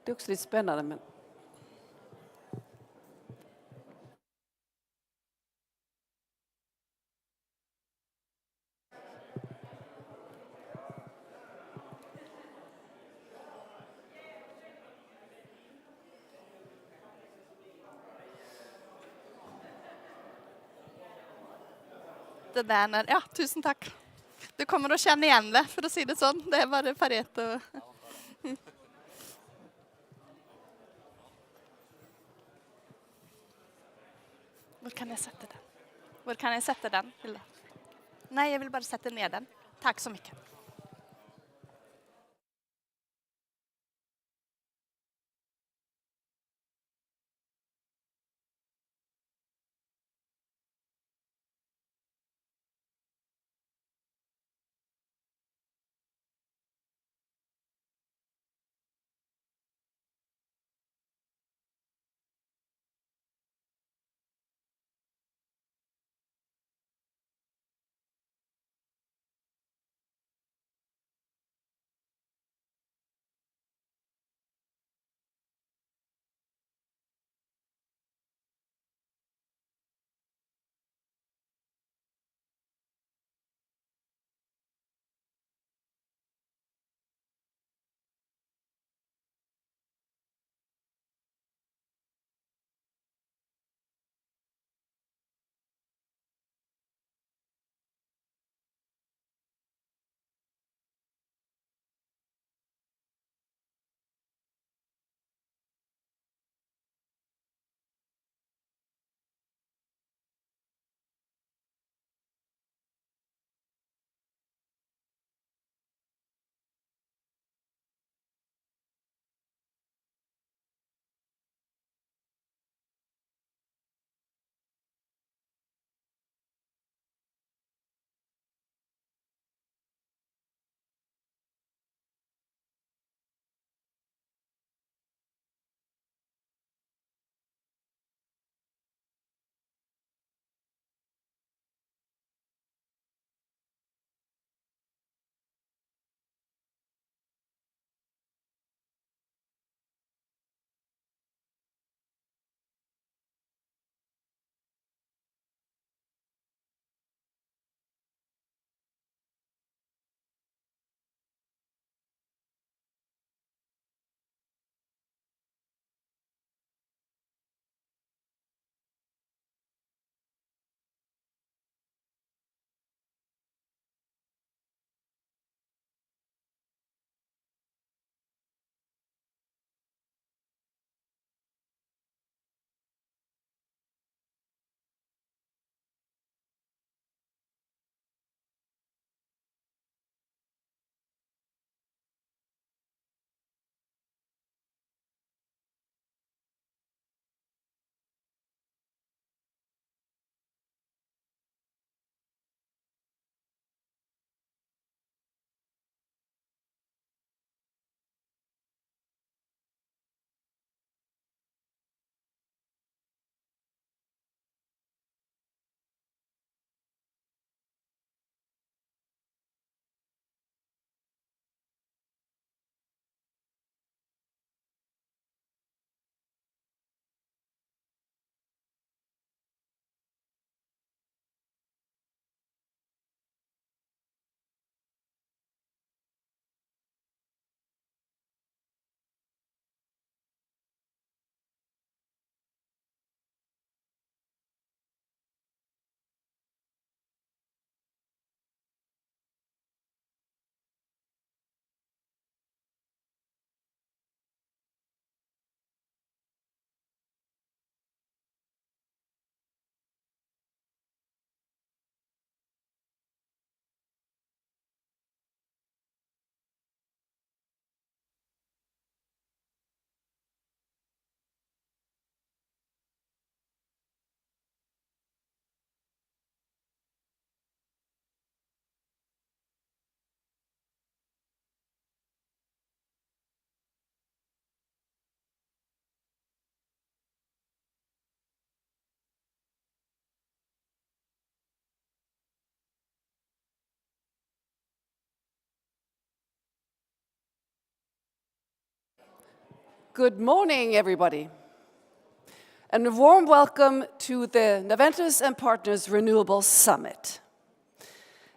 Det är också lite spännande. Men... Det där, ja, tusen tack. Du kommer att känna igen det, för att säga det sånn. Det är bara Pareto. Var kan jag sätta den? Var kan jag sätta den? Nej, jag vill bara sätta ner den. Tack så mycket. Good morning, everybody. And a warm welcome to the Naventus and Partners Renewables Summit.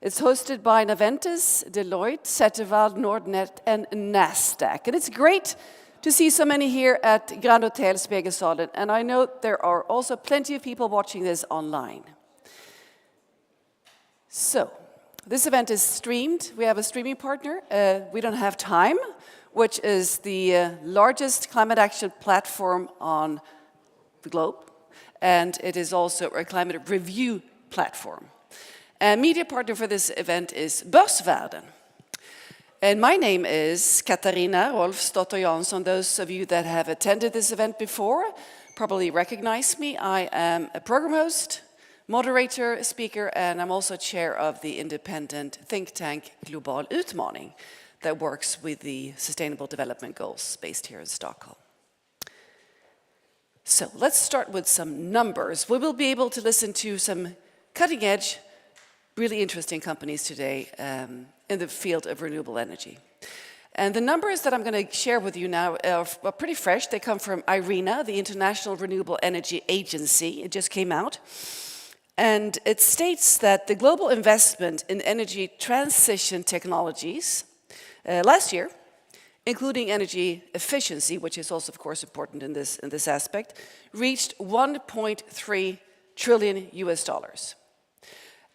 It's hosted by Naventus, Deloitte, Zettervald, Nordnet, and Nasdaq. And it's great to see so many here at Grand Hotel Spegelsalen. And I know there are also plenty of people watching this online. So, this event is streamed. We have a streaming partner, We Don't Have Time, which is the largest climate action platform on the globe. And it is also a climate review platform. A media partner for this event is Börsvärlden. And my name is Katarina Rolfsdotter Jansson. Those of you that have attended this event before probably recognize me. I am a program host, moderator, speaker, and I'm also chair of the independent think tank Global Utmaning that works with the Sustainable Development Goals based here in Stockholm. So let's start with some numbers. We will be able to listen to some cutting-edge, really interesting companies today in the field of renewable energy. And the numbers that I'm going to share with you now are pretty fresh. They come from IRENA, the International Renewable Energy Agency. It just came out. And it states that the global investment in energy transition technologies last year, including energy efficiency, which is also, of course, important in this aspect, reached $1.3 trillion US.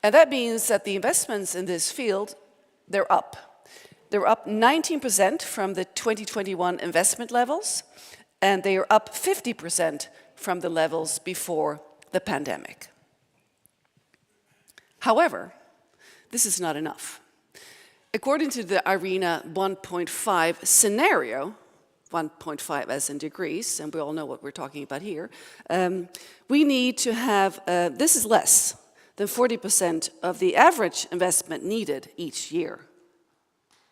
And that means that the investments in this field, they're up. They're up 19% from the 2021 investment levels, and they are up 50% from the levels before the pandemic. However, this is not enough. According to the IRENA 1.5 scenario, 1.5 as in degrees, and we all know what we're talking about here, we need to have, this is less than 40% of the average investment needed each year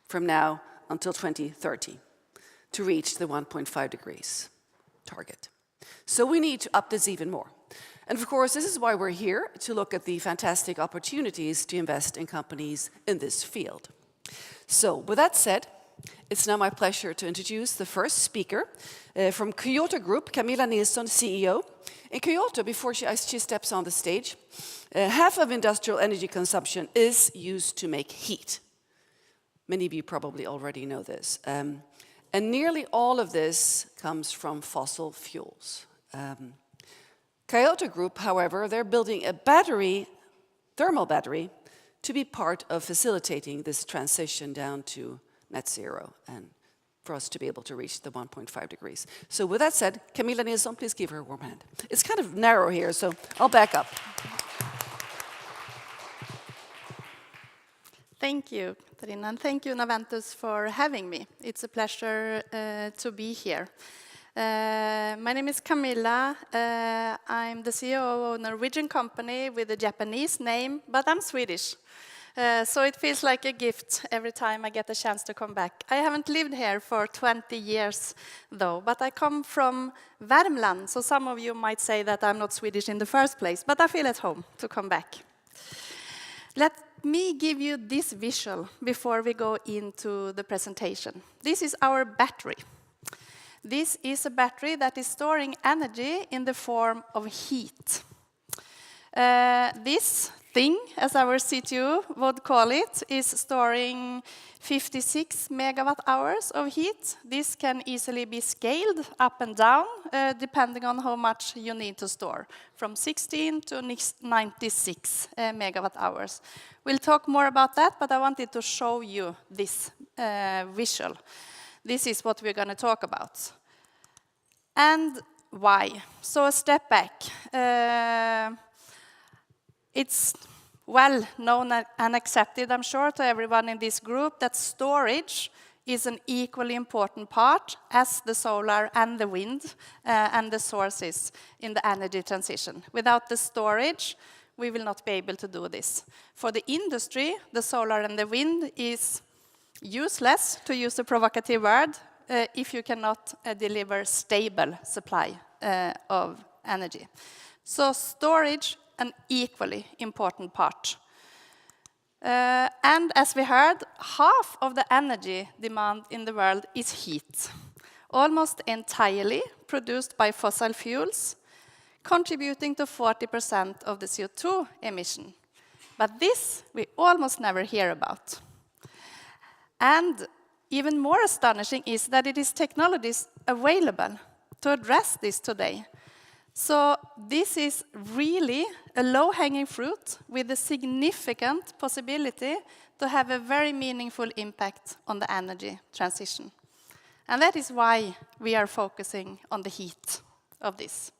from now until 2030 to reach the 1.5 degrees target. So we need to up this even more. And of course, this is why we're here, to look at the fantastic opportunities to invest in companies in this field. So, with that said, it's now my pleasure to introduce the first speaker from Kyoto Group, Camilla Nilsson, CEO. In Kyoto, before she steps on the stage, half of industrial energy consumption is used to make heat. Many of you probably already know this. And nearly all of this comes from fossil fuels. Kyoto Group, however, they're building a battery, thermal battery, to be part of facilitating this transition down to net zero and for us to be able to reach the 1.5 degrees. So with that said, Camilla Nilsson, please give her a warm hand. It's kind of narrow here, so I'll back up. Thank you, Katarina, and thank you, Naventus, for having me. It's a pleasure to be here. My name is Camilla. I'm the CEO of a Norwegian company with a Japanese name, but I'm Swedish. So it feels like a gift every time I get a chance to come back. I haven't lived here for 20 years, though, but I come from Värmland, so some of you might say that I'm not Swedish in the first place, but I feel at home to come back. Let me give you this visual before we go into the presentation. This is our battery. This is a battery that is storing energy in the form of heat. This thing, as our CTO would call it, is storing 56 megawatt hours of heat. This can easily be scaled up and down, depending on how much you need to store, from 16 to 96 megawatt hours. We'll talk more about that, but I wanted to show you this visual. This is what we're going to talk about. And why? So a step back. It's well known and accepted, I'm sure, to everyone in this group that storage is an equally important part as the solar and the wind and the sources in the energy transition. Without the storage, we will not be able to do this. For the industry, the solar and the wind is useless, to use a provocative word, if you cannot deliver stable supply of energy. So storage, an equally important part. And as we heard, half of the energy demand in the world is heat. almost entirely produced by fossil fuels, contributing to 40% of the CO2 emission. But this we almost never hear about. And even more astonishing is that it is technologies available to address this today. So this is really a low-hanging fruit with a significant possibility to have a very meaningful impact on the energy transition. And that is why we are focusing on the heat of this.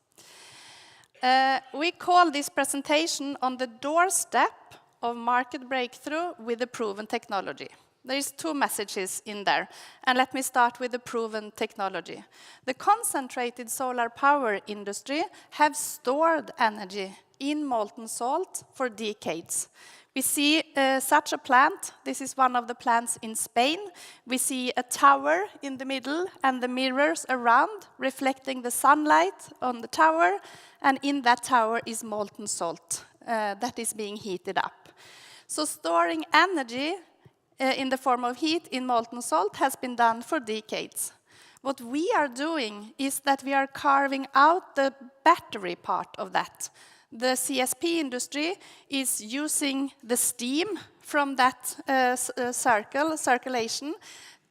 We call this presentation on the doorstep of market breakthrough with a proven technology. There is 2 messages in there, and let me start with the proven technology. The concentrated solar power industry have stored energy in molten salt for decades. We see such a plant. This is one of the plants in Spain. We see a tower in the middle and the mirrors around reflecting the sunlight on the tower, and in that tower is molten salt that is being heated up. So storing energy in the form of heat in molten salt has been done for decades. What we are doing is that we are carving out the battery part of that. The CSP industry is using the steam from that circulation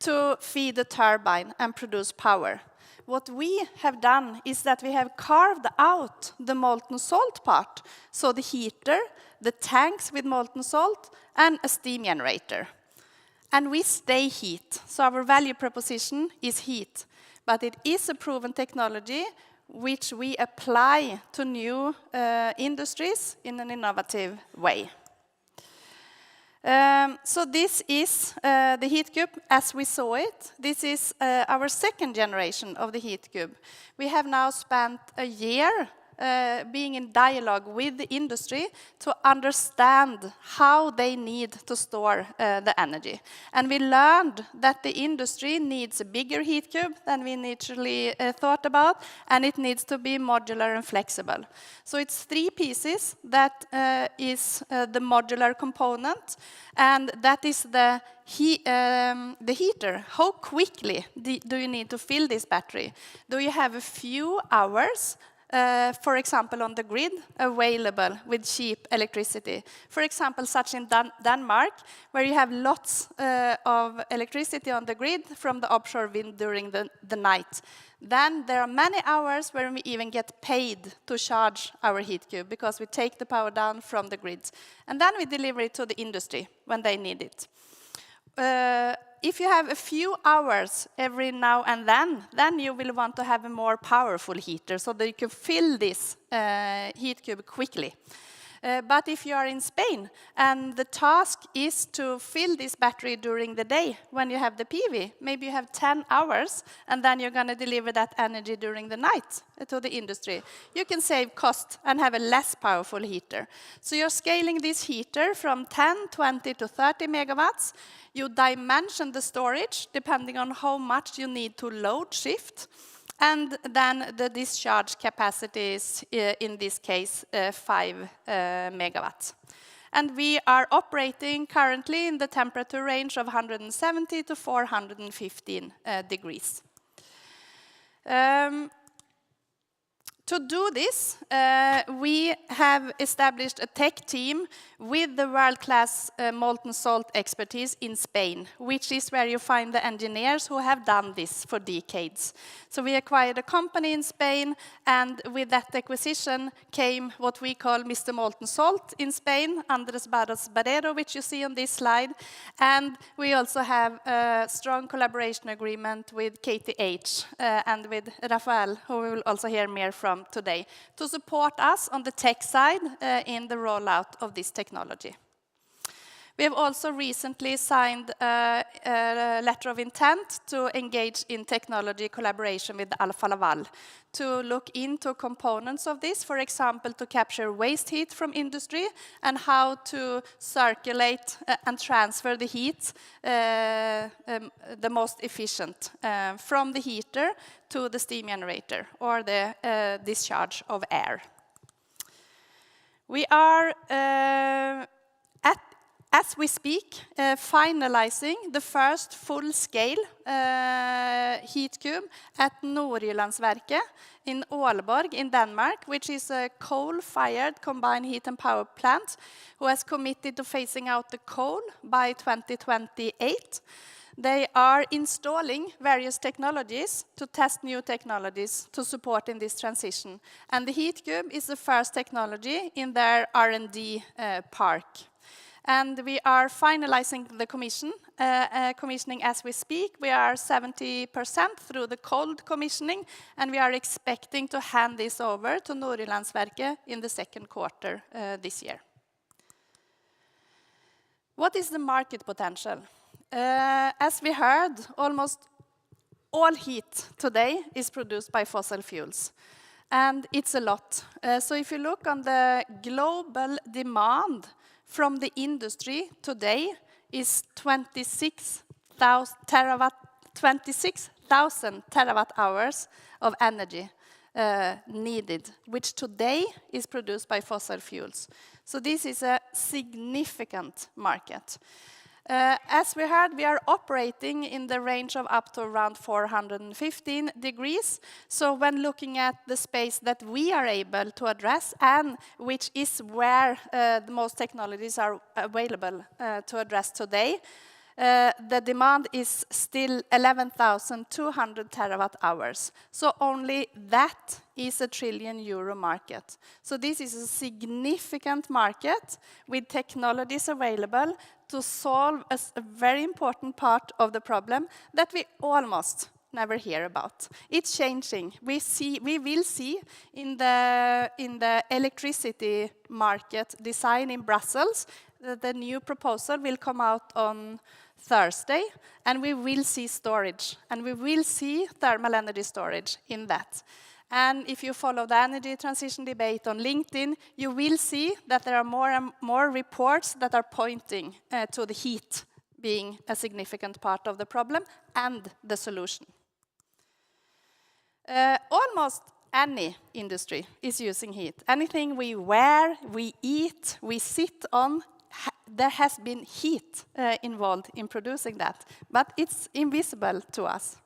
to feed the turbine and produce power. What we have done is that we have carved out the molten salt part, so the heater, the tanks with molten salt, and a steam generator. And we stay heat, so our value proposition is heat. But it is a proven technology which we apply to new industries in an innovative way. So this is the heat cube as we saw it. This is our second generation of the heat cube. We have now spent a year being in dialogue with the industry to understand how they need to store the energy. And we learned that the industry needs a bigger heat cube than we initially thought about, and it needs to be modular and flexible. So it's 3 pieces that is the modular component, and that is the heater. How quickly do you need to fill this battery? Do you have a few hours for example, on the grid, available with cheap electricity. For example, such in Denmark, where you have lots of electricity on the grid from the offshore wind during the night. Then there are many hours where we even get paid to charge our heat cube because we take the power down from the grids. And then we deliver it to the industry when they need it. If you have a few hours every now and then you will want to have a more powerful heater so that you can fill this heat cube quickly. But if you are in Spain and the task is to fill this battery during the day when you have the PV, maybe you have 10 hours and then you're going to deliver that energy during the night to the industry. You can save cost and have a less powerful heater. So you're scaling this heater from 10, 20 to 30 megawatts. You dimension the storage depending on how much you need to load shift. And then the discharge capacity is, in this case, 5 megawatts. And we are operating currently in the temperature range of 170 to 415 degrees. To do this, we have established a tech team with the world-class molten salt expertise in Spain, which is where you find the engineers who have done this for decades. So we acquired a company in Spain, and with that acquisition came what we call Mr. Molten Salt in Spain, Andres Barros Barrero, which you see on this slide. And we also have a strong collaboration agreement with KTH and with Rafael, who we will also hear more from today, to support us on the tech side in the rollout of this technology. We have also recently signed a letter of intent to engage in technology collaboration with Alfa Laval to look into components of this, for example, to capture waste heat from industry and how to circulate and transfer the heat the most efficient from the heater to the steam generator or the discharge of air. We are as we speak, finalizing the first full-scale heat cube at Nordjyllandsværket in Aalborg in Denmark, which is a coal-fired combined heat and power plant who has committed to phasing out the coal by 2028. They are installing various technologies to test new technologies to support in this transition. And the heat cube is the first technology in their R&D park. And we are finalizing the commissioning as we speak. We are 70% through the cold commissioning, and we are expecting to hand this over to Nordjyllandsværket in the second quarter this year. What is the market potential? As we heard, almost all heat today is produced by fossil fuels. And it's a lot. So if you look on the global demand from the industry today is 26,000 terawatt hours of energy needed, which today is produced by fossil fuels. So this is a significant market. As we heard, we are operating in the range of up to around 415 degrees. So when looking at the space that we are able to address, and which is where the most technologies are available to address today, the demand is still 11,200 terawatt hours. So only that is a €1 trillion market. So this is a significant market with technologies available to solve a very important part of the problem that we almost never hear about. It's changing. We will see in the electricity market design in Brussels, the new proposal will come out on Thursday, and we will see storage, and we will see thermal energy storage in that. And if you follow the energy transition debate on LinkedIn, you will see that there are more and more reports that are pointing to the heat being a significant part of the problem and the solution. Almost any industry is using heat. Anything we wear, we eat, we sit on, there has been heat involved in producing that, but it's invisible to us.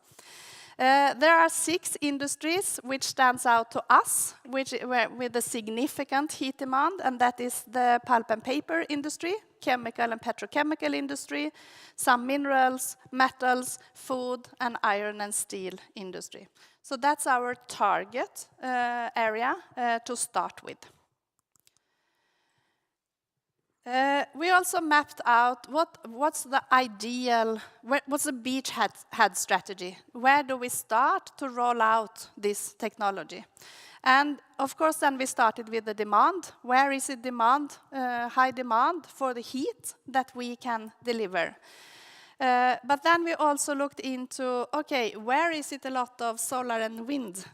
There are 6 industries which stands out to us, with a significant heat demand, and that is the pulp and paper industry, chemical and petrochemical industry, some minerals, metals, food, and iron and steel industry. So that's our target area to start with. We also mapped out what's the ideal, what's the beachhead strategy? Where do we start to roll out this technology? And of course, then we started with the demand. Where is it demand, high demand for the heat that we can deliver? But then we also looked into, okay, where is it a lot of solar and wind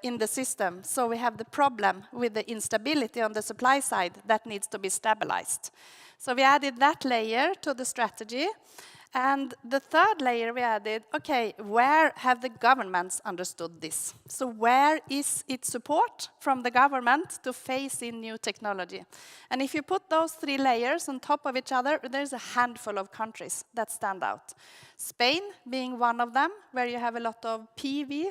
in the system? So we have the problem with the instability on the supply side that needs to be stabilized. So we added that layer to the strategy. And the third layer we added, okay, where have the governments understood this? So where is its support from the government to phase in new technology? And if you put those 3 layers on top of each other, there's a handful of countries that stand out. Spain being one of them, where you have a lot of PV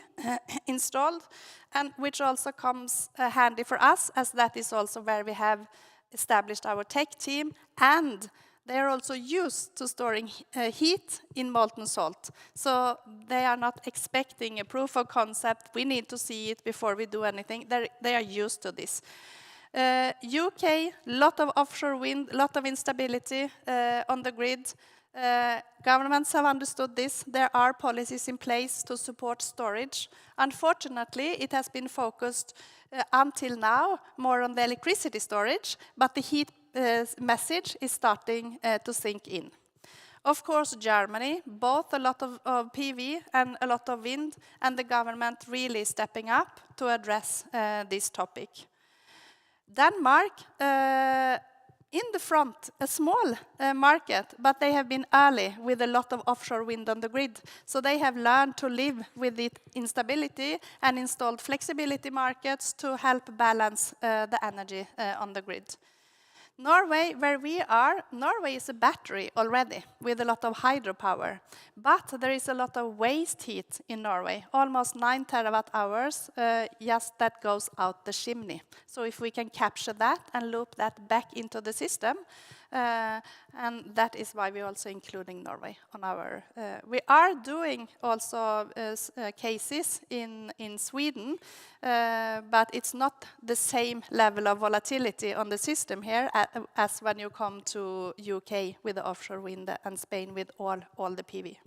installed, and which also comes handy for us, as that is also where we have established our tech team, and they are also used to storing heat in molten salt. So they are not expecting a proof of concept. We need to see it before we do anything. They are used to this. UK, lot of offshore wind, lot of instability on the grid. Governments have understood this. There are policies in place to support storage. Unfortunately, it has been focused until now more on the electricity storage, but the heat message is starting to sink in. Of course, Germany, both a lot of PV and a lot of wind, and the government really stepping up to address this topic. Denmark, in the front, a small market, but they have been early with a lot of offshore wind on the grid. So they have learned to live with the instability and installed flexibility markets to help balance the energy on the grid. Norway, where we are, Norway is a battery already with a lot of hydropower. But there is a lot of waste heat in Norway, almost 9 terawatt hours, just that goes out the chimney. So if we can capture that and loop that back into the system, and that is why we're also including Norway on our... we are doing also cases in Sweden, but it's not the same level of volatility on the system here as when you come to UK with the offshore wind and Spain with all the PV.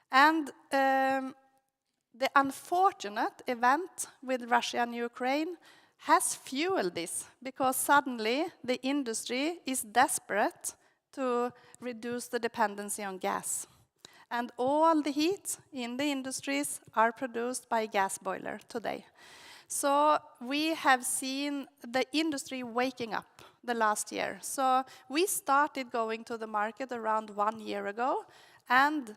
And the unfortunate event with Russia and Ukraine has fueled this, because suddenly the industry is desperate to reduce the dependency on gas. And all the heat in the industries are produced by gas boiler today. So we have seen the industry waking up the last year. So we started going to the market around 1 year ago, and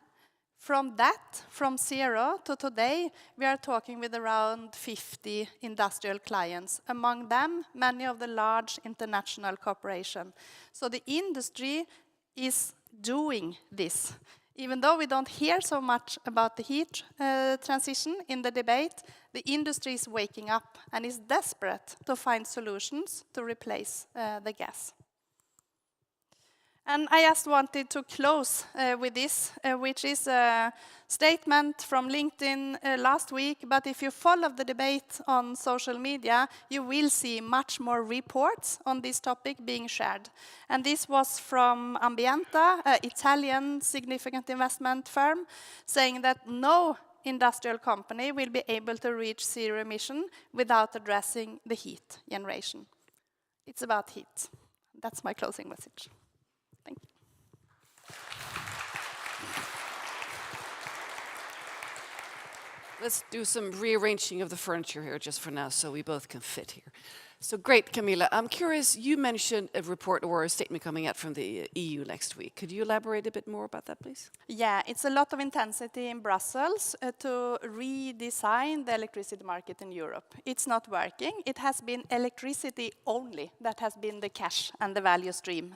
from that, from 0 to today, we are talking with around 50 industrial clients. Among them, many of the large international corporations. So the industry is doing this. Even though we don't hear so much about the heat transition in the debate, the industry is waking up and is desperate to find solutions to replace the gas. And I just wanted to close with this, which is a statement from LinkedIn last week. But if you follow the debate on social media, you will see much more reports on this topic being shared. And this was from Ambienta, an Italian significant investment firm, saying that no industrial company will be able to reach zero emission without addressing the heat generation. It's about heat. That's my closing message. Thank you. Let's do some rearranging of the furniture here just for now so we both can fit here. So great, Camilla. I'm curious, you mentioned a report or a statement coming out from the EU next week. Could you elaborate a bit more about that, please? Yeah, it's a lot of intensity in Brussels to redesign the electricity market in Europe. It's not working. It has been electricity only that has been the cash and the value stream.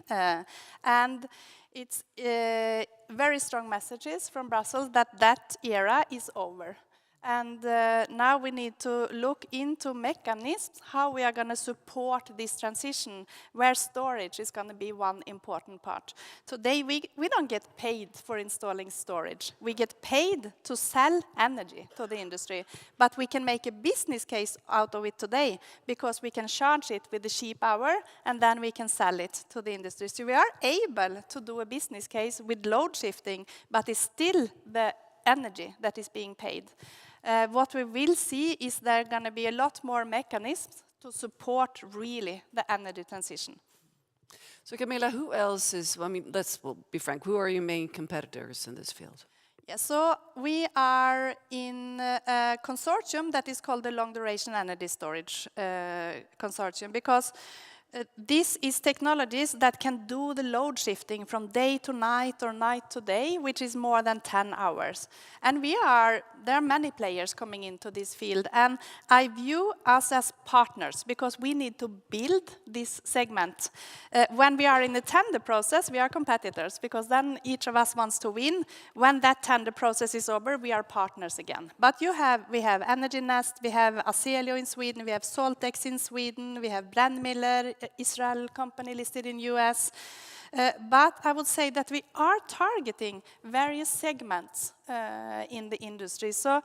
And it's very strong messages from Brussels that that era is over. And now we need to look into mechanisms, how we are going to support this transition, where storage is going to be one important part. Today, we don't get paid for installing storage. We get paid to sell energy to the industry, but we can make a business case out of it today, because we can charge it with the cheap hour, and then we can sell it to the industry. So we are able to do a business case with load shifting, but it's still the energy that is being paid. What we will see is there going to be a lot more mechanisms to support really the energy transition. So Camilla, who else is, I mean, we'll be frank, who are your main competitors in this field? Yeah, so we are in a consortium that is called the Long Duration Energy Storage Consortium, because this is technologies that can do the load shifting from day to night or night to day, which is more than 10 hours. And there are many players coming into this field, and I view us as partners because we need to build this segment. When we are in the tender process, we are competitors because then each of us wants to win. When that tender process is over, we are partners again. But we have Energy Nest, we have Aselio in Sweden, we have Soltex in Sweden, we have Brandmiller, Israel company listed in US. But I would say that we are targeting various segments in the industry. So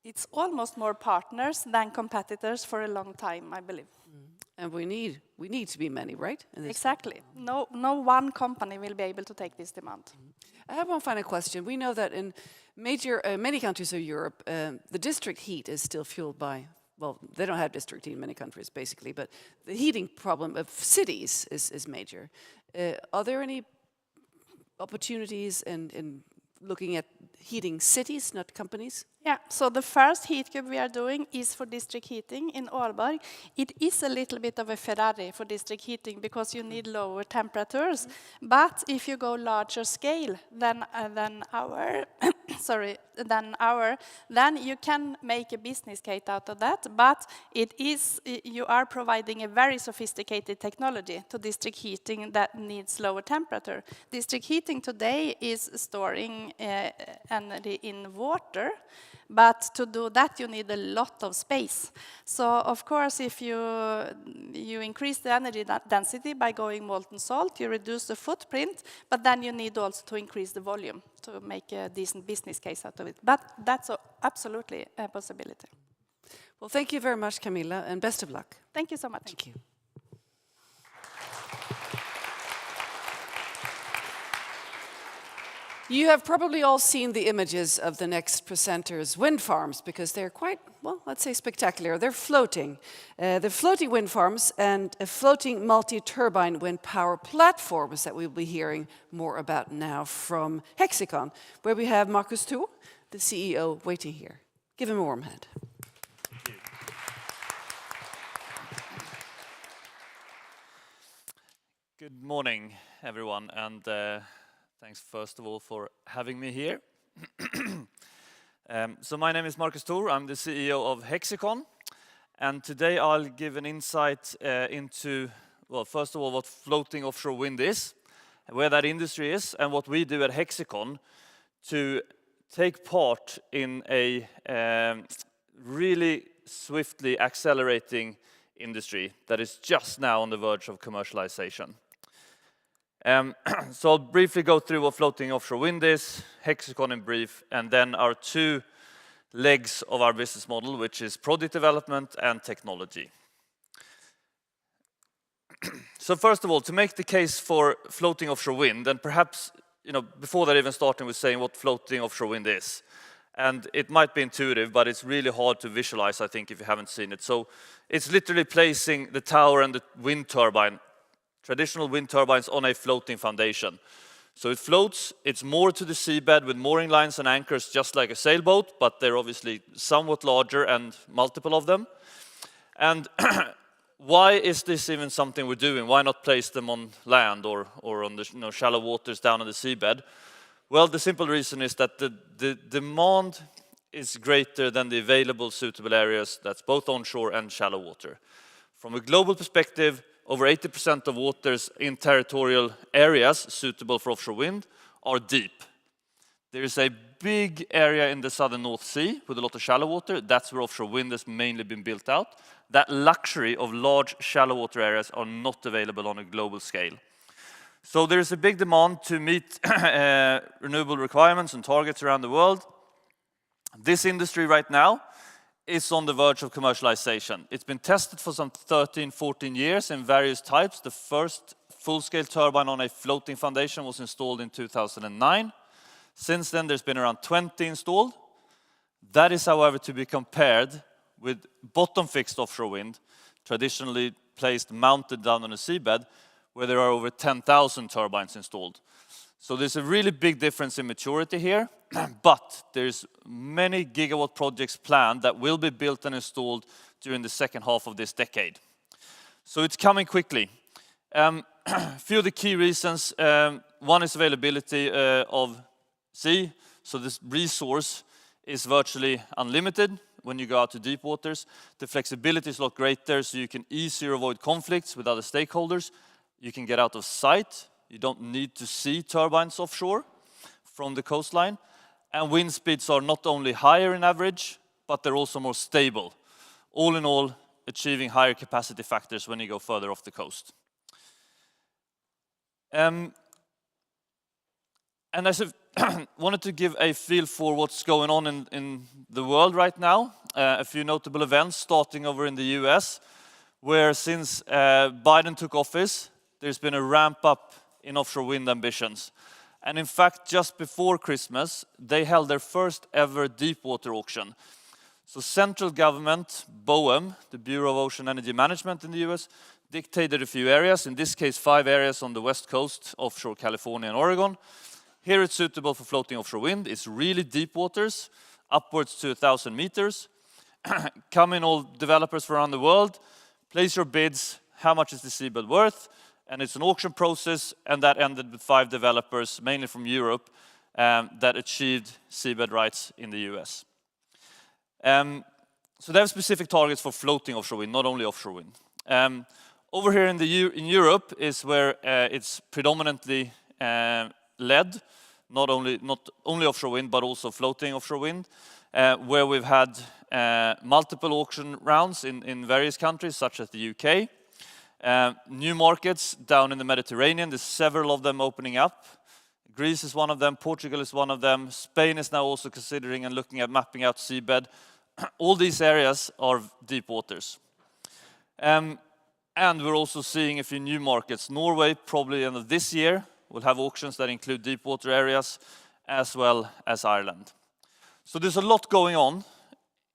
it's almost more partners than competitors for a long time, I believe. And we need to be many, right? Exactly. No one company will be able to take this demand. I have one final question. We know that in many countries of Europe, the district heat is still fueled by, well, they don't have district heat in many countries, basically, but the heating problem of cities is major. Are there any opportunities in looking at heating cities, not companies? Yeah, so the first heat cube we are doing is for district heating in Aalborg. It is a little bit of a Ferrari for district heating because you need lower temperatures. But if you go larger scale than our sorry, then you can make a business case out of that, but you are providing a very sophisticated technology to district heating that needs lower temperature. District heating today is storing energy in water, but to do that you need a lot of space. So of course if you increase the energy density by going molten salt, you reduce the footprint, but then you need also to increase the volume to make a decent business case out of it. But that's absolutely a possibility. Well, thank you very much, Camilla, and best of luck. Thank you so much. Thank you. You have probably all seen the images of the next presenters' wind farms because they're quite, well, let's say spectacular. They're floating. They're floating wind farms and floating multi-turbine wind power platforms that we'll be hearing more about now from Hexicon, where we have Markus Thor, the CEO, waiting here. Give him a warm hand. Thank you. Good morning, everyone, and thanks first of all for having me here. So my name is Markus Thor, I'm the CEO of Hexicon, and today I'll give an insight into, well, first of all, what floating offshore wind is, where that industry is, and what we do at Hexicon to take part in a really swiftly accelerating industry that is just now on the verge of commercialization. So I'll briefly go through what floating offshore wind is, Hexicon in brief, and then our two legs of our business model, which is product development and technology. So first of all, to make the case for floating offshore wind, and perhaps, before that even starting with saying what floating offshore wind is. And it might be intuitive, but it's really hard to visualize, I think, if you haven't seen it. So it's literally placing the tower and the wind turbine, traditional wind turbines, on a floating foundation. So it floats, it's moored to the seabed with mooring lines and anchors just like a sailboat, but they're obviously somewhat larger and multiple of them. And why is this even something we're doing? Why not place them on land or on the shallow waters down on the seabed? Well, the simple reason is that the demand is greater than the available suitable areas, that's both onshore and shallow water. From a global perspective, over 80% of waters in territorial areas suitable for offshore wind are deep. There is a big area in the southern North Sea with a lot of shallow water. That's where offshore wind has mainly been built out. That luxury of large shallow water areas are not available on a global scale. So there is a big demand to meet renewable requirements and targets around the world. This industry right now is on the verge of commercialization. It's been tested for some 13, 14 years in various types. The first full-scale turbine on a floating foundation was installed in 2009. Since then, there's been around 20 installed. That is, however, to be compared with bottom-fixed offshore wind, traditionally placed mounted down on the seabed, where there are over 10,000 turbines installed. So there's a really big difference in maturity here, but there's many gigawatt projects planned that will be built and installed during the second half of this decade. So it's coming quickly. A few of the key reasons. One is availability of sea. So this resource is virtually unlimited when you go out to deep waters. The flexibility is a lot greater, so you can easier avoid conflicts with other stakeholders. You can get out of sight. You don't need to see turbines offshore from the coastline. And wind speeds are not only higher in average, but they're also more stable. All in all, achieving higher capacity factors when you go further off the coast. And I wanted to give a feel for what's going on in the world right now. A few notable events starting over in the US, where since Biden took office, there's been a ramp up in offshore wind ambitions. And in fact, just before Christmas, they held their first ever deep water auction. So central government, BOEM, the Bureau of Ocean Energy Management in the US, dictated a few areas, in this case 5 areas on the west coast, offshore California and Oregon. Here it's suitable for floating offshore wind. It's really deep waters, upwards to 1,000 meters. Come in, all developers from around the world, place your bids, how much is the seabed worth? And it's an auction process, and that ended with 5 developers, mainly from Europe, that achieved seabed rights in the US. So they have specific targets for floating offshore wind, not only offshore wind. Over here in Europe is where it's predominantly led, not only offshore wind, but also floating offshore wind, where we've had multiple auction rounds in various countries, such as the UK. New markets down in the Mediterranean, there's several of them opening up. Greece is one of them, Portugal is one of them, Spain is now also considering and looking at mapping out seabed. All these areas are deep waters. And we're also seeing a few new markets. Norway, probably end of this year, will have auctions that include deep water areas, as well as Ireland. So there's a lot going on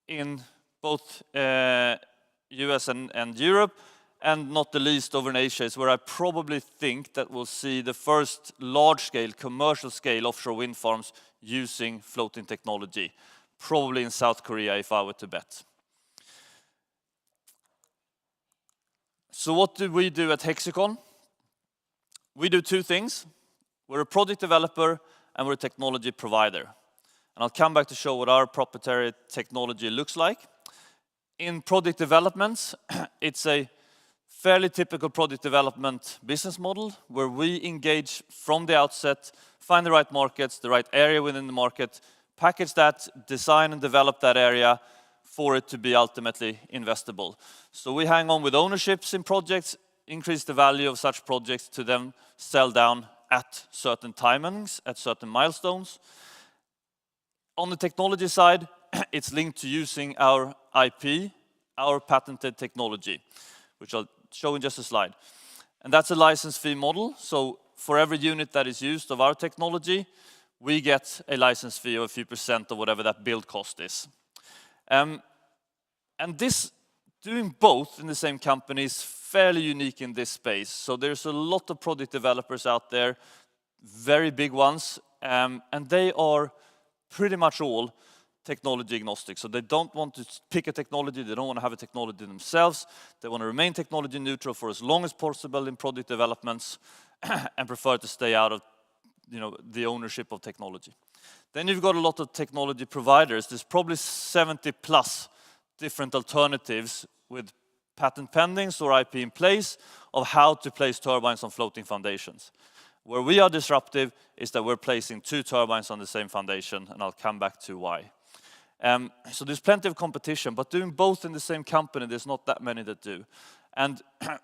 in both US and Europe, and not the least over in Asia is where I probably think that we'll see the first large-scale, commercial-scale offshore wind farms using floating technology, probably in South Korea, if I were to bet. So what do we do at Hexicon? We do two things. We're a project developer and we're a technology provider. And I'll come back to show what our proprietary technology looks like. In project developments, it's a fairly typical project development business model where we engage from the outset, find the right markets, the right area within the market, package that, design and develop that area for it to be ultimately investable. So we hang on with ownerships in projects, increase the value of such projects to then sell down at certain timings, at certain milestones. On the technology side, it's linked to using our IP, our patented technology, which I'll show in just a slide. And that's a license fee model. So for every unit that is used of our technology, we get a license fee of a few % of whatever that build cost is. And this, doing both in the same company is fairly unique in this space. So there's a lot of project developers out there, very big ones, and they are pretty much all technology agnostic. So they don't want to pick a technology, they don't want to have a technology themselves, they want to remain technology neutral for as long as possible in project developments and prefer to stay out of the ownership of technology. Then you've got a lot of technology providers. There's probably 70 plus different alternatives with patent pendings or IP in place of how to place turbines on floating foundations. Where we are disruptive is that we're placing 2 turbines on the same foundation, and I'll come back to why. So there's plenty of competition, but doing both in the same company, there's not that many that do. And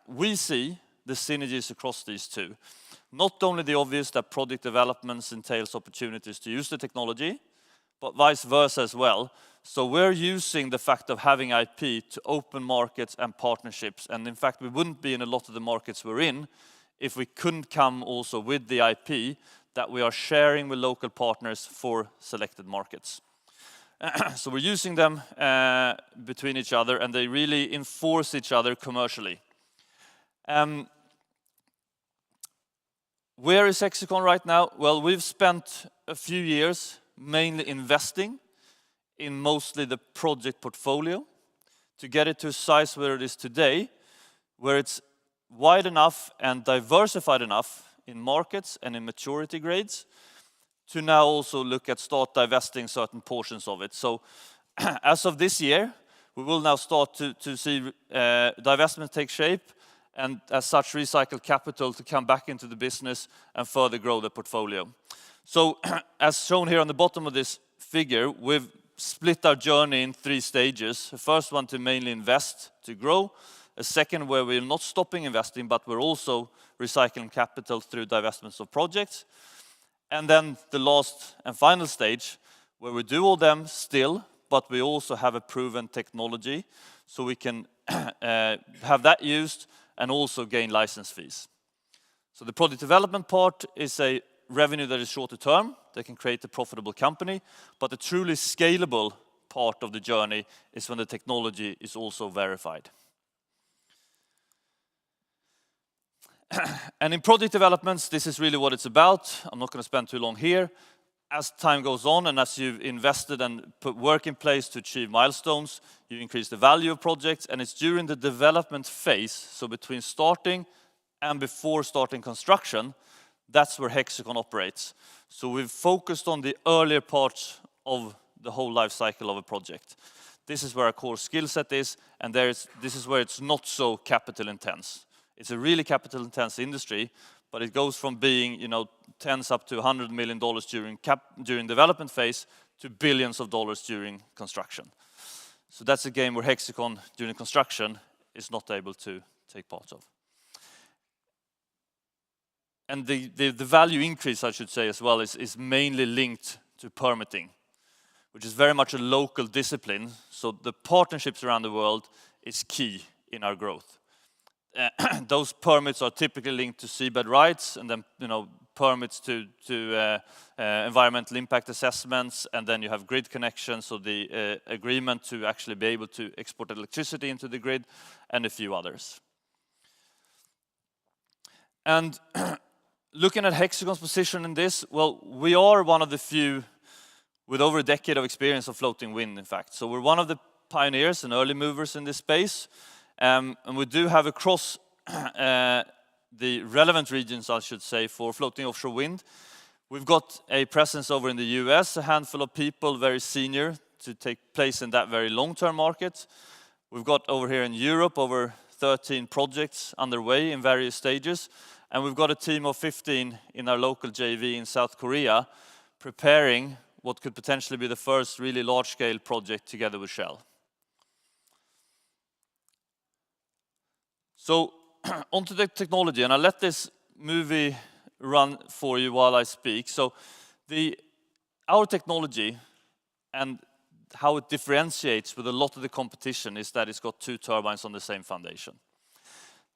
we see the synergies across these two. Not only the obvious that project developments entails opportunities to use the technology, but vice versa as well. So we're using the fact of having IP to open markets and partnerships. And in fact, we wouldn't be in a lot of the markets we're in if we couldn't come also with the IP that we are sharing with local partners for selected markets. So we're using them between each other, and they really enforce each other commercially. Where is Hexicon right now? Well, we've spent a few years mainly investing in mostly the project portfolio to get it to a size where it is today, where it's wide enough and diversified enough in markets and in maturity grades to now also look at start divesting certain portions of it. So as of this year, we will now start to see divestment take shape, and as such recycle capital to come back into the business and further grow the portfolio. So as shown here on the bottom of this figure, we've split our journey in 3 stages. The first one to mainly invest, to grow. A second where we're not stopping investing, but we're also recycling capital through divestments of projects. And then the last and final stage, where we do all them still, but we also have a proven technology, so we can have that used and also gain license fees. So the product development part is a revenue that is shorter term, that can create a profitable company, but the truly scalable part of the journey is when the technology is also verified. And in project developments, this is really what it's about. I'm not going to spend too long here. As time goes on and as you've invested and put work in place to achieve milestones, you increase the value of projects, and it's during the development phase, so between starting and before starting construction, That's where Hexicon operates. So we've focused on the earlier parts of the whole life cycle of a project. This is where our core skill set is, and this is where it's not so capital intense. It's a really capital intense industry, but it goes from being, tens up to $100 million during development phase to billions of dollars during construction. So that's a game where Hexicon during construction is not able to take part of. And the value increase, I should say as well, is mainly linked to permitting, which is very much a local discipline. So the partnerships around the world is key in our growth. Those permits are typically linked to seabed rights, and then permits to environmental impact assessments, and then you have grid connections, so the agreement to actually be able to export electricity into the grid, and a few others. And looking at Hexicon's position in this, well, we are one of the few with over a decade of experience of floating wind, in fact. So we're one of the pioneers and early movers in this space. And we do have across the relevant regions, I should say, for floating offshore wind. We've got a presence over in the US, a handful of people, very senior, to take place in that very long-term market. We've got over here in Europe over 13 projects underway in various stages. And we've got a team of 15 in our local JV in South Korea, preparing what could potentially be the first really large-scale project together with Shell. So onto the technology, and I'll let this movie run for you while I speak. So our technology and how it differentiates with a lot of the competition is that it's got 2 turbines on the same foundation.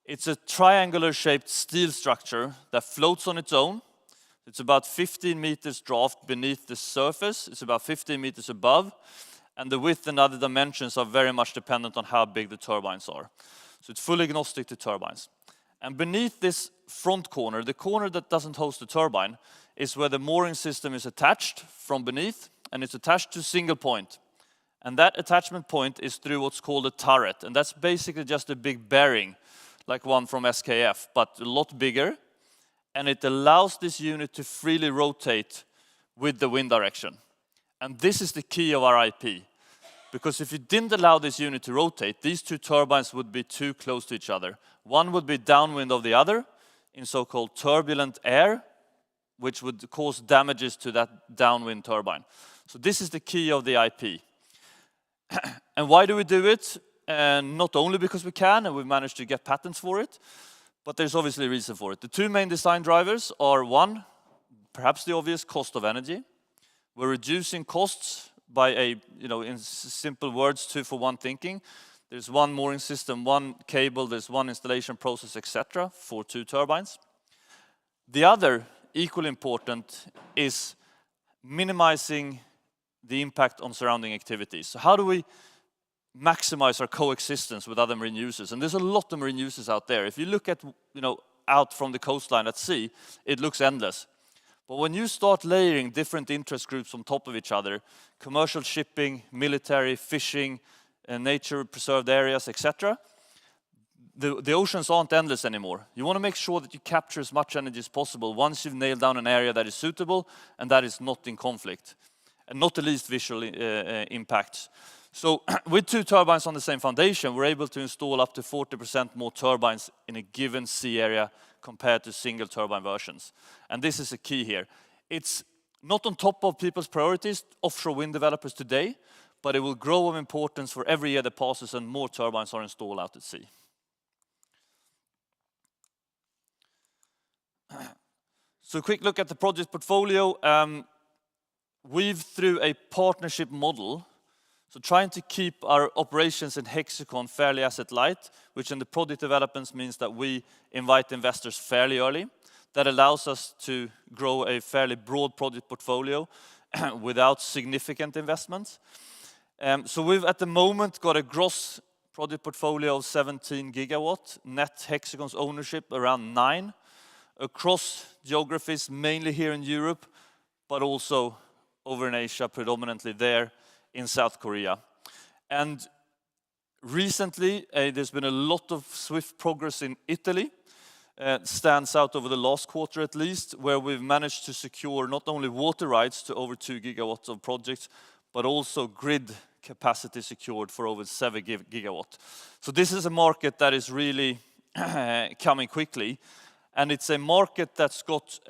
It's a triangular-shaped steel structure that floats on its own. It's about 15 meters draft beneath the surface. It's about 15 meters above. And the width and other dimensions are very much dependent on how big the turbines are. So it's fully agnostic to turbines. And beneath this front corner, the corner that doesn't host the turbine, is where the mooring system is attached from beneath, and it's attached to a single point. And that attachment point is through what's called a turret. And that's basically just a big bearing, like one from SKF, but a lot bigger. And it allows this unit to freely rotate with the wind direction. And this is the key of our IP. Because if you didn't allow this unit to rotate, these 2 turbines would be too close to each other. One would be downwind of the other in so-called turbulent air, which would cause damages to that downwind turbine. So this is the key of the IP. And why do we do it? And not only because we can, and we've managed to get patents for it, but there's obviously a reason for it. The 2 main design drivers are, one, perhaps the obvious, cost of energy. We're reducing costs by in simple words, 2-for-1 thinking. There's one mooring system, one cable, there's one installation process, etc., for 2 turbines. The other, equally important, is minimizing the impact on surrounding activities. So how do we maximize our coexistence with other marine users? And there's a lot of marine users out there. If you look at, out from the coastline at sea, it looks endless. But when you start layering different interest groups on top of each other, commercial shipping, military, fishing, nature preserved areas, etc., the oceans aren't endless anymore. You want to make sure that you capture as much energy as possible once you've nailed down an area that is suitable and that is not in conflict, and not the least visual impacts. So with 2 turbines on the same foundation, we're able to install up to 40% more turbines in a given sea area compared to single turbine versions. And this is a key here. It's not on top of people's priorities, offshore wind developers today, but it will grow in importance for every year that passes and more turbines are installed out at sea. So a quick look at the project portfolio. We've, through a partnership model, so trying to keep our operations in Hexicon fairly asset light, which in the project developments means that we invite investors fairly early. That allows us to grow a fairly broad project portfolio without significant investments. So we've at the moment got a gross project portfolio of 17 gigawatt, net Hexicon's ownership around 9, across geographies, mainly here in Europe, but also over in Asia, predominantly there in South Korea. And recently, there's been a lot of swift progress in Italy. stands out over the last quarter at least, where we've managed to secure not only water rights to over 2 gigawatts of projects, but also grid capacity secured for over 7 gigawatt. So this is a market that is really coming quickly, and it's a market that's got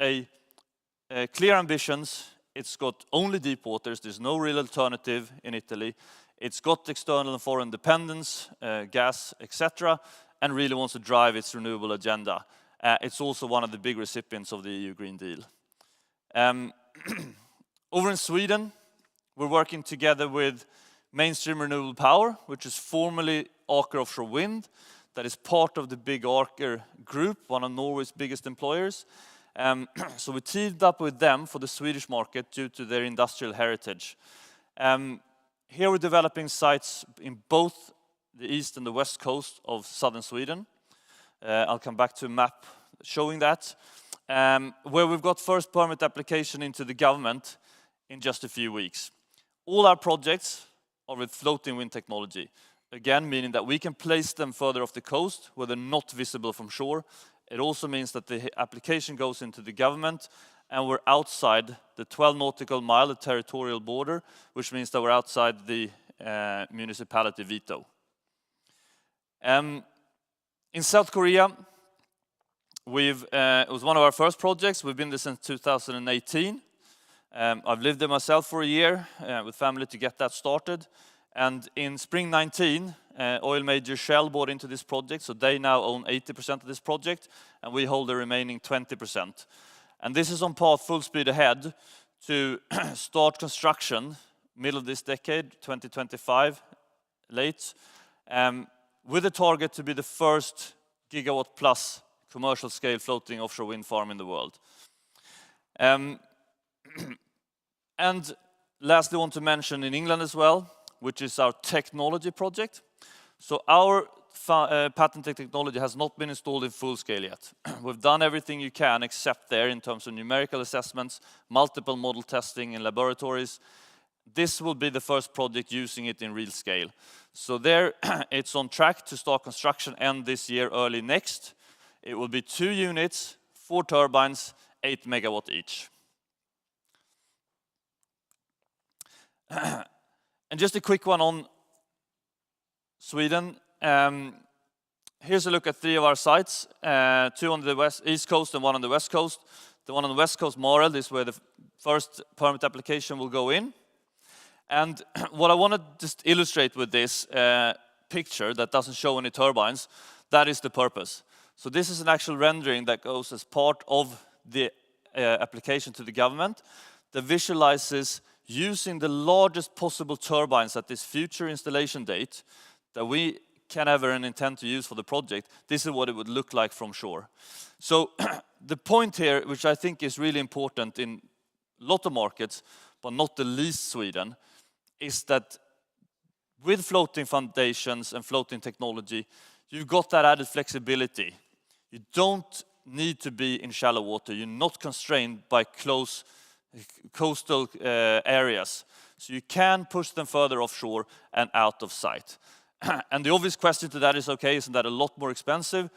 clear ambitions. It's got only deep waters. There's no real alternative in Italy. It's got external and foreign dependence, gas, etc., and really wants to drive its renewable agenda. It's also one of the big recipients of the EU Green Deal. Over in Sweden, we're working together with Mainstream Renewable Power, which is formerly Aktier Offshore Wind, that is part of the big Aktier group, one of Norway's biggest employers. So we teamed up with them for the Swedish market due to their industrial heritage. Here we're developing sites in both the east and the west coast of southern Sweden. I'll come back to a map showing that. Where we've got first permit application into the government in just a few weeks. All our projects are with floating wind technology. Again, meaning that we can place them further off the coast where they're not visible from shore. It also means that the application goes into the government and we're outside the 12 nautical mile, the territorial border, which means that we're outside the municipality veto. In South Korea, it was one of our first projects. We've been there since 2018. I've lived there myself for a year with family to get that started. And in spring 19, oil major Shell bought into this project, so they now own 80% of this project, and we hold the remaining 20%. And this is on path, full speed ahead, to start construction middle of this decade, 2025, late, with a target to be the first gigawatt plus commercial scale floating offshore wind farm in the world. And lastly, I want to mention in England as well, which is our technology project. So our patented technology has not been installed in full scale yet. We've done everything you can except there in terms of numerical assessments, multiple model testing in laboratories. This will be the first project using it in real scale. So there, it's on track to start construction end this year, early next. It will be 2 units, 4 turbines, 8 megawatt each. And just a quick one on Sweden. Here's a look at 3 of our sites, 2 on the east coast and 1 on the west coast. The one on the west coast, Mareld, is where the first permit application will go in. And what I want to just illustrate with this picture that doesn't show any turbines, that is the purpose. So this is an actual rendering that goes as part of the application to the government that visualizes using the largest possible turbines at this future installation date that we can ever intend to use for the project. This is what it would look like from shore. So the point here, which I think is really important in a lot of markets, but not the least Sweden, is that with floating foundations and floating technology, you've got that added flexibility. You don't need to be in shallow water. You're not constrained by close coastal areas. So you can push them further offshore and out of sight. And the obvious question to that is, okay, isn't that a lot more expensive?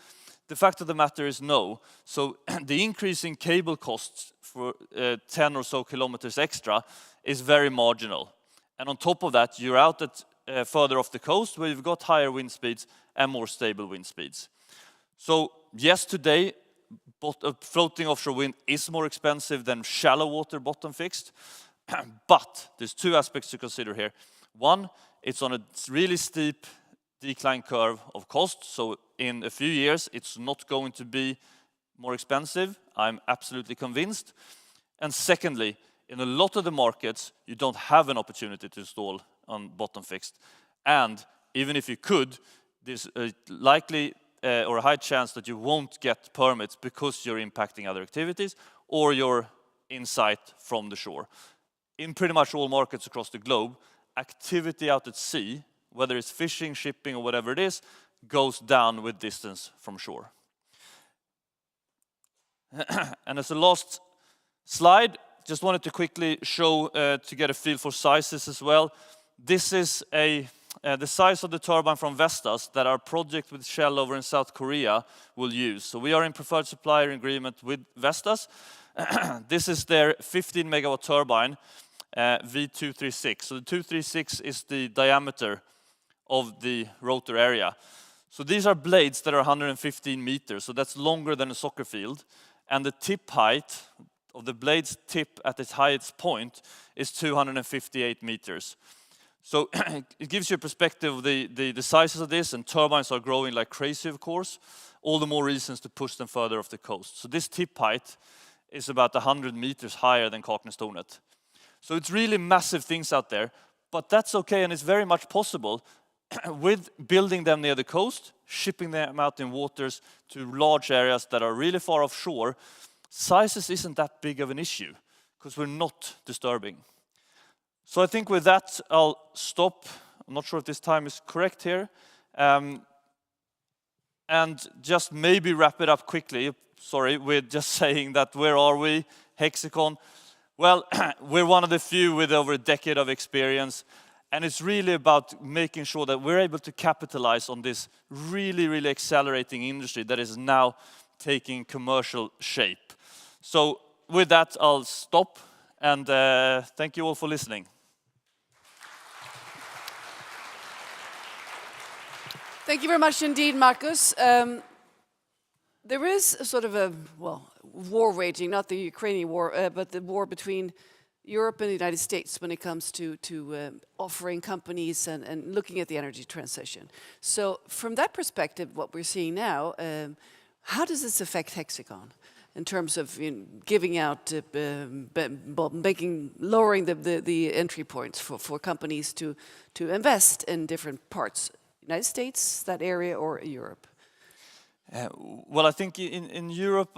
The fact of the matter is no. So the increase in cable costs for 10 or so kilometers extra is very marginal. And on top of that, you're out at further off the coast where you've got higher wind speeds and more stable wind speeds. So yes, today, floating offshore wind is more expensive than shallow water bottom fixed. But there's 2 aspects to consider here. One, it's on a really steep decline curve of cost. So in a few years, it's not going to be more expensive. I'm absolutely convinced. And secondly, in a lot of the markets, you don't have an opportunity to install on bottom fixed. And even if you could, there's a likely or a high chance that you won't get permits because you're impacting other activities or you're in sight from the shore. In pretty much all markets across the globe, activity out at sea, whether it's fishing, shipping, or whatever it is, goes down with distance from shore. And as a last slide, just wanted to quickly show to get a feel for sizes as well. This is a the size of the turbine from Vestas that our project with Shell over in South Korea will use. So we are in preferred supplier agreement with Vestas. This is their 15 megawatt turbine, V236. So the 236 is the diameter of the rotor area. So these are blades that are 115 meters, so that's longer than a soccer field. And the tip height of the blade's tip at its highest point is 258 meters. So it gives you a perspective of the sizes of this, and turbines are growing like crazy, of course. All the more reasons to push them further off the coast. So this tip height is about 100 meters higher than Kaknästornet. So it's really massive things out there, but that's okay, and it's very much possible with building them near the coast, shipping them out in waters to large areas that are really far offshore. Sizes isn't that big of an issue because we're not disturbing. So I think with that, I'll stop. I'm not sure if this time is correct here. And just maybe wrap it up quickly, sorry, with just saying that where are we, Hexicon? Well, we're one of the few with over a decade of experience. And it's really about making sure that we're able to capitalize on this really, really accelerating industry that is now taking commercial shape. So with that, I'll stop, and thank you all for listening. Thank you very much indeed, Marcus. There is a sort of a, well, war raging, not the Ukrainian war, but the war between Europe and the United States when it comes to offering companies and looking at the energy transition. So from that perspective, what we're seeing now, how does this affect Hexicon in terms of giving out, lowering the entry points for companies to invest in different parts, United States, that area, or Europe? Well, I think in Europe,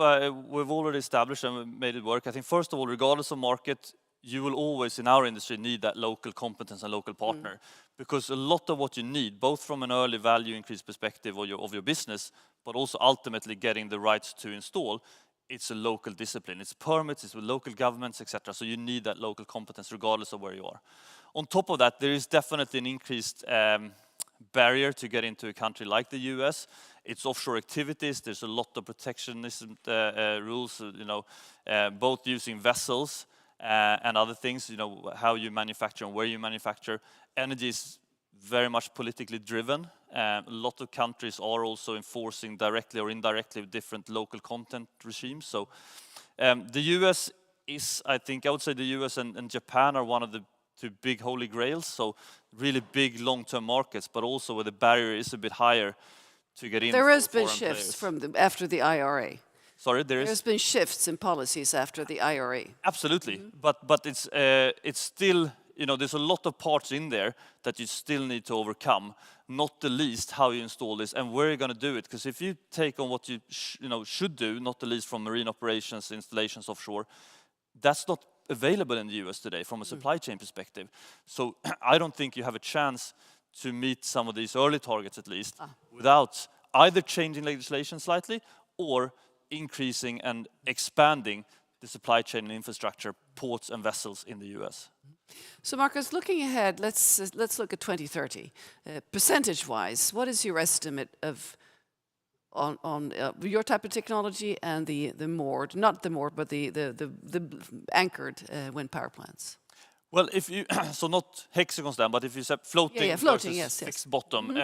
we've already established and made it work. I think, first of all, regardless of market, you will always, in our industry, need that local competence and local partner. Because a lot of what you need, both from an early value increase perspective of your business, but also ultimately getting the rights to install, it's a local discipline. It's permits, it's with local governments, etc. So you need that local competence regardless of where you are. On top of that, there is definitely an increased barrier to get into a country like the US. It's offshore activities. There's a lot of protectionism rules, both using vessels and other things, how you manufacture and where you manufacture. Energy is very much politically driven. A lot of countries are also enforcing directly or indirectly different local content regimes. So the US is, I would say the US and Japan are one of the two big holy grails. So really big long-term markets, but also where the barrier is a bit higher to get in. There has been shifts after the IRA. Sorry, There's been shifts in policies after the IRA. Absolutely, but it's still, there's a lot of parts in there that you still need to overcome. Not the least how you install this and where you're going to do it. Because if you take on what you should do, not the least from marine operations, installations offshore, that's not available in the US today from a supply chain perspective. So I don't think you have a chance to meet some of these early targets at least without either changing legislation slightly or increasing and expanding the supply chain and infrastructure, ports and vessels in the US. So Marcus, looking ahead, let's look at 2030. Percentage-wise, what is your estimate on your type of technology and the moored, not the moored, but the anchored wind power plants? Well, if you so not Hexicon's then, but if you said floating, floating, versus yes. fixed bottom,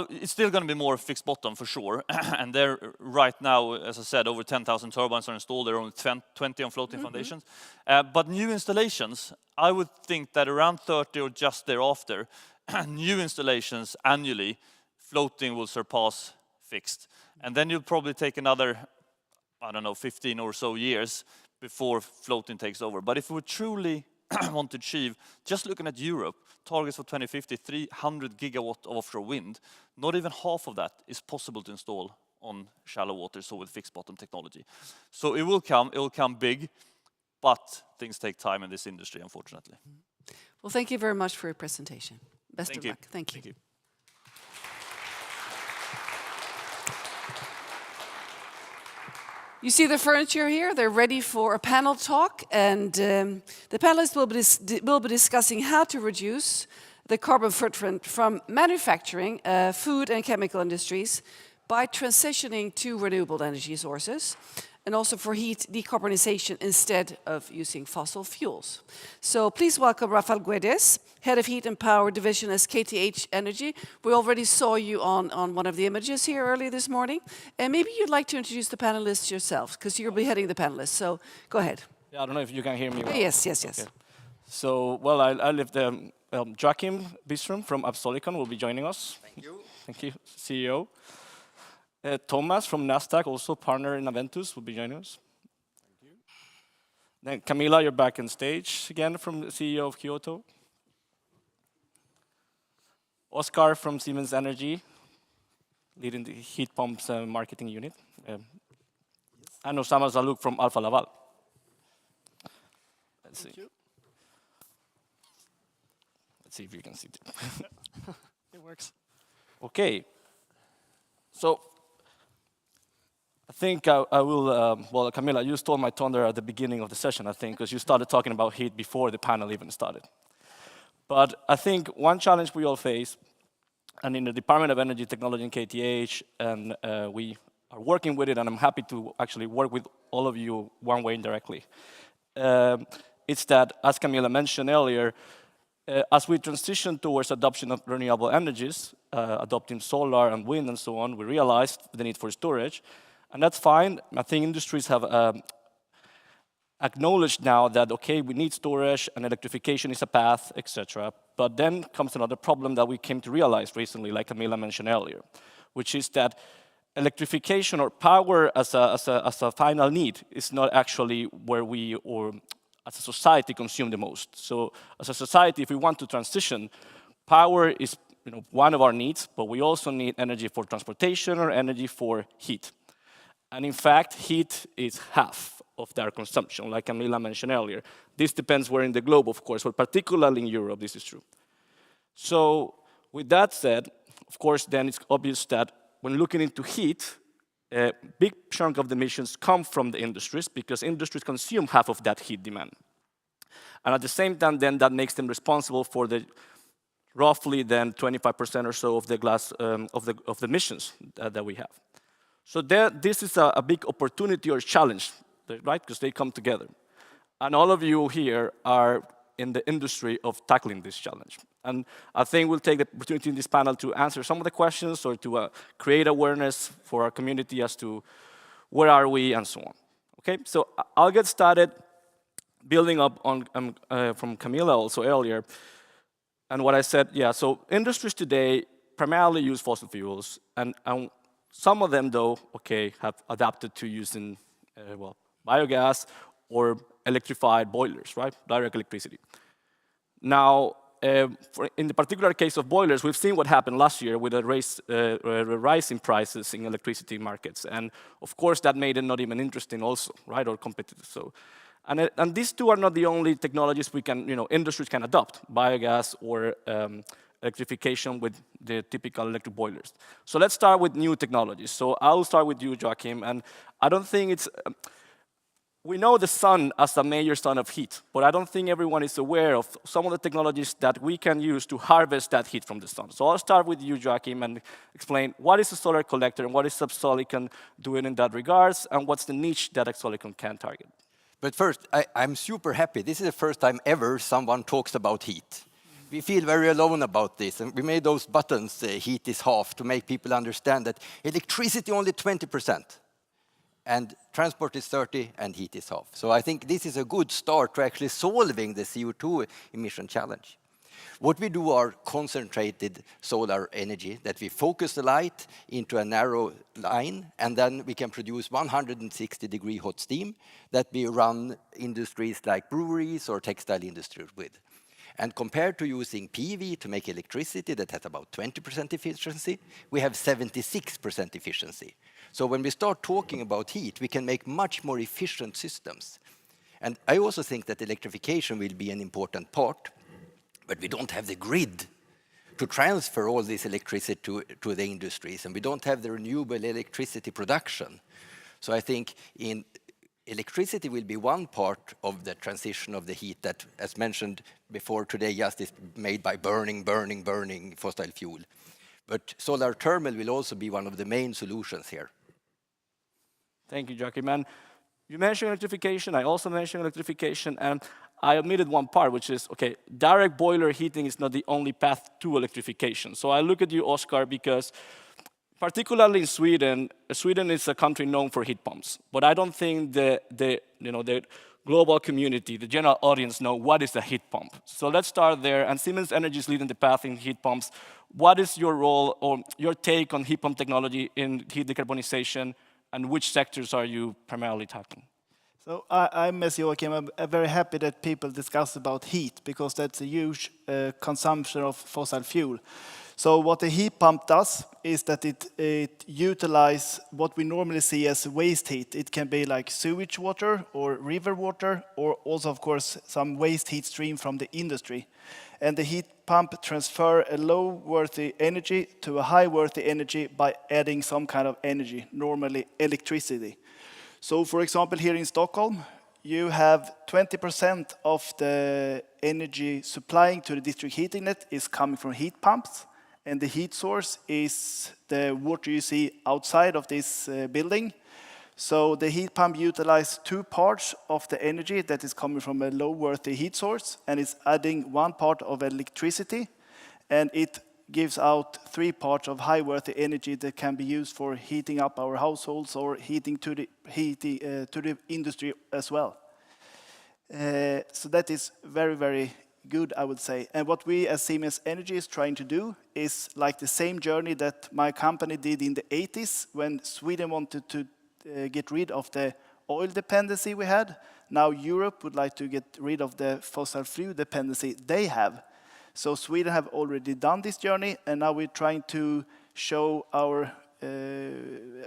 it's still going to be more fixed bottom for sure. And there, right now, as I said, over 10,000 turbines are installed. There are only 20 on floating foundations. But new installations, I would think that around 30 or just thereafter, new installations annually, floating will surpass fixed. And then you'll probably take another, 15 or so years before floating takes over. But if we truly want to achieve, just looking at Europe, targets for 2050, 300 gigawatt of offshore wind, not even half of that is possible to install on shallow water, so with fixed bottom technology. So it will come big, but things take time in this industry, unfortunately. Well, thank you very much for your presentation. Best of luck. Thank you. You see the furniture here? They're ready for a panel talk, and the panelists will be discussing how to reduce the carbon footprint from manufacturing, food and chemical industries by transitioning to renewable energy sources, and also for heat decarbonization instead of using fossil fuels. So please welcome Rafael Guedes, Head of Heat and Power Division as KTH Energy. We already saw you on one of the images here earlier this morning. And maybe you'd like to introduce the panelists yourselves, because you'll be heading the panelists. So go ahead. Yeah, I don't know if you can hear me well. Yes. Okay. So, well, I live there. Joachim Bistrom from Absolicon will be joining us. Thank you. Thank you, CEO. Thomas from Nasdaq, also partner in Naventus, will be joining us. Thank you. Then Camilla, you're back on stage again from the CEO of Kyoto. Oscar from Siemens Energy, leading the heat pumps marketing unit. And Osama Zalouk from Alfa Laval. Let's see. Let's see if you can see it. It works. Okay. So I think I will, well, Camilla, you stole my thunder at the beginning of the session, I think, because you started talking about heat before the panel even started. But I think one challenge we all face, and in the Department of Energy Technology in KTH, and we are working with it, and I'm happy to actually work with all of you one way indirectly. It's that, as Camilla mentioned earlier, as we transition towards adoption of renewable energies, adopting solar and wind and so on, we realized the need for storage. And that's fine. I think industries have acknowledged now that, okay, we need storage and electrification is a path, etc. But then comes another problem that we came to realize recently, like Camilla mentioned earlier, which is that electrification or power as a final need is not actually where we, or as a society, consume the most. So as a society, if we want to transition, power is one of our needs, but we also need energy for transportation or energy for heat. And in fact, heat is half of their consumption, like Camilla mentioned earlier. This depends where in the globe, of course, but particularly in Europe, this is true. So with that said, of course, then it's obvious that when looking into heat, a big chunk of the emissions come from the industries, because industries consume half of that heat demand. And at the same time, then that makes them responsible for the roughly then 25% or so of the of the emissions that we have. So this is a big opportunity or challenge, right? Because they come together. And all of you here are in the industry of tackling this challenge. And I think we'll take the opportunity in this panel to answer some of the questions or to create awareness for our community as to where are we and so on. Okay, so I'll get started building up on from Camilla also earlier. And what I said, yeah, so industries today primarily use fossil fuels, and some of them, though, okay, have adapted to using, well, biogas or electrified boilers, right? Direct electricity. Now, in the particular case of boilers, we've seen what happened last year with a rise in prices in electricity markets. And of course, that made it not even interesting also, right, or competitive. So, and these two are not the only technologies we can, industries can adopt, biogas or electrification with the typical electric boilers. So let's start with new technologies. So I'll start with you, Joachim, and I don't think it's, we know the sun as a major source of heat, but I don't think everyone is aware of some of the technologies that we can use to harvest that heat from the sun. So I'll start with you, Joachim, and explain what is a solar collector and what is Absolicon doing in that regards, and what's the niche that Absolicon can target. But first, I'm super happy. This is the first time ever someone talks about heat. We feel very alone about this, and we made those buttons, heat is half, to make people understand that electricity only 20%, and transport is 30%, and heat is half. So I think this is a good start to actually solving the CO2 emission challenge. What we do are concentrated solar energy, that we focus the light into a narrow line, and then we can produce 160-degree hot steam that we run industries like breweries or textile industries with. And compared to using PV to make electricity that has about 20% efficiency, we have 76% efficiency. So when we start talking about heat, we can make much more efficient systems. And I also think that electrification will be an important part, but we don't have the grid to transfer all this electricity to the industries, and we don't have the renewable electricity production. So I think in electricity will be one part of the transition of the heat that, as mentioned before today, just is made by burning fossil fuel. But solar thermal will also be one of the main solutions here. Thank you, Joachim. And you mentioned electrification, I also mentioned electrification, and I omitted one part, which is, okay, direct boiler heating is not the only path to electrification. So I look at you, Oscar, because particularly in Sweden, Sweden is a country known for heat pumps, but I don't think the global community, the general audience know what is a heat pump. So let's start there, and Siemens Energy is leading the path in heat pumps. What is your role or your take on heat pump technology in heat decarbonization, and which sectors are you primarily tackling? So I'm, as Joachim, I'm very happy that people discuss about heat, because that's a huge consumption of fossil fuel. So what a heat pump does is that it utilizes what we normally see as waste heat. It can be like sewage water or river water, or also, of course, some waste heat stream from the industry. And the heat pump transfer a low-worthy energy to a high-worthy energy by adding some kind of energy, normally electricity. So, for example, here in Stockholm, you have 20% of the energy supplying to the district heating net is coming from heat pumps, and the heat source is the water you see outside of this building. So the heat pump utilizes two parts of the energy that is coming from a low-worthy heat source, and it's adding one part of electricity, and it gives out 3 parts of high-worthy energy that can be used for heating up our households or heating to the industry as well. So that is very, very good, I would say. And what we as Siemens Energy is trying to do is like the same journey that my company did in the 80s when Sweden wanted to get rid of the oil dependency we had. Now Europe would like to get rid of the fossil fuel dependency they have. So Sweden have already done this journey, and now we're trying to show our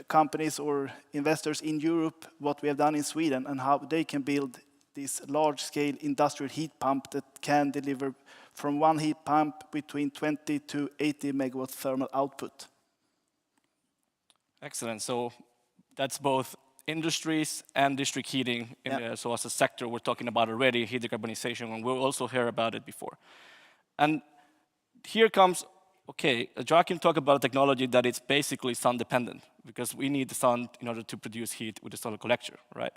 companies or investors in Europe what we have done in Sweden and how they can build this large-scale industrial heat pump that can deliver from one heat pump between 20 to 80 megawatt thermal output. Excellent. So that's both industries and district heating. So as a sector, we're talking about already heat decarbonization, and we'll also hear about it before. And here comes, okay, Joachim talked about a technology that is basically sun-dependent, because we need the sun in order to produce heat with the solar collector, right?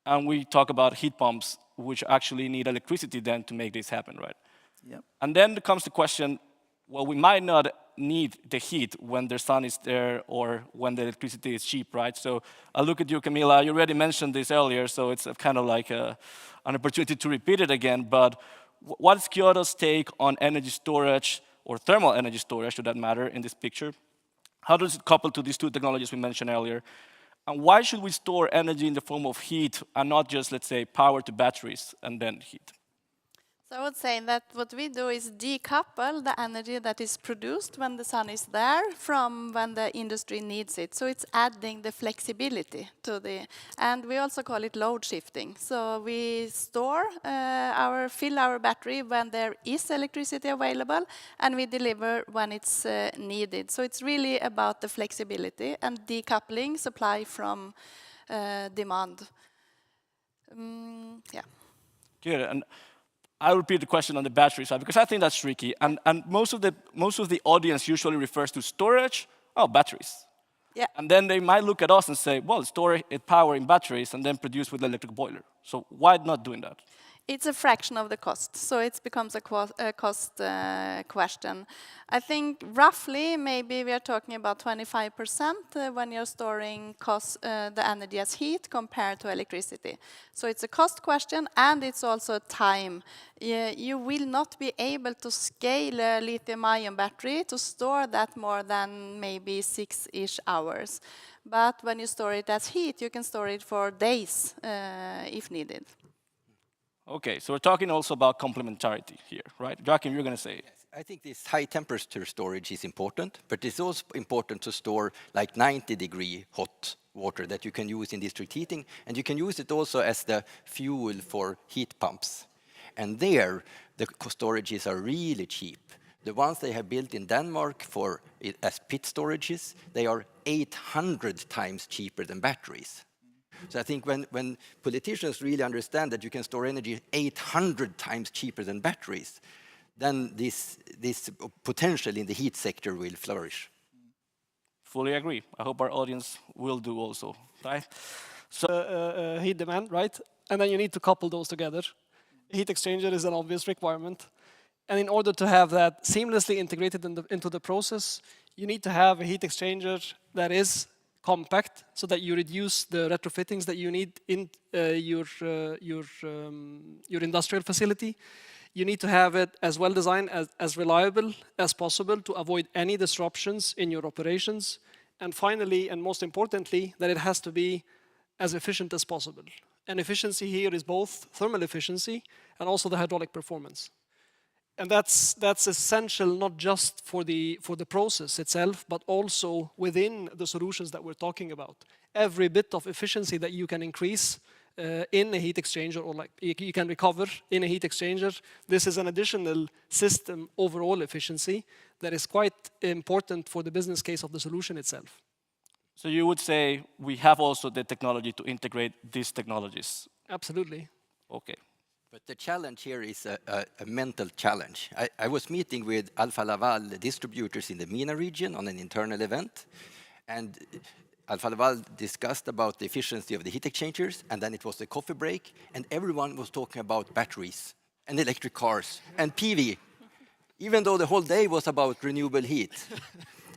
And we talk about heat pumps, which actually need electricity then to make this happen, right? Yep. And then comes the question, well, we might not need the heat when the sun is there or when the electricity is cheap, right? So I look at you, Camilla, you already mentioned this earlier, so it's kind of like an opportunity to repeat it again, but what is Kyoto's take on energy storage, or thermal energy storage, to that matter, in this picture? How does it couple to these two technologies we mentioned earlier? And why should we store energy in the form of heat and not just, let's say, power to batteries and then heat? So I would say that what we do is decouple the energy that is produced when the sun is there from when the industry needs it. So it's adding the flexibility to and we also call it load shifting. So we store fill our battery when there is electricity available, and we deliver when it's needed. So it's really about the flexibility and decoupling supply from demand. Yeah. Good. And I'll repeat the question on the battery side, because I think that's tricky. And most of the audience usually refers to storage, batteries. Yeah. And then they might look at us and say, well, store power in batteries and then produce with the electric boiler. So why not doing that? It's a fraction of the cost, so it becomes a cost question. I think roughly, maybe we are talking about 25% when you're storing the energy as heat compared to electricity. So it's a cost question, and it's also time. You will not be able to scale a lithium-ion battery to store that more than maybe 6-ish hours. But when you store it as heat, you can store it for days if needed. Okay, so we're talking also about complementarity here, right? Joachim, you're going to say. Yes, I think this high temperature storage is important, but it's also important to store like 90-degree hot water that you can use in district heating, and you can use it also as the fuel for heat pumps. And there, the storages are really cheap. The ones they have built in Denmark as pit storages, they are 800 times cheaper than batteries. So I think when politicians really understand that you can store energy 800 times cheaper than batteries, then this potential in the heat sector will flourish. Fully agree. I hope our audience will do also, right? Heat demand, right? And then you need to couple those together. Heat exchanger is an obvious requirement. And in order to have that seamlessly integrated into the process, you need to have a heat exchanger that is compact so that you reduce the retrofittings that you need in your industrial facility. You need to have it as well designed, as reliable as possible to avoid any disruptions in your operations. And finally, and most importantly, that it has to be as efficient as possible. And efficiency here is both thermal efficiency and also the hydraulic performance. And that's essential not just for the process itself, but also within the solutions that we're talking about. Every bit of efficiency that you can increase in a heat exchanger, or like you can recover in a heat exchanger, this is an additional system overall efficiency that is quite important for the business case of the solution itself. So you would say we have also the technology to integrate these technologies? Absolutely. Okay. But the challenge here is a mental challenge. I was meeting with Alfa Laval distributors in the MENA region on an internal event, and Alfa Laval discussed about the efficiency of the heat exchangers, and then it was the coffee break, and everyone was talking about batteries and electric cars and PV, even though the whole day was about renewable heat.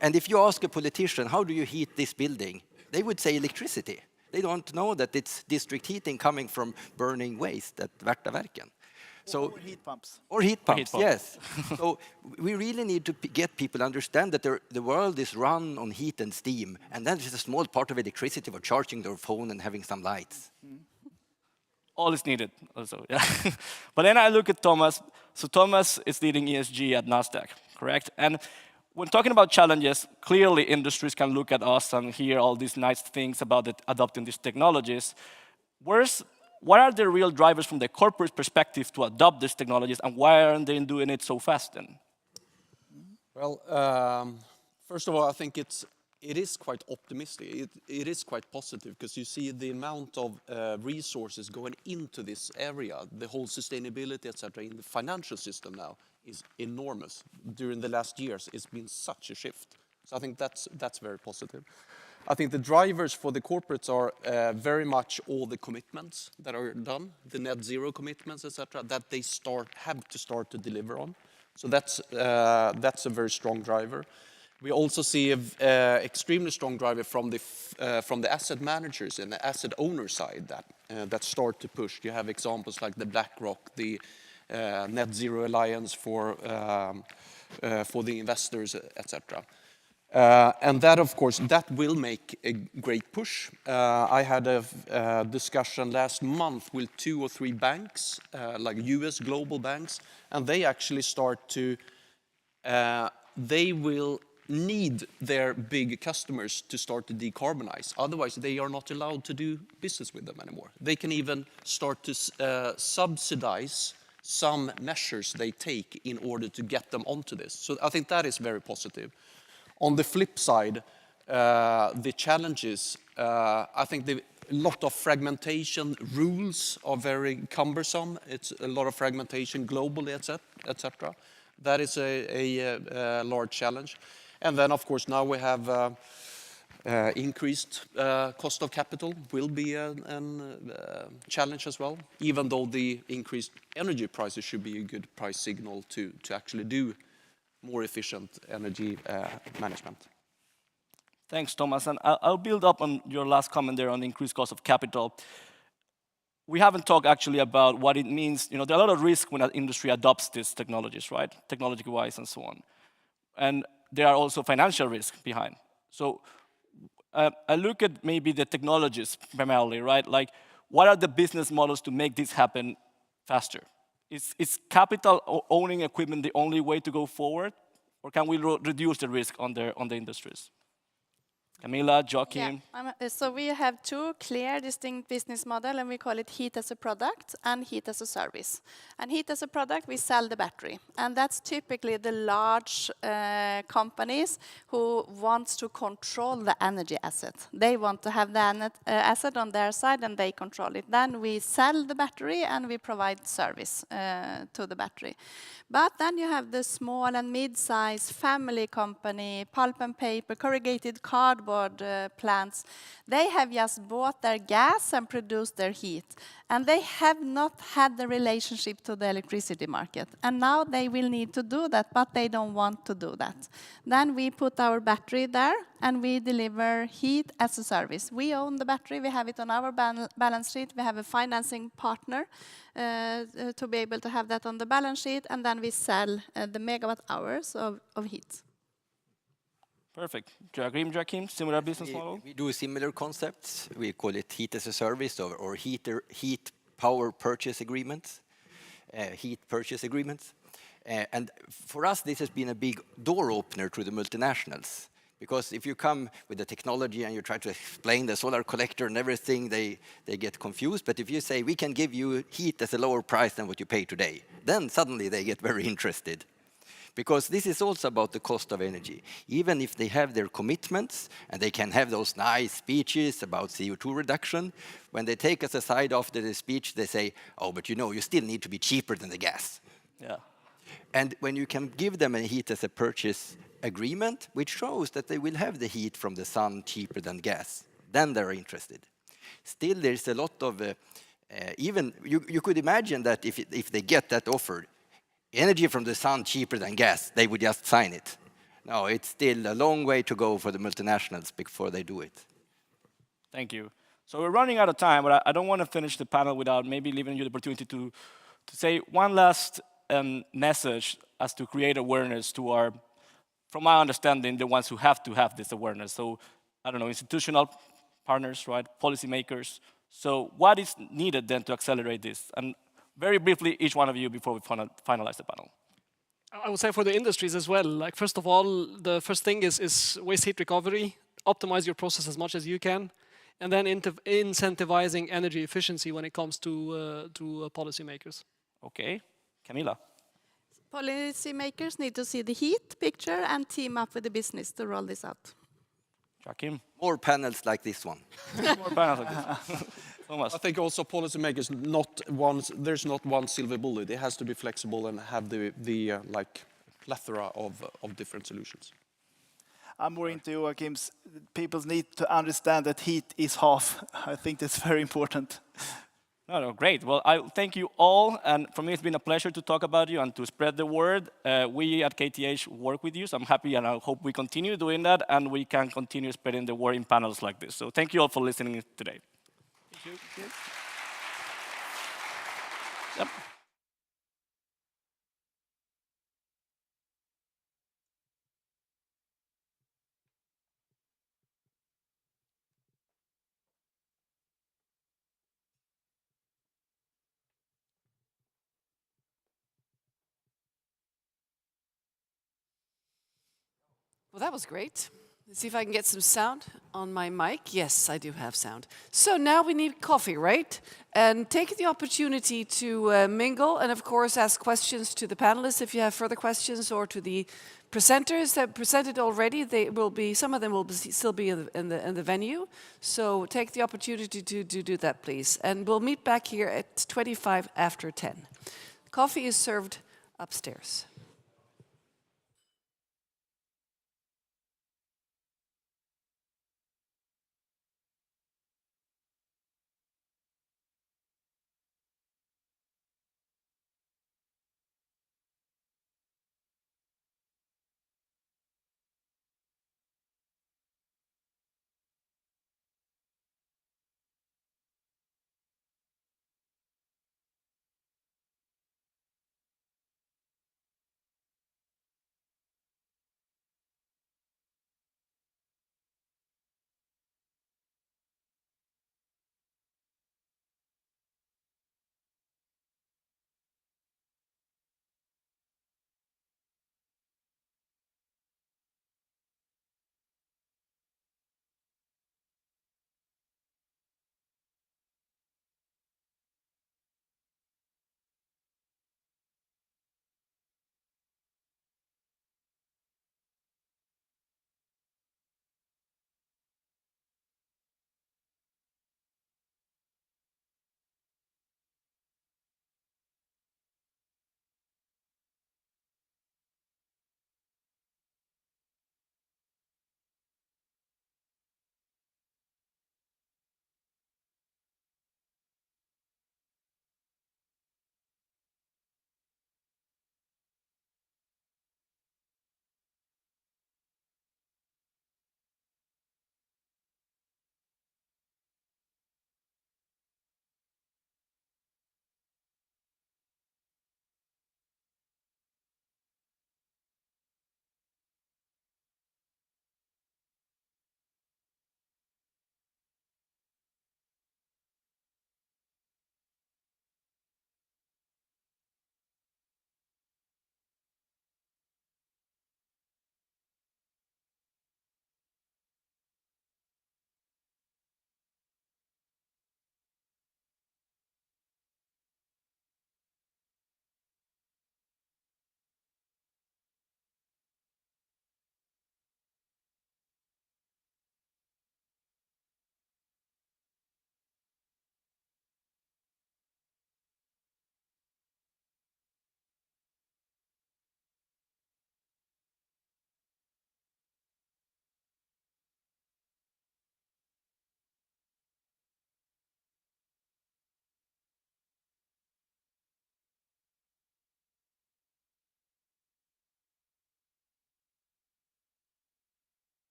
And if you ask a politician, how do you heat this building? They would say electricity. They don't know that it's district heating coming from burning waste at Värtaverken. So, Or heat pumps. Or heat pumps, pump. yes. So we really need to get people to understand that the world is run on heat and steam, and then there's a small part of electricity for charging their phone and having some lights. All is needed also, yeah. But then I look at Thomas. So Thomas is leading ESG at Nasdaq, correct? And when talking about challenges, clearly industries can look at us and hear all these nice things about adopting these technologies. What are the real drivers from the corporate perspective to adopt these technologies, and why aren't they doing it so fast then? Well, first of all, I think it is quite optimistic. It is quite positive because you see the amount of resources going into this area, the whole sustainability, etc., in the financial system now is enormous. During the last years, it's been such a shift. So I think that's very positive. I think the drivers for the corporates are very much all the commitments that are done, the net zero commitments, etc., that they have to start to deliver on. So that's a very strong driver. We also see an extremely strong driver from the asset managers and the asset owner side that start to push. You have examples like the BlackRock, the Net Zero Alliance for the investors, etc. And that, of course, that will make a great push. I had a discussion last month with 2 or 3 banks, like US global banks, and they actually start to, they will need their big customers to start to decarbonize. Otherwise, they are not allowed to do business with them anymore. They can even start to subsidize some measures they take in order to get them onto this. So I think that is very positive. On the flip side, the challenges, I think a lot of fragmentation, rules are very cumbersome. It's a lot of fragmentation globally, etc. That is a large challenge. And then, of course, now we have increased cost of capital will be a challenge as well, even though the increased energy prices should be a good price signal to actually do more efficient energy management. Thanks, Thomas. And I'll build up on your last comment there on the increased cost of capital. We haven't talked actually about what it means. You know, there are a lot of risk when an industry adopts these technologies, right? Technology-wise and so on. And there are also financial risks behind. So I look at maybe the technologies primarily, right? Like, what are the business models to make this happen faster? Is capital owning equipment the only way to go forward? Or can we reduce the risk on the industries? Camilla, Joachim. So we have two clear, distinct business model, and we call it heat as a product and heat as a service. And heat as a product, we sell the battery, and that's typically the large companies who wants to control the energy asset. They want to have the asset on their side, and they control it. Then we sell the battery, and we provide service to the battery. But then you have the small and mid-sized family company, pulp and paper, corrugated cardboard plants. They have just bought their gas and produced their heat. And they have not had the relationship to the electricity market. And now they will need to do that, but they don't want to do that. Then we put our battery there, and we deliver heat as a service. We own the battery, we have it on our balance sheet, we have a financing partner to be able to have that on the balance sheet, and then we sell the megawatt hours of heat. Perfect. Do you agree, Joachim? Similar business model? We do similar concepts. We call it heat as a service or heat power purchase agreements, heat purchase agreements. And for us, this has been a big door opener to the multinationals. Because if you come with the technology and you try to explain the solar collector and everything, they get confused. But if you say, we can give you heat at a lower price than what you pay today, then suddenly they get very interested. Because this is also about the cost of energy. Even if they have their commitments and they can have those nice speeches about CO2 reduction, when they take us aside after the speech, they say, oh, but you still need to be cheaper than the gas. Yeah. And when you can give them a heat as a purchase agreement, which shows that they will have the heat from the sun cheaper than gas, then they're interested. Still, there's a lot of, even, you could imagine that if they get that offer, energy from the sun cheaper than gas, they would just sign it. No, it's still a long way to go for the multinationals before they do it. Thank you. So we're running out of time, but I don't want to finish the panel without maybe leaving you the opportunity to say one last message as to create awareness to our, from my understanding, the ones who have to have this awareness. So, I don't know, institutional partners, right, policymakers. So what is needed then to accelerate this? And very briefly, each one of you before we finalize the panel. I would say for the industries as well, like first of all, the first thing is waste heat recovery, optimize your process as much as you can, and then incentivizing energy efficiency when it comes to policymakers. Okay, Camilla. Policymakers need to see the heat picture and team up with the business to roll this out. Joachim. More panels like this one. More panels like this. Thomas. I think also policymakers, there's not one silver bullet. It has to be flexible and have the plethora of different solutions. I'm more into Joachim's. People need to understand that heat is half. I think that's very important. No, great. Well, I thank you all, and for me it's been a pleasure to talk about you and to spread the word. We at KTH work with you, so I'm happy and I hope we continue doing that, and we can continue spreading the word in panels like this. So thank you all for listening today. Thank you. Yep. Well, that was great. Let's see if I can get some sound on my mic. Yes, I do have sound. So now we need coffee, right? And take the opportunity to mingle and, of course, ask questions to the panelists if you have further questions, or to the presenters that presented already. They will be, some of them will still be in the venue. So take the opportunity to do that, please. And we'll meet back here at 25 after 10. Coffee is served upstairs.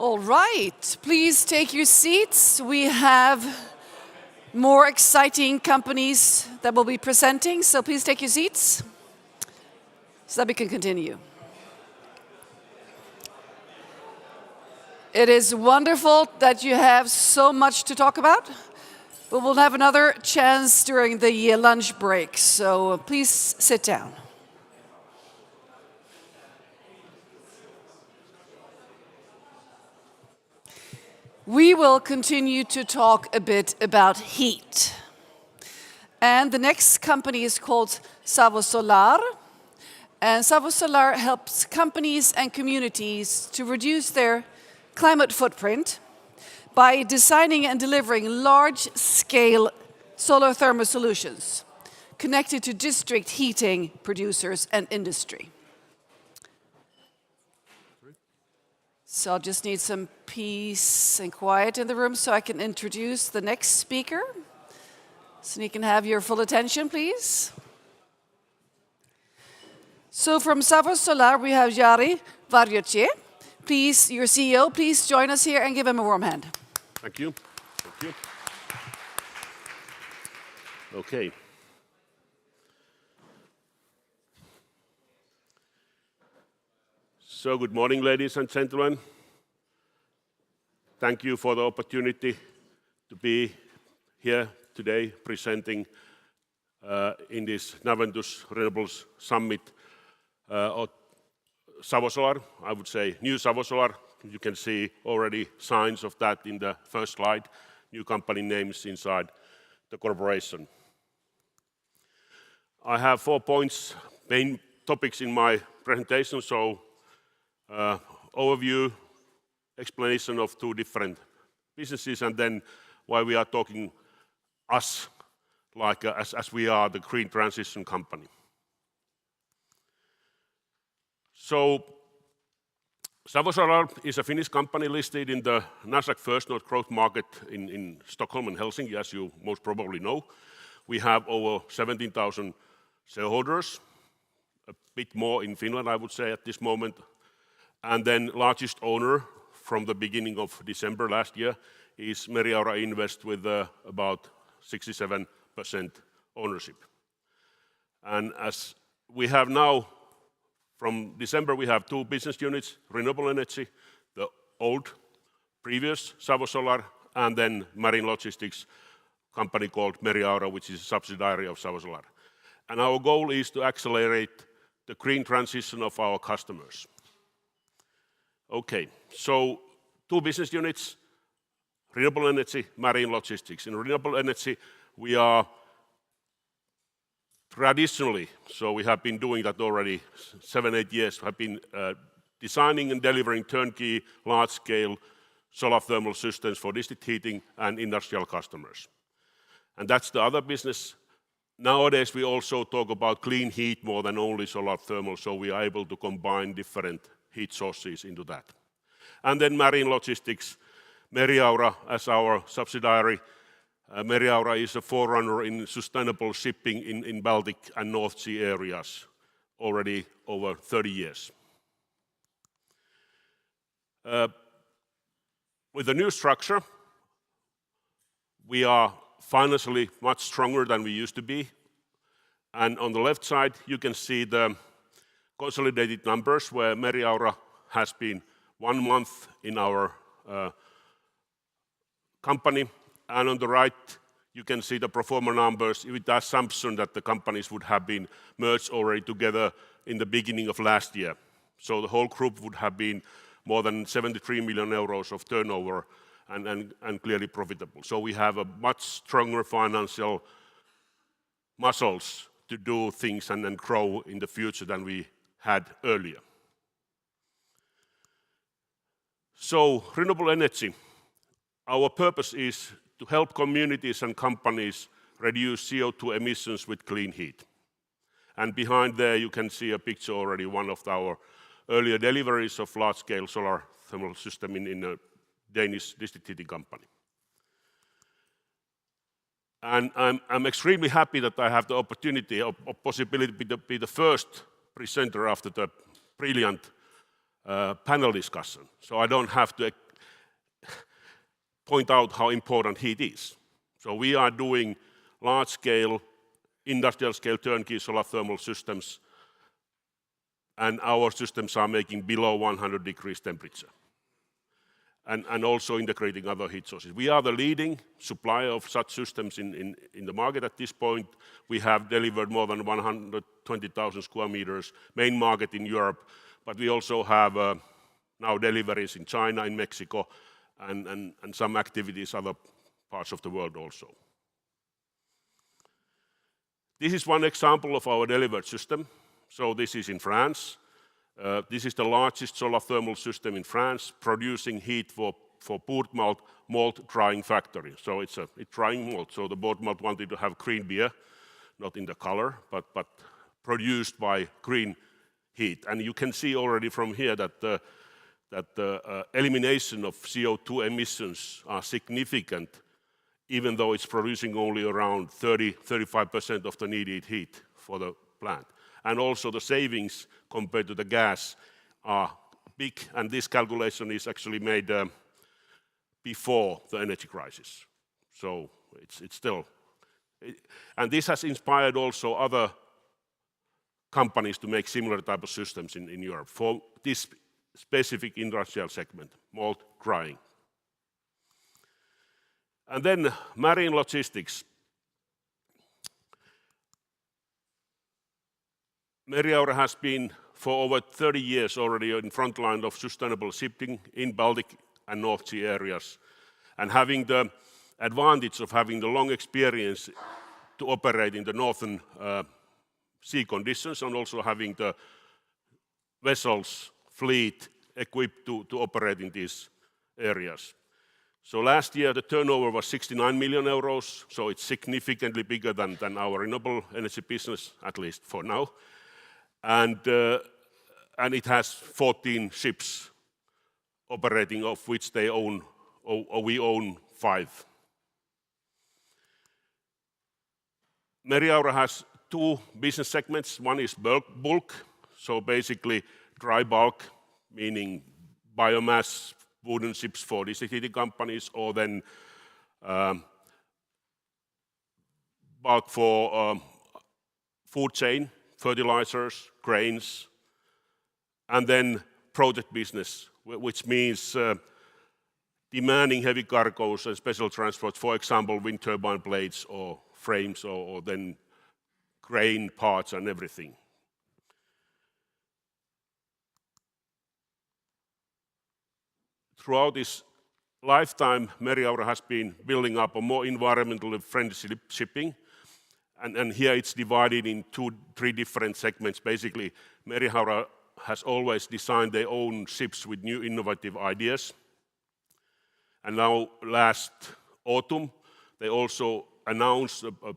All right, please take your seats. We have more exciting companies that will be presenting, so please take your seats so that we can continue. It is wonderful that you have so much to talk about, but we'll have another chance during the lunch break, so please sit down. We will continue to talk a bit about heat. And the next company is called Savo Solar. And Savo Solar helps companies and communities to reduce their climate footprint by designing and delivering large-scale solar thermal solutions connected to district heating producers and industry. So I'll just need some peace and quiet in the room so I can introduce the next speaker. So you can have your full attention, please. So from Savo Solar, we have Jari Varjoce. Please, your CEO, please join us here and give him a warm hand. Thank you. Thank you. Okay. So good morning, ladies and gentlemen. Thank you for the opportunity to be here today presenting in this Naventus Renewables Summit of Savo Solar, I would say new Savo Solar. You can see already signs of that in the first slide, new company names inside the corporation. I have 4 points, main topics in my presentation, so overview, explanation of 2 different businesses, and then why we are talking us like as we are the green transition company. So Savo Solar is a Finnish company listed in the Nasdaq First North Growth Market in Stockholm and Helsinki, as you most probably know. We have over 17,000 shareholders, a bit more in Finland, I would say, at this moment. And then largest owner from the beginning of December last year is Meriaura Invest with about 67% ownership. And as we have now, from December, we have 2 business units, renewable energy, the old previous Savo Solar, and then marine logistics company called Meriaura, which is a subsidiary of Savo Solar. And our goal is to accelerate the green transition of our customers. Okay, so 2 business units, renewable energy, marine logistics. In renewable energy, we are traditionally, so we have been doing that already 7-8 years, have been designing and delivering turnkey, large-scale solar thermal systems for district heating and industrial customers. And that's the other business. Nowadays, we also talk about clean heat more than only solar thermal, so we are able to combine different heat sources into that. And then marine logistics, Meriaura as our subsidiary. Meriaura is a forerunner in sustainable shipping in Baltic and North Sea areas already over 30 years. With the new structure, we are financially much stronger than we used to be. And on the left side, you can see the consolidated numbers where Meriaura has been 1 month in our company. And on the right, you can see the pro forma numbers with the assumption that the companies would have been merged already together in the beginning of last year. So the whole group would have been more than 73 million euros of turnover and clearly profitable. So we have a much stronger financial muscles to do things and then grow in the future than we had earlier. So renewable energy, our purpose is to help communities and companies reduce CO2 emissions with clean heat. And behind there you can see a picture already, one of our earlier deliveries of large-scale solar thermal system in a Danish district heating company. And I'm extremely happy that I have the opportunity of possibility to be the first presenter after the brilliant panel discussion. So I don't have to point out how important heat is. So we are doing large-scale, industrial-scale turnkey solar thermal systems, and our systems are making below 100 degrees temperature, and also integrating other heat sources. We are the leading supplier of such systems in the market at this point. We have delivered more than 120,000 square meters, main market in Europe, but we also have now deliveries in China, in Mexico, and some activities other parts of the world also. This is one example of our delivered system. So this is in France. This is the largest solar thermal system in France, producing heat for board malt drying factory. So it's drying malt. So the board malt wanted to have green beer, not in the color, but produced by green heat. And you can see already from here that the elimination of CO2 emissions are significant, even though it's producing only around 35% of the needed heat for the plant. And also the savings compared to the gas are big, and this calculation is actually made before the energy crisis. So it's still, and this has inspired also other companies to make similar type of systems in Europe for this specific industrial segment, malt drying. And then marine logistics. Meriaura has been for over 30 years already in front line of sustainable shipping in Baltic and North Sea areas, and having the advantage of having the long experience to operate in the northern sea conditions, and also having the vessels fleet equipped to operate in these areas. So last year the turnover was 69 million euros, so it's significantly bigger than our renewable energy business, at least for now. And it has 14 ships operating, of which they own, or we own 5. Meriaura has 2 business segments. One is bulk, so basically dry bulk, meaning biomass, wooden ships for district heating companies, or then bulk for food chain, fertilizers, grains, and then project business, which means demanding heavy cargoes and special transport, for example, wind turbine blades or frames, or then crane parts and everything. Throughout this lifetime, Meriaura has been building up a more environmentally friendly shipping. And here it's divided in 3 different segments. Basically, Meriaura has always designed their own ships with new innovative ideas. And now last autumn, they also announced a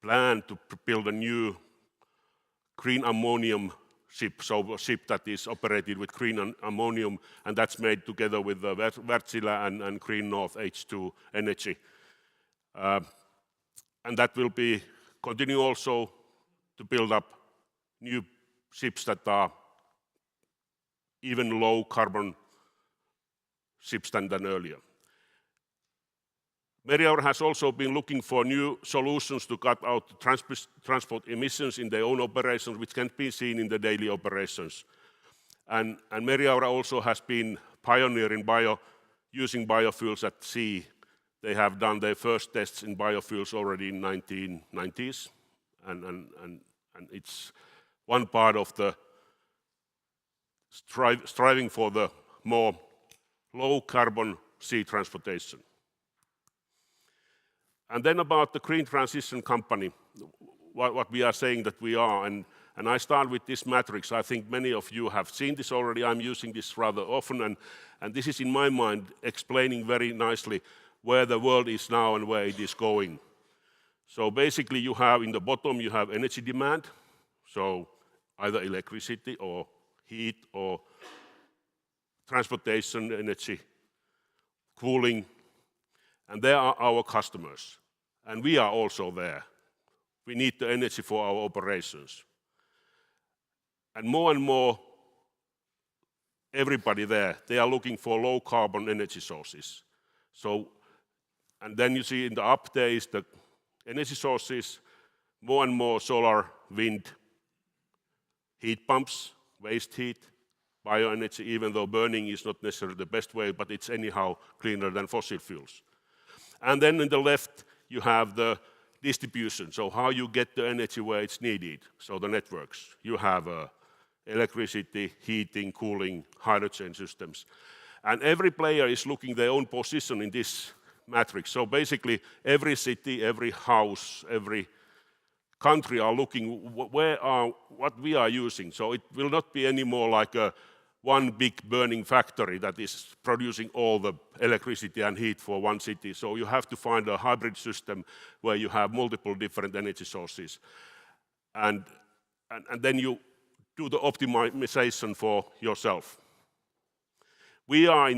plan to build a new green ammonium ship, so a ship that is operated with green ammonium, and that's made together with Wärtsilä and Green North H2 Energy. And that will be continue also to build up new ships that are even low carbon ships than earlier. Meriaura has also been looking for new solutions to cut out transport emissions in their own operations, which can be seen in the daily operations. And Meriaura also has been pioneering using biofuels at sea. They have done their first tests in biofuels already in 1990s, and it's one part of the striving for the more low carbon sea transportation. And then about the green transition company, what we are saying that we are, and I start with this matrix. I think many of you have seen this already. I'm using this rather often, and this is in my mind explaining very nicely where the world is now and where it is going. So basically you have in the bottom, you have energy demand, so either electricity or heat or transportation energy, cooling, and they are our customers. And we are also there. We need the energy for our operations. And more, everybody there, they are looking for low carbon energy sources. So And then you see in the up there is the energy sources, more and more solar, wind, heat pumps, waste heat, bioenergy, even though burning is not necessarily the best way, but it's anyhow cleaner than fossil fuels. And then in the left, you have the distribution, so how you get the energy where it's needed, so the networks. You have electricity, heating, cooling, hydrogen systems. And every player is looking their own position in this matrix. So basically, every city, every house, every country are looking what we are using. So it will not be anymore like one big burning factory that is producing all the electricity and heat for one city. So you have to find a hybrid system where you have multiple different energy sources. And then you do the optimization for yourself. We are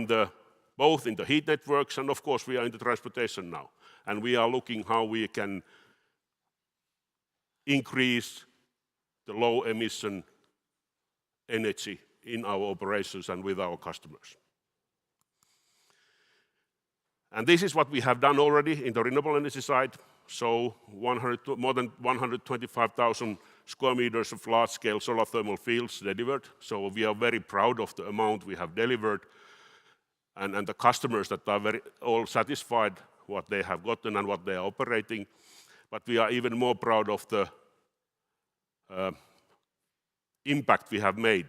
both in the heat networks, and of course we are in the transportation now. And we are looking how we can increase the low emission energy in our operations and with our customers. And this is what we have done already in the renewable energy side. So more than 125,000 square meters of large-scale solar thermal fields delivered. So we are very proud of the amount we have delivered, and the customers that are all satisfied what they have gotten and what they are operating. But we are even more proud of the impact we have made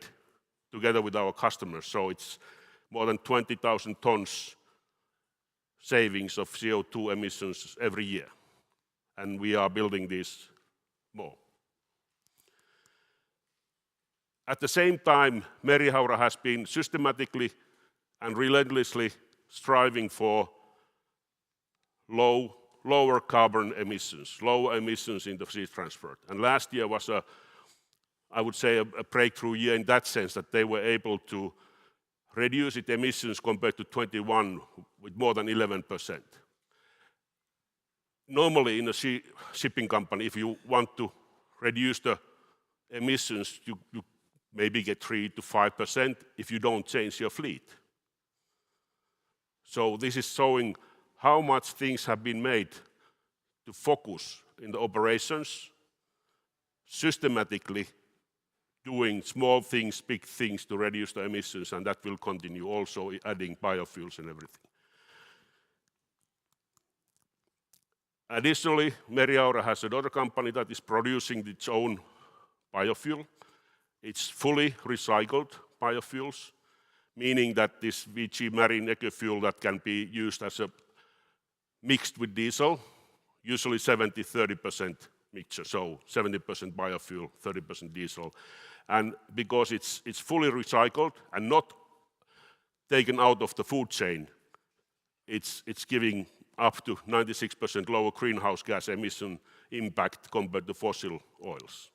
together with our customers. So it's more than 20,000 tons savings of CO2 emissions every year. And we are building this more. At the same time, Merihaura has been systematically and relentlessly striving for lower carbon emissions, lower emissions in the sea transport. And last year was I would say a breakthrough year in that sense, that they were able to reduce its emissions compared to 21 with more than 11%. Normally in a shipping company, if you want to reduce the emissions, you maybe get 3 to 5% if you don't change your fleet. So this is showing how much things have been made to focus in the operations, systematically doing small things, big things to reduce the emissions, and that will continue, also adding biofuels and everything. Additionally, Merihaura has a daughter company that is producing its own biofuel. It's fully recycled biofuels, meaning that this VG marine eco-fuel that can be used as a mixed with diesel, usually 70-30% mixture, so 70% biofuel, 30% diesel. And because it's fully recycled and not taken out of the food chain, it's giving up to 96% lower greenhouse gas emission impact compared to fossil oils.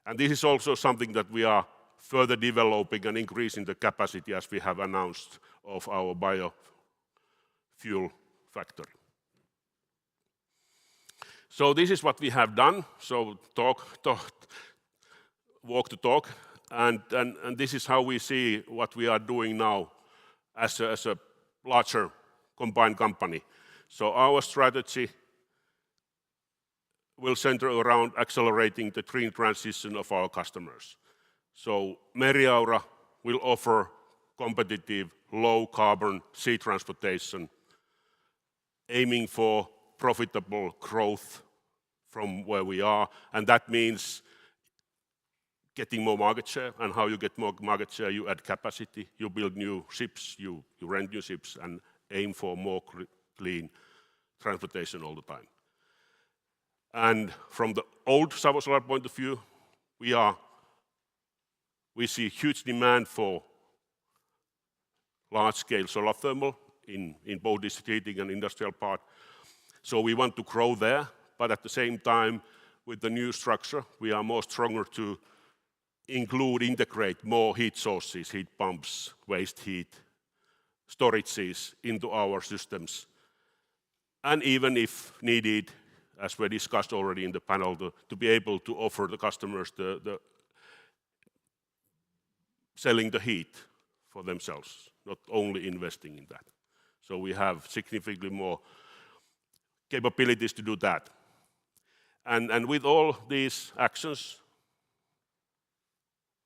And this is also something that we are further developing and increasing the capacity, as we have announced, of our biofuel factory. So this is what we have done. So walk the talk, and this is how we see what we are doing now as a larger combined company. So our strategy will center around accelerating the green transition of our customers. So Merihaura will offer competitive, low-carbon sea transportation, aiming for profitable growth from where we are, and that means getting more market share. And how you get more market share, you add capacity, you build new ships, you rent new ships, and aim for more clean transportation all the time. And from the old Savo Solar point of view, we see huge demand for large-scale solar thermal in both district heating and industrial part. So we want to grow there, but at the same time, with the new structure, we are more stronger to integrate more heat sources, heat pumps, waste heat, storages into our systems. And even if needed, as we discussed already in the panel, to be able to offer the customers the selling the heat for themselves, not only investing in that. So we have significantly more capabilities to do that. And with all these actions,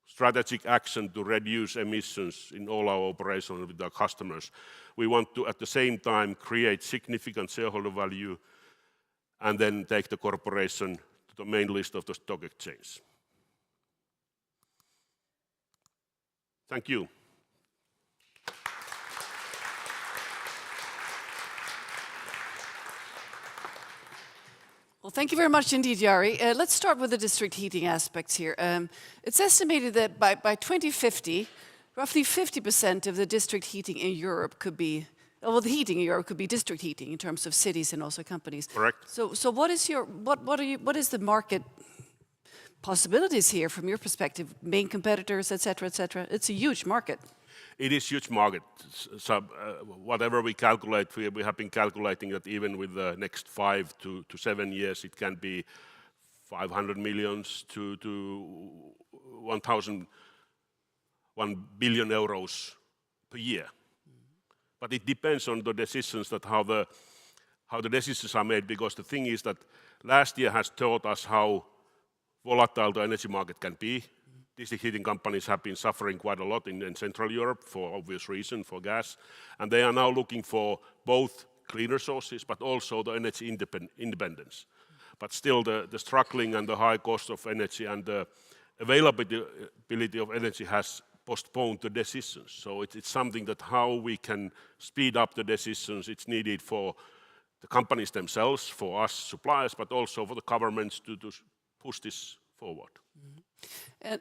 strategic action to reduce emissions in all our operations with our customers, we want to at the same time create significant shareholder value and then take the corporation to the main list of the stock exchange. Thank you. Well, thank you very much indeed, Jari. Let's start with the district heating aspects here. It's estimated that by 2050, roughly 50% of the district heating in Europe could be, well, the heating in Europe could be district heating in terms of cities and also companies. Correct. So what is the market possibilities here from your perspective? Main competitors, et cetera, et cetera. It's a huge market. It is huge market. So, whatever we calculate, we have been calculating that even with the next 5 to 7 years, it can be 500 millions to 1 billion euros per year. But it depends on the decisions that how the decisions are made, because the thing is that last year has taught us how volatile the energy market can be. District heating companies have been suffering quite a lot in Central Europe for obvious reason, for gas. And they are now looking for both cleaner sources, but also the energy independence. But still the struggling and the high cost of energy and the availability of energy has postponed the decisions. So it's something that how we can speed up the decisions, it's needed for the companies themselves, for us suppliers, but also for the governments to push this forward. Mm-hmm.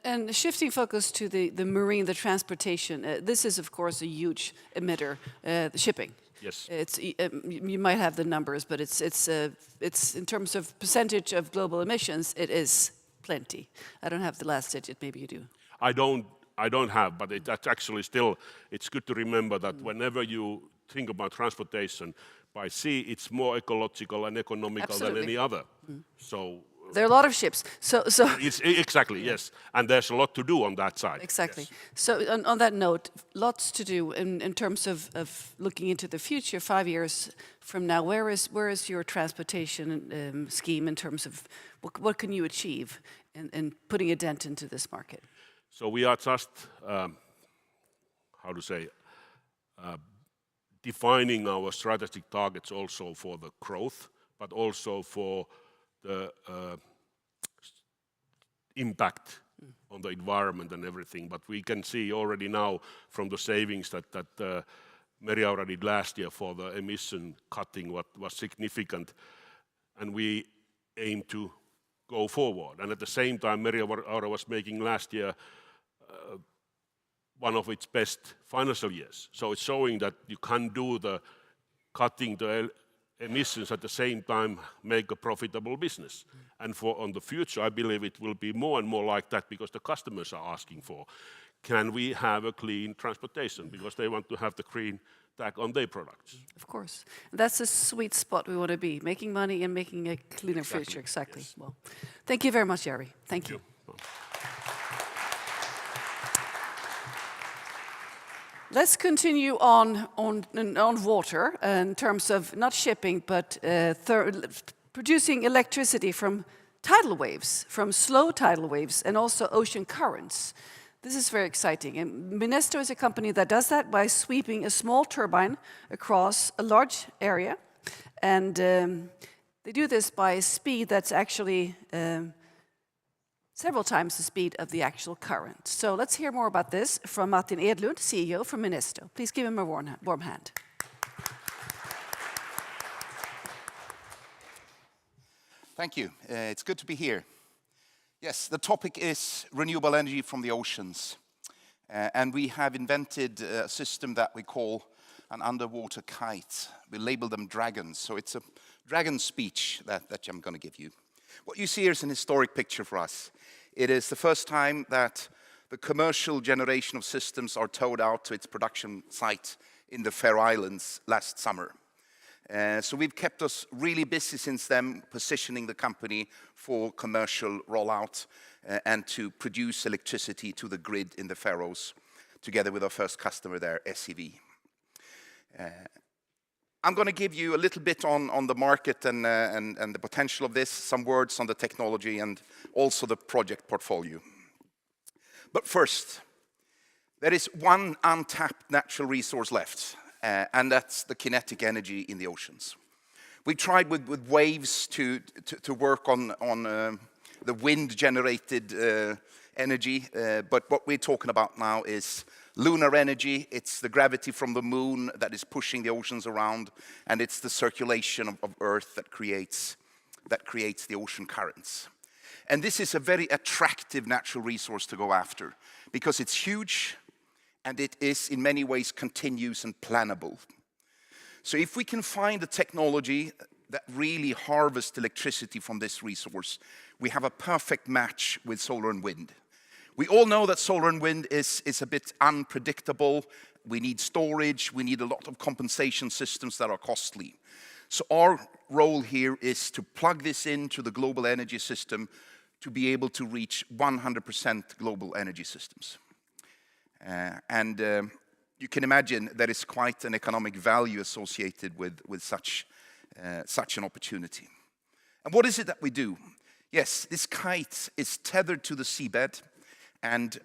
And shifting focus to the marine, the transportation, this is of course a huge emitter, the shipping. Yes. It's you might have the numbers, but it's in terms of percentage of global emissions, it is plenty. I don't have the last digit. Maybe you do. I don't have, but that's actually still. It's good to remember that whenever you think about transportation by sea, it's more ecological and economical than any other. So. There are a lot of ships. So it's, exactly, yes. And there's a lot to do on that side. Exactly. Yes. So on that note, lots to do in terms of looking into the future, 5 years from now. Where is your transportation scheme in terms of what can you achieve in putting a dent into this market? So we are just, defining our strategic targets also for the growth, but also for the impact on the environment and everything. But we can see already now from the savings that Meriaura did last year for the emission cutting what was significant, and we aim to go forward. And at the same time, Meriaura was making last year one of its best financial years. So it's showing that you can do the cutting the emissions at the same time make a profitable business. And on the future, I believe it will be more and more like that, because the customers are asking for, can we have a clean transportation? Because they want to have the green tag on their products. Of course. That's a sweet spot we want to be, making money and making a cleaner future. Exactly. Yes. Well, thank you very much, Jari. Thank you. Let's continue on water in terms of not shipping, but producing electricity from tidal waves, from slow tidal waves, and also ocean currents. This is very exciting. And Minesto is a company that does that by sweeping a small turbine across a large area. And they do this by a speed that's actually several times the speed of the actual current. So let's hear more about this from Martin Edlund, CEO from Minesto. Please give him a warm hand. Thank you. It's good to be here. Yes, the topic is renewable energy from the oceans. And we have invented a system that we call an underwater kite. We label them dragons. So it's a dragon speech that I'm going to give you. What you see here is an historic picture for us. It is the first time that the commercial generation of systems are towed out to its production site in the Faroe Islands last summer. So we've kept us really busy since then, positioning the company for commercial rollout and to produce electricity to the grid in the Faroes, together with our first customer there, SEV. I'm going to give you a little bit on the market and the potential of this, some words on the technology and also the project portfolio. But first, there is one untapped natural resource left, and that's the kinetic energy in the oceans. We tried with waves to work on the wind-generated energy, but what we're talking about now is lunar energy. It's the gravity from the moon that is pushing the oceans around, and it's the circulation of Earth that creates the ocean currents. And this is a very attractive natural resource to go after because it's huge and it is in many ways continuous and plannable. So if we can find a technology that really harvests electricity from this resource, we have a perfect match with solar and wind. We all know that solar and wind is a bit unpredictable. We need storage, we need a lot of compensation systems that are costly. So our role here is to plug this into the global energy system to be able to reach 100% global energy systems. You can imagine there is quite an economic value associated with such an opportunity. And what is it that we do? Yes, this kite is tethered to the seabed, and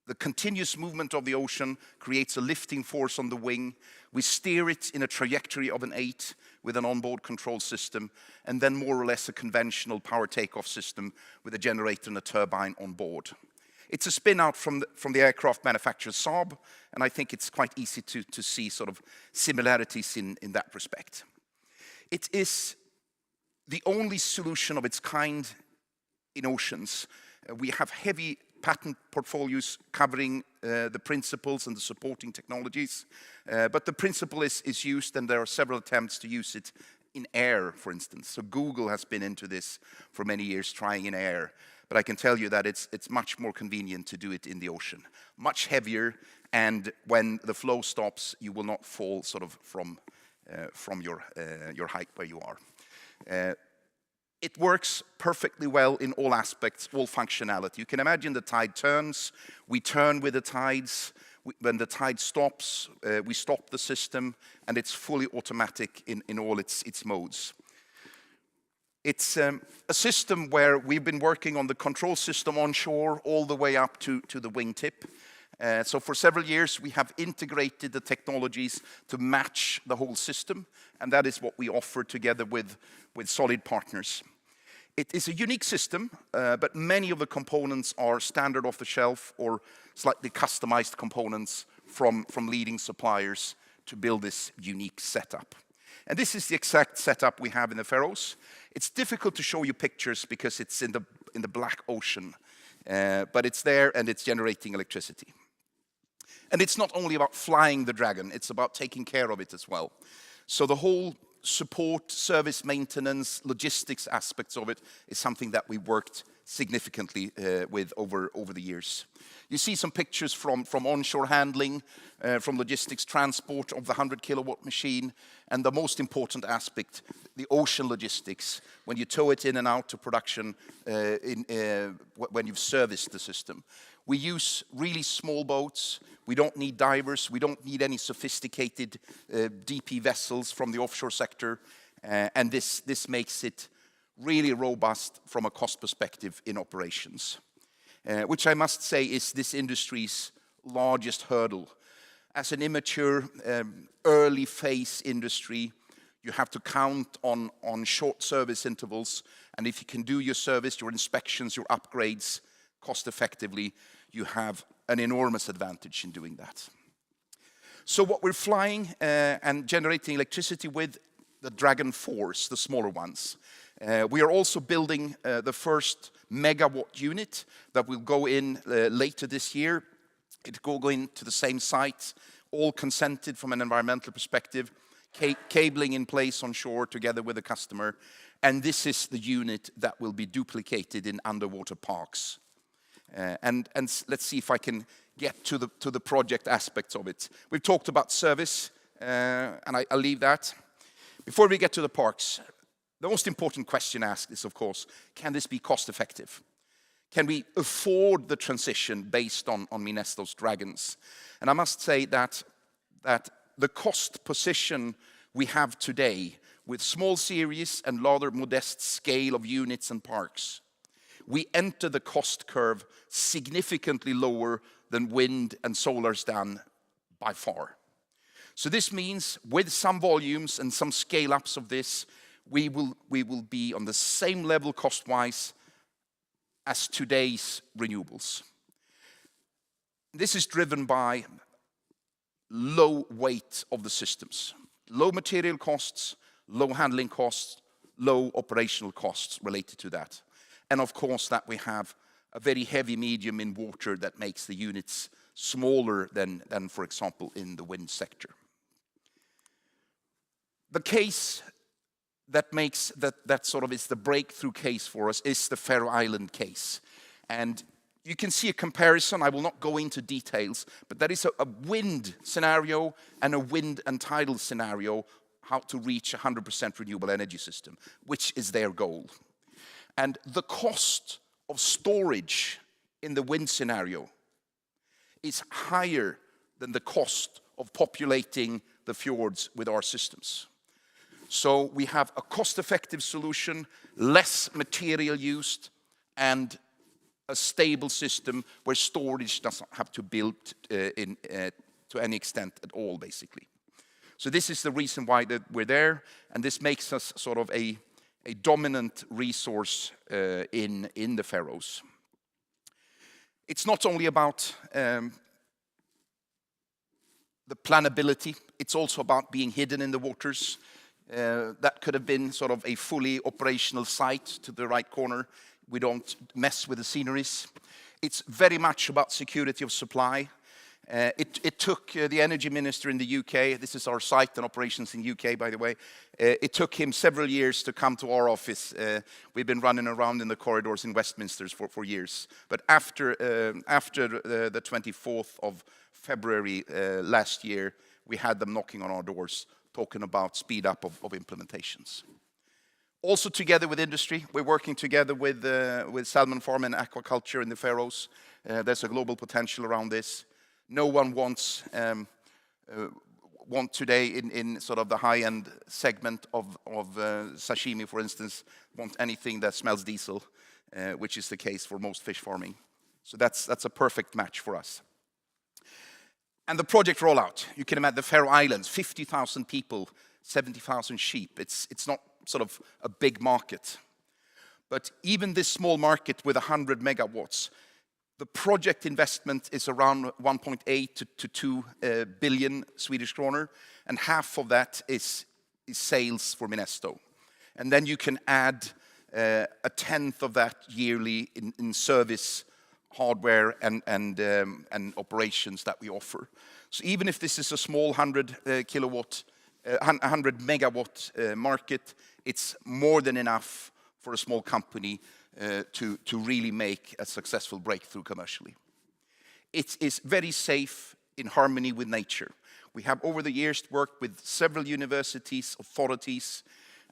the continuous movement of the ocean creates a lifting force on the wing. We steer it in a trajectory of an 8 with an onboard control system, and then more or less a conventional power takeoff system with a generator and a turbine on board. It's a spin-out from the aircraft manufacturer Saab, and I think it's quite easy to see sort of similarities in that respect. It is the only solution of its kind in oceans. We have heavy patent portfolios covering the principles and the supporting technologies, but the principle is used, and there are several attempts to use it in air, for instance. So Google has been into this for many years, trying in air. But I can tell you that it's much more convenient to do it in the ocean. Much heavier, and when the flow stops, you will not fall sort of from your height where you are. It works perfectly well in all aspects, all functionality. You can imagine the tide turns, we turn with the tides. When the tide stops, we stop the system, and it's fully automatic in all its modes. It's a system where we've been working on the control system onshore all the way up to the wingtip. So for several years, we have integrated the technologies to match the whole system, and that is what we offer together with solid partners. It is a unique system, but many of the components are standard off the shelf or slightly customized components from leading suppliers to build this unique setup. And this is the exact setup we have in the Faroes. It's difficult to show you pictures because it's in the Black Ocean, but it's there and it's generating electricity. And it's not only about flying the Dragon, it's about taking care of it as well. So the whole support, service, maintenance, logistics aspects of it is something that we worked significantly with over the years. You see some pictures from onshore handling, from logistics transport of the 100 kilowatt machine, and the most important aspect, the ocean logistics, when you tow it in and out to production when you've serviced the system. We use really small boats. We don't need divers. We don't need any sophisticated DP vessels from the offshore sector. And this makes it really robust from a cost perspective in operations, which I must say is this industry's largest hurdle. As an immature, early phase industry, you have to count on short service intervals. And if you can do your service, your inspections, your upgrades cost effectively, you have an enormous advantage in doing that. So what we're flying and generating electricity with, the Dragon 4s, the smaller ones. We are also building the first megawatt unit that will go in later this year. It will go into the same site, all consented from an environmental perspective, cabling in place on shore together with the customer. And this is the unit that will be duplicated in underwater parks. And let's see if I can get to the project aspects of it. We've talked about service, and I'll leave that. Before we get to the parks, the most important question asked is, of course, can this be cost effective? Can we afford the transition based on Minesto's Dragons? And I must say that the cost position we have today with small series and rather modest scale of units and parks. We enter the cost curve significantly lower than wind and solar's done by far. So this means with some volumes and some scale-ups of this, we will be on the same level cost-wise as today's renewables. This is driven by low weight of the systems, low material costs, low handling costs, low operational costs related to that. And of course that we have a very heavy medium in water that makes the units smaller than for example, in the wind sector. The case that makes that sort of is the breakthrough case for us is the Faroe Island case. And you can see a comparison. I will not go into details, but that is a wind scenario and a wind and tidal scenario, how to reach 100% renewable energy system, which is their goal. And the cost of storage in the wind scenario is higher than the cost of populating the fjords with our systems. So we have a cost-effective solution, less material used, and a stable system where storage doesn't have to build to any extent at all, basically. So this is the reason why that we're there, and this makes us sort of a dominant resource in the Faroes. It's not only about the planability, it's also about being hidden in the waters. That could have been sort of a fully operational site to the right corner. We don't mess with the sceneries. It's very much about security of supply. It took the energy minister in the UK, this is our site and operations in UK, by the way, it took him several years to come to our office. We've been running around in the corridors in Westminster for years. But after the 24th of February last year, we had them knocking on our doors, talking about speed up of implementations. Also together with industry, we're working together with salmon farm and aquaculture in the Faroes. There's a global potential around this. No one wants today in sort of the high-end segment of sashimi, for instance, want anything that smells diesel, which is the case for most fish farming. So that's a perfect match for us. And the project rollout, you can imagine the Faroe Islands, 50,000 people, 70,000 sheep. It's not sort of a big market. But even this small market with 100 megawatts, the project investment is around 1.8 to 2 billion Swedish kronor, and half of that is sales for Minesto. And then you can add a tenth of that yearly in service hardware and operations that we offer. So even if this is a small 100 megawatt market, it's more than enough for a small company to really make a successful breakthrough commercially. It is very safe, in harmony with nature. We have over the years worked with several universities, authorities,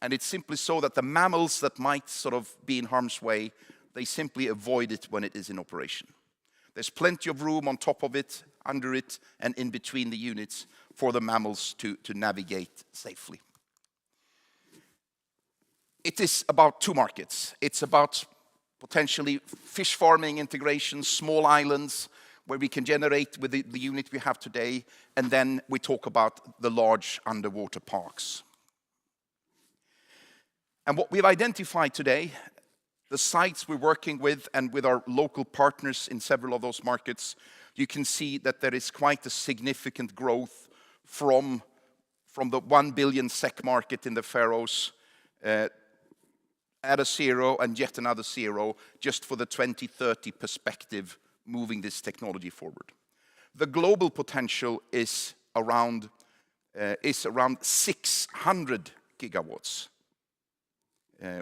and it's simply so that the mammals that might sort of be in harm's way, they simply avoid it when it is in operation. There's plenty of room on top of it, under it, and in between the units for the mammals to navigate safely. It is about two markets. It's about potentially fish farming integration, small islands, where we can generate with the unit we have today, and then we talk about the large underwater parks. And what we've identified today, the sites we're working with and with our local partners in several of those markets, you can see that there is quite a significant growth from the 1 billion SEK market in the Faroes at a zero and yet another zero, just for the 2030 perspective, moving this technology forward. The global potential is around 600 gigawatts,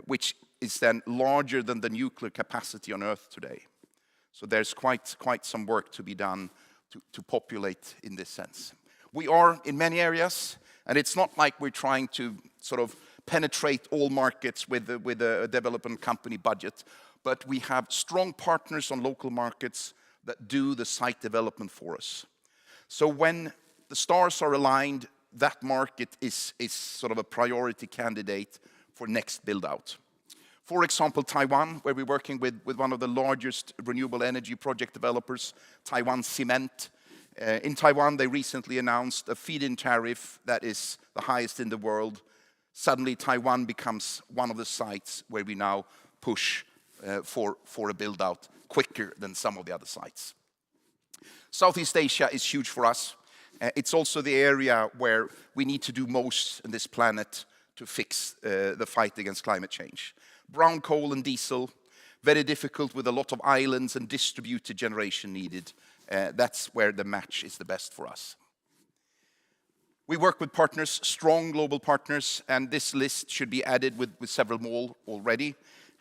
which is then larger than the nuclear capacity on Earth today. So there's quite some work to be done to populate in this sense. We are in many areas, and it's not like we're trying to sort of penetrate all markets with a development company budget, but we have strong partners on local markets that do the site development for us. So when the stars are aligned, that market is sort of a priority candidate for next build-out. For example, Taiwan, where we're working with one of the largest renewable energy project developers, Taiwan Cement. In Taiwan, they recently announced a feed-in tariff that is the highest in the world. Suddenly, Taiwan becomes one of the sites where we now push for a build-out quicker than some of the other sites. Southeast Asia is huge for us. It's also the area where we need to do most on this planet to fix the fight against climate change. Brown coal and diesel, very difficult with a lot of islands and distributed generation needed. That's where the match is the best for us. We work with partners, strong global partners, and this list should be added with several more already.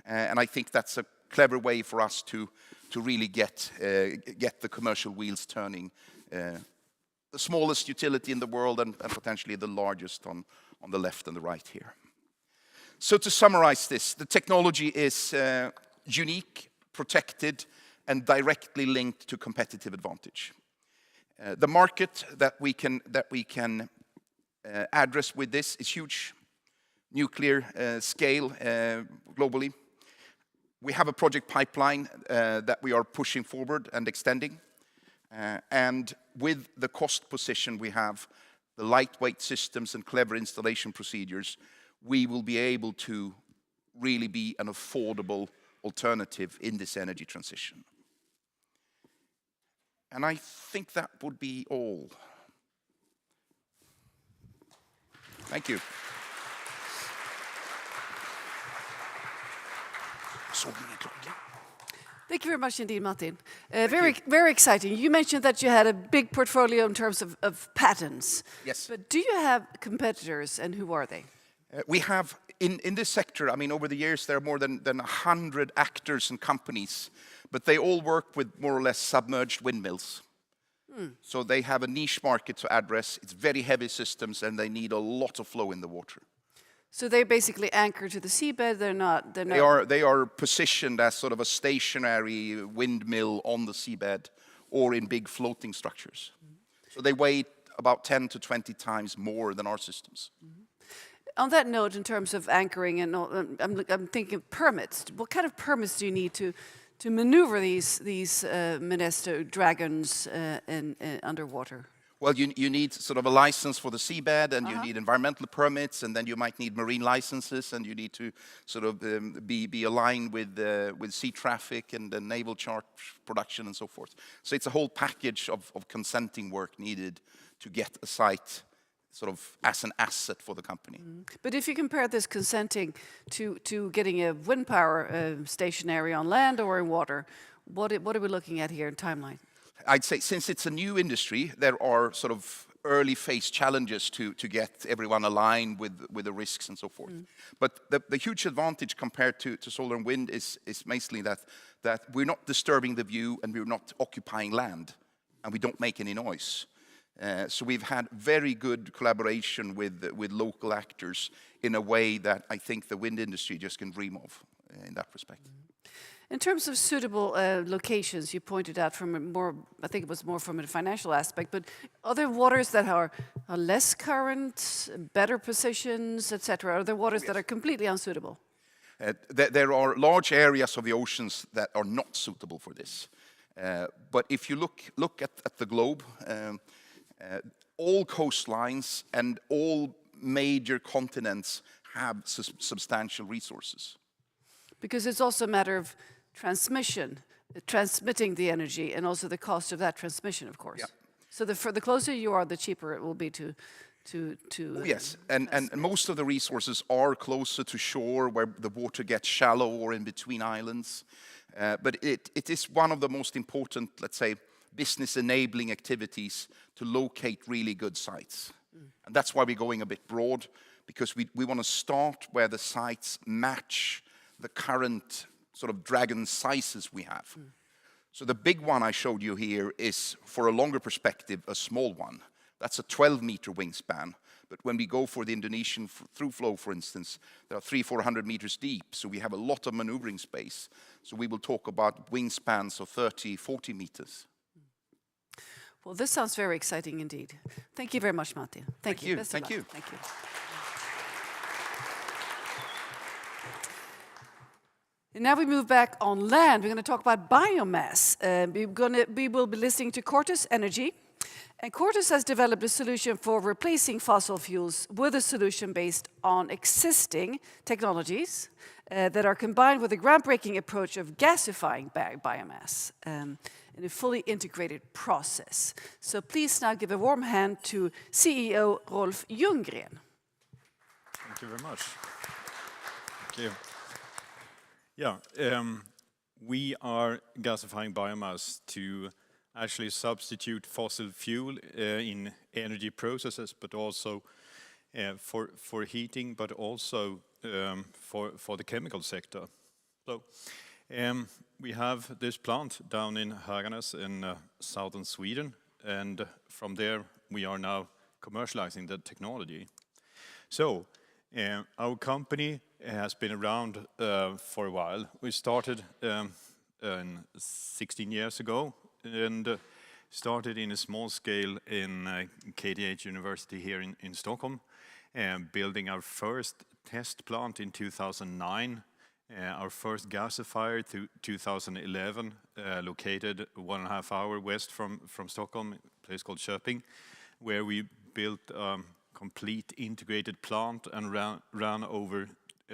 And I think that's a clever way for us to really get the commercial wheels turning. The smallest utility in the world and potentially the largest on the left and the right here. So to summarize this, the technology is unique, protected, and directly linked to competitive advantage. The market that we can address with this is huge. Nuclear scale globally. We have a project pipeline that we are pushing forward and extending. And with the cost position we have, the lightweight systems and clever installation procedures, we will be able to really be an affordable alternative in this energy transition. And I think that would be all. Thank you. Thank you very much indeed, Martin. Very exciting. You mentioned that you had a big portfolio in terms of patents. Yes. But do you have competitors, and who are they? We have, in this sector, I mean, over the years, there are more than 100 actors and companies, but they all work with more or less submerged windmills. So they have a niche market to address. It's very heavy systems, and they need a lot of flow in the water. So they're basically anchored to the seabed. They're not. They are positioned as sort of a stationary windmill on the seabed or in big floating structures. So they weigh about 10 to 20 times more than our systems. On that note, in terms of anchoring, and I'm thinking of permits. What kind of permits do you need to maneuver these Minesto dragons underwater? Well, you need sort of a license for the seabed, and you need environmental permits, and then you might need marine licenses, and you need to sort of be aligned with sea traffic and the naval chart production and so forth. So it's a whole package of consenting work needed to get a site sort of as an asset for the company. But if you compare this consenting to getting a wind power stationary on land or in water, what are we looking at here in timeline? I'd say since it's a new industry, there are sort of early phase challenges to get everyone aligned with the risks and so forth. But the huge advantage compared to solar and wind is mainly that we're not disturbing the view and we're not occupying land and we don't make any noise. So we've had very good collaboration with local actors in a way that I think the wind industry just can dream of in that respect. In terms of suitable locations, you pointed out from a more, I think it was more from a financial aspect, but are there waters that are less current, better positions, etc.? Are there waters that are completely unsuitable? There are large areas of the oceans that are not suitable for this. But if you look at the globe, all coastlines and all major continents have substantial resources. Because it's also a matter of transmission, transmitting the energy, and also the cost of that transmission, of course. Yeah. So the closer you are, the cheaper it will be to yes, and most of the resources are closer to shore, where the water gets shallow or in between islands. But it is one of the most important, let's say, business enabling activities to locate really good sites. And that's why we're going a bit broad, because we want to start where the sites match the current sort of dragon sizes we have. So the big one I showed you here is, for a longer perspective, a small one. That's a 12-meter wingspan. But when we go for the Indonesian through flow, for instance, there are 300-400 meters deep. So we have a lot of maneuvering space. So we will talk about wingspans of 30, 40 meters. Well, this sounds very exciting indeed. Thank you very much, Matti. Thank you. Best of Thank luck. you. Thank you. And now we move back on land. We're going to talk about biomass. We will be listening to Cortus Energy. And Cortus has developed a solution for replacing fossil fuels with a solution based on existing technologies that are combined with a groundbreaking approach of gasifying biomass in a fully integrated process. So please now give a warm hand to CEO Rolf Ljunggren. Thank you very much. Thank you. Yeah, we are gasifying biomass to actually substitute fossil fuel in energy processes, but also for heating, but also for the chemical sector. So we have this plant down in Höganäs in southern Sweden, and from there we are now commercializing the technology. So our company has been around for a while. We started 16 years ago and started in a small scale in KTH University here in Stockholm, building our first test plant in 2009, our first gasifier to 2011, located 1.5 hours west from Stockholm, a place called Köping, where we built complete integrated plant and ran over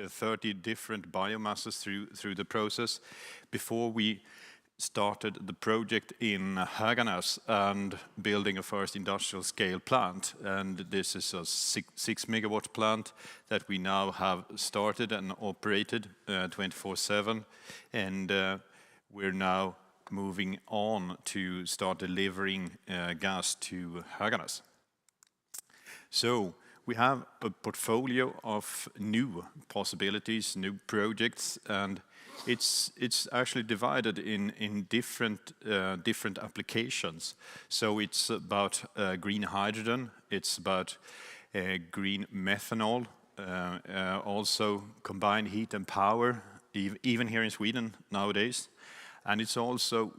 30 different biomasses through the process before we started the project in Höganäs and building a first industrial scale plant. And this is a 6 megawatt plant that we now have started and operated 24/7. And we're now moving on to start delivering gas to Höganäs. So we have a portfolio of new possibilities, new projects, and it's actually divided in different applications. So it's about green hydrogen, it's about green methanol, also combined heat and power, even here in Sweden nowadays. And it's also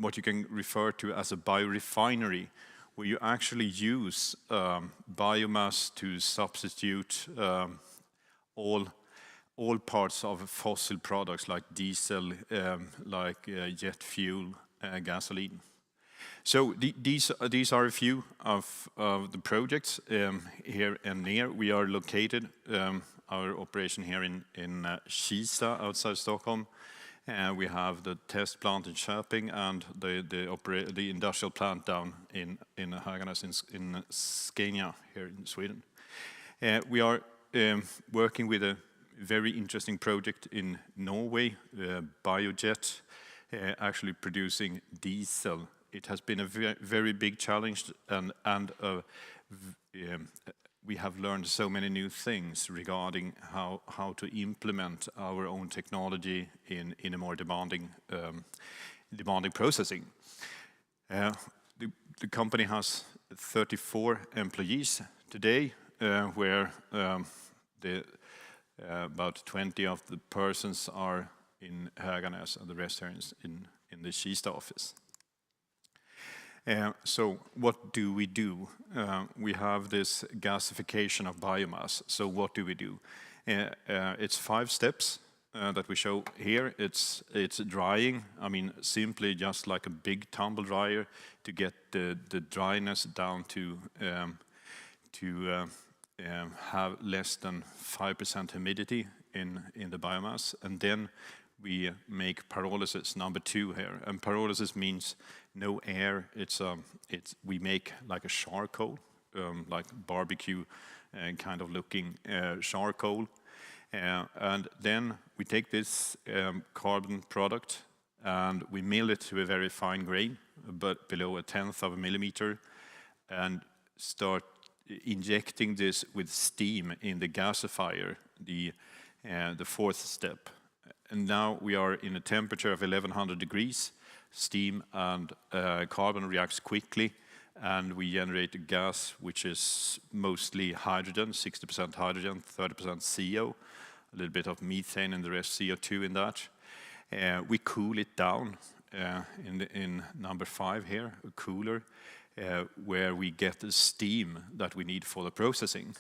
what you can refer to as a biorefinery, where you actually use biomass to substitute all parts of fossil products like diesel, jet fuel, gasoline. So these are a few of the projects here and near. We are located, our operation here in Kista outside Stockholm. We have the test plant in Köping and the industrial plant down in Höganäs in Scania here in Sweden. We are working with a very interesting project in Norway, Biojet, actually producing diesel. It has been a very big challenge, and we have learned so many new things regarding how to implement our own technology in a more demanding processing. The company has 34 employees today, where about 20 of the persons are in Höganäs and the rest are in the Kista office. So what do? We have this gasification of biomass. So what do? It's 5 steps that we show here. It's drying. I mean, simply just like a big tumble dryer to get the dryness down to have less than 5% humidity in the biomass. And then we make pyrolysis, number 2 here. And pyrolysis means no air. We make like a charcoal, like barbecue kind of looking charcoal. And then we take this carbon product and we mill it to a very fine grain, but below 1/10 of a millimeter, and start injecting this with steam in the gasifier, the 4th step. And now we are in a temperature of 1100 degrees. Steam and carbon reacts quickly, and we generate a gas which is mostly hydrogen, 60% hydrogen, 30% CO, a little bit of methane and the rest CO2 in that. We cool it down in number 5 here, a cooler. where we get the steam that we need for the processing.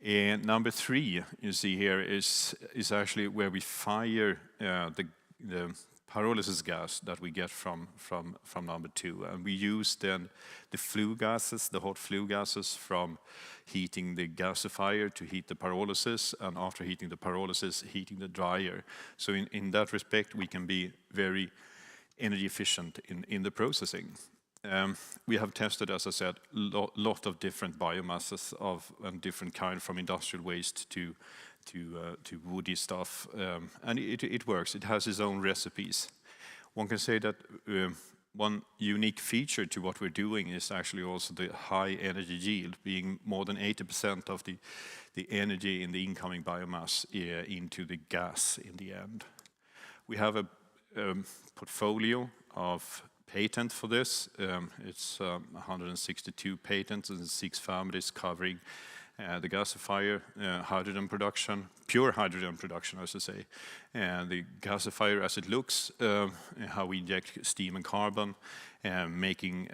And number 3, you see here, is actually where we fire the pyrolysis gas that we get from number 2. And we use then the flue gases, the hot flue gases from heating the gasifier to heat the pyrolysis, and after heating the pyrolysis, heating the dryer. So in that respect, we can be very energy efficient in the processing. We have tested, as I said, lot of different biomasses and different kind, from industrial waste to woody stuff, and it works. It has its own recipes. One can say that one unique feature to what we're doing is actually also the high energy yield, being more than 80% of the energy in the incoming biomass into the gas in the end. We have a portfolio of patents for this. It's 162 patents and 6 families covering the gasifier, hydrogen production, pure hydrogen production, I should say, and the gasifier as it looks, how we inject steam and carbon, making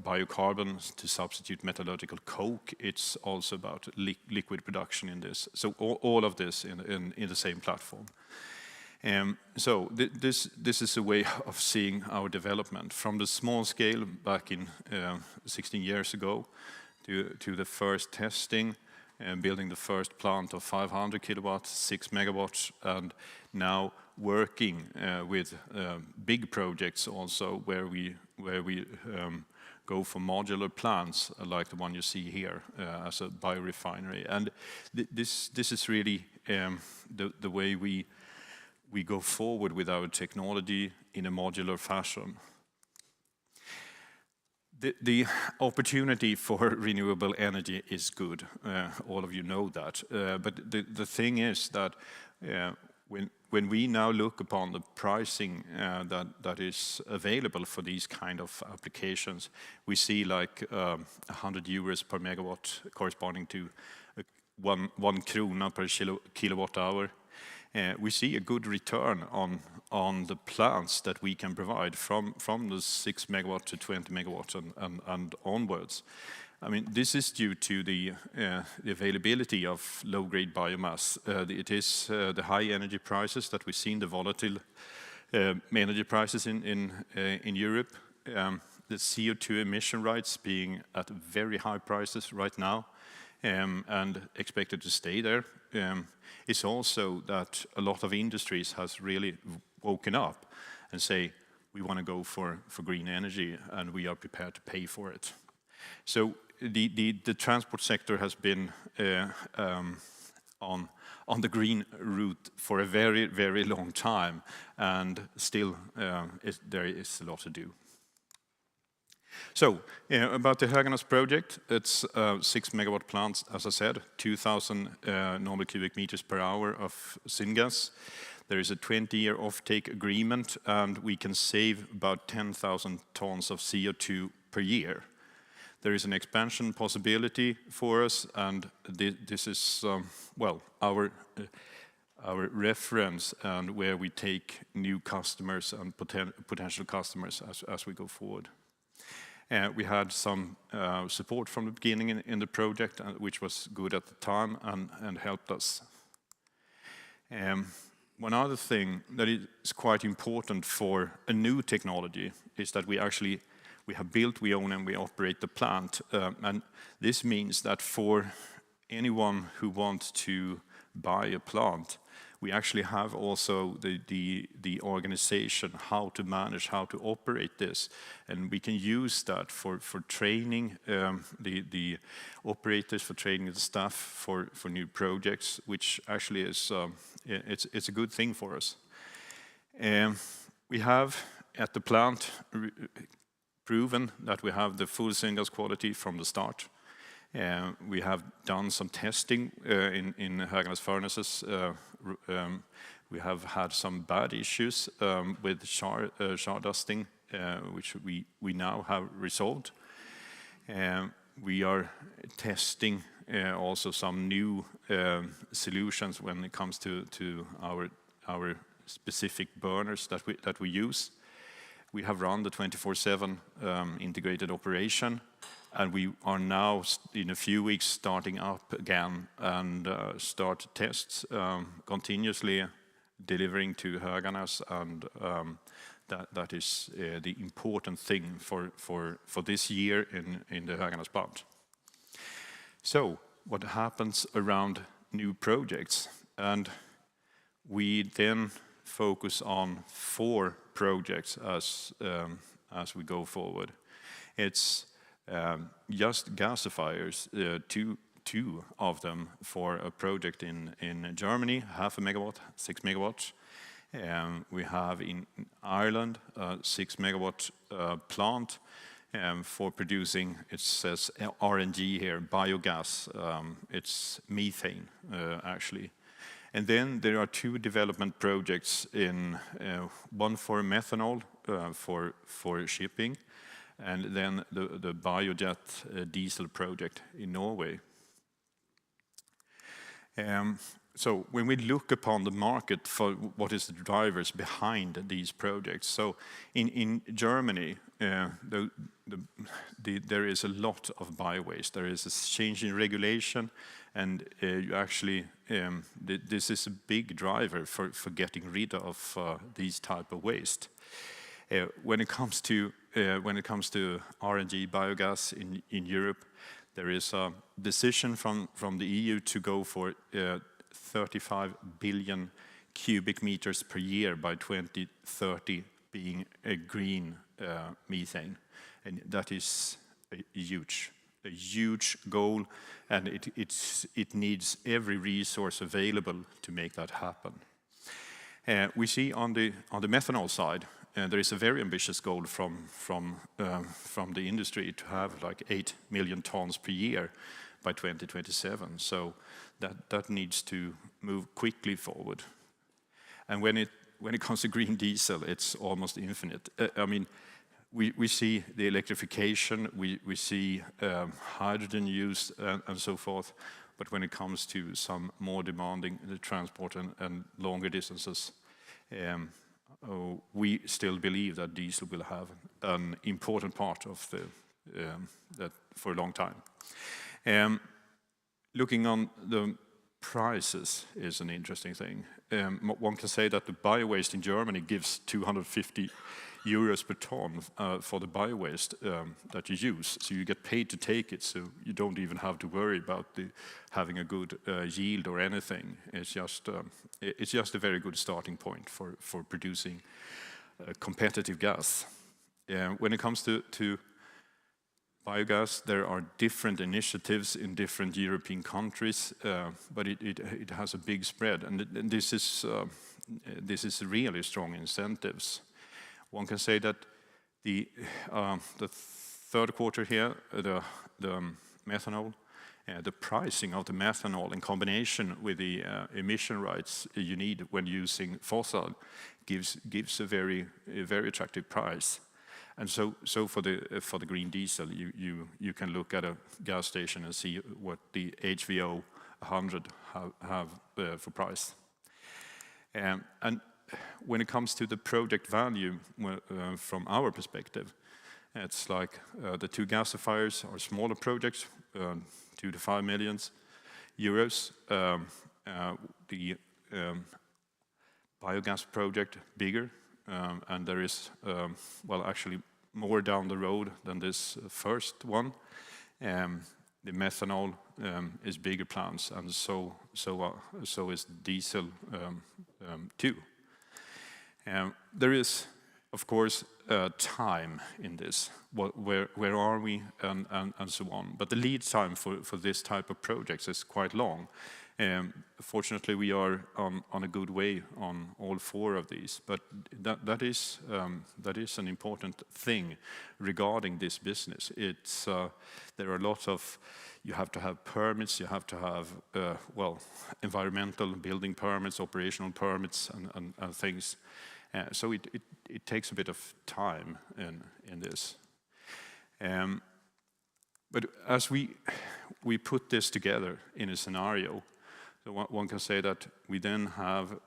biocarbon to substitute metallurgical coke. It's also about liquid production in this. So all of this in the same platform. So this is a way of seeing our development from the small scale back in 16 years ago to the first testing and building the first plant of 500 kilowatts, 6 megawatts, and now working with big projects also where we go for modular plants like the one you see here as a biorefinery. And this is really the way we go forward with our technology in a modular fashion. The opportunity for renewable energy is good. All of you know that. But the thing is that when we now look upon the pricing that is available for these kind of applications, we see like 100 euros per megawatt, corresponding to 1 krona per kilowatt hour. We see a good return on the plants that we can provide from the 6 megawatt to 20 megawatts and onwards. I mean, this is due to the availability of low-grade biomass. It is the high energy prices that we see in the volatile energy prices in Europe. The CO2 emission rights being at very high prices right now and expected to stay there. It's also that a lot of industries has really woken up and say, we want to go for green energy and we are prepared to pay for it. So the transport sector has been on the green route for a very, very long time, and still there is a lot to do. So, about the Höganäs project, it's 6 megawatt plants, as I said, 2,000 normal cubic meters per hour of syngas. There is a 20-year offtake agreement, and we can save about 10,000 tons of CO2 per year. There is an expansion possibility for us, and this is, well, our reference and where we take new customers and potential customers as we go forward. We had some support from the beginning in the project, which was good at the time and helped us. One other thing that is quite important for a new technology is that we have built, we own, and we operate the plant. And this means that for anyone who wants to buy a plant, we actually have also the organization, how to manage, how to operate this. And we can use that for training the operators, for training the staff for new projects, which actually is, it's a good thing for us. We have at the plant proven that we have the full syngas quality from the start. We have done some testing in Höganäs furnaces. We have had some bad issues with char dusting, which we now have resolved. We are testing also some new solutions when it comes to our specific burners that we use. We have run the 24/7 integrated operation, and we are now, in a few weeks, starting up again and start tests continuously, delivering to Höganäs, and that is the important thing for this year in the Höganäs plant. So, what happens around new projects? And we then focus on 4 projects as we go forward. It's just gasifiers, two of them for a project in Germany, 0.5 megawatt, 6 megawatts. We have in Ireland a 6 megawatt plant for producing, it says RNG here, biogas. It's methane, actually. And then there are 2 development projects one for methanol for shipping, and then the biojet diesel project in Norway. So when we look upon the market for what is the drivers behind these projects, so in Germany, there is a lot of biowaste. There is a change in regulation, and you actually, this is a big driver for getting rid of these type of waste. When it comes to RNG biogas in Europe, there is a decision from the EU to go for 35 billion cubic meters per year by 2030 being a green methane, and that is a huge goal, and it needs every resource available to make that happen. We see on the methanol side, there is a very ambitious goal from the industry to have like 8 million tons per year by 2027. So that needs to move quickly forward. And when it comes to green diesel, it's almost infinite. I mean, we see the electrification, we see hydrogen use and so forth. But when it comes to some more demanding the transport and longer distances, we still believe that diesel will have an important part of that for a long time. Looking on the prices is an interesting thing. One can say that the biowaste in Germany gives 250 euros per ton for the biowaste that you use. So you get paid to take it, so you don't even have to worry about having a good yield or anything. It's just a very good starting point for producing competitive gas. When it comes to biogas, there are different initiatives in different European countries, but it has a big spread, and this is really strong incentives. One can say that the third quarter here, the methanol, the pricing of the methanol in combination with the emission rights you need when using fossil gives a very attractive price. And so for the green diesel, you can look at a gas station and see what the HVO 100 have for price. And when it comes to the project value, from our perspective, it's like the 2 gasifiers are smaller projects, 2 to 5 million euros. The biogas project bigger, and there is well, actually more down the road than this first one. The methanol is bigger plants, and so is diesel too. There is, of course, time in this. Where are we, and so on. But the lead time for this type of projects is quite long. Fortunately, we are on a good way on all 4 of these. But that is an important thing regarding this business. It's there are lots of, you have to have permits, you have to have well, environmental building permits, operational permits, and things. So it takes a bit of time in this. But as we put this together in a scenario, so one can say that we then have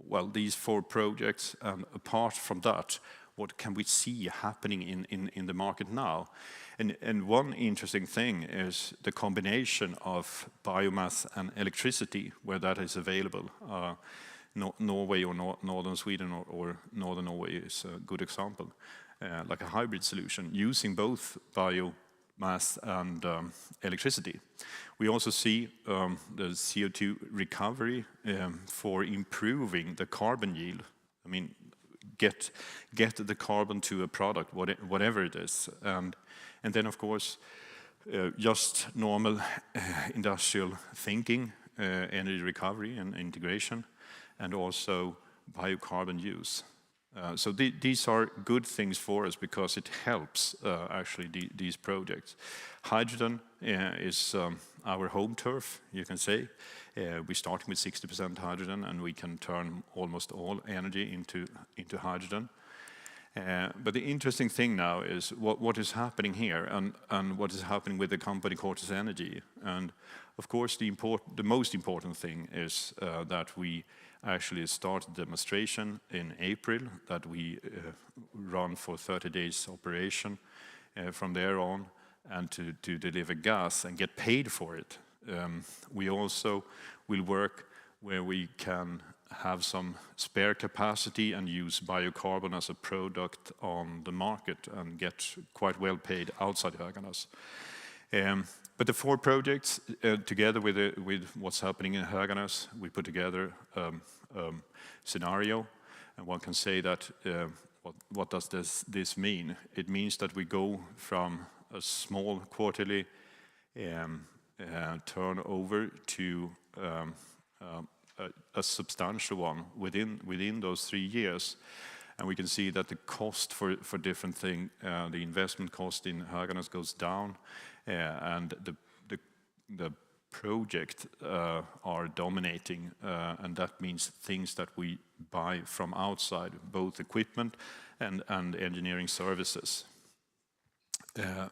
well, these 4 projects, and apart from that, what can we see happening in the market now? And one interesting thing is the combination of biomass and electricity, where that is available. Norway or northern Sweden or northern Norway is a good example, like a hybrid solution using both biomass and electricity. We also see the CO2 recovery for improving the carbon yield. I mean, get the carbon to a product, whatever it is, and then of course just normal industrial thinking, energy recovery and integration, and also biocarbon use. So these are good things for us because it helps actually these projects. Hydrogen is our home turf, you can say. We start with 60% hydrogen, and we can turn almost all energy into hydrogen. But the interesting thing now is what is happening here, and what is happening with the company Cortes Energy. And of course, the most important thing is that we actually start demonstration in April, that we run for 30 days operation from there on, and to deliver gas and get paid for it. We also will work where we can have some spare capacity and use biocarbon as a product on the market and get quite well paid outside Höganäs. But the 4 projects, together with what's happening in Höganäs, we put together a scenario, and one can say that what does this mean? It means that we go from a small quarterly turnover to a substantial one within those 3 years. And we can see that the cost for different things, the investment cost in Höganäs goes down, and the project are dominating, and that means things that we buy from outside, both equipment and engineering services.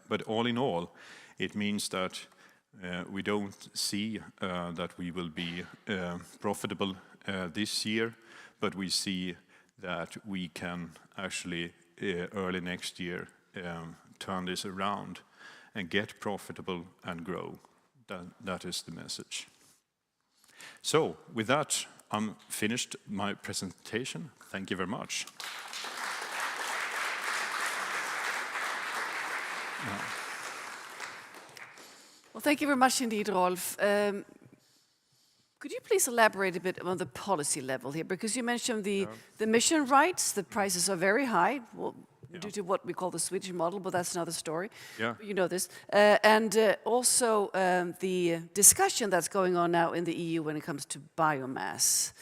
But all in all, it means that we don't see that we will be profitable this year, but we see that we can actually early next year turn this around and get profitable and grow. That is the message. So with that, I'm finished my presentation. Thank you very much. Well, thank you very much indeed, Rolf. Could you please elaborate a bit on the policy level here? Because you mentioned the emission rights, the prices are very high, well, due to what we call the Swedish model, but that's another story. Yeah. You know this. And also the discussion that's going on now in the EU when it comes to biomass.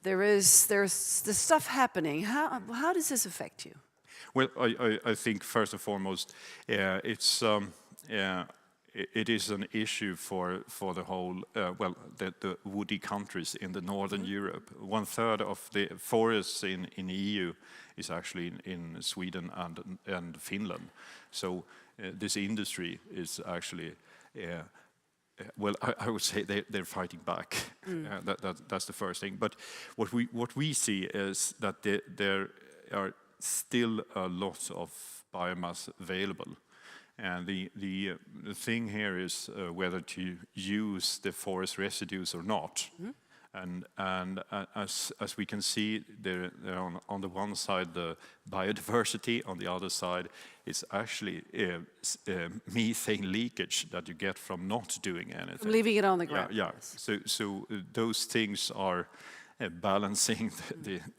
There's the stuff happening. How does this affect you? Well, I think first and foremost, it is an issue for the whole, the woody countries in the northern Europe. 1/3 of the forests in the EU is actually in Sweden and Finland. So this industry is actually, I would say they're fighting back. That's the first thing. But what we see is that there are still a lot of biomass available. And the thing here is whether to use the forest residues or not. And as we can see, there on the one side the biodiversity, on the other side it's actually methane leakage that you get from not doing anything. From leaving it on the ground. Yeah. So those things are balancing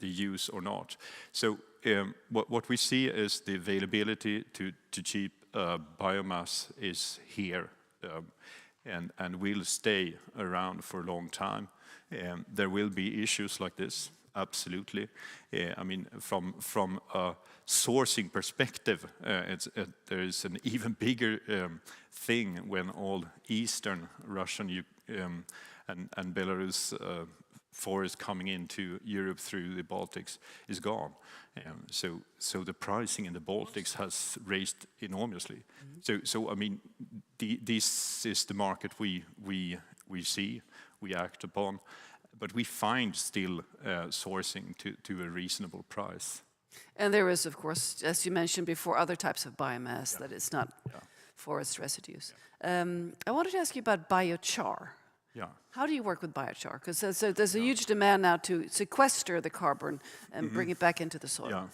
the use or not. So what we see is the availability to cheap biomass is here and will stay around for a long time. There will be issues like this, absolutely. I mean, from a sourcing perspective, there is an even bigger thing when all Eastern Russian and Belarus forest coming into Europe through the Baltics is gone. So the pricing in the Baltics has raised enormously. So I mean, this is the market we see, we act upon. but we find still sourcing to a reasonable price. And there is, of course, as you mentioned before, other types of biomass that is not forest residues. I wanted to ask you about biochar. Yeah. How do you work with biochar? Because there's a huge demand now to sequester the carbon and bring it back into the soil.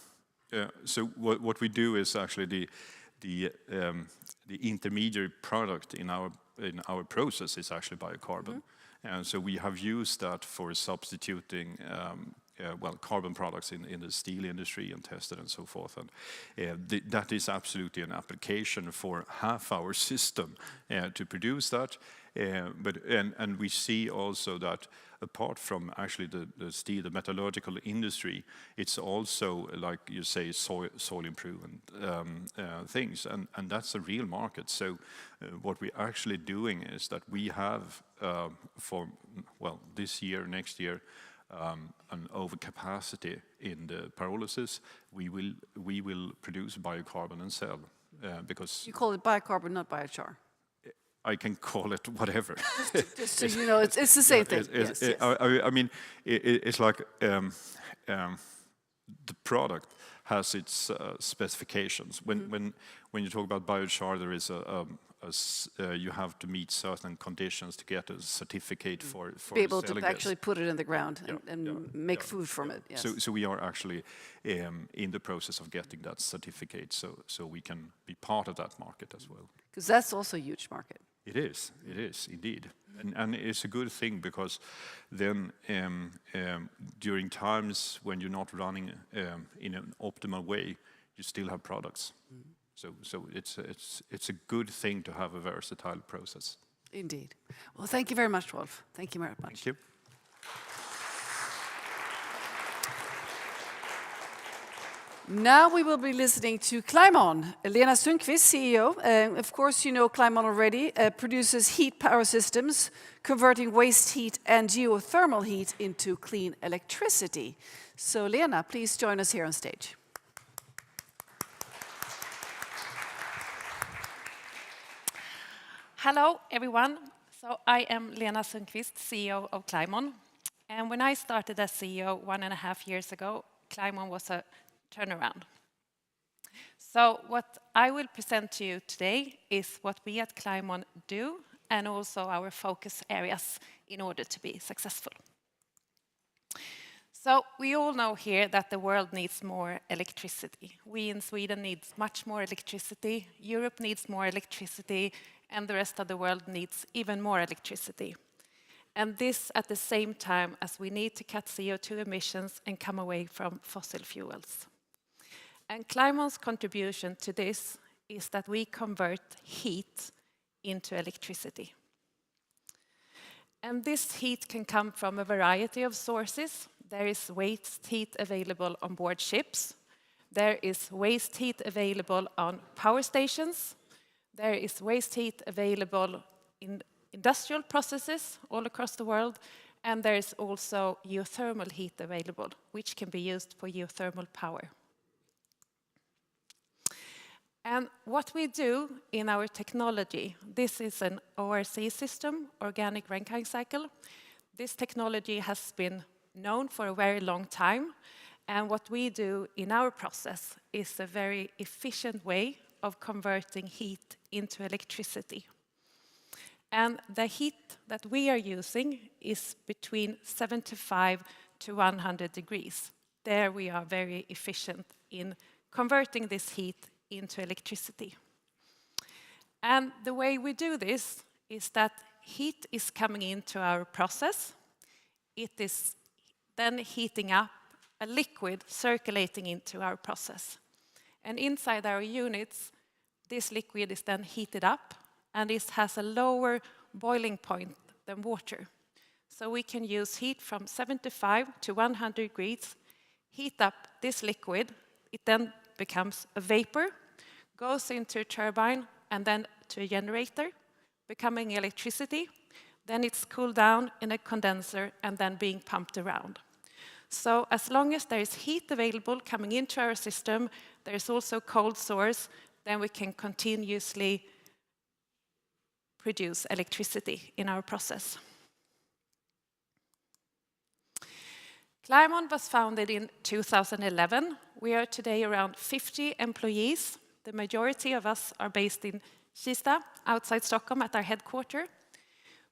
Yeah. So what we do is actually the intermediary product in our process is actually biocarbon, and so we have used that for substituting carbon products in the steel industry and tested and so forth. And that is absolutely an application for half our system to produce that. But we see also that apart from actually the steel, the metallurgical industry, it's also, like you say, soil improvement things, and that's a real market. So what we're actually doing is that we have this year, next year, an overcapacity in the pyrolysis. We will produce biocarbon and sell because You call it biocarbon, not biochar. I can call it whatever. Just so you know, it's the same thing. Yes. I mean, it's like the product has its specifications. When you talk about biochar, there is you have to meet certain conditions to get a certificate for Be able selling to actually put it in the ground and make food from it. Yes. So we are actually in the process of getting that certificate, so we can be part of that market as well. Because that's also a huge market. It is indeed, and it's a good thing because then during times when you're not running in an optimal way, you still have products. So it's a good thing to have a versatile process. Indeed. Well, thank you very much, Rolf. Thank you very much. Thank you. Now we will be listening to Climon. Lena Sundqvist, CEO. Of course, you know Climon already. Produces heat power systems, converting waste heat and geothermal heat into clean electricity. So Lena, please join us here on stage. Hello, everyone. So I am Lena Sundqvist, CEO of Climon. And when I started as CEO 1.5 years ago, Climon was a turnaround. So what I will present to you today is what we at Climon do and also our focus areas in order to be successful. So we all know here that the world needs more electricity. We in Sweden need much more electricity, Europe needs more electricity, and the rest of the world needs even more electricity. And this at the same time as we need to cut CO2 emissions and come away from fossil fuels. And Climon's contribution to this is that we convert heat into electricity. And this heat can come from a variety of sources. There is waste heat available on board ships. There is waste heat available on power stations. There is waste heat available in industrial processes all across the world. And there is also geothermal heat available, which can be used for geothermal power. And what we do in our technology, this is an ORC system, organic Rankine cycle. This technology has been known for a very long time. And what we do in our process is a very efficient way of converting heat into electricity. And the heat that we are using is between 75 to 100 degrees. There we are very efficient in converting this heat into electricity. And the way we do this is that heat is coming into our process. It is then heating up a liquid circulating into our process. And inside our units, this liquid is then heated up and it has a lower boiling point than water. So we can use heat from 75 to 100 degrees, heat up this liquid, it then becomes a vapor, goes into a turbine and then to a generator, becoming electricity. Then it's cooled down in a condenser and then being pumped around. So as long as there is heat available coming into our system, there is also cold source, then we can continuously produce electricity in our process. Climon was founded in 2011. We are today around 50 employees. The majority of us are based in Kista, outside Stockholm, at our headquarters.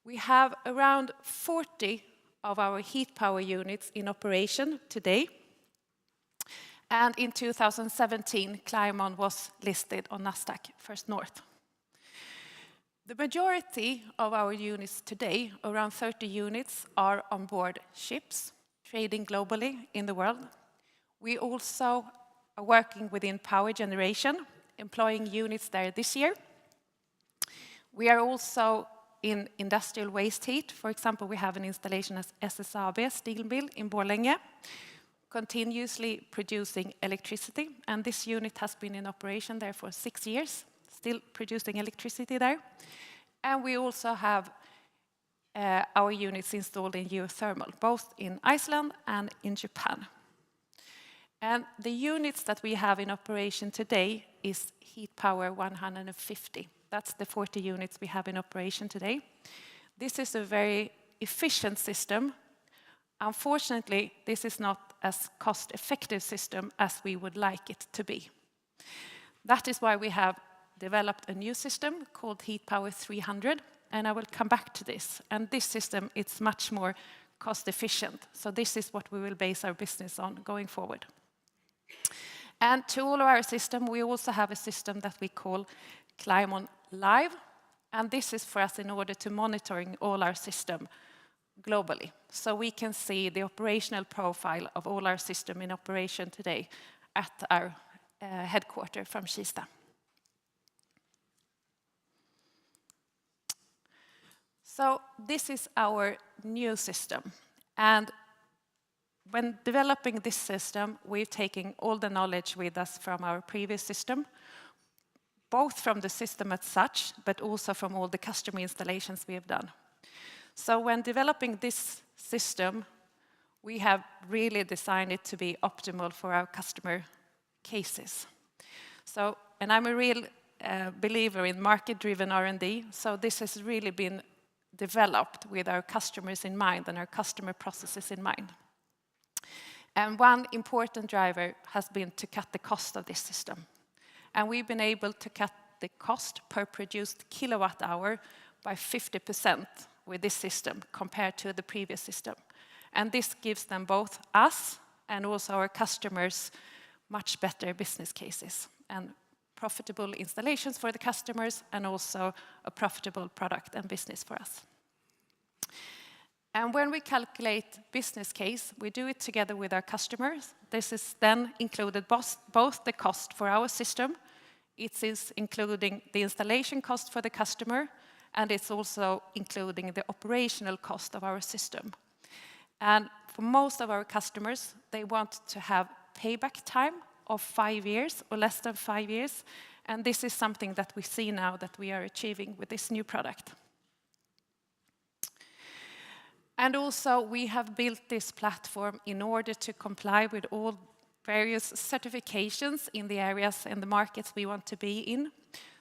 We have around 40 of our heat power units in operation today. And in 2017, Climon was listed on Nasdaq First North. The majority of our units today, around 30 units, are on board ships, trading globally in the world. We also are working within power generation, employing units there this year. We are also in industrial waste heat. For example, we have an installation as SSAB steel mill in Borlänge, continuously producing electricity. And this unit has been in operation there for 6 years, still producing electricity there. And we also have our units installed in geothermal, both in Iceland and in Japan. And the units that we have in operation today is Heat Power 150. That's the 40 units we have in operation today. This is a very efficient system. Unfortunately, this is not as cost-effective system as we would like it to be. That is why we have developed a new system called Heat Power 300, and I will come back to this. And this system, it's much more cost-efficient. So this is what we will base our business on going forward. And to all of our system, we also have a system that we call Climon Live, and this is for us in order to monitoring all our system globally. So we can see the operational profile of all our system in operation today at our headquarters from Kista. So this is our new system, and when developing this system, we're taking all the knowledge with us from our previous system, both from the system as such, but also from all the customer installations we have done. So when developing this system, we have really designed it to be optimal for our customer cases. So, and I'm a real believer in market-driven R&D, so this has really been developed with our customers in mind and our customer processes in mind. And one important driver has been to cut the cost of this system. And we've been able to cut the cost per produced kilowatt hour by 50% with this system compared to the previous system. And this gives them both us and also our customers much better business cases and profitable installations for the customers and also a profitable product and business for us. And when we calculate business case, we do it together with our customers. This is then included both the cost for our system, it is including the installation cost for the customer, and it's also including the operational cost of our system. And for most of our customers, they want to have payback time of 5 years or less than 5 years, and this is something that we see now that we are achieving with this new product. And also, we have built this platform in order to comply with all various certifications in the areas and the markets we want to be in.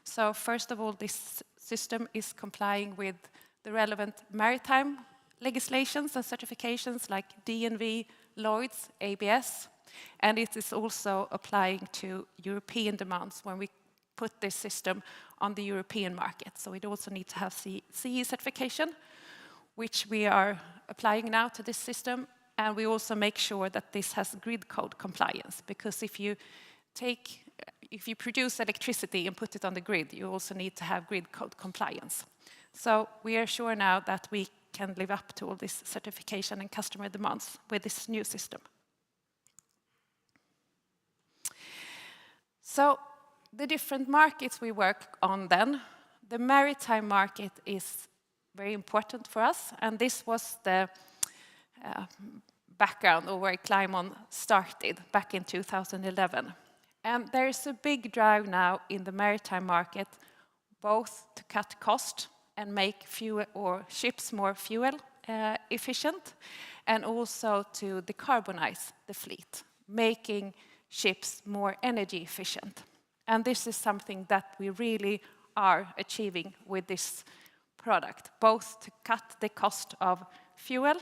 So first of all, this system is complying with the relevant maritime legislations and certifications like DNV, Lloyd's, ABS, and it is also applying to European demands when we put this system on the European market. So it also needs to have CE certification, which we are applying now to this system, and we also make sure that this has grid code compliance, because if you produce electricity and put it on the grid, you also need to have grid code compliance. So we are sure now that we can live up to all this certification and customer demands with this new system. So the different markets we work on then, the maritime market is very important for us, and this was the background of where Climon started back in 2011. And there is a big drive now in the maritime market, both to cut cost and make fuel or ships more fuel efficient, and also to decarbonize the fleet, making ships more energy efficient. And this is something that we really are achieving with this product, both to cut the cost of fuel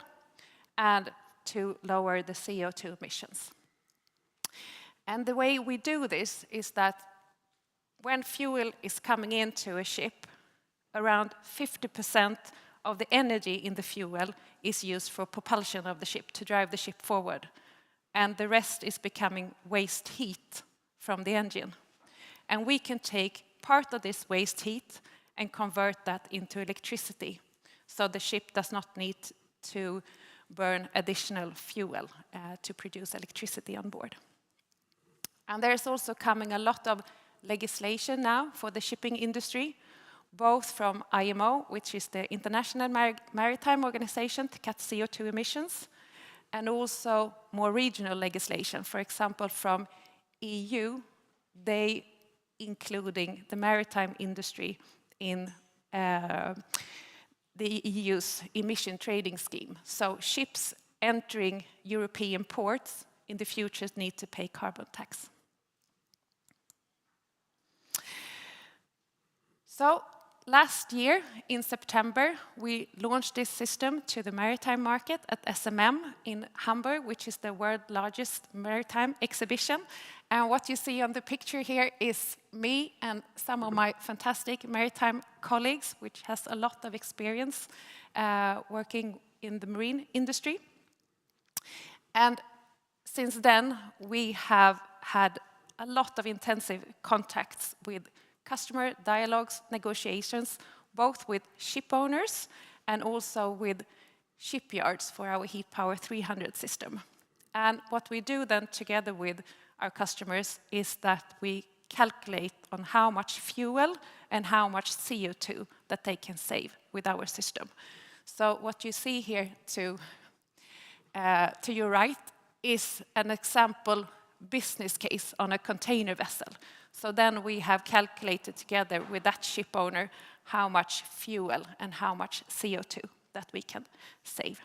and to lower the CO2 emissions. And the way we do this is that when fuel is coming into a ship, around 50% of the energy in the fuel is used for propulsion of the ship, to drive the ship forward. And the rest is becoming waste heat from the engine. And we can take part of this waste heat and convert that into electricity, so the ship does not need to burn additional fuel to produce electricity on board. And there's also coming a lot of legislation now for the shipping industry, both from IMO, which is the International Maritime Organization, to cut CO2 emissions, and also more regional legislation. For example, from EU, they including the maritime industry in the EU's emission trading scheme. So ships entering European ports in the future need to pay carbon tax. So last year in September, we launched this system to the maritime market at SMM in Hamburg, which is the world's largest maritime exhibition. And what you see on the picture here is me and some of my fantastic maritime colleagues, which has a lot of experience working in the marine industry. And since then, we have had a lot of intensive contacts with customer dialogues, negotiations, both with ship owners and also with shipyards for our Heat Power 300 system. And what we do then together with our customers is that we calculate on how much fuel and how much CO2 that they can save with our system. So what you see here to your right is an example business case on a container vessel. So then we have calculated together with that ship owner how much fuel and how much CO2 that we can save.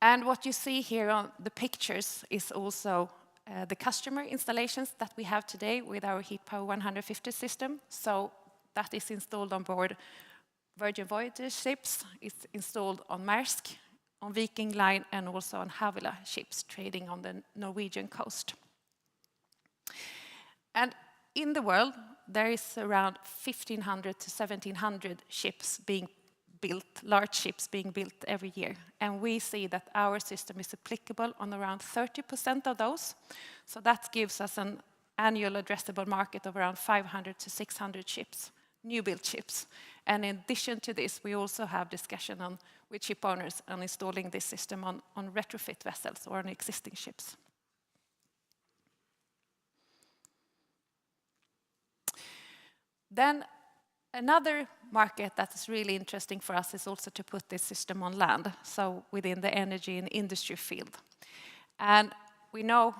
And what you see here on the pictures is also the customer installations that we have today with our Heat Power 150 system. So that is installed on board Virgin Voyager ships, it's installed on Maersk, on Viking Line, and also on Havila ships trading on the Norwegian coast. And in the world, there is around 1,500 to 1,700 ships being built, large ships being built every year. And we see that our system is applicable on around 30% of those. So that gives us an annual addressable market of around 500 to 600 ships, new built ships. And in addition to this, we also have discussion with ship owners on installing this system on retrofit vessels or on existing ships. Then another market that is really interesting for us is also to put this system on land, so within the energy and industry field. And we know,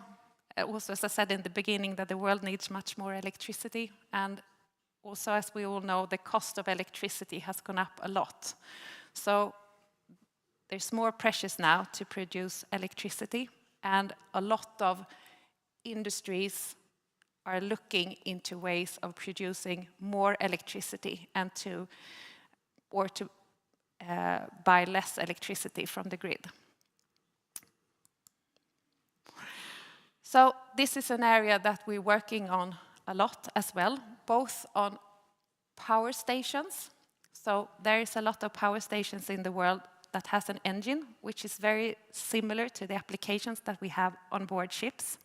also as I said in the beginning, that the world needs much more electricity, and also as we all know, the cost of electricity has gone up a lot. So there's more pressures now to produce electricity, and a lot of industries are looking into ways of producing more electricity and to buy less electricity from the grid. So this is an area that we're working on a lot as well, both on power stations. So there is a lot of power stations in the world that has an engine, which is very similar to the applications that we have on board ships.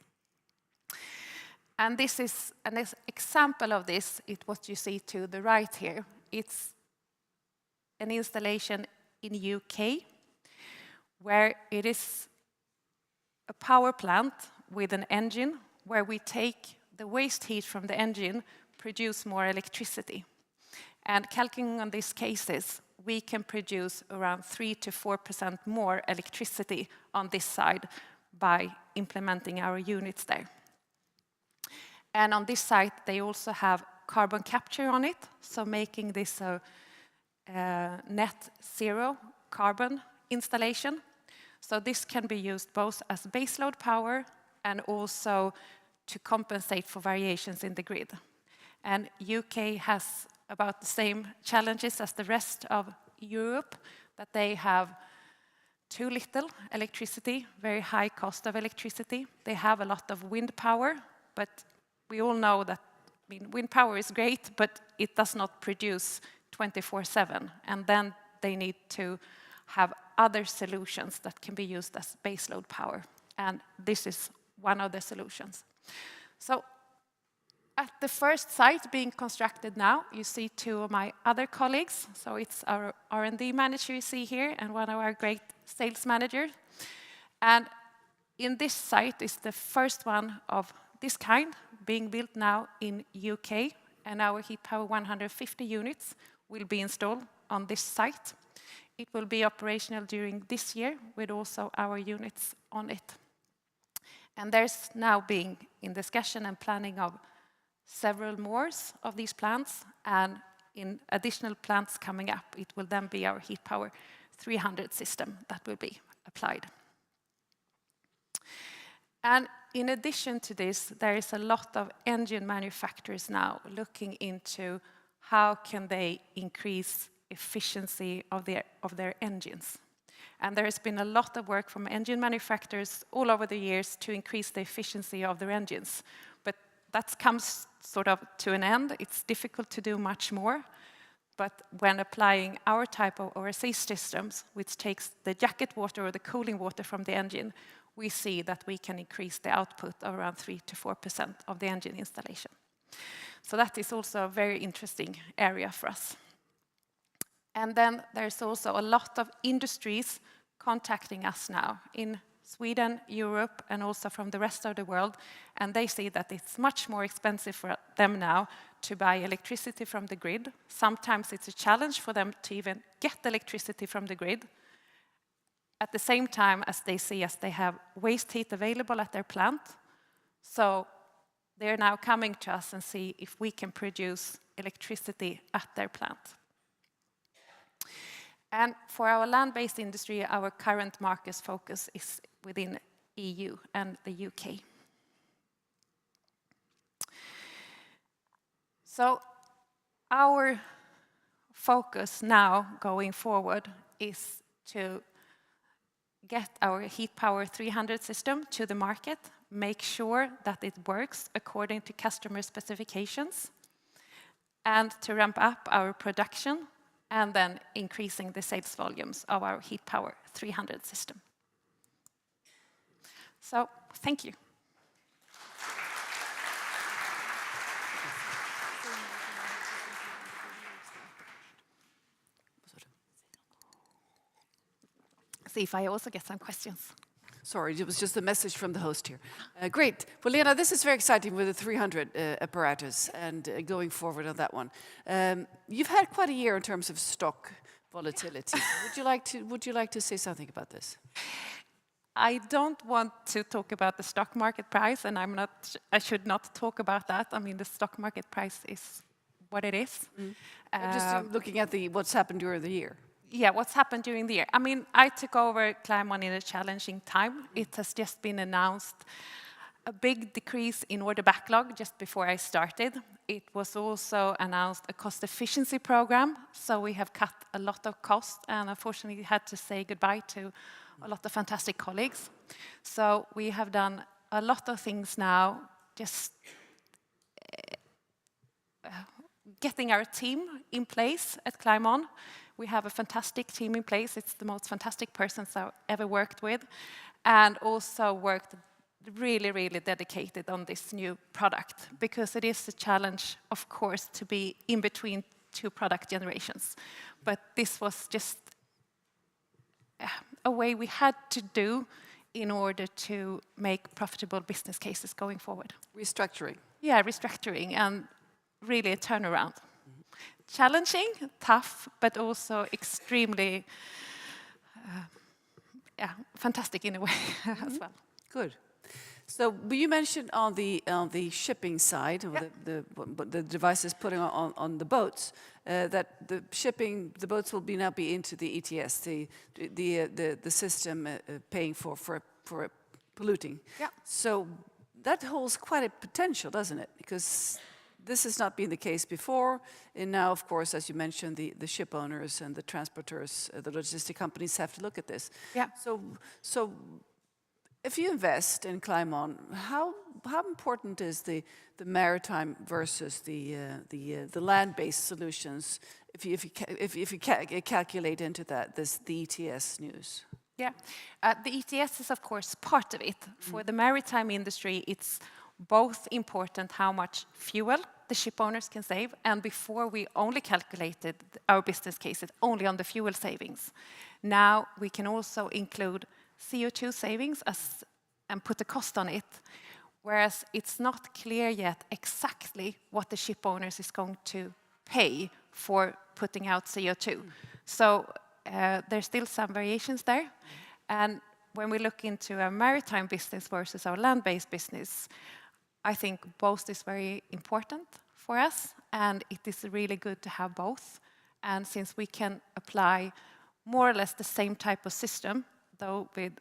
And this is an example of this, it's what you see to the right here. It's an installation in the UK, where it is a power plant with an engine, where we take the waste heat from the engine, produce more electricity. And calculating on these cases, we can produce around 3 to 4% more electricity on this side by implementing our units there. And on this site, they also have carbon capture on it, so making this a net zero carbon installation. So this can be used both as baseload power and also to compensate for variations in the grid. And UK has about the same challenges as the rest of Europe, that they have too little electricity, very high cost of electricity. They have a lot of wind power, but we all know that wind power is great, but it does not produce 24/7. And then they need to have other solutions that can be used as baseload power. And this is one of the solutions. So at the first site being constructed now, you see two of my other colleagues. So it's our R&D manager you see here and one of our great sales managers. And in this site is the first one of this kind being built now in UK. And our heat power 150 units will be installed on this site. It will be operational during this year with also our units on it. And there's now being in discussion and planning of several more of these plants, and in additional plants coming up, it will then be our heat power 300 system that will be applied. And in addition to this, there is a lot of engine manufacturers now looking into how can they increase efficiency of their engines. And there has been a lot of work from engine manufacturers all over the years to increase the efficiency of their engines. But that comes sort of to an end. It's difficult to do much more. But when applying our type of ORC systems, which takes the jacket water or the cooling water from the engine, we see that we can increase the output of around 3 to 4% of the engine installation. So that is also a very interesting area for us. And then there's also a lot of industries contacting us now in Sweden, Europe, and also from the rest of the world. And they see that it's much more expensive for them now to buy electricity from the grid. Sometimes it's a challenge for them to even get electricity from the grid. At the same time as they have waste heat available at their plant. So they're now coming to us and see if we can produce electricity at their plant. And for our land-based industry, our current market focus is within EU and the UK. So our focus now going forward is to get our heat power 300 system to the market, make sure that it works according to customer specifications, and to ramp up our production, and then increasing the sales volumes of our heat power 300 system. So, thank you. See if I also get some questions. Sorry, it was just a message from the host here. Great. Well, Lena, this is very exciting with the 300 apparatus and going forward on that one. You've had quite a year in terms of stock volatility. Would you like to say something about this? I don't want to talk about the stock market price, and I should not talk about that. I mean, the stock market price is what it is. Just looking at what's happened during the year. Yeah, what's happened during the year? I mean, I took over Climon in a challenging time. It has just been announced a big decrease in order backlog just before I started. It was also announced a cost efficiency program, so we have cut a lot of cost and unfortunately had to say goodbye to a lot of fantastic colleagues. So we have done a lot of things now, just getting our team in place at Climon. We have a fantastic team in place. It's the most fantastic persons I've ever worked with, and also worked really, really dedicated on this new product, because it is a challenge, of course, to be in between two product generations. But this was just a way we had to do in order to make profitable business cases going forward. Restructuring. Yeah, restructuring, and really a turnaround. Challenging, tough, but also extremely fantastic in a way as well. Good. So you mentioned on the shipping side, the devices putting on the boats, that the boats will now be into the ETS, the system paying for polluting. Yeah. So that holds quite a potential, doesn't it? Because this has not been the case before. And now, of course, as you mentioned, the ship owners and the transporters, the logistic companies have to look at this. Yeah. So if you invest and climb on, how important is the maritime versus the land-based solutions if you calculate into that the ETS news? Yeah, the ETS is of course part of it. For the maritime industry, it's both important how much fuel the ship owners can save, and before we only calculated our business cases only on the fuel savings. Now we can also include CO2 savings and put a cost on it, whereas it's not clear yet exactly what the ship owners is going to pay for putting out CO2. So there's still some variations there. And when we look into a maritime business versus our land-based business, I think both is very important for us, and it is really good to have both. And since we can apply more or less the same type of system, though with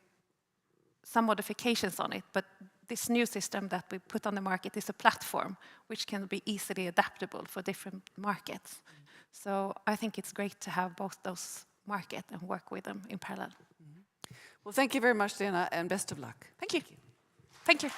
some modifications on it, but this new system that we put on the market is a platform which can be easily adaptable for different markets. So I think it's great to have both those markets and work with them in parallel. Well, thank you very much, Lena, and best of luck. Thank you. Thank you.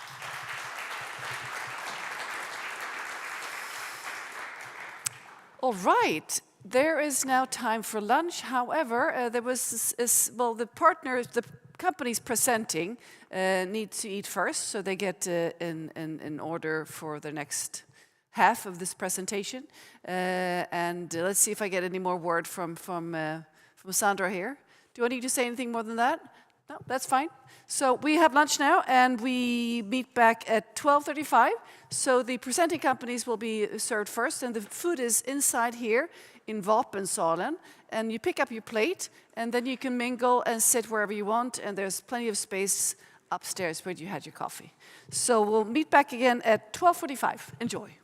All right. There is now time for lunch. However, there was the companies presenting need to eat first, so they get in order for the next half of this presentation. And let's see if I get any more word from Sandra here. Do I need to say anything more than that? No, that's fine. So we have lunch now, and we meet back at 12:35. So the presenting companies will be served first, and the food is inside here in Vapensalen. And you pick up your plate, and then you can mingle and sit wherever you want, and there's plenty of space upstairs where you had your coffee. So we'll meet back again at 12:45. Enjoy.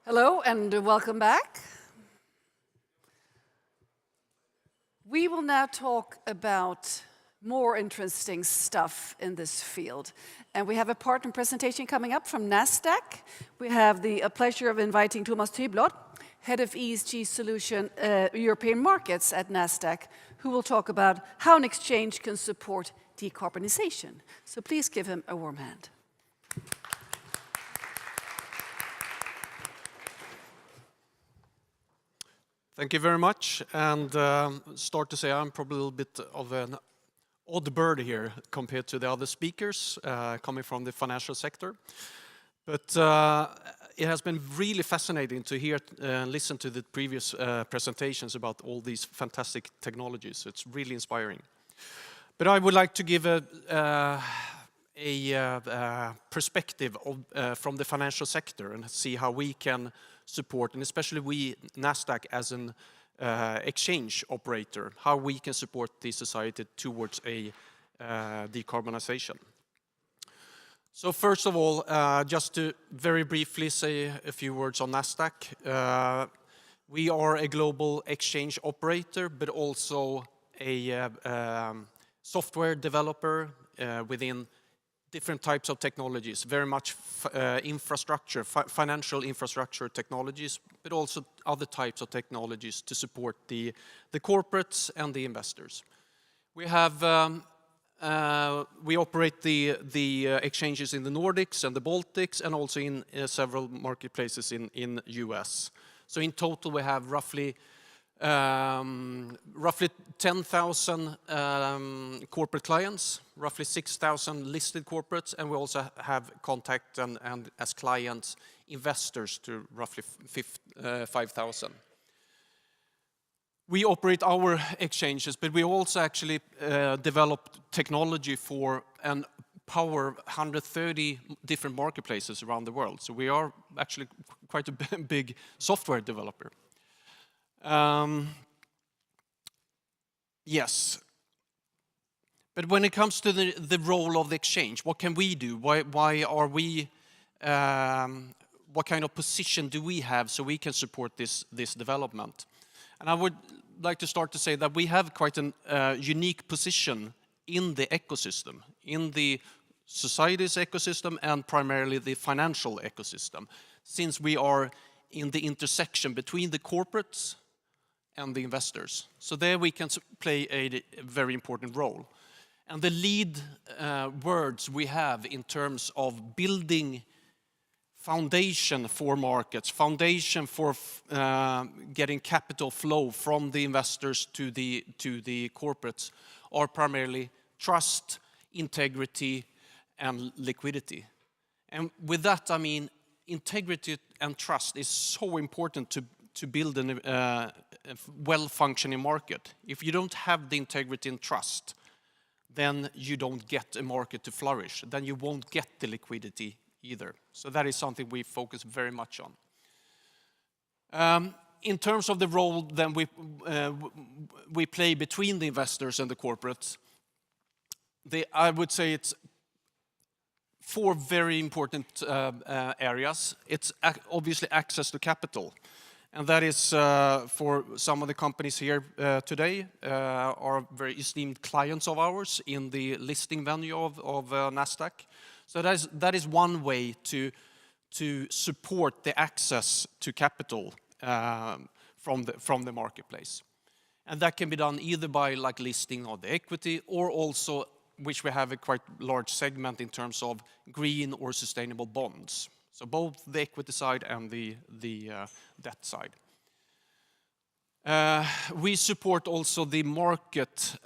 Hello and welcome back. We will now talk about more interesting stuff in this field. And we have a partner presentation coming up from Nasdaq. We have the pleasure of inviting Thomas Tyblad, Head of ESG Solution European Markets at Nasdaq, who will talk about how an exchange can support decarbonization. So please give him a warm hand. Thank you very much, and start to say I'm probably a little bit of an odd bird here compared to the other speakers coming from the financial sector. But it has been really fascinating to hear and listen to the previous presentations about all these fantastic technologies. It's really inspiring. But I would like to give a perspective from the financial sector and see how we can support, and especially we, Nasdaq, as an exchange operator, how we can support the society towards a decarbonization. So first of all, just to very briefly say a few words on Nasdaq. We are a global exchange operator, but also a software developer within different types of technologies, very much infrastructure, financial infrastructure technologies, but also other types of technologies to support the corporates and the investors. We have we operate the exchanges in the Nordics and the Baltics, and also in several marketplaces in US. So in total, we have roughly 10,000 corporate clients, roughly 6,000 listed corporates, and we also have contact and as clients investors to roughly 5,000. We operate our exchanges, but we also actually developed technology for and power 130 different marketplaces around the world. So we are actually quite a big software developer. Yes. But when it comes to the role of the exchange, what can we do? Why are we, what kind of position do we have so we can support this development? And I would like to start to say that we have quite a unique position in the ecosystem, in the society's ecosystem and primarily the financial ecosystem, since we are in the intersection between the corporates and the investors. So there we can play a very important role. And the lead words we have in terms of building foundation for markets, foundation for getting capital flow from the investors to the corporates are primarily trust, integrity, and liquidity. And with that, I mean, integrity and trust is so important to build a well-functioning market. If you don't have the integrity and trust, then you don't get a market to flourish. Then you won't get the liquidity either. So that is something we focus very much on. In terms of the role then we play between the investors and the corporates, I would say it's 4 very important areas. It's obviously access to capital. And that is for some of the companies here today are very esteemed clients of ours in the listing venue of Nasdaq. So that is one way to support the access to capital from the marketplace. And that can be done either by like listing of the equity or also, which we have a quite large segment in terms of green or sustainable bonds. So both the equity side and the debt side. We support also the market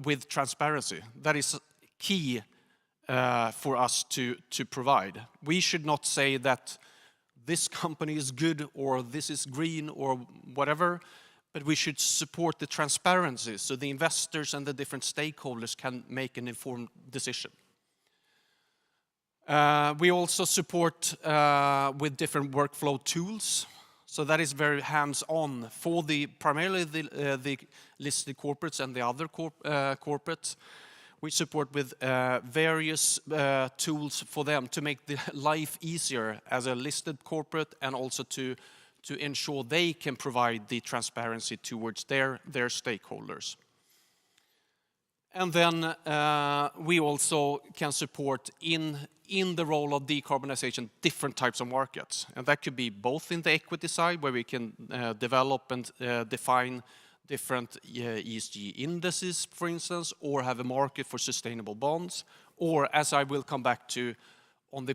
with transparency. That is key for us to provide. We should not say that this company is good or this is green or whatever, but we should support the transparency so the investors and the different stakeholders can make an informed decision. We also support with different workflow tools. So that is very hands-on for primarily the listed corporates and the other corporates. We support with various tools for them to make the life easier as a listed corporate, and also to ensure they can provide the transparency towards their stakeholders. And then we also can support in the role of decarbonization different types of markets. And that could be both in the equity side, where we can develop and define different ESG indices, for instance, or have a market for sustainable bonds, or, as I will come back to, on the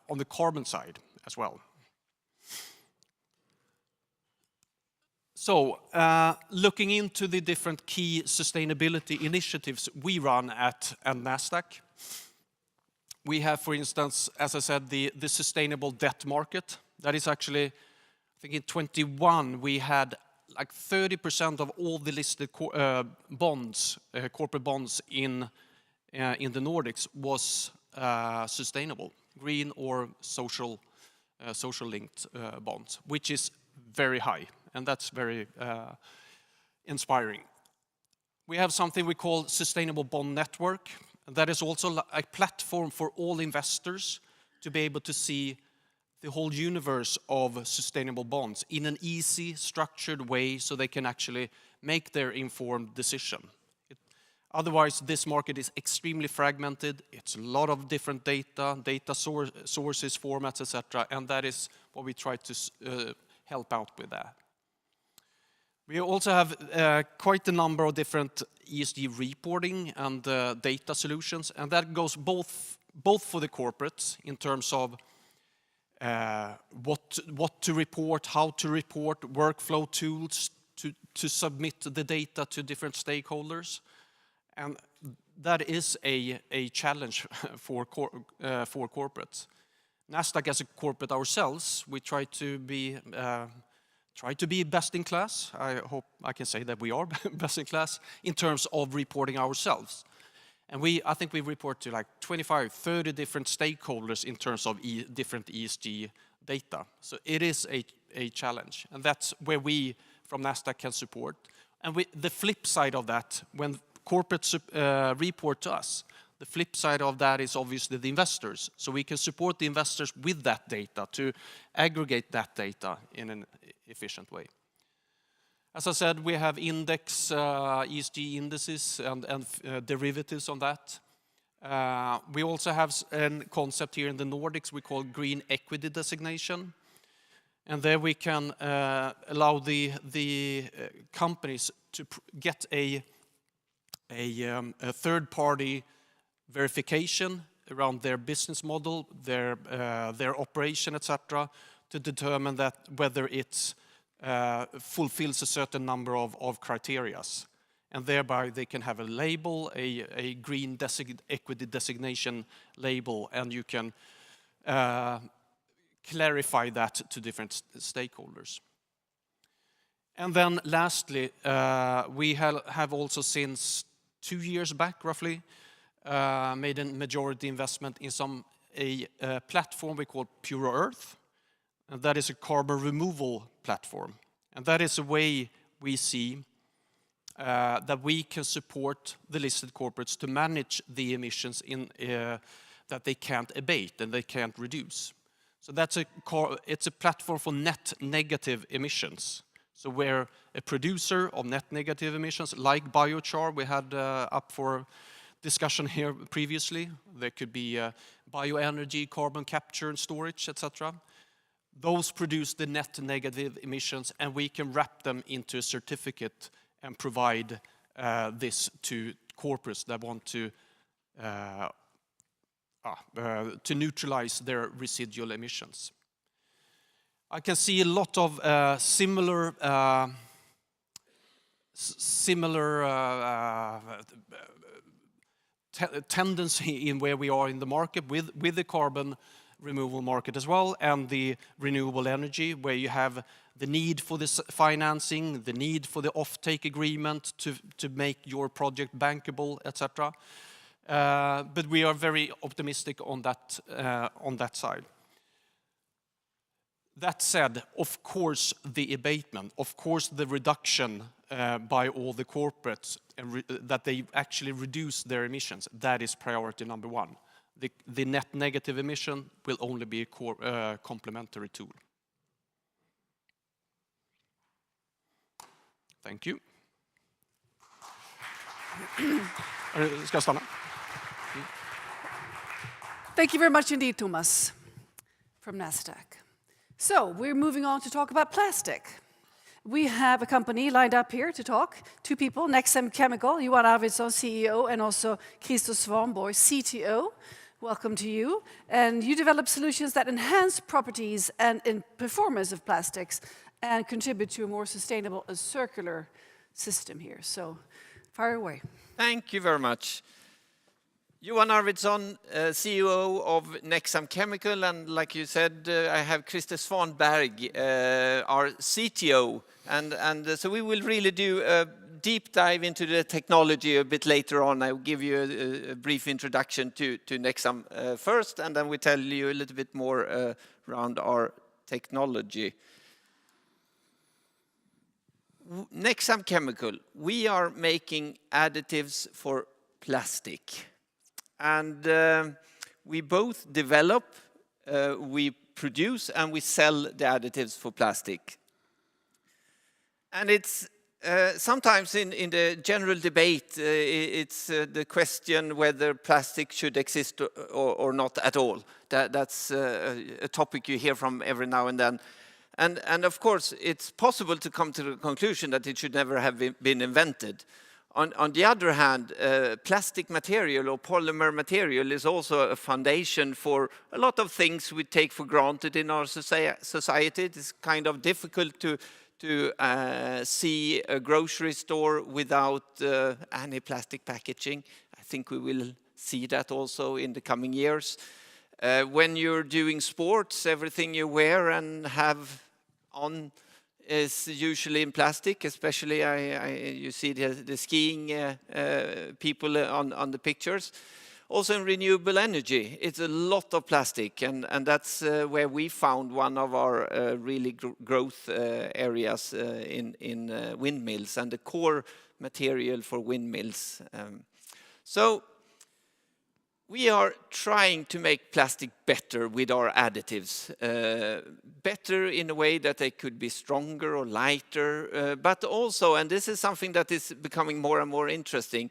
on the carbon side as well. So, looking into the different key sustainability initiatives we run at Nasdaq, we have, for instance, as I said, the sustainable debt market. That is actually, I think in 21 we had like 30% of all the listed bonds, corporate bonds in the Nordics was sustainable, green or social linked bonds, which is very high. And that's very inspiring. We have something we call Sustainable Bond Network. That is also a platform for all investors to be able to see the whole universe of sustainable bonds in an easy, structured way, so they can actually make their informed decision. Otherwise, this market is extremely fragmented. It's a lot of different data sources, formats, etc. And that is what we try to help out with that. We also have quite a number of different ESG reporting and data solutions, and that goes both for the corporates in terms of what to report, how to report, workflow tools to submit the data to different stakeholders, and that is a challenge for corporates. Nasdaq, as a corporate ourselves, we try to be best in class. I hope I can say that we are best in class in terms of reporting ourselves. And I think we report to like 25, 30 different stakeholders in terms of different ESG data. So it is a challenge. And that's where we from Nasdaq can support. And the flip side of that, when corporates report to us, the flip side of that is obviously the investors. So we can support the investors with that data to aggregate that data in an efficient way. As I said, we have index, ESG indices and derivatives on that. We also have a concept here in the Nordics we call green equity designation. And there we can allow the companies to get a third-party verification around their business model, their operation, etc., to determine that whether it fulfills a certain number of criteria. And thereby they can have a label, a green equity designation label, and you can clarify that to different stakeholders. And then lastly, we have also since 2 years back, roughly, made a majority investment in a platform we call Pure Earth. And that is a carbon removal platform. And that is a way we see that we can support the listed corporates to manage the emissions that they can't abate and they can't reduce. So it's a platform for net negative emissions. So where a producer of net negative emissions, like biochar we had up for discussion here previously, there could be bioenergy, carbon capture and storage, etc. Those produce the net negative emissions, and we can wrap them into a certificate and provide this to corporates that want to neutralize their residual emissions. I can see a lot of similar tendency in where we are in the market with the carbon removal market as well, and the renewable energy, where you have the need for this financing, the need for the offtake agreement to make your project bankable, etc. But we are very optimistic on that side. That said, of course, the abatement, of course, the reduction by all the corporates, and that they actually reduce their emissions, that is priority number one. The net negative emission will only be a complementary tool. Thank you. Ska jag stanna? Thank you very much indeed, Thomas, from Nasdaq. So we're moving on to talk about plastic. We have a company lined up here to talk. Two people, Nexam Chemical, Johan Arvidsson, CEO, and also Christer Svanborg, CTO. Welcome to you. And you develop solutions that enhance properties and in performance of plastics and contribute to a more sustainable and circular system here. So fire away. Thank you very much. Johan Arvidsson, CEO of Nexam Chemical, and like you said, I have Christer Svanberg, our CTO, and so we will really do a deep dive into the technology a bit later on. I will give you a brief introduction to Nexam first, and then we tell you a little bit more around our technology. Nexam Chemical, we are making additives for plastic. And we both develop, we produce, and we sell the additives for plastic. And it's sometimes in the general debate, it's the question whether plastic should exist or not at all. That's a topic you hear from every now and then. And of course, it's possible to come to the conclusion that it should never have been invented. On the other hand, plastic material or polymer material is also a foundation for a lot of things we take for granted in our society. It's kind of difficult to see a grocery store without any plastic packaging. I think we will see that also in the coming years. When you're doing sports, everything you wear and have on is usually in plastic, especially you see the skiing people on the pictures. Also in renewable energy, it's a lot of plastic, and that's where we found one of our really growth areas in windmills and the core material for windmills. So we are trying to make plastic better with our additives. Better in a way that they could be stronger or lighter, but also, and this is something that is becoming more and more interesting,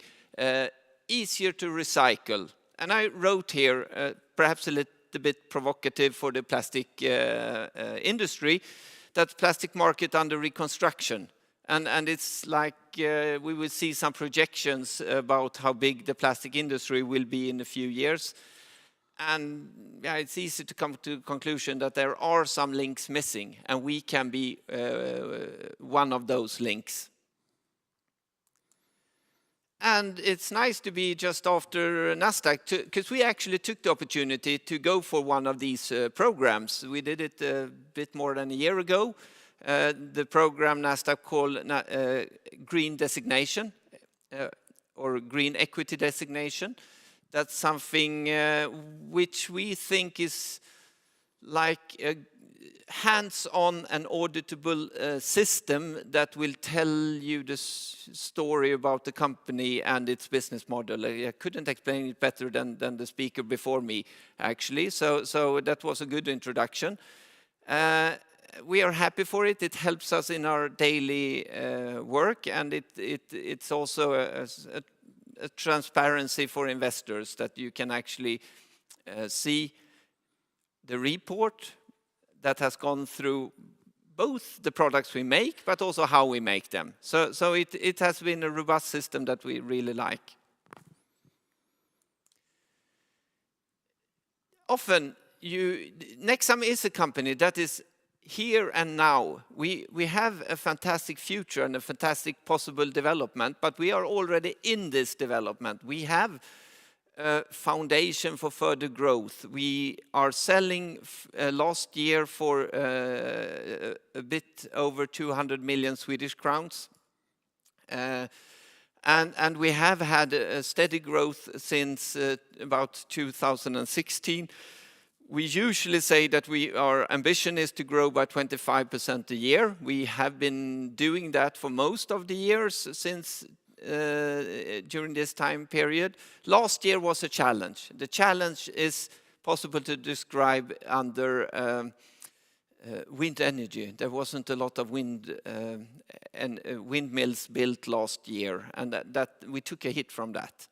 easier to recycle. And I wrote here, perhaps a little bit provocative for the plastic industry, that plastic market under reconstruction. And it's like we will see some projections about how big the plastic industry will be in a few years. And yeah, it's easy to come to the conclusion that there are some links missing, and we can be one of those links. And it's nice to be just after Nasdaq, because we actually took the opportunity to go for one of these programs. We did it a bit more than a year ago. The program Nasdaq called Green Designation or Green Equity Designation. That's something which we think is like a hands-on and auditable system that will tell you the story about the company and its business model. I couldn't explain it better than the speaker before me, actually. So that was a good introduction. We are happy for it. It helps us in our daily work, and it's also a transparency for investors that you can actually see the report that has gone through both the products we make, but also how we make them. So it has been a robust system that we really like. Often, Nexam is a company that is here and now. We have a fantastic future and a fantastic possible development, but we are already in this development. We have a foundation for further growth. We are selling last year for a bit over 200 million Swedish crowns. And we have had a steady growth since about 2016. We usually say that our ambition is to grow by 25% a year. We have been doing that for most of the years since during this time period. Last year was a challenge. The challenge is possible to describe under wind energy. There wasn't a lot of windmills built last year, and that we took a hit from that.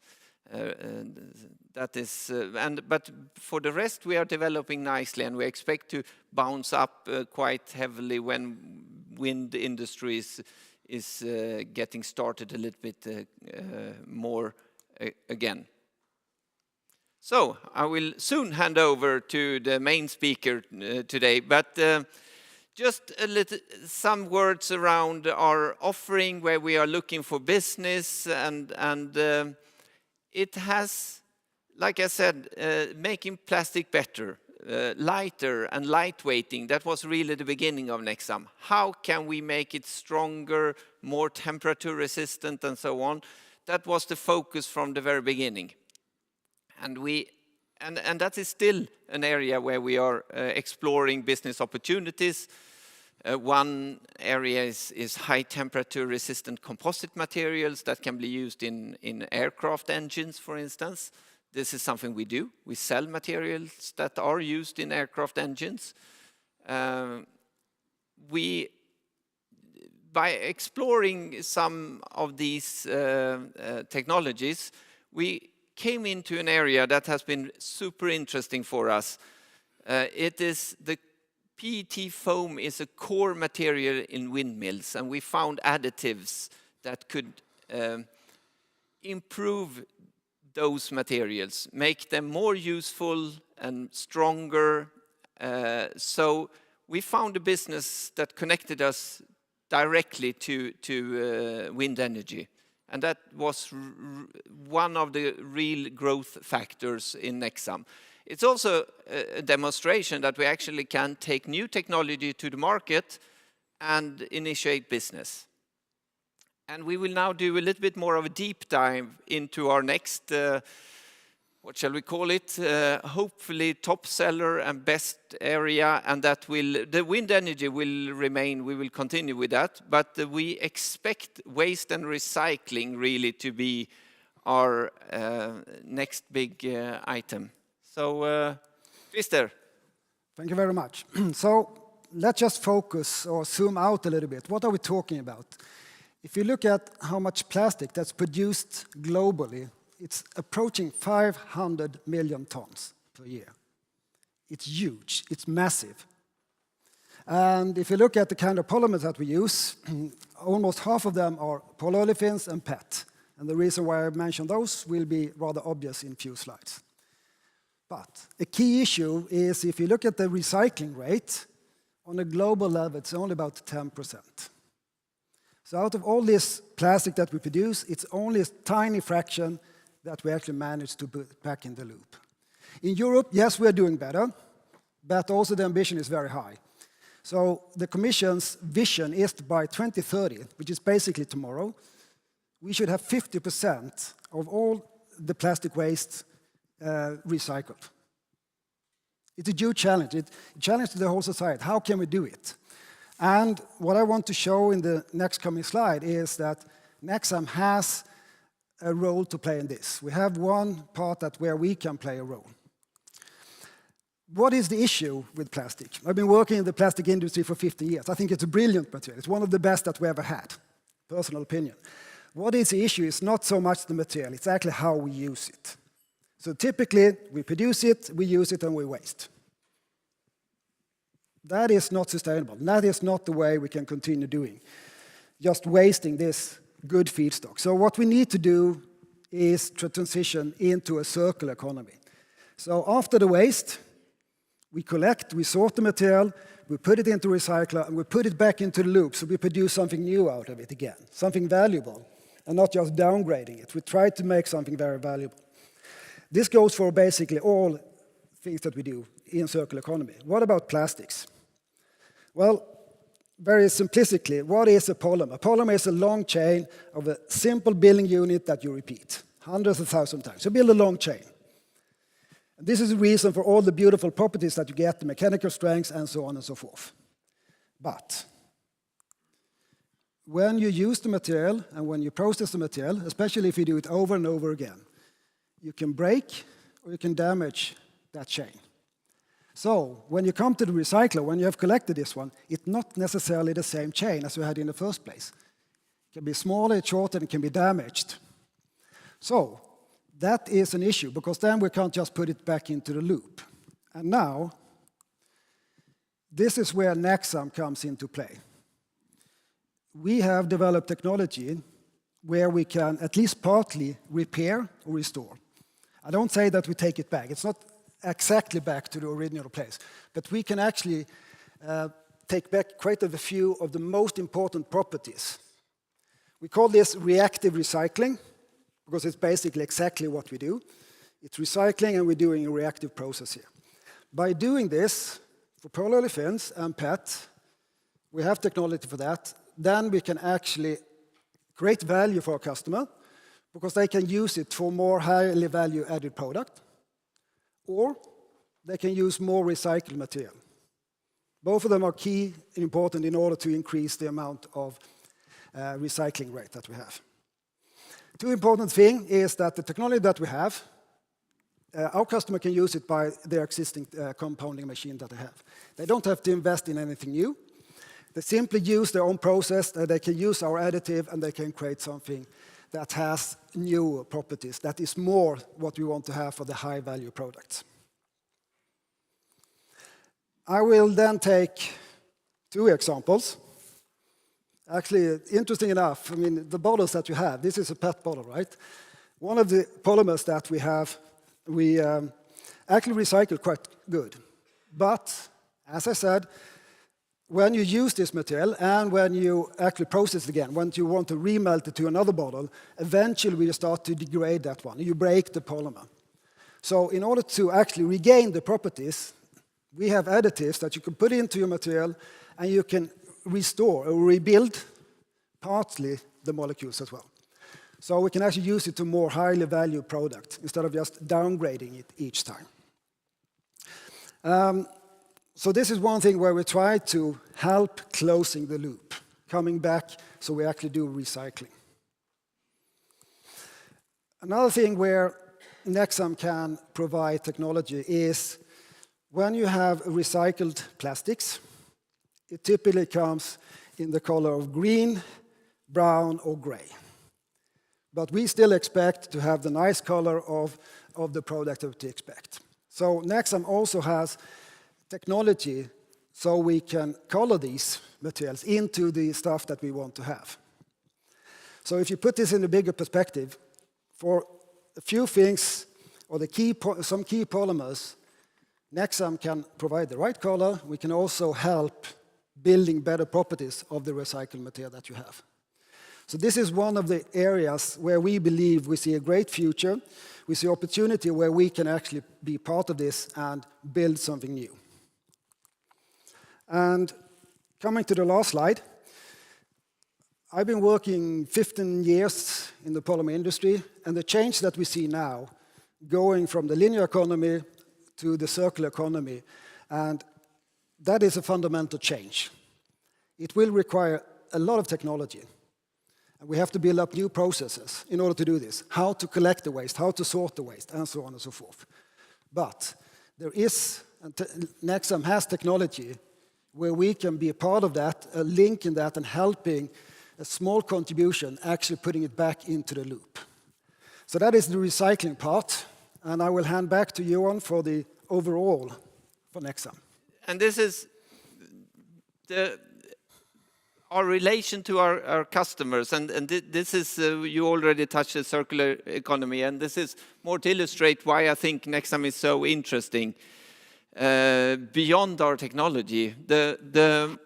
But for the rest, we are developing nicely, and we expect to bounce up quite heavily when wind industry is getting started a little bit more again. So I will soon hand over to the main speaker today, but just some words around our offering, where we are looking for business, and it has, like I said, making plastic better, lighter and lightweighting. That was really the beginning of Nexam. How can we make it stronger, more temperature resistant, and so on? That was the focus from the very beginning. And that is still an area where we are exploring business opportunities. One area is high temperature resistant composite materials that can be used in aircraft engines, for instance. This is something we do. We sell materials that are used in aircraft engines. By exploring some of these technologies, we came into an area that has been super interesting for us. It is the PET foam is a core material in windmills, and we found additives that could improve those materials, make them more useful and stronger. So we found a business that connected us directly to wind energy. And that was one of the real growth factors in Nexam. It's also a demonstration that we actually can take new technology to the market and initiate business. And we will now do a little bit more of a deep dive into our next, what shall we call it? Hopefully top seller and best area, and that the wind energy will remain, we will continue with that, but we expect waste and recycling really to be our next big item. So, Christer. Thank you very much. So let's just focus or zoom out a little bit. What are we talking about? If you look at how much plastic that's produced globally, it's approaching 500 million tons per year. It's huge, it's massive. And if you look at the kind of polymers that we use, almost half of them are polyolefins and PET. And the reason why I mentioned those will be rather obvious in a few slides. But a key issue is if you look at the recycling rate, on a global level, it's only about 10%. So out of all this plastic that we produce, it's only a tiny fraction that we actually manage to put back in the loop. In Europe, yes, we are doing better, but also the ambition is very high. So the Commission's vision is by 2030, which is basically tomorrow, we should have 50% of all the plastic waste recycled. It's a huge challenge. It's a challenge to the whole society. How can we do it? And what I want to show in the next coming slide is that Nexam has a role to play in this. We have one part where we can play a role. What is the issue with plastic? I've been working in the plastic industry for 50 years. I think it's a brilliant material. It's one of the best that we ever had, personal opinion. What is the issue is not so much the material, it's actually how we use it. So typically, we produce it, we use it, and we waste. That is not sustainable. That is not the way we can continue doing, just wasting this good feedstock. So what we need to do is to transition into a circular economy. So after the waste, we collect, we sort the material, we put it into recycler, and we put it back into the loop, so we produce something new out of it again, something valuable, and not just downgrading it. We try to make something very valuable. This goes for basically all things that we do in circular economy. What about plastics? Well, very simplistically, what is a polymer? A polymer is a long chain of a simple building unit that you repeat hundreds of thousands of times. So build a long chain. This is the reason for all the beautiful properties that you get, the mechanical strengths and so on and so forth. But when you use the material and when you process the material, especially if you do it over and over again, you can break or you can damage that chain. So when you come to the recycler, when you have collected this one, it's not necessarily the same chain as you had in the first place. It can be smaller, it's shorter, and it can be damaged. So that is an issue, because then we can't just put it back into the loop. And now, this is where Nexam comes into play. We have developed technology where we can at least partly repair or restore. I don't say that we take it back. It's not exactly back to the original place, but we can actually take back quite a few of the most important properties. We call this reactive recycling, because it's basically exactly what we do. It's recycling, and we're doing a reactive process here. By doing this, for polyolefins and PET, we have technology for that. Then we can actually create value for our customer, because they can use it for more highly value-added product, or they can use more recycled material. Both of them are key and important in order to increase the amount of recycling rate that we have. Two important thing is that the technology that we have, our customer can use it by their existing compounding machine that they have. They don't have to invest in anything new. They simply use their own process, they can use our additive, and they can create something that has new properties, that is more what we want to have for the high-value products. I will then take two examples. Actually, interesting enough, I mean, the bottles that you have, this is a PET bottle, right? One of the polymers that we have, we actually recycle quite good. But, as I said, when you use this material and when you actually process it again, when you want to remelt it to another bottle, eventually you start to degrade that one. You break the polymer. So in order to actually regain the properties, we have additives that you can put into your material, and you can restore or rebuild partly the molecules as well. So we can actually use it to more highly valued product instead of just downgrading it each time. So this is one thing where we try to help closing the loop, coming back so we actually do recycling. Another thing where Nexam can provide technology is when you have recycled plastics, it typically comes in the color of green, brown, or gray. But we still expect to have the nice color of the product that we expect. So Nexam also has technology so we can color these materials into the stuff that we want to have. So if you put this in a bigger perspective, for a few things, or some key polymers, Nexam can provide the right color. We can also help building better properties of the recycled material that you have. So this is one of the areas where we believe we see a great future. We see opportunity where we can actually be part of this and build something new. And coming to the last slide, I've been working 15 years in the polymer industry, and the change that we see now, going from the linear economy to the circular economy, and that is a fundamental change. It will require a lot of technology. And we have to build up new processes in order to do this. How to collect the waste, how to sort the waste, and so on and so forth. But there is, Nexam has technology where we can be a part of that, a link in that, and helping a small contribution, actually putting it back into the loop. So that is the recycling part, and I will hand back to Johan for the overall for Nexam. And this is our relation to our customers, and this is, you already touched the circular economy, and this is more to illustrate why I think Nexam is so interesting. Beyond our technology, the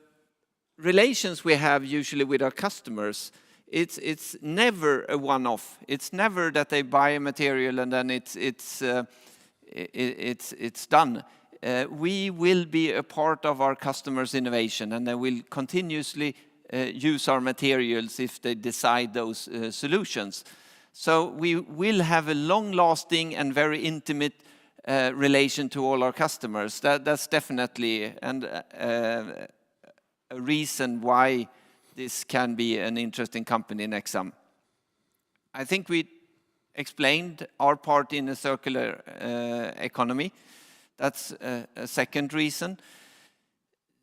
relations we have usually with our customers, it's never a one-off. It's never that they buy a material and then it's done. We will be a part of our customers' innovation, and they will continuously use our materials if they decide those solutions. So we will have a long-lasting and very intimate relation to all our customers. That's definitely a reason why this can be an interesting company next time. I think we explained our part in a circular economy. That's a second reason.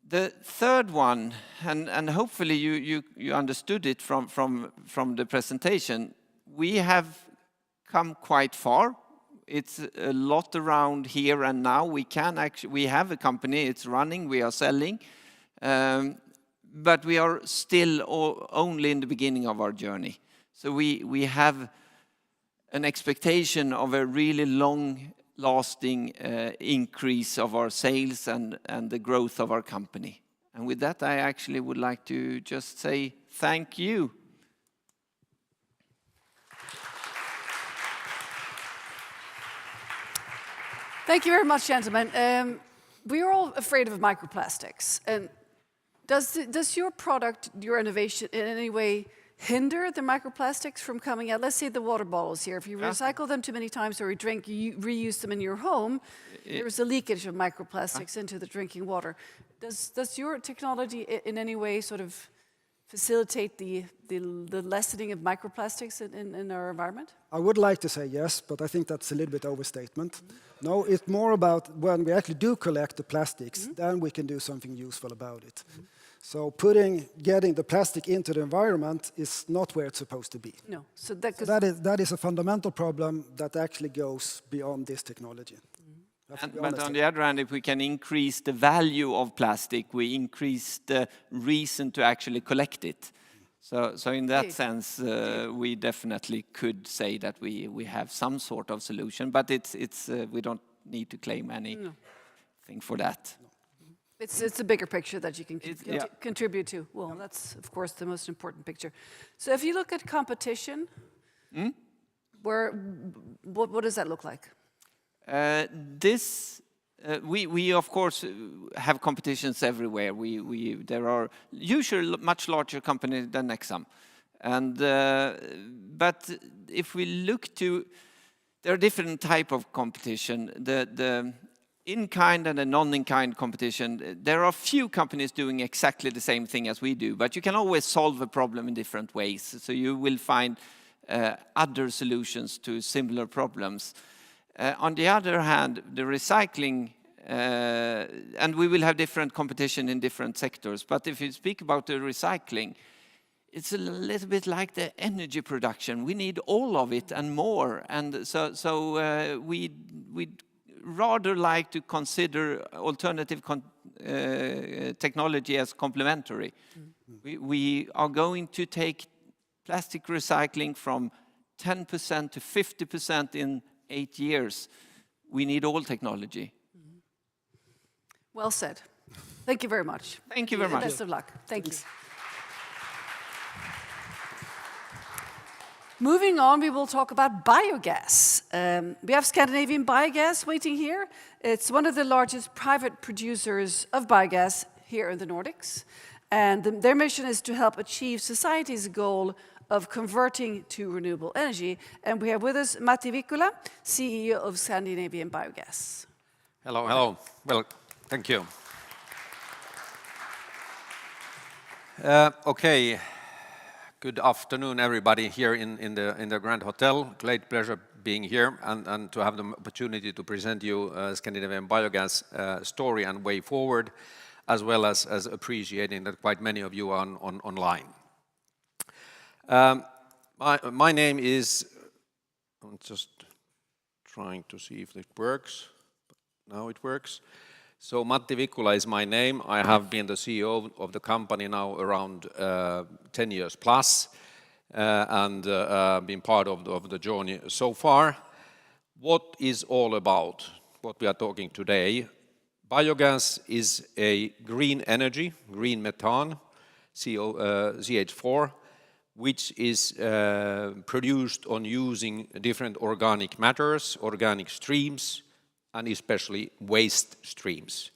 The third one, and hopefully you understood it from the presentation, we have come quite far. It's a lot around here and now. We have a company, it's running, we are selling, but we are still only in the beginning of our journey. So we have an expectation of a really long-lasting increase of our sales and the growth of our company. And with that, I actually would like to just say thank you. Thank you very much, gentlemen. We are all afraid of microplastics. And does your product, your innovation, in any way hinder the microplastics from coming out? Let's say the water bottles here. If you recycle them too many times or you reuse them in your home, there's a leakage of microplastics into the drinking water. Does your technology in any way sort of facilitate the lessening of microplastics in our environment? I would like to say yes, but I think that's a little bit overstatement. No, it's more about when we actually do collect the plastics, then we can do something useful about it. So getting the plastic into the environment is not where it's supposed to be. No, so that is a fundamental problem that actually goes beyond this technology. But on the other hand, if we can increase the value of plastic, we increase the reason to actually collect it. So in that sense, we definitely could say that we have some sort of solution, but we don't need to claim anything for that. It's a bigger picture that you can contribute to. Well, that's, of course, the most important picture. So if you look at competition, what does that look like? We of course have competitions everywhere. There are usually much larger companies than Nexam, but if we look to, there are different type of competition. The in-kind and the non-in-kind competition. There are few companies doing exactly the same thing as we do, but you can always solve a problem in different ways. So you will find other solutions to similar problems. On the other hand, the recycling, and we will have different competition in different sectors, but if you speak about the recycling, it's a little bit like the energy production. We need all of it and more, and so we'd rather like to consider alternative technology as complementary. We are going to take plastic recycling from 10% to 50% in 8 years. We need all technology. Well said. Thank you very much. Thank you very much. Best of luck. Thank you. Moving on, we will talk about biogas. We have Scandinavian Biogas waiting here. It's one of the largest private producers of biogas here in the Nordics. And their mission is to help achieve society's goal of converting to renewable energy. And we have with us Matti Vikkula, CEO of Scandinavian Biogas. Hello, hello. Well, thank you. Okay. Good afternoon, everybody here in the Grand Hotel. Great pleasure being here and to have the opportunity to present you Scandinavian Biogas story and way forward, as well as appreciating that quite many of you are online. My name is, I'm just trying to see if it works. Now it works. So Matti Vikkula is my name. I have been the CEO of the company now around 10 years plus and been part of the journey so far. What is all about what we are talking today? Biogas is a green energy, green methane, CH4, which is produced on using different organic matters, organic streams, and especially waste streams.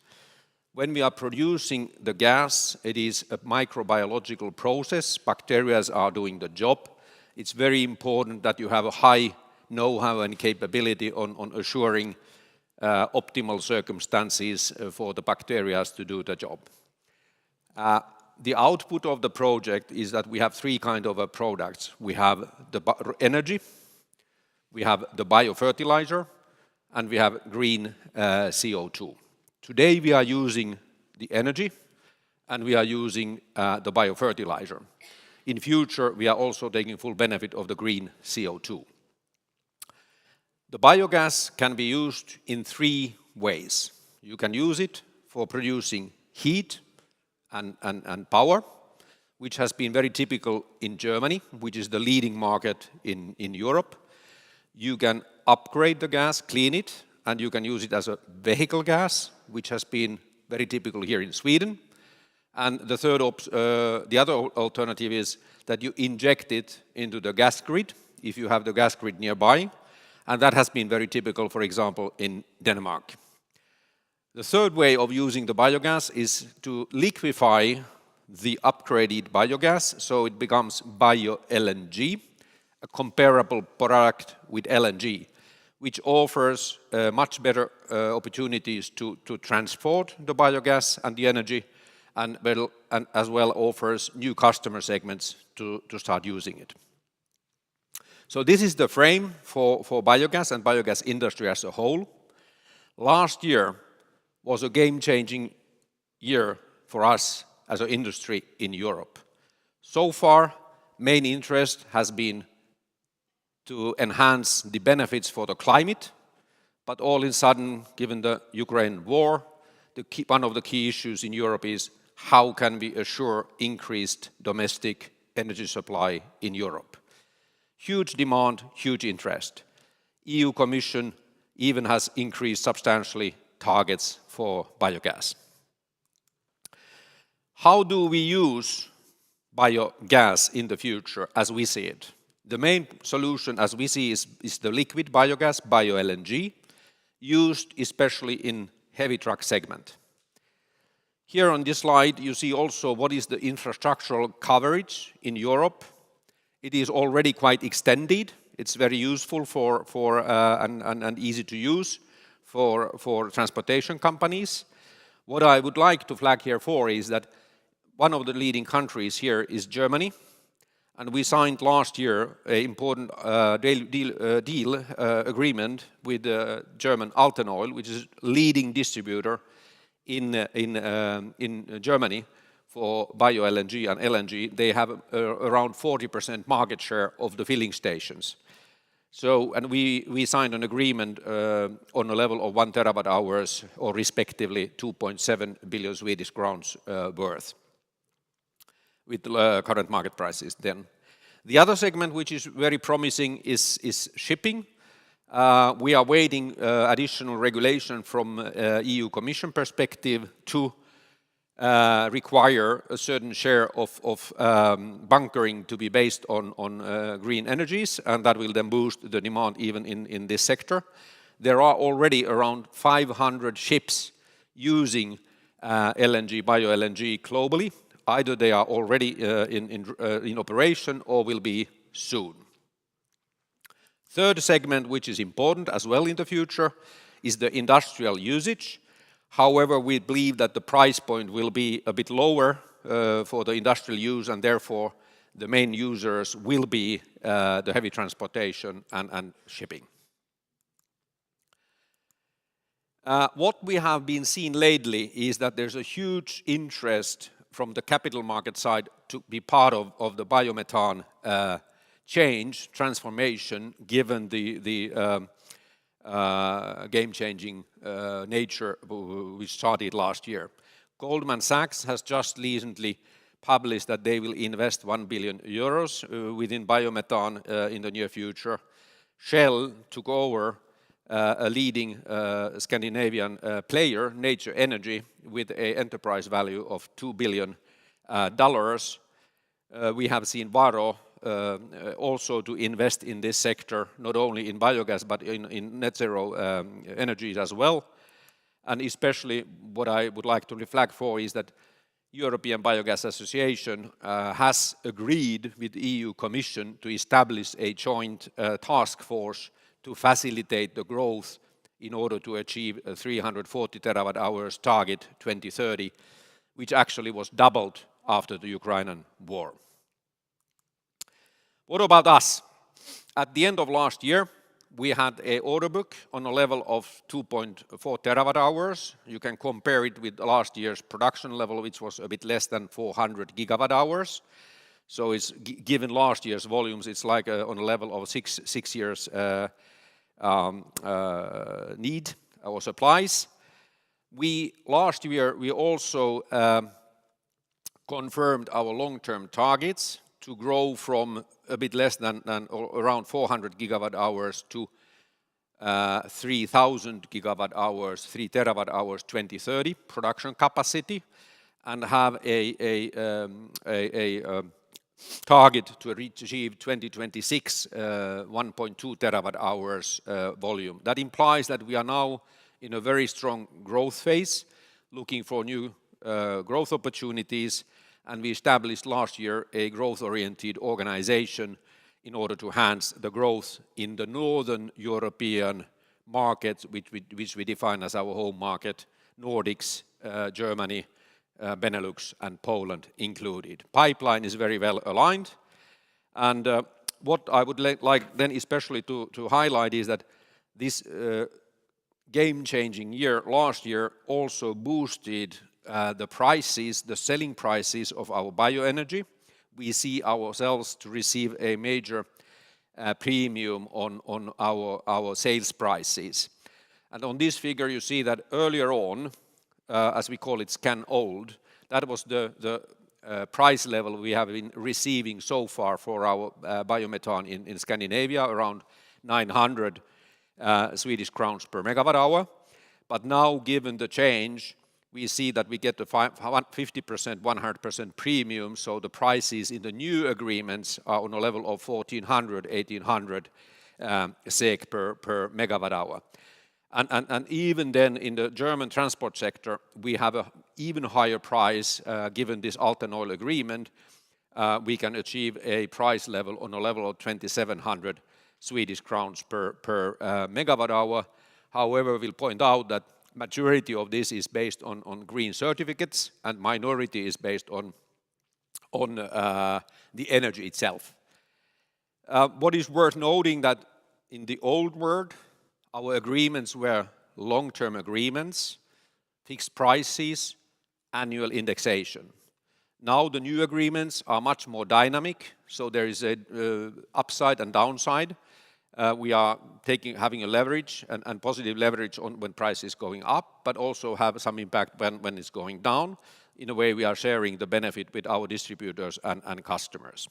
When we are producing the gas, it is a microbiological process. Bacteria are doing the job. It's very important that you have a high know-how and capability on assuring optimal circumstances for the bacteria to do the job. The output of the project is that we have three kind of products. We have the energy, we have the biofertilizer, and we have green CO2. Today we are using the energy and we are using the biofertilizer. In future, we are also taking full benefit of the green CO2. The biogas can be used in three ways. You can use it for producing heat and power, which has been very typical in Germany, which is the leading market in Europe. You can upgrade the gas, clean it, and you can use it as a vehicle gas, which has been very typical here in Sweden. And the other alternative is that you inject it into the gas grid, if you have the gas grid nearby, and that has been very typical, for example, in Denmark. The third way of using the biogas is to liquefy the upgraded biogas, so it becomes bio-LNG, a comparable product with LNG, which offers much better opportunities to transport the biogas and the energy, and as well offers new customer segments to start using it. So this is the frame for biogas and biogas industry as a whole. Last year was a game-changing year for us as an industry in Europe. So far, main interest has been to enhance the benefits for the climate, but all of a sudden, given the Ukraine war, one of the key issues in Europe is how can we assure increased domestic energy supply in Europe. Huge demand, huge interest. EU Commission even has increased substantially targets for biogas. How do we use biogas in the future as we see it? The main solution as we see is the liquid biogas, bio-LNG, used especially in heavy truck segment. Here on this slide you see also what is the infrastructural coverage in Europe. It is already quite extended. It's very useful and easy to use for transportation companies. What I would like to flag here for is that one of the leading countries here is Germany, and we signed last year an important agreement with German Alten, which is a leading distributor in Germany for bio-LNG and LNG. They have around 40% market share of the filling stations. So, and we signed an agreement on a level of 1 terawatt hours, or respectively 2.7 billion Swedish crowns worth, with current market prices then. The other segment which is very promising is shipping. We are waiting additional regulation from EU Commission perspective to require a certain share of bunkering to be based on green energies, and that will then boost the demand even in this sector. There are already around 500 ships using LNG, bio-LNG globally. Either they are already in operation or will be soon. Third segment, which is important as well in the future, is the industrial usage. However, we believe that the price point will be a bit lower for the industrial use, and therefore the main users will be the heavy transportation and shipping. What we have been seeing lately is that there's a huge interest from the capital market side to be part of the biomethane change, transformation, given the game-changing nature which started last year. Goldman Sachs has just recently published that they will invest 1 billion euros within biomethane in the near future. Shell took over a leading Scandinavian player, Nature Energy, with an enterprise value of $2 billion. We have seen Varo also to invest in this sector, not only in biogas but in net zero energies as well. And especially what I would like to reflect for is that European Biogas Association has agreed with the EU Commission to establish a joint task force to facilitate the growth in order to achieve a 340 terawatt hours target 2030, which actually was doubled after the Ukrainian war. What about us? At the end of last year, we had an order book on a level of 2.4 terawatt hours. You can compare it with last year's production level, which was a bit less than 400 gigawatt hours. So it's given last year's volumes, it's like on a level of six years need or supplies. Last year we also confirmed our long-term targets to grow from a bit less than around 400 gigawatt hours to 3,000 gigawatt hours, 3 terawatt hours 2030 production capacity, and have a target to achieve 2026 1.2 terawatt hours volume. That implies that we are now in a very strong growth phase, looking for new growth opportunities, and we established last year a growth-oriented organization in order to enhance the growth in the Northern European market, which we define as our home market, Nordics, Germany, Benelux and Poland included. Pipeline is very well aligned, and what I would like then especially to highlight is that this game-changing year, last year, also boosted the prices, the selling prices of our bioenergy. We see ourselves to receive a major premium on our sales prices. And on this figure you see that earlier on, as we call it scan old, that was the price level we have been receiving so far for our biomethane in Scandinavia, around 900 Swedish crowns per megawatt hour. But now, given the change, we see that we get a 50%, 100% premium, so the prices in the new agreements are on a level of 1,400, 1,800 SEK per megawatt hour. And even then in the German transport sector, we have an even higher price given this Altenöl agreement. We can achieve a price level on a level of 2,700 Swedish crowns per megawatt hour. However, we'll point out that majority of this is based on green certificates and minority is based on the energy itself. What is worth noting that in the old world, our agreements were long-term agreements, fixed prices, annual indexation. Now the new agreements are much more dynamic, so there is a upside and downside. We are having a leverage and positive leverage on when price is going up, but also have some impact when it's going down. In a way, we are sharing the benefit with our distributors and customers.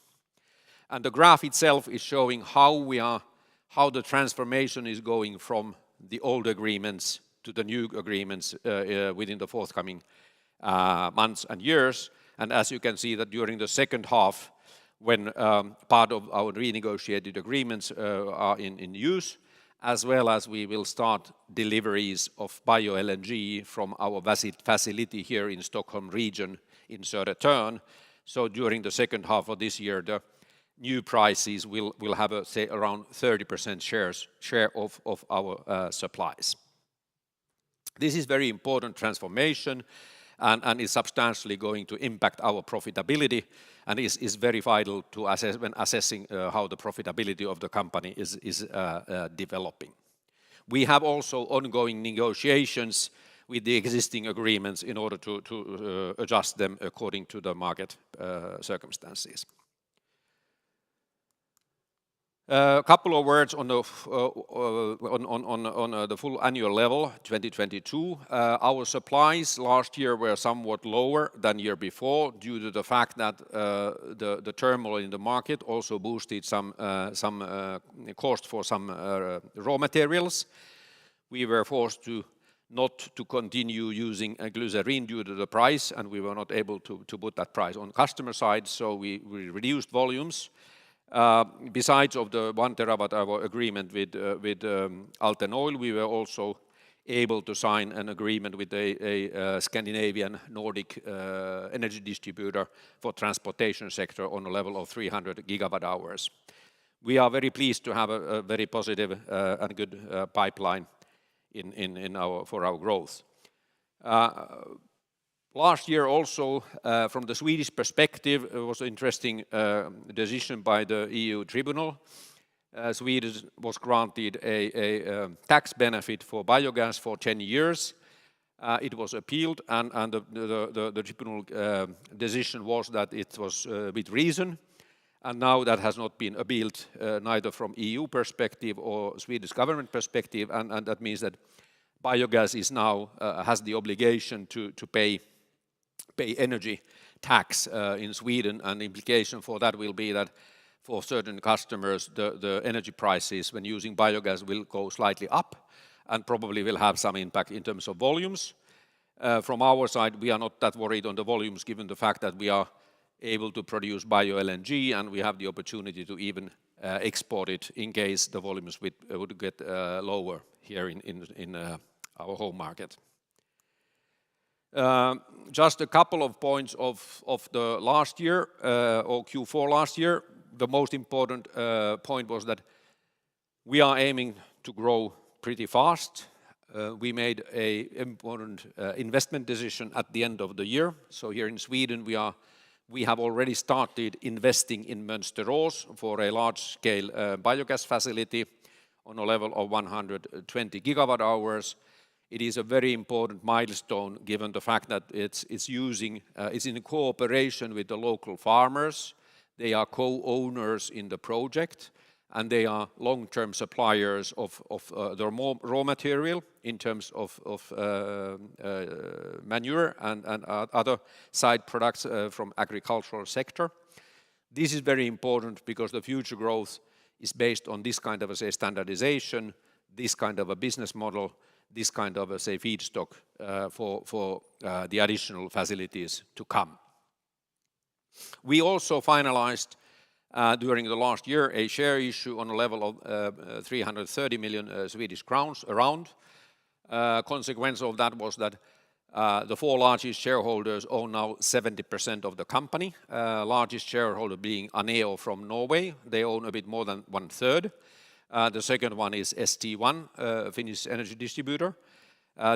And the graph itself is showing how the transformation is going from the old agreements to the new agreements within the forthcoming months and years. And as you can see that during the second half, when part of our renegotiated agreements are in use, as well as we will start deliveries of bio-LNG from our facility here in Stockholm region in Södertörn. So during the second half of this year, the new prices will have say around 30% share of our supplies. This is very important transformation and is substantially going to impact our profitability and is very vital to assess when assessing how the profitability of the company is developing. We have also ongoing negotiations with the existing agreements in order to adjust them according to the market circumstances. A couple of words on the full annual level, 2022. Our supplies last year were somewhat lower than year before due to the fact that the turmoil in the market also boosted some cost for some raw materials. We were forced to not to continue using glycerin due to the price, and we were not able to put that price on customer side, so we reduced volumes. Besides of the 1 terawatt hour agreement with Altenöl, we were also able to sign an agreement with a Scandinavian Nordic energy distributor for transportation sector on a level of 300 gigawatt hours. We are very pleased to have a very positive and good pipeline for our growth. Last year also, from the Swedish perspective, it was an interesting decision by the EU Tribunal. Sweden was granted a tax benefit for biogas for 10 years. It was appealed, and the tribunal decision was that it was with reason, and now that has not been appealed neither from EU perspective or Swedish government perspective, and that means that biogas is now has the obligation to pay energy tax in Sweden, and the implication for that will be that for certain customers the energy prices when using biogas will go slightly up, and probably will have some impact in terms of volumes. From our side, we are not that worried on the volumes given the fact that we are able to produce bio-LNG, and we have the opportunity to even export it in case the volumes would get lower here in our home market. Just a couple of points of the last year, or Q4 last year. The most important point was that we are aiming to grow pretty fast. We made an important investment decision at the end of the year. So here in Sweden, we have already started investing in Mönsterås for a large-scale biogas facility on a level of 120 gigawatt hours. It is a very important milestone given the fact that it's in cooperation with the local farmers. They are co-owners in the project, and they are long-term suppliers of their raw material in terms of manure and other side products from agricultural sector. This is very important because the future growth is based on this kind of a standardization, this kind of a business model, this kind of a feedstock for the additional facilities to come. We also finalized during the last year a share issue on a level of 330 million Swedish crowns around. Consequence of that was that the four largest shareholders own now 70% of the company. Largest shareholder being Aneo from Norway. They own a bit more than 1/3. The second one is ST1, Finnish energy distributor.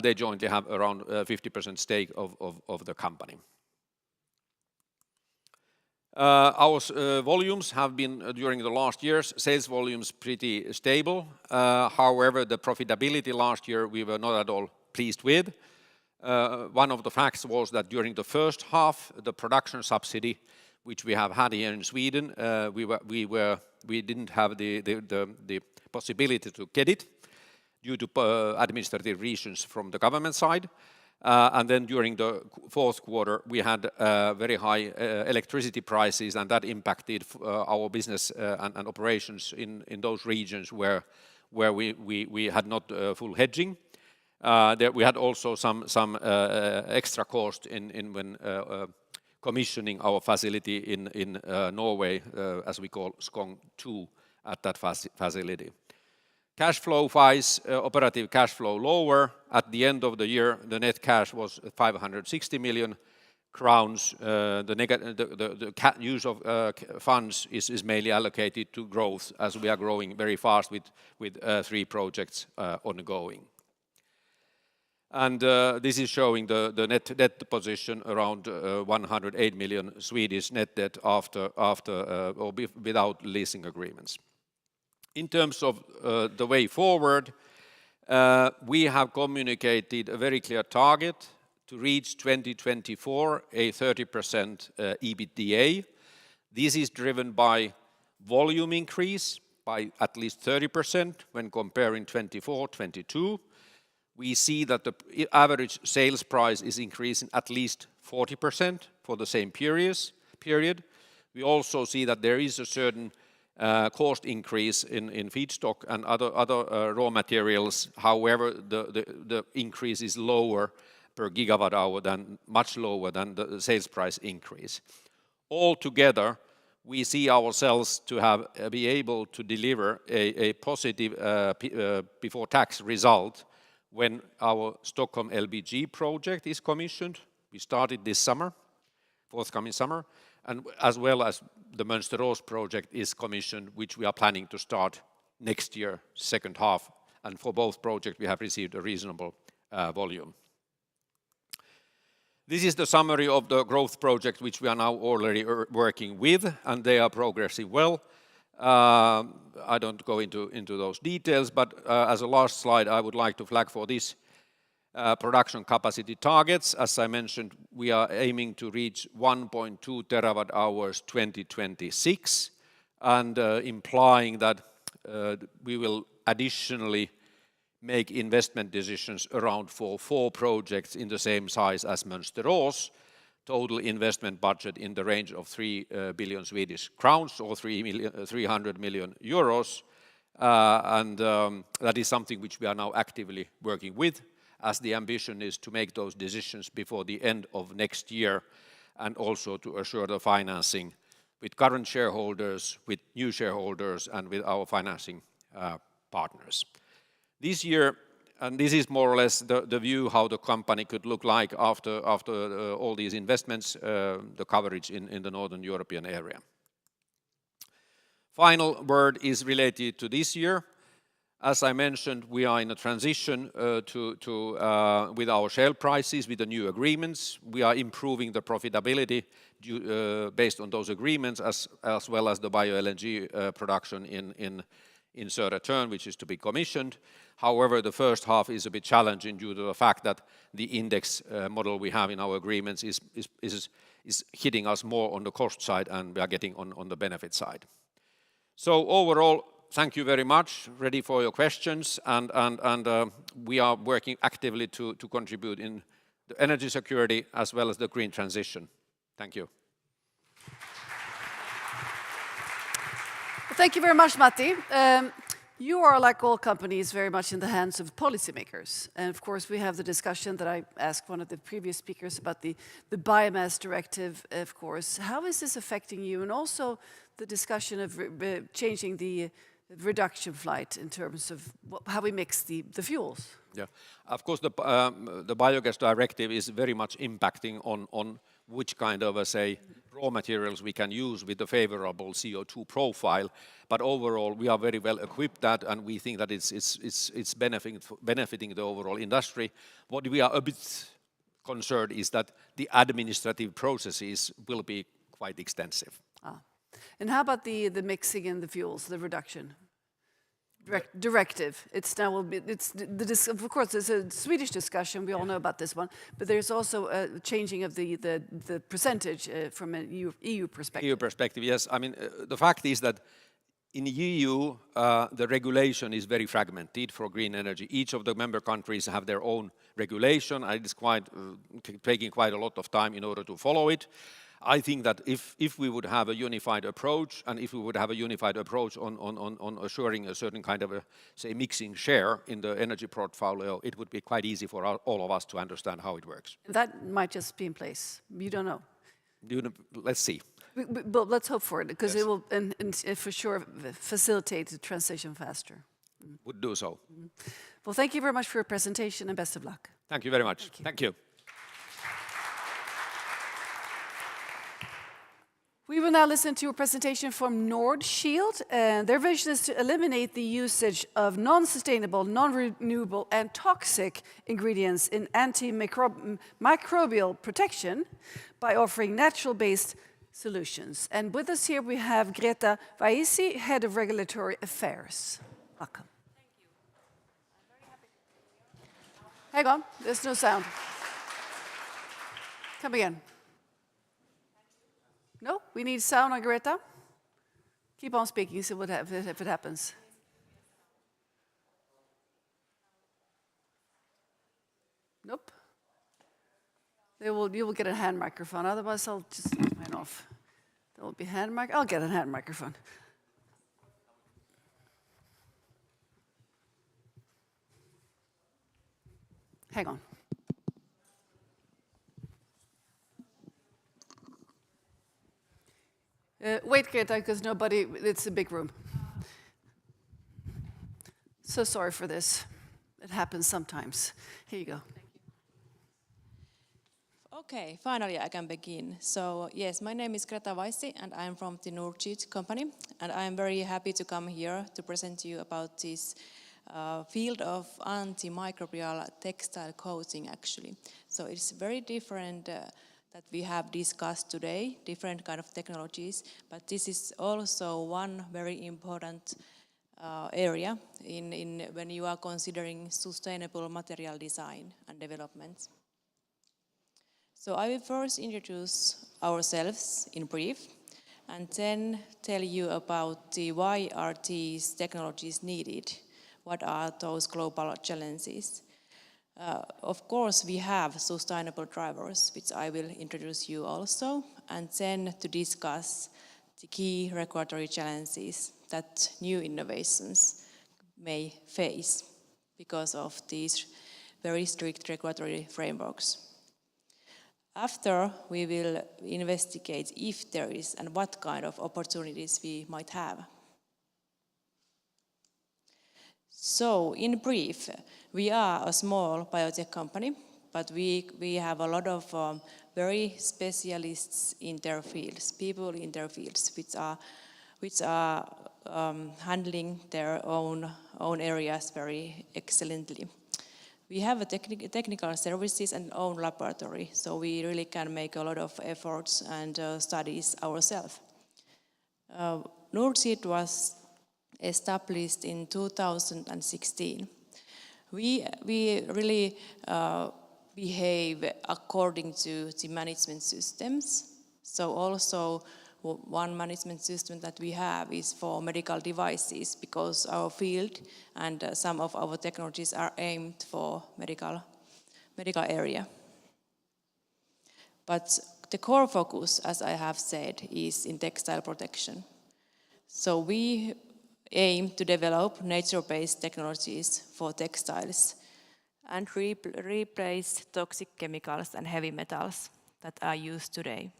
They jointly have around 50% stake of the company. Our volumes have been, during the last years, sales volumes pretty stable. However, the profitability last year we were not at all pleased with. One of the facts was that during the first half, the production subsidy, which we have had here in Sweden, we didn't have the possibility to get it due to administrative reasons from the government side. And then during the fourth quarter, we had very high electricity prices, and that impacted our business and operations in those regions where we had not full hedging. There we had also some extra cost in when commissioning our facility in Norway, as we call Skogn 2 at that facility. Cash flow-wise, operative cash flow lower. At the end of the year, the net cash was 560 million crowns. The use of funds is mainly allocated to growth as we are growing very fast with 3 projects ongoing. And this is showing the net debt position around 108 million Swedish net debt after or without leasing agreements. In terms of the way forward, we have communicated a very clear target to reach 2024 a 30% EBITDA. This is driven by volume increase by at least 30% when comparing 24-22. We see that the average sales price is increasing at least 40% for the same period. We also see that there is a certain cost increase in feedstock and other raw materials. However, the increase is lower per gigawatt hour much lower than the sales price increase. Altogether, we see ourselves to be able to deliver a positive before tax result when our Stockholm LBG project is commissioned. We started this summer, forthcoming summer, and as well as the Mönsterås project is commissioned, which we are planning to start next year, second half, and for both projects we have received a reasonable volume. This is the summary of the growth projects which we are now already working with, and they are progressing well. I don't go into those details, but as a last slide, I would like to flag for this production capacity targets. As I mentioned, we are aiming to reach 1.2 terawatt hours 2026, and implying that we will additionally make investment decisions around for 4 projects in the same size as Mönsterås. Total investment budget in the range of 3 billion Swedish crowns or 300 million euros. That is something which we are now actively working with, as the ambition is to make those decisions before the end of next year, and also to assure the financing with current shareholders, with new shareholders, and with our financing partners. This year, and this is more or less the view how the company could look like after all these investments, the coverage in the Northern European area. Final word is related to this year. As I mentioned, we are in a transition with our share prices, with the new agreements. We are improving the profitability based on those agreements, as well as the bio-LNG production in Södertörn, which is to be commissioned. However, the first half is a bit challenging due to the fact that the index model we have in our agreements is hitting us more on the cost side, and we are getting on the benefit side. So overall, thank you very much. Ready for your questions, and we are working actively to contribute in the energy security as well as the green transition. Thank you. Thank you very much, Matti. You are, like all companies, very much in the hands of policymakers. And of course, we have the discussion that I asked one of the previous speakers about the biomass directive, of course. How is this affecting you? And also the discussion of changing the reduction flight in terms of how we mix the fuels. Yeah, of course, the biogas directive is very much impacting on which kind of, say, raw materials we can use with the favorable CO2 profile. But overall, we are very well equipped that, and we think that it's benefiting the overall industry. What we are a bit concerned is that the administrative processes will be quite extensive. And how about the mixing in the fuels, the reduction directive? It's now of course it's a Swedish discussion. We all know about this one, but there's also a changing of the percentage from an EU perspective. EU perspective, yes. I mean, the fact is that in the EU, the regulation is very fragmented for green energy. Each of the member countries have their own regulation, and it's taking quite a lot of time in order to follow it. I think that if we would have a unified approach, and if we would have a unified approach on assuring a certain kind of say, mixing share in the energy portfolio, it would be quite easy for all of us to understand how it works. That might just be in place. You don't know. Let's see. But let's hope for it, because yes. It will and for sure facilitate the transition faster. Would do so. Well, thank you very much for your presentation, and best of luck. Thank you very much. Thank you. We will now listen to a presentation from Nordshield. Their vision is to eliminate the usage of non-sustainable, non-renewable and toxic ingredients in antimicrobial protection by offering natural-based solutions. And with us here we have Greta Vaisi, Head of Regulatory Affairs. Welcome. Thank you. I'm very happy to be here. Hang on, there's no sound. Come again. No, we need sound on Greta. Keep on speaking, see what if it happens. Nope. You will get a hand microphone, otherwise I'll just turn mine off. There will be hand mic. I'll get a hand microphone. Hang on. Wait, Greta, because it's a big room. So sorry for this. It happens sometimes. Here you go. Okay, finally I can begin. So yes, my name is Greta Vaisi and I'm from the Nordshield company, and I'm very happy to come here to present to you about this field of antimicrobial textile coating actually. So it's very different that we have discussed today, different kind of technologies, but this is also one very important area when you are considering sustainable material design and development. So I will first introduce ourselves in brief, and then tell you about why are these technologies needed, what are those global challenges. Of course, we have sustainable drivers, which I will introduce you also, and then to discuss the key regulatory challenges that new innovations may face because of these very strict regulatory frameworks. After, we will investigate if there is and what kind of opportunities we might have. So, in brief, we are a small biotech company, but we have a lot of very specialists in their fields, people in their fields, which are handling their own areas very excellently. We have a technical services and own laboratory, so we really can make a lot of efforts and studies ourselves. Nordseed was established in 2016. We really behave according to the management systems. So also one management system that we have is for medical devices, because our field and some of our technologies are aimed for medical area. But the core focus, as I have said, is in textile protection. So we aim to develop nature-based technologies for textiles and replace toxic chemicals and heavy metals that are used today.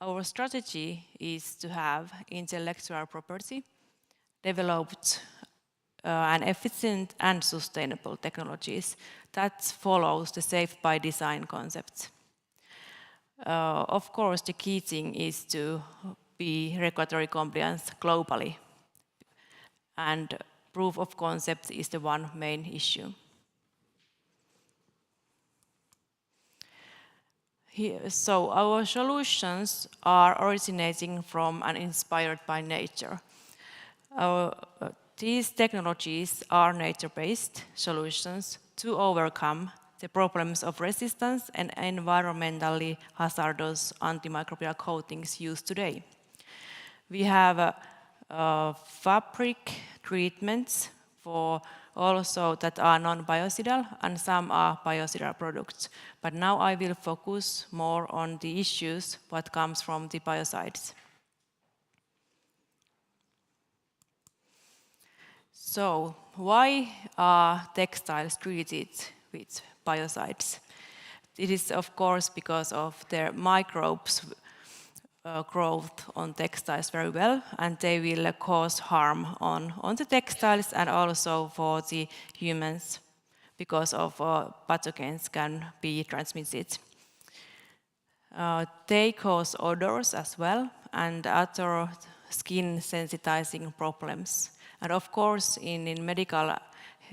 Our strategy is to have intellectual property developed and efficient and sustainable technologies that follows the safe by design concept. Of course, the key thing is to be regulatory compliance globally, and proof of concept is the one main issue. So our solutions are originating from and inspired by nature. These technologies are nature-based solutions to overcome the problems of resistance and environmentally hazardous antimicrobial coatings used today. We have fabric treatments for also that are non-biocidal, and some are biocidal products. But now I will focus more on the issues what comes from the biocides. So, why are textiles treated with biocides? It is of course because of their microbes growth on textiles very well, and they will cause harm on the textiles and also for the humans because of pathogens can be transmitted. They cause odors as well and other skin sensitizing problems. And of course in medical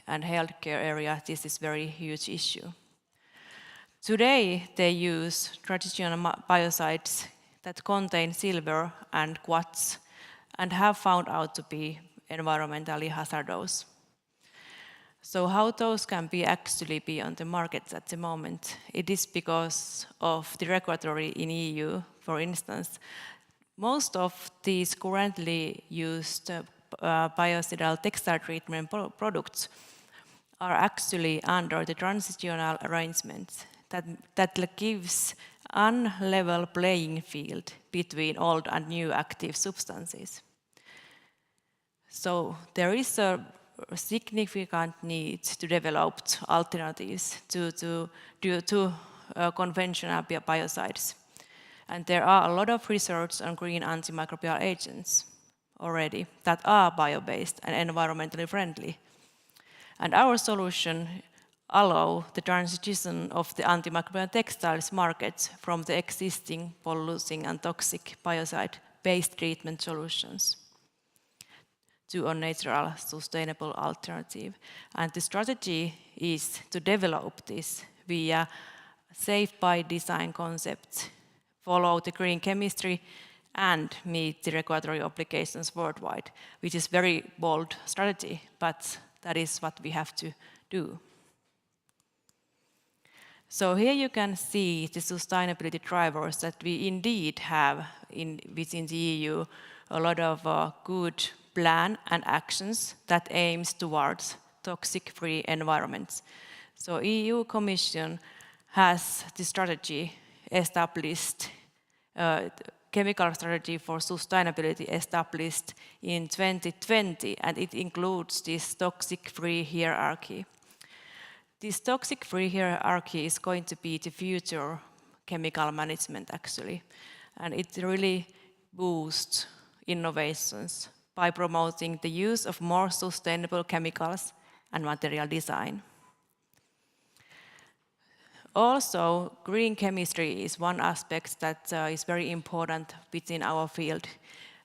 and healthcare area this is very huge issue. Today they use traditional biocides that contain silver and quartz and have found out to be environmentally hazardous. So how those can actually be on the market at the moment? It is because of the regulatory in EU, for instance. Most of these currently used biocidal textile treatment products are actually under the transitional arrangement that gives unlevel playing field between old and new active substances. So there is a significant need to develop alternatives to conventional biocides. And there are a lot of research on green antimicrobial agents already that are bio-based and environmentally friendly. And our solution allow the transition of the antimicrobial textiles market from the existing polluting and toxic biocide-based treatment solutions. to a natural, sustainable alternative. And the strategy is to develop this via safe by design concepts, follow the green chemistry, and meet the regulatory obligations worldwide, which is very bold strategy, but that is what we have to do. So here you can see the sustainability drivers that we indeed have within the EU, a lot of good plan and actions that aims towards toxic-free environments. So EU Commission has the strategy established, chemical strategy for sustainability established in 2020, and it includes this toxic-free hierarchy. This toxic-free hierarchy is going to be the future chemical management, actually, and it really boosts innovations by promoting the use of more sustainable chemicals and material design. Also, green chemistry is one aspect that is very important within our field,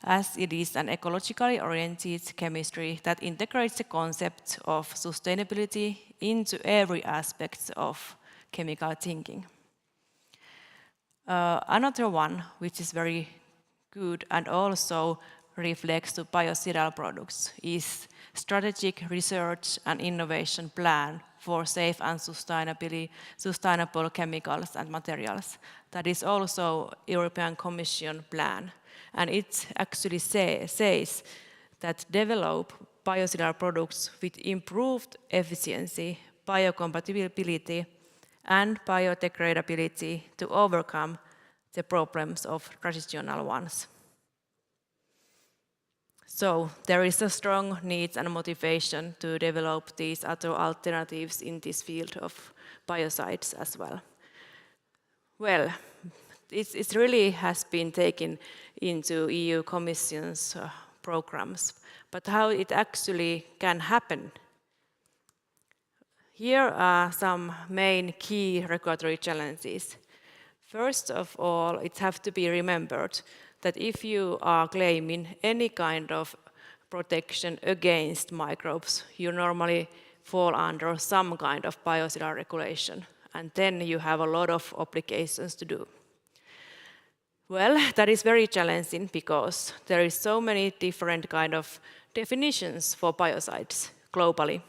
as it is an ecologically oriented chemistry that integrates the concept of sustainability into every aspect of chemical thinking. Another one, which is very good and also reflects to biocidal products, is strategic research and innovation plan for safe and sustainable chemicals and materials. That is also European Commission plan. And it actually says that develop biocidal products with improved efficiency, biocompatibility, and biodegradability to overcome the problems of traditional ones. So there is a strong need and motivation to develop these other alternatives in this field of biocides as well. Well, it really has been taken into EU Commission's programs, but how it actually can happen? Here are some main key regulatory challenges. First of all, it has to be remembered that if you are claiming any kind of protection against microbes, you normally fall under some kind of biocidal regulation, and then you have a lot of obligations to do. Well, that is very challenging because there is so many different kind of definitions for biocides globally.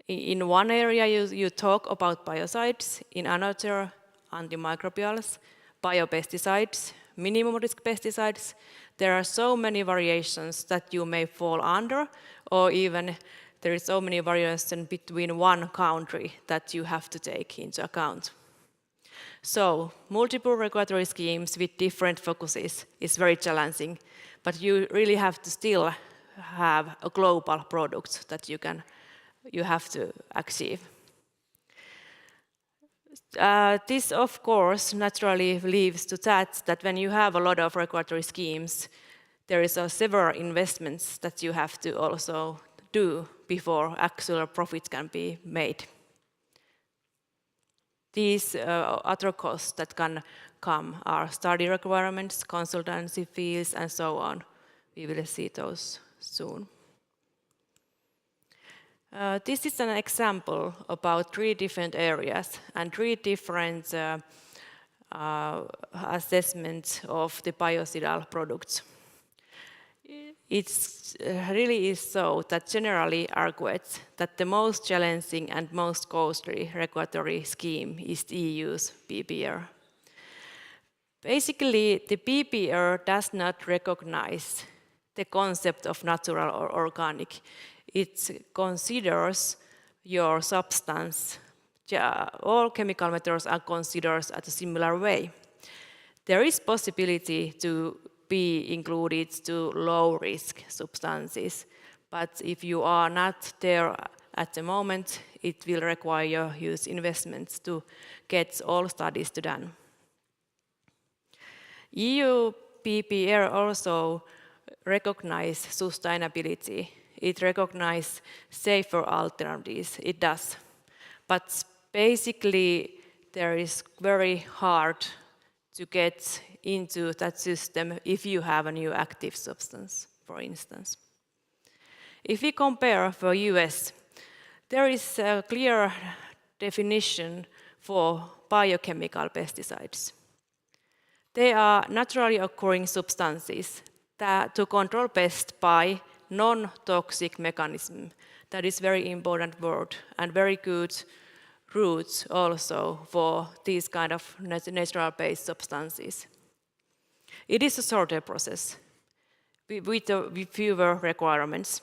In one area you talk about biocides, in another antimicrobials, biopesticides, minimum risk pesticides. There are so many variations that you may fall under, or even there is so many variations between one country that you have to take into account. So multiple regulatory schemes with different focuses is very challenging, but you really have to still have a global product that you have to achieve. This, of course, naturally leads to that when you have a lot of regulatory schemes, there is several investments that you have to also do before actual profit can be made. These other costs that can come are study requirements, consultancy fees, and so on. We will see those soon. This is an example about 3 different areas and 3 different assessments of the biocidal products. It really is so that generally argued that the most challenging and most costly regulatory scheme is the EU's PPR. Basically, the PPR does not recognize the concept of natural or organic. It considers your substance. All chemical materials are considered at a similar way. There is possibility to be included to low-risk substances, but if you are not there at the moment, it will require huge investments to get all studies done. EU PPR also recognizes sustainability. It recognizes safer alternatives, it does. But basically, there is very hard to get into that system if you have a new active substance. for instance. If we compare for US, there is a clear definition for biochemical pesticides. They are naturally occurring substances that to control pests by non-toxic mechanism. That is very important word and very good route also for these kind of natural-based substances. It is a shorter process with fewer requirements.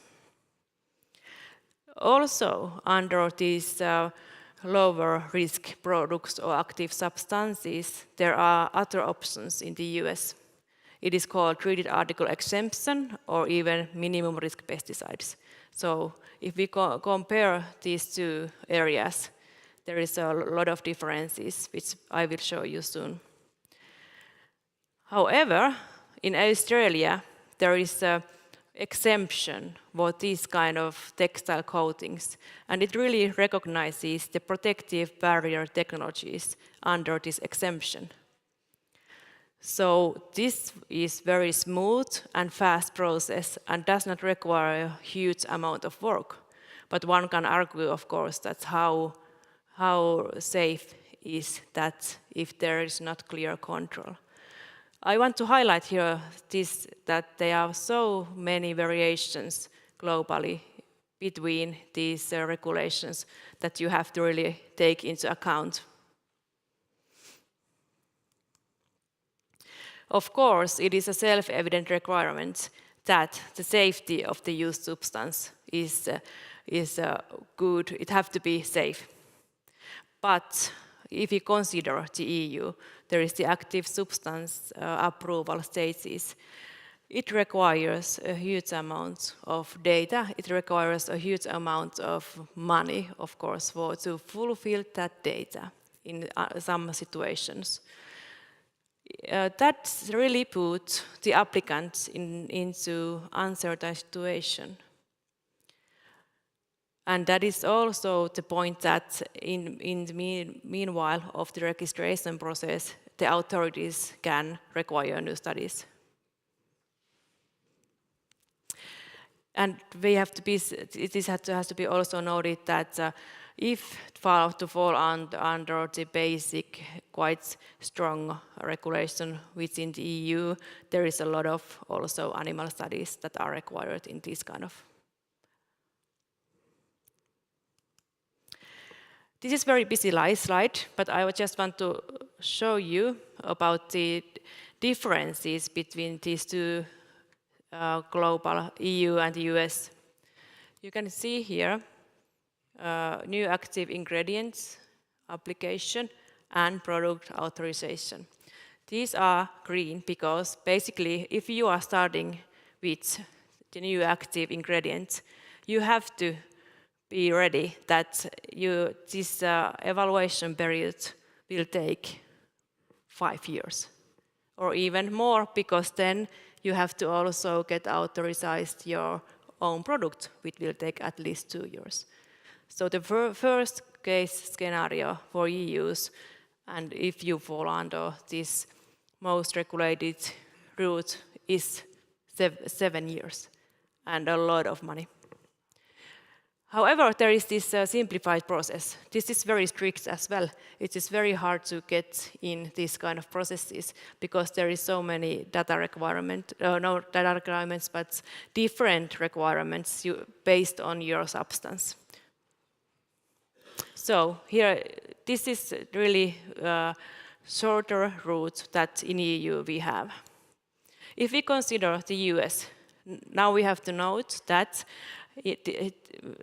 Also, under these lower risk products or active substances, there are other options in the US. It is called treated article exemption or even minimum risk pesticides. So if we compare these two areas, there is a lot of differences, which I will show you soon. However, in Australia, there is an exemption for these kind of textile coatings, and it really recognizes the protective barrier technologies under this exemption. So this is very smooth and fast process and does not require a huge amount of work. But one can argue, of course, that how safe is that if there is not clear control. I want to highlight here that there are so many variations globally between these regulations that you have to really take into account. Of course, it is a self-evident requirement that the safety of the used substance is good. It has to be safe. But if you consider the EU, there is the active substance approval stages. It requires a huge amount of data. It requires a huge amount of money, of course, to fulfill that data in some situations. That really put the applicant into uncertain situation. And that is also the point that in the meanwhile of the registration process, the authorities can require new studies. And we have to be, has to be also noted that if to fall under the basic, quite strong regulation within the EU, there is a lot of also animal studies that are required in this kind of. This is a very busy slide, but I just want to show you about the differences between these two global EU and the US. You can see here new active ingredients, application, and product authorization. These are green because basically if you are starting with the new active ingredient, you have to be ready that this evaluation period will take 5 years or even more, because then you have to also get authorized your own product, which will take at least 2 years. So the first case scenario for EUs, and if you fall under this most regulated route, is 7 years and a lot of money. However, there is this simplified process. This is very strict as well. It is very hard to get in these kind of processes because there is so many data requirements, not data requirements, but different requirements based on your substance. So here, this is really a shorter route that in EU we have. If we consider the US, now we have to note that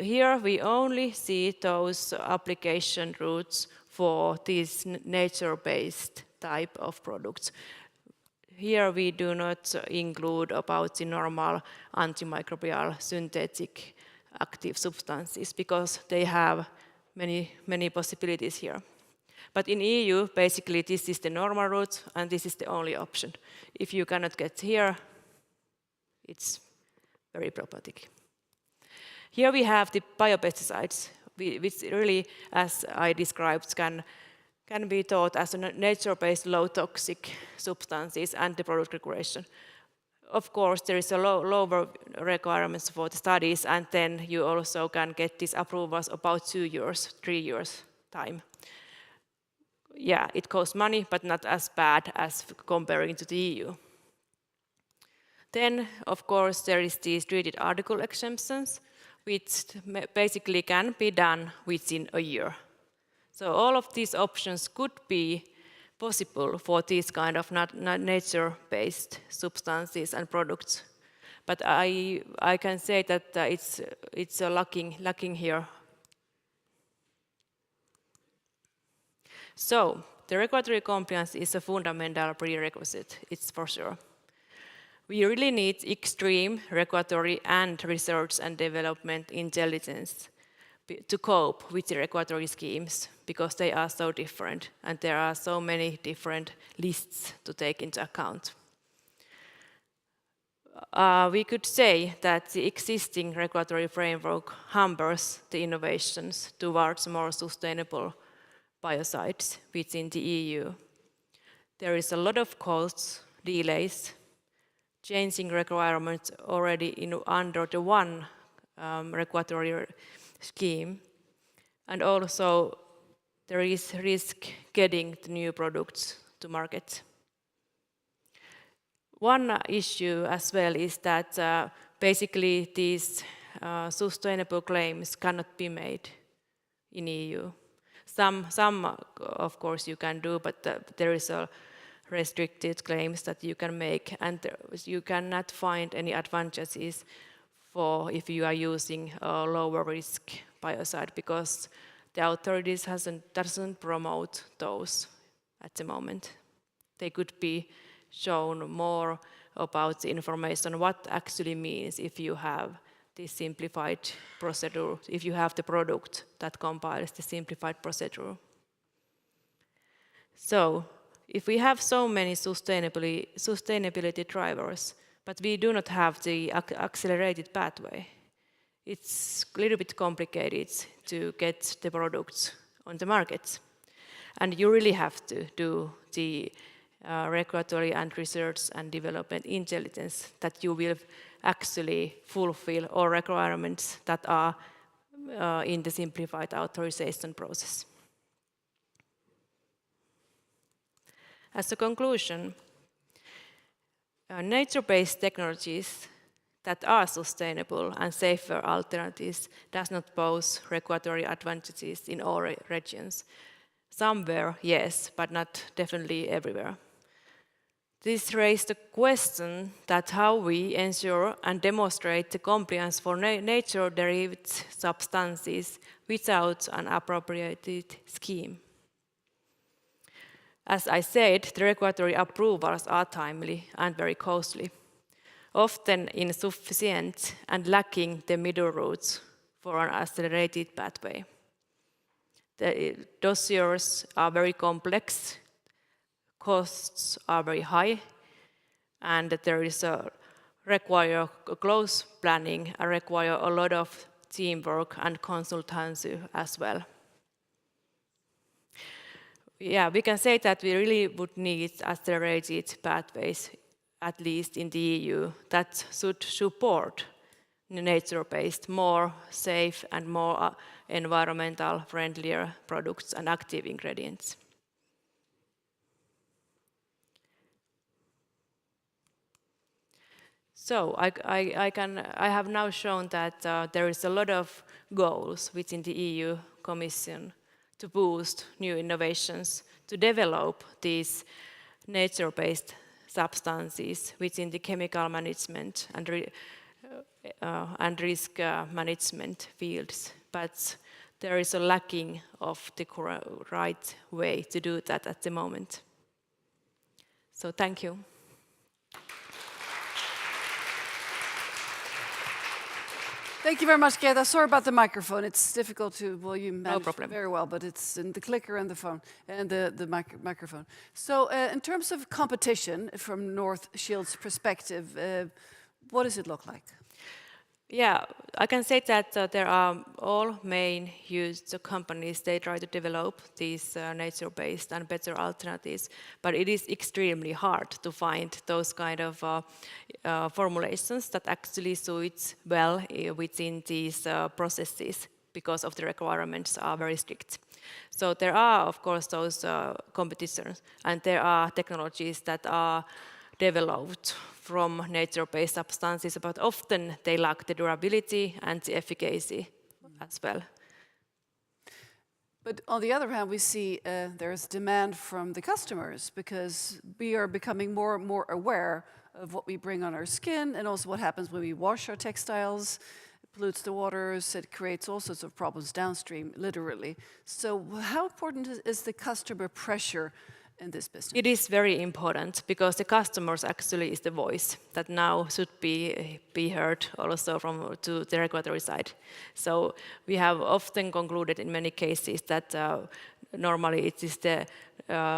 here we only see those application routes for these nature-based type of products. Here we do not include about the normal antimicrobial synthetic active substances because they have many possibilities here. But in EU, basically this is the normal route and this is the only option. If you cannot get here, it's very problematic. Here we have the biopesticides, which really, as I described, can be thought as a nature-based low-toxic substances and the product regulation. of course, there is a lower requirements for the studies, and then you also can get these approvals about 2 years, 3 years time. Yeah, it costs money, but not as bad as comparing to the EU. Then, of course, there is these treated article exemptions, which basically can be done within a year. So all of these options could be possible for these kind of nature-based substances and products. But I can say that it's lacking here. So the regulatory compliance is a fundamental prerequisite, it's for sure. We really need extreme regulatory and research and development intelligence to cope with the regulatory schemes, because they are so different and there are so many different lists to take into account. We could say that the existing regulatory framework hampers the innovations towards more sustainable biocides within the EU. There is a lot of costs, delays, changing requirements already under the one regulatory scheme, and also there is risk getting the new products to market. One issue as well is that basically these sustainable claims cannot be made in EU. Some of course you can do, but there is a restricted claims that you can make, and you cannot find any advantages for if you are using a lower risk biocide, because the authorities doesn't promote those at the moment. They could be shown more about the information, what actually means if you have this simplified procedure, if you have the product that compiles the simplified procedure. So, if we have so many sustainability drivers, but we do not have the accelerated pathway, it's a little bit complicated to get the products on the market. And you really have to do the regulatory and research and development intelligence that you will actually fulfill all requirements that are in the simplified authorization process. As a conclusion, nature-based technologies that are sustainable and safer alternatives does not pose regulatory advantages in all regions. Somewhere, yes, but not definitely everywhere. This raised the question that how we ensure and demonstrate the compliance for nature-derived substances without an appropriated scheme. As I said, the regulatory approvals are timely and very costly, often insufficient and lacking the middle routes for an accelerated pathway. The dossiers are very complex, costs are very high, and there is require close planning and require a lot of teamwork and consultancy as well. Yeah, we can say that we really would need accelerated pathways, at least in the EU, that should support nature-based, more safe and more environmental friendlier products and active ingredients. So I have now shown that there is a lot of goals within the EU Commission to boost new innovations, to develop these nature-based substances within the chemical management and risk management fields. But there is a lacking of the right way to do that at the moment. So thank you. Thank you very much, Greta. Sorry about the microphone. It's difficult to, well, you managed problem. very well, but it's in the clicker and the phone and the microphone. So in terms of competition from North Shield's perspective, what does it look like? Yeah, I can say that there are all main used companies, they try to develop these nature-based and better alternatives, but it is extremely hard to find those kind of formulations that actually suits well within these processes because of the requirements are very strict. So there are, of course, those competitions, and there are technologies that are developed from nature-based substances, but often they lack the durability and the efficacy as well. But on the other hand, we see there's demand from the customers because we are becoming more and more aware of what we bring on our skin and also what happens when we wash our textiles. It pollutes the waters, it creates all sorts of problems downstream, literally. So how important is the customer pressure in this business? It is very important because the customers actually is the voice that now should be heard also from to the regulatory side. So we have often concluded in many cases that normally it is the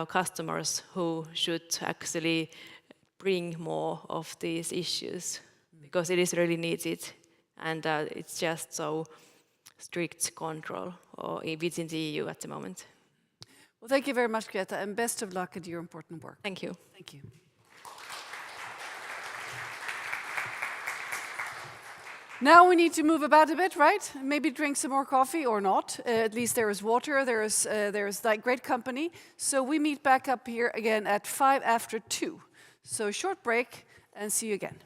customers who should actually bring more of these issues because it is really needed, and it's just so strict control within the EU at the moment. Well, thank you very much, Greta, and best of luck at your important work. Thank you. Thank you. Now we need to move about a bit, right? Maybe drink some more coffee or not. At least there is water, there is like great company. So we meet back up here again at 2:05. So short break and see you again.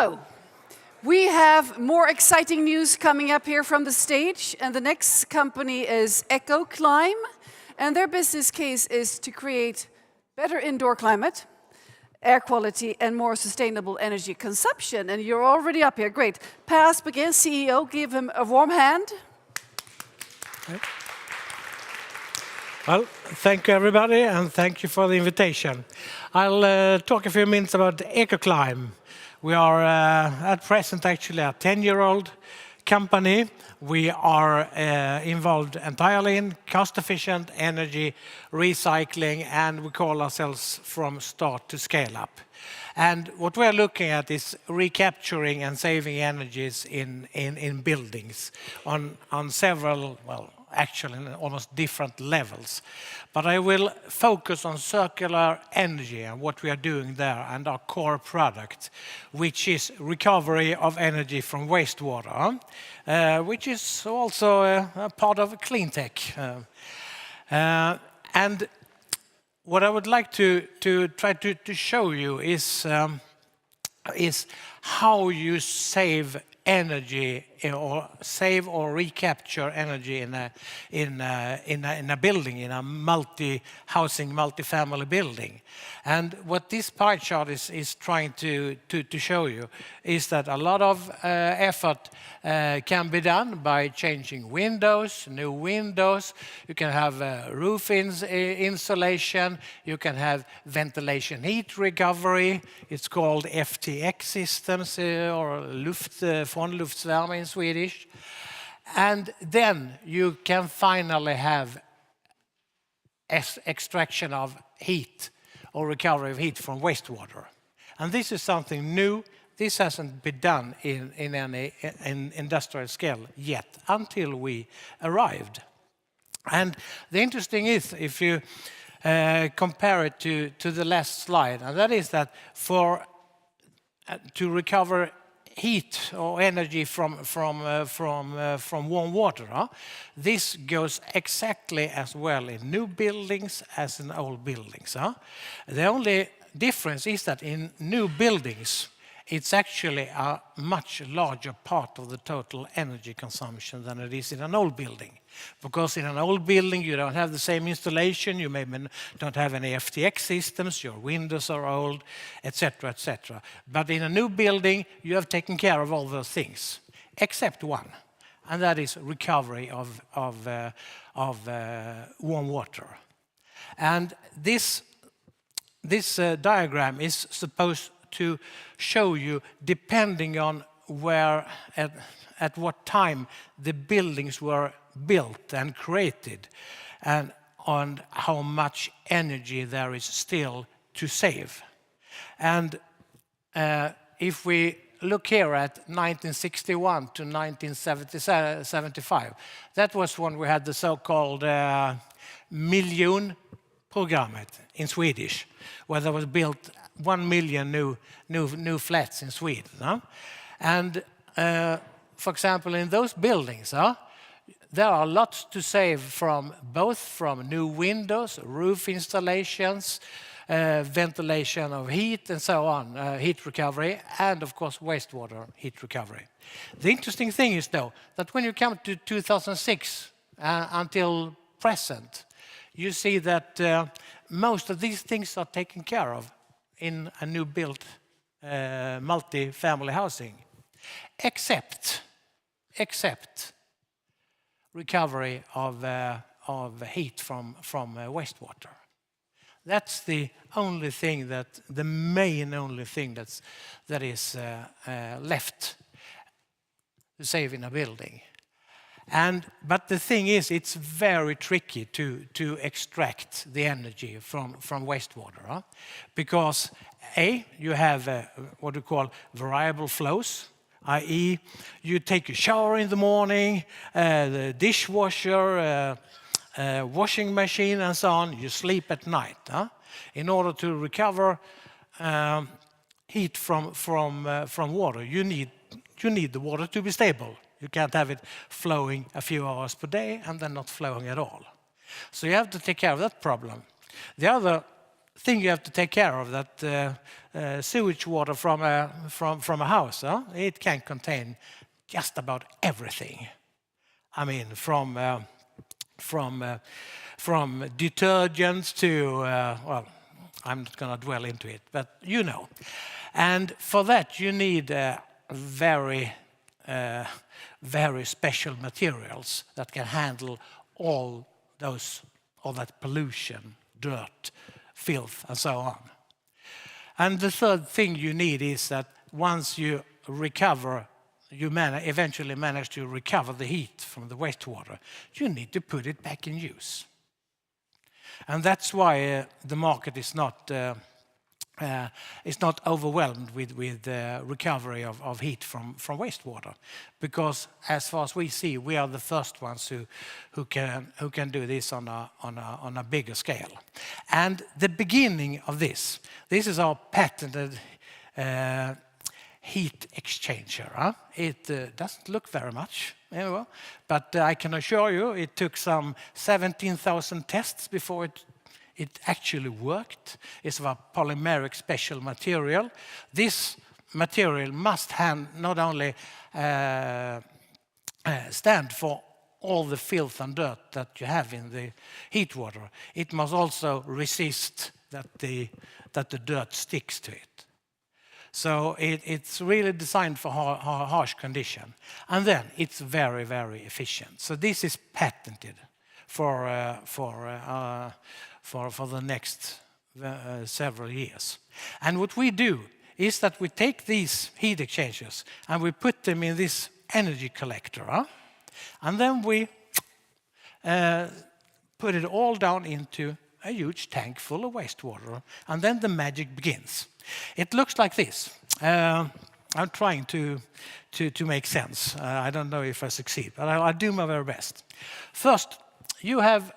So, we have more exciting news coming up here from the stage, and the next company is EcoClime, and their business case is to create better indoor climate, air quality, and more sustainable energy consumption. And you're already up here. Great. Per Asperger, CEO, give him a warm hand. Well, thank you everybody, and thank you for the invitation. I'll talk a few minutes about EcoClime. We are at present actually a 10-year-old company. We are involved entirely in cost-efficient energy recycling, and we call ourselves from start to scale up. And what we're looking at is recapturing and saving energies in buildings on several, well, actually in almost different levels. But I will focus on circular energy and what we are doing there and our core product, which is recovery of energy from wastewater, which is also a part of clean tech. And what I would like to try to show you is how you save energy or save or recapture energy in a building, in a multi-housing, multi-family building. And what this pie chart is trying to show you is that a lot of effort can be done by changing windows, new windows. You can have roof insulation. You can have ventilation heat recovery. It's called FTX systems or från luftvärme in Swedish. And then you can finally have extraction of heat or recovery of heat from wastewater. And this is something new. This hasn't been done in any industrial scale yet until we arrived. And the interesting is if you compare it to the last slide, and that is that to recover heat or energy from warm water, this goes exactly as well in new buildings as in old buildings. The only difference is that in new buildings, it's actually a much larger part of the total energy consumption than it is in an old building. Because in an old building, you don't have the same installation, you maybe don't have any FTX systems, your windows are old, etc., etc. But in a new building, you have taken care of all those things, except one, and that is recovery of warm water. And this diagram is supposed to show you, depending on where, at what time the buildings were built and created, and on how much energy there is still to save. And if we look here at 1961 to 1975, that was when we had the so-called miljonprogrammet in Swedish, where there was built 1 million new flats in Sweden. And for example, in those buildings, there are lots to save from both from new windows, roof installations, ventilation of heat and so on, heat recovery, and of course wastewater heat recovery. The interesting thing is though that when you come to 2006 until present, you see that most of these things are taken care of in a new built multi-family housing, except recovery of heat from wastewater. That's the only thing the main only thing that is left to save in a building. But the thing is, it's very tricky to extract the energy from wastewater, because you have what we call variable flows, i.e. you take a shower in the morning, the dishwasher, washing machine and so on, you sleep at night. In order to recover heat from water, you need the water to be stable. You can't have it flowing a few hours per day and then not flowing at all. So you have to take care of that problem. The other thing you have to take care of, that sewage water from a house, it can contain just about everything. I mean, from detergents to, well, I'm not going to dwell into it, but you know. And for that, you need very special materials that can handle all that pollution, dirt, filth, and so on. And the third thing you need is that once you recover, you eventually manage to recover the heat from the wastewater, you need to put it back in use. And that's why the market is not overwhelmed with recovery of heat from wastewater, because as far as we see, we are the first ones who can do this on a bigger scale. And the beginning of this is our patented heat exchanger. It doesn't look very much, anyway, but I can assure you it took some 17,000 tests before it actually worked. It's a polymeric special material. This material must not only stand for all the filth and dirt that you have in the heat water, it must also resist that the dirt sticks to it. So it's really designed for harsh condition. And then it's very, very efficient. So this is patented for the next several years. And what we do is that we take these heat exchangers and we put them in this energy collector. And then we put it all down into a huge tank full of wastewater. And then the magic begins. It looks like this. I'm trying to make sense. I don't know if I succeed, but I'll do my very best. First, you have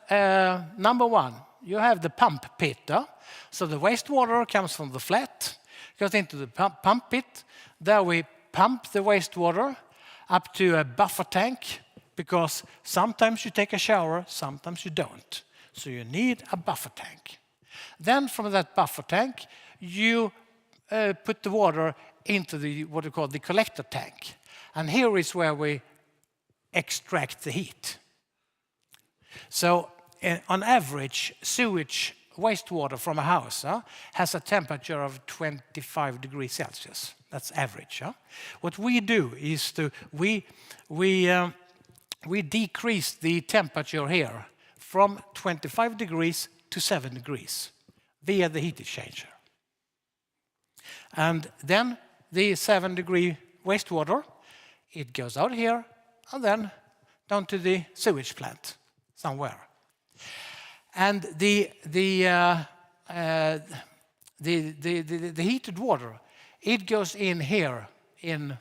number one. You have the pump pit. So the wastewater comes from the flat, goes into the pump pit. There we pump the wastewater up to a buffer tank, because sometimes you take a shower, sometimes you don't. So you need a buffer tank. Then from that buffer tank, you put the water into what we call the collector tank. And here is where we extract the heat. So on average, sewage wastewater from a house has a temperature of 25 degrees Celsius. That's average. What we do is we decrease the temperature here from 25 degrees to 7 degrees via the heat exchanger. And then the 7-degree wastewater, it goes out here and then down to the sewage plant somewhere. And the heated water, it goes in here in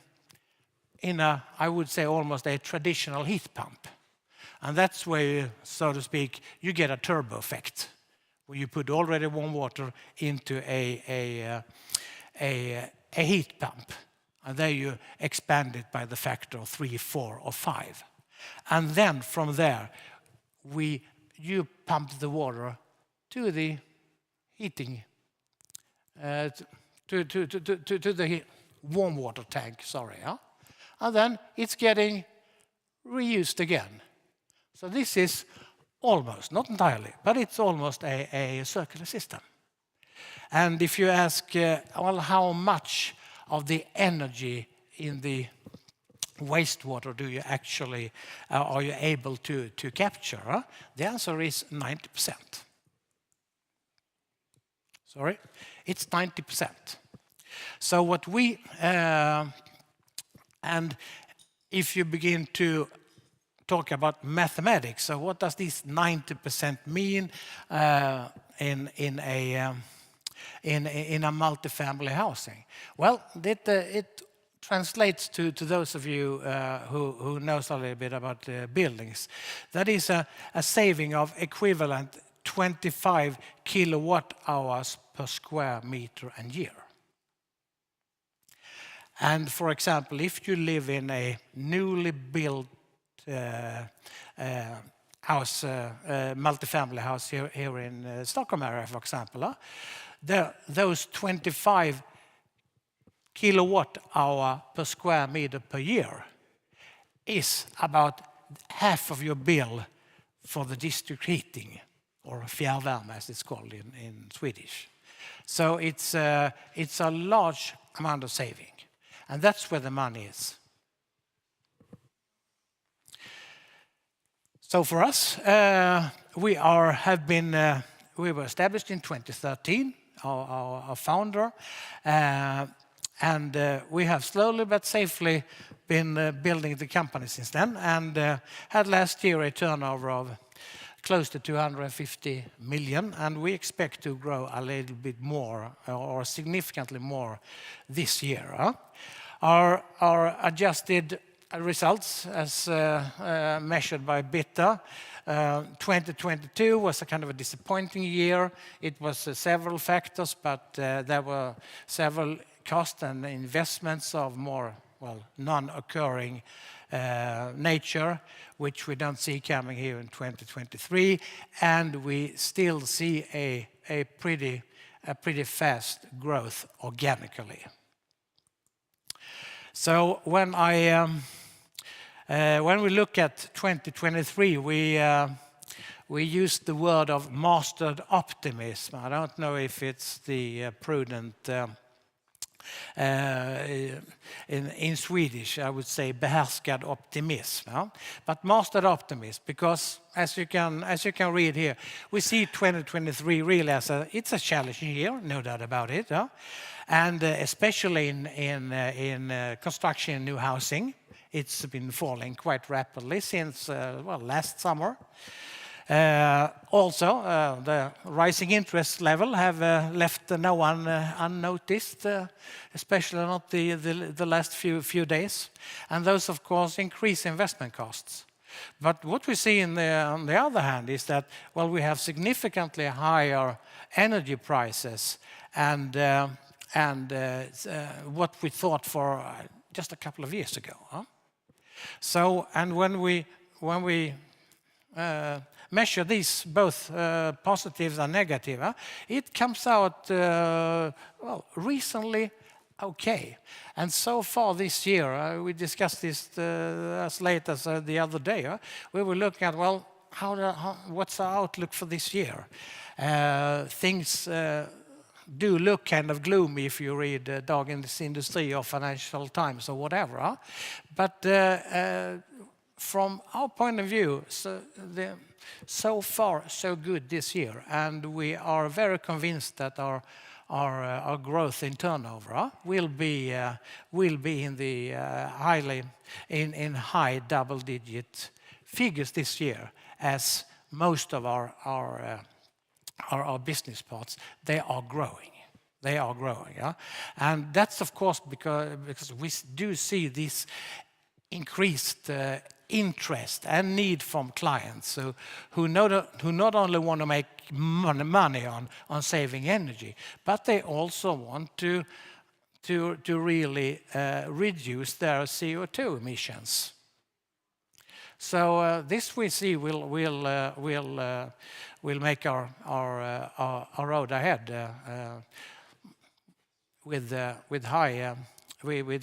a, I would say, almost a traditional heat pump. And that's where, so to speak, you get a turbo effect, where you put already warm water into a heat pump. And there you expand it by the factor of 3, 4, or 5. And then from there, you pump the water to the heating, to the warm water tank, and then it's getting reused again. So this is almost, not entirely, but it's almost a circular system. And if you ask, well, how much of the energy in the wastewater do you actually, are you able to capture? The answer is 90%. Sorry, it's 90%. So what we, and if you begin to talk about mathematics, so what does this 90% mean in a multifamily housing? Well, it translates to those of you who knows a little bit about buildings. That is a saving of equivalent 25 kilowatt hours per square meter and year. And for example, if you live in a newly built multifamily house here in Stockholm area, for example. Those 25 kilowatt hour per square meter per year is about half of your bill for the district heating, or fjärrvärme as it's called in Swedish. So it's a large amount of saving, and that's where the money is. So for us, we were established in 2013. Our founder, and we have slowly but safely been building the company since then, and had last year a turnover of close to 250 million, and we expect to grow a little bit more or significantly more this year. Our adjusted results as measured by Detta, 2022 was a kind of a disappointing year. It was several factors, but there were several cost and investments of more, well, non-occurring nature, which we don't see coming here in 2023, and we still see a pretty fast growth organically. So when we look at 2023, we used the word of mastered optimism. I don't know if it's the prudent in Swedish, I would say behärskad optimism, but mastered optimism, because as you can read here, we see 2023 really as it's a challenging year, no doubt about it, and especially in construction and new housing. It's been falling quite rapidly since last summer. Also, the rising interest level have left no one unnoticed, especially not the last few days. And those, of course, increase investment costs. But what we see on the other hand is that, well, we have significantly higher energy prices and what we thought for just a couple of years ago. So, and when we measure these both positives and negative, it comes out recently okay. And so far this year, we discussed this as late as the other day. We were looking at, well, what's the outlook for this year? Things do look kind of gloomy if you read Dagens Industri or Financial Times or whatever. But from our point of view, so far so good this year, and we are very convinced that our growth in turnover will be in the high double-digit figures this year, as most of our business parts, they are growing. And that's, of course, because we do see this increased interest and need from clients who not only want to make money on saving energy, but they also want to really reduce their CO2 emissions. So this we see will make our road ahead with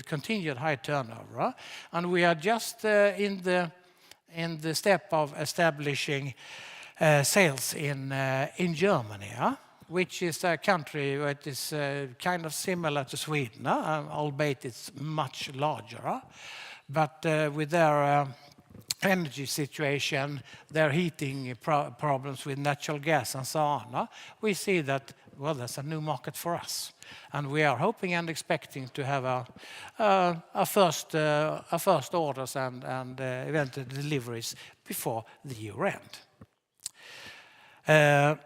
continued high turnover, and we are just in the step of establishing sales in Germany, which is a country that is kind of similar to Sweden, albeit it's much larger, but with their energy situation, their heating problems with natural gas and so on, we see that, well, there's a new market for us. And we are hoping and expecting to have our first orders and eventual deliveries before the year end.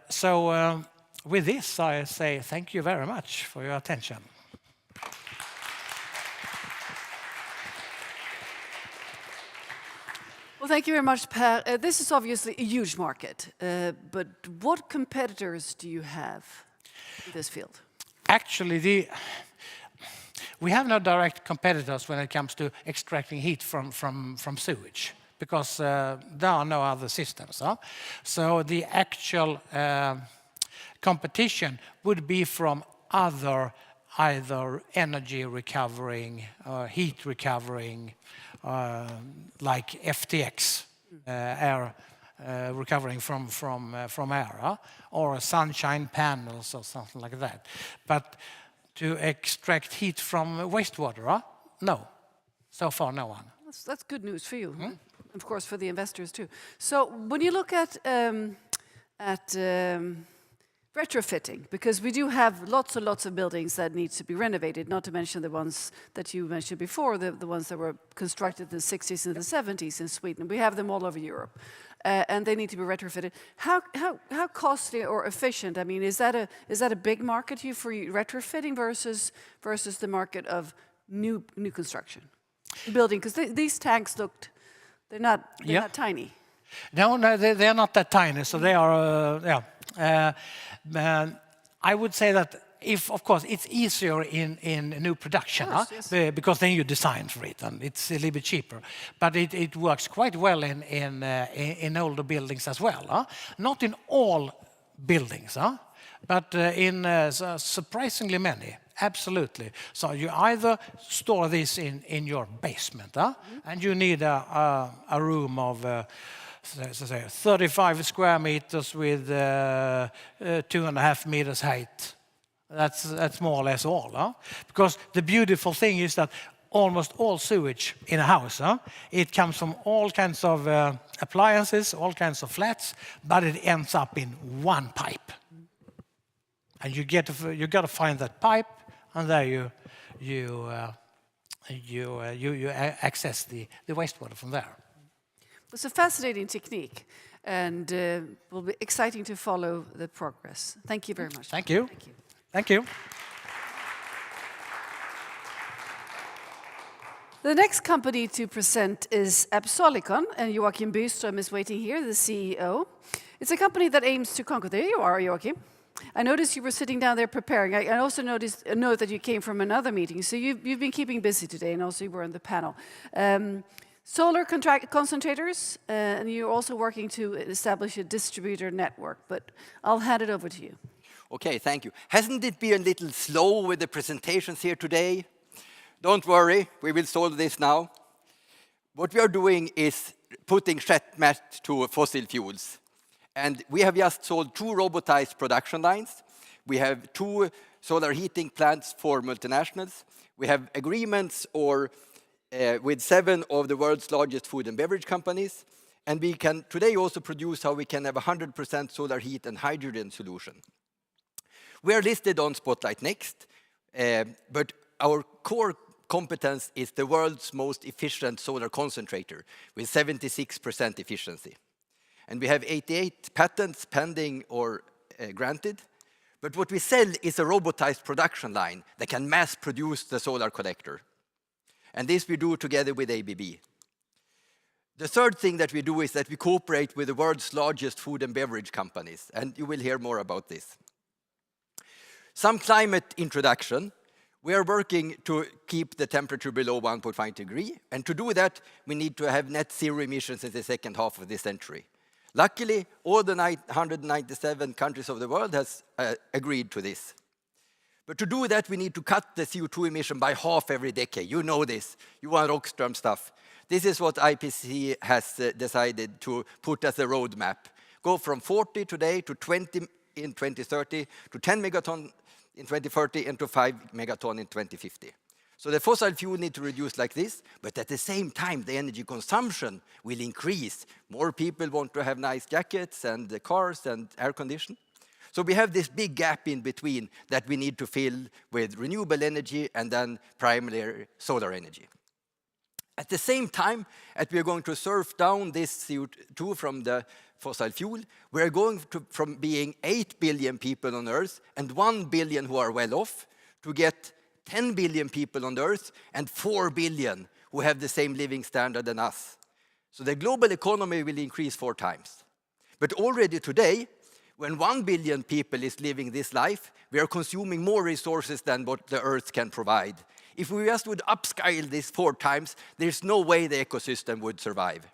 So with this, I say thank you very much for your attention. Well, thank you very much, Per. This is obviously a huge market, but what competitors do you have in this field? Actually, we have no direct competitors when it comes to extracting heat from sewage, because there are no other systems. So the actual competition would be from other either energy recovering, heat recovering, like FTX, air recovering from air, or sunshine panels or something like that. But to extract heat from wastewater, no. So far, no one. That's good news for you, of course, for the investors too. So when you look at retrofitting, because we do have lots and lots of buildings that need to be renovated, not to mention the ones that you mentioned before, the ones that were constructed in the 60s and the 70s in Sweden. We have them all over Europe, and they need to be retrofitted. How costly or efficient? I mean, is that a big market for you retrofitting versus the market of new construction, building? Because these tanks they're not tiny. No, they're not that tiny. So they are, I would say that of course, it's easier in new production, yes. Because then you design for it and it's a little bit cheaper. But it works quite well in older buildings as well. Not in all buildings, but in surprisingly many. Absolutely. So you either store this in your basement, and you need a room of 35 square meters with 2.5 meters height. That's more or less all. Because the beautiful thing is that almost all sewage in a house, it comes from all kinds of appliances, all kinds of flats, but it ends up in one pipe. And you got to find that pipe, and there you access the wastewater from there. It's a fascinating technique, and will be exciting to follow the progress. Thank you very much. Thank you. Thank you. Thank you. The next company to present is Absolicon, and Joachim Byström is waiting here, the CEO. It's a company that aims to conquer. There you are, Joachim. I noticed you were sitting down there preparing. I also noticed a note that you came from another meeting, so you've been keeping busy today, and also you were on the panel. Solar concentrators, and you're also working to establish a distributor network, but I'll hand it over to you. Okay, thank you. Hasn't it been a little slow with the presentations here today? Don't worry, we will solve this now. What we are doing is putting checkmate to fossil fuels. And we have just sold 2 robotized production lines. We have 2 solar heating plants for multinationals. We have agreements with 7 of the world's largest food and beverage companies. And we can today also produce how we can have 100% solar heat and hydrogen solution. We are listed on Spotlight Next, but our core competence is the world's most efficient solar concentrator with 76% efficiency. And we have 88 patents pending or granted. But what we sell is a robotized production line that can mass produce the solar collector. And this we do together with ABB. The third thing that we do is that we cooperate with the world's largest food and beverage companies. And you will hear more about this. Some climate introduction. We are working to keep the temperature below 1.5 degrees. And to do that, we need to have net zero emissions in the second half of this century. Luckily, all the 197 countries of the world has agreed to this. But to do that, we need to cut the CO2 emission by half every decade. You know this. You want Rockström stuff. This is what IPCC has decided to put as a roadmap. Go from 40 today to 20 in 2030, to 10 megaton in 2030, and to 5 megaton in 2050. So the fossil fuel need to reduce like this, but at the same time, the energy consumption will increase. More people want to have nice jackets and cars and air conditioning. So we have this big gap in between that we need to fill with renewable energy and then primarily solar energy. At the same time, as we are going to surf down this CO2 from the fossil fuel, we are going from being 8 billion people on Earth and 1 billion who are well off to get 10 billion people on Earth and 4 billion who have the same living standard than us. So the global economy will increase 4 times. But already today, when 1 billion people is living this life, we are consuming more resources than what the Earth can provide. If we just would upscale this 4 times, there's no way the ecosystem would survive.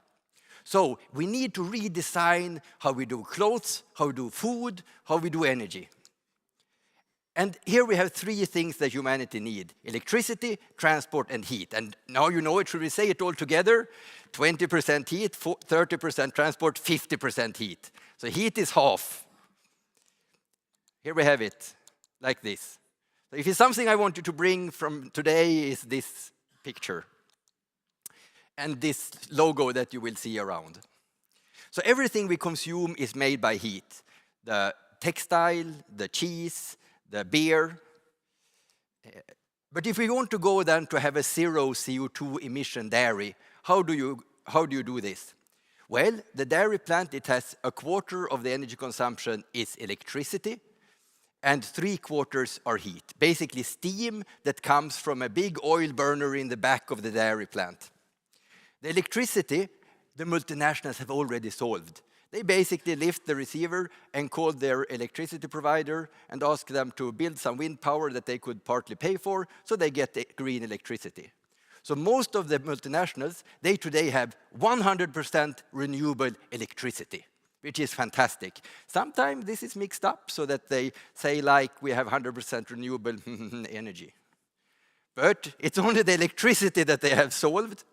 So we need to redesign how we do clothes, how we do food, how we do energy. And here we have three things that humanity need: electricity, transport, and heat. And now you know it, should we say it all together? 20% heat, 30% transport, 50% heat. So heat is half. Here we have it, like this. So if it's something I want you to bring from today is this picture and this logo that you will see around. So everything we consume is made by heat. The textile, the cheese, the beer. But if we want to go then to have a zero CO2 emission dairy, how do you do this? Well, the dairy plant, it has a quarter of the energy consumption is electricity, and 3/4 are heat, basically steam that comes from a big oil burner in the back of the dairy plant. The electricity, the multinationals have already solved. They basically lift the receiver and call their electricity provider and ask them to build some wind power that they could partly pay for, so they get the green electricity. So most of the multinationals, they today have 100% renewable electricity, which is fantastic. Sometimes this is mixed up so that they say like we have 100% renewable energy. But it's only the electricity that they have solved.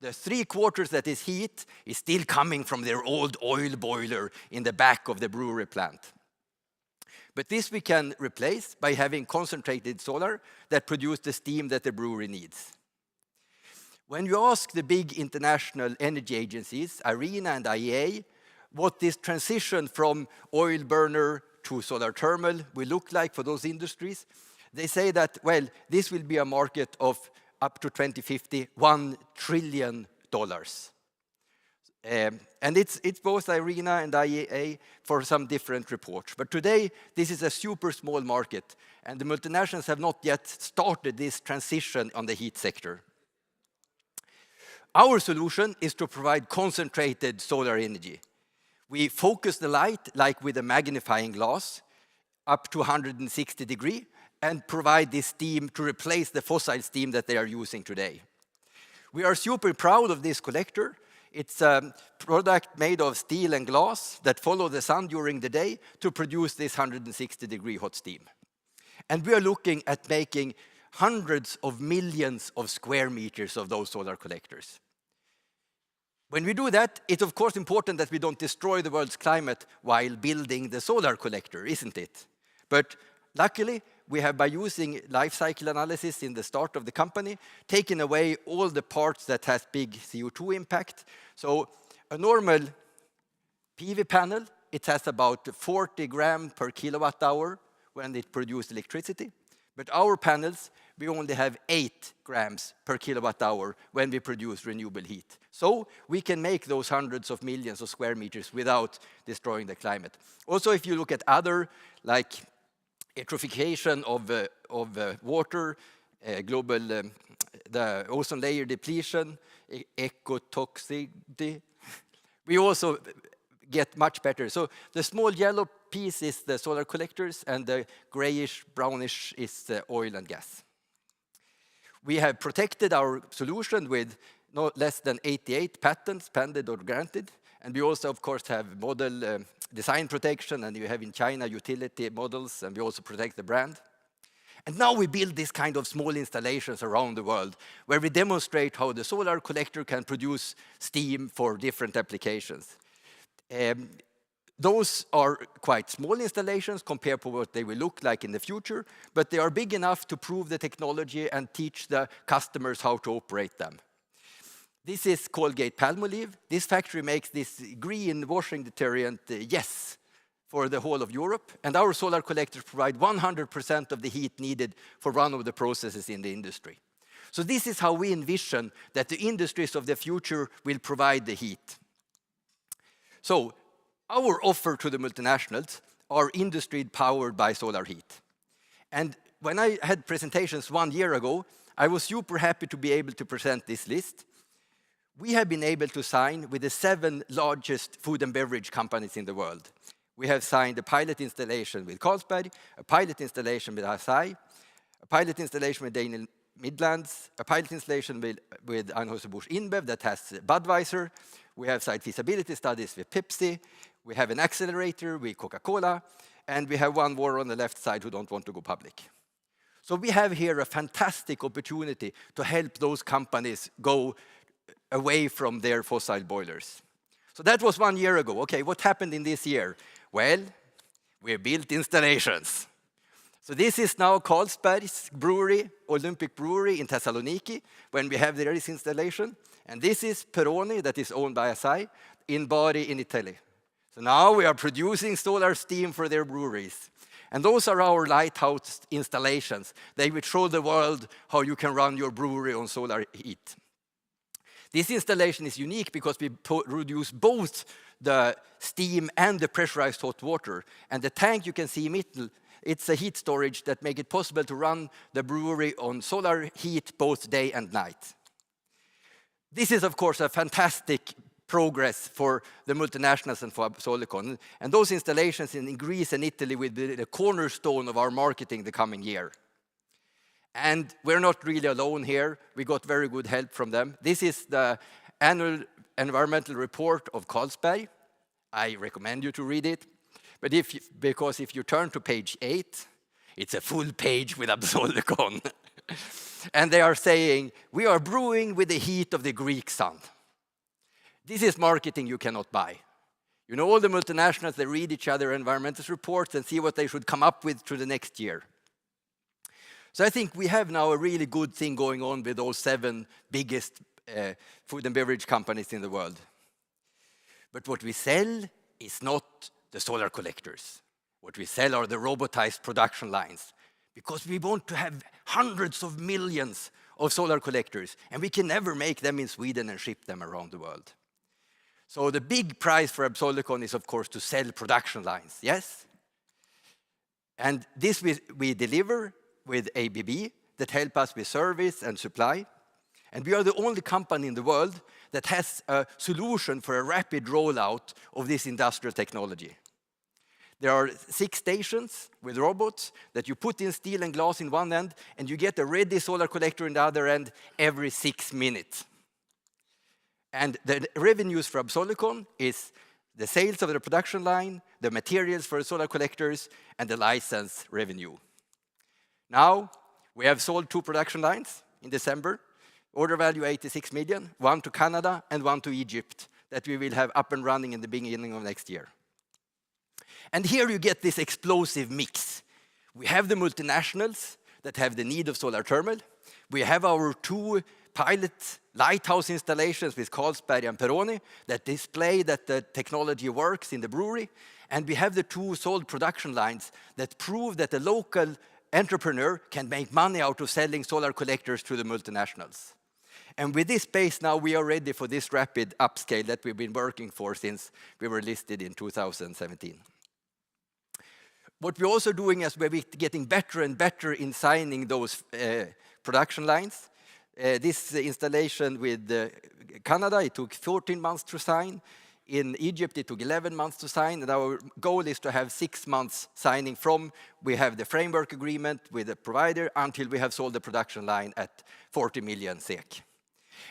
The 3/4 that is heat is still coming from their old oil boiler in the back of the brewery plant. But this we can replace by having concentrated solar that produce the steam that the brewery needs. When you ask the big international energy agencies, IRENA and IEA, what this transition from oil burner to solar thermal will look like for those industries, they say that, well, this will be a market of up to 2050, $1 trillion. And it's both IRENA and IEA for some different reports. But today, this is a super small market, and the multinationals have not yet started this transition on the heat sector. Our solution is to provide concentrated solar energy. We focus the light, like with a magnifying glass, up to 160 degrees, and provide this steam to replace the fossil steam that they are using today. We are super proud of this collector. It's a product made of steel and glass that follow the sun during the day to produce this 160-degree hot steam. And we are looking at making hundreds of millions of square meters of those solar collectors. When we do that, it's of course important that we don't destroy the world's climate while building the solar collector, isn't it? But luckily, we have, by using life cycle analysis in the start of the company, taken away all the parts that has big CO2 impact. So a normal PV panel, it has about 40 grams per kilowatt hour when it produces electricity. But our panels, we only have 8 grams per kilowatt hour when we produce renewable heat. So we can make those hundreds of millions of square meters without destroying the climate. Also, if you look at other, like eutrophication of water, the ozone layer depletion, ecotoxicity, we also get much better. So the small yellow piece is the solar collectors, and the grayish, brownish is the oil and gas. We have protected our solution with no less than 88 patents, pending or granted. And we also, of course, have model design protection, and you have in China utility models, and we also protect the brand. And now we build this kind of small installations around the world where we demonstrate how the solar collector can produce steam for different applications. Those are quite small installations compared to what they will look like in the future, but they are big enough to prove the technology and teach the customers how to operate them. This is Colgate-Palmolive. This factory makes this green washing detergent, Yes, for the whole of Europe. And our solar collectors provide 100% of the heat needed for one of the processes in the industry. So this is how we envision that the industries of the future will provide the heat. So our offer to the multinationals are industry powered by solar heat. And when I had presentations 1 year ago, I was super happy to be able to present this list. We have been able to sign with the 7 largest food and beverage companies in the world. We have signed a pilot installation with Carlsberg, a pilot installation with Asahi, a pilot installation with Daniel Midlands, a pilot installation with Anheuser-Busch InBev that has Budweiser. We have site feasibility studies with Pepsi. We have an accelerator with Coca-Cola. And we have one more on the left side who don't want to go public. So we have here a fantastic opportunity to help those companies go away from their fossil boilers. So that was 1 year ago. Okay, what happened in this year? Well, we built installations. So this is now Carlsberg's brewery, Olympic Brewery in Thessaloniki, when we have this installation. And this is Peroni, that is owned by SI, in Bari in Italy. So now we are producing solar steam for their breweries. And those are our lighthouse installations. They will show the world how you can run your brewery on solar heat. This installation is unique because we produce both the steam and the pressurized hot water. And the tank you can see in the middle, it's a heat storage that makes it possible to run the brewery on solar heat both day and night. This is, of course, a fantastic progress for the multinationals and for Solicon. And those installations in Greece and Italy will be the cornerstone of our marketing the coming year. And we're not really alone here. We got very good help from them. This is the annual environmental report of Carlsberg. I recommend you to read it. But because if you turn to page 8, it's a full page with Absolicon. And they are saying, we are brewing with the heat of the Greek sun. This is marketing you cannot buy. You know, all the multinationals, they read each other environmental reports and see what they should come up with to the next year. So I think we have now a really good thing going on with those 7 biggest food and beverage companies in the world. But what we sell is not the solar collectors. What we sell are the robotized production lines, because we want to have hundreds of millions of solar collectors, and we can never make them in Sweden and ship them around the world. So the big prize for Absolicon is, of course, to sell production lines, yes? And this we deliver with ABB that help us with service and supply. And we are the only company in the world that has a solution for a rapid rollout of this industrial technology. There are 6 stations with robots that you put in steel and glass in one end, and you get a ready solar collector in the other end every 6 minutes. And the revenues for Absolicon is the sales of the production line, the materials for the solar collectors, and the license revenue. Now, we have sold 2 production lines in December. Order value 86 million, 1 to Canada and 1 to Egypt, that we will have up and running in the beginning of next year. And here you get this explosive mix. We have the multinationals that have the need of solar thermal. We have our 2 pilot lighthouse installations with Carlsberg and Peroni that display that the technology works in the brewery. And we have the 2 sold production lines that prove that the local entrepreneur can make money out of selling solar collectors to the multinationals. And with this base now, we are ready for this rapid upscale that we've been working for since we were listed in 2017. What we're also doing is we're getting better and better in signing those production lines. This installation with Canada, it took 14 months to sign. In Egypt, it took 11 months to sign, and our goal is to have 6 months signing from we have the framework agreement with the provider until we have sold the production line at 40 million SEK.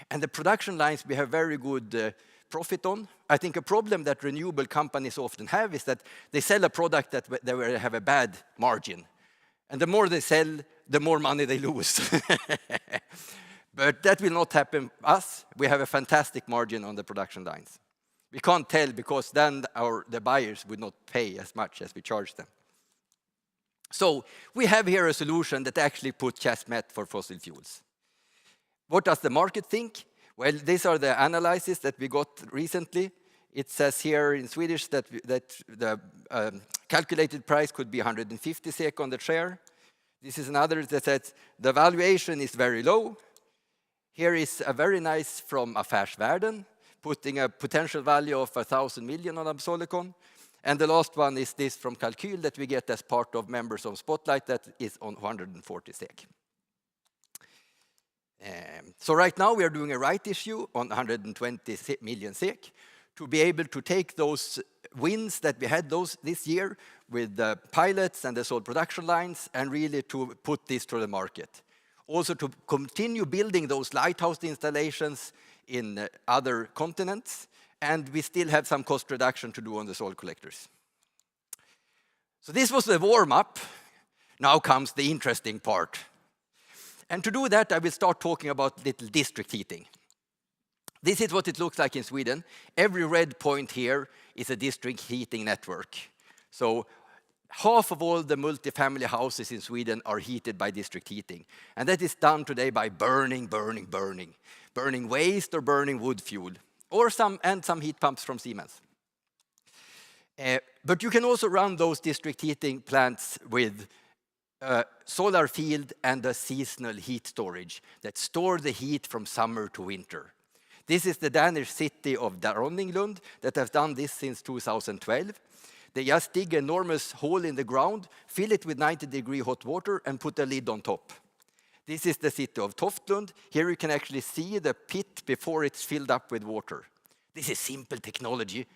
And the production lines we have very good profit on. I think a problem that renewable companies often have is that they sell a product that they have a bad margin. And the more they sell, the more money they lose. But that will not happen to us. We have a fantastic margin on the production lines. We can't tell because then the buyers would not pay as much as we charge them. So we have here a solution that actually puts Chasmet for fossil fuels. What does the market think? Well, these are the analyses that we got recently. It says here in Swedish that the calculated price could be 150 SEK on the share. This is another that says the valuation is very low. Here is a very nice from Affärsvärlden, putting a potential value of 1,000 million on Absolicon. And the last one is this from Kalkyl that we get as part of members of Spotlight that is on 140 SEK. So right now we are doing a right issue on 120 million SEK to be able to take those wins that we had this year with the pilots and the sold production lines and really to put this to the market. Also to continue building those lighthouse installations in other continents and we still have some cost reduction to do on the solar collectors. So this was the warm-up. Now comes the interesting part. And to do that, I will start talking about little district heating. This is what it looks like in Sweden. Every red point here is a district heating network. So half of all the multifamily houses in Sweden are heated by district heating. And that is done today by burning waste or burning wood fuel, or some heat pumps from Siemens. But you can also run those district heating plants with a solar field and a seasonal heat storage that store the heat from summer to winter. This is the Danish city of Dronninglund that has done this since 2012. They just dig an enormous hole in the ground, fill it with 90-degree hot water, and put a lid on top. This is the city of Toftlund. Here you can actually see the pit before it's filled up with water. This is simple technology,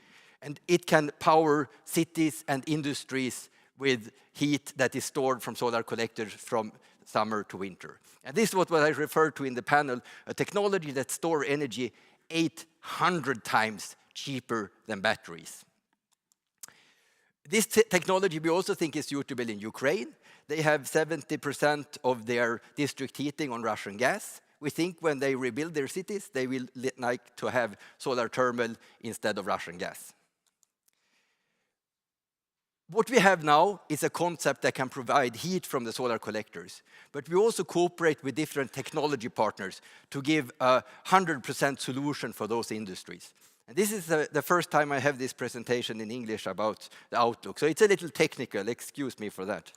and it can power cities and industries with heat that is stored from solar collectors from summer to winter. And this is what I referred to in the panel, a technology that stores energy 800 times cheaper than batteries. This technology we also think is suitable in Ukraine. They have 70% of their district heating on Russian gas. We think when they rebuild their cities, they will like to have solar thermal instead of Russian gas. What we have now is a concept that can provide heat from the solar collectors, but we also cooperate with different technology partners to give a 100% solution for those industries. And this is the first time I have this presentation in English about the outlook, so it's a little technical, excuse me for that.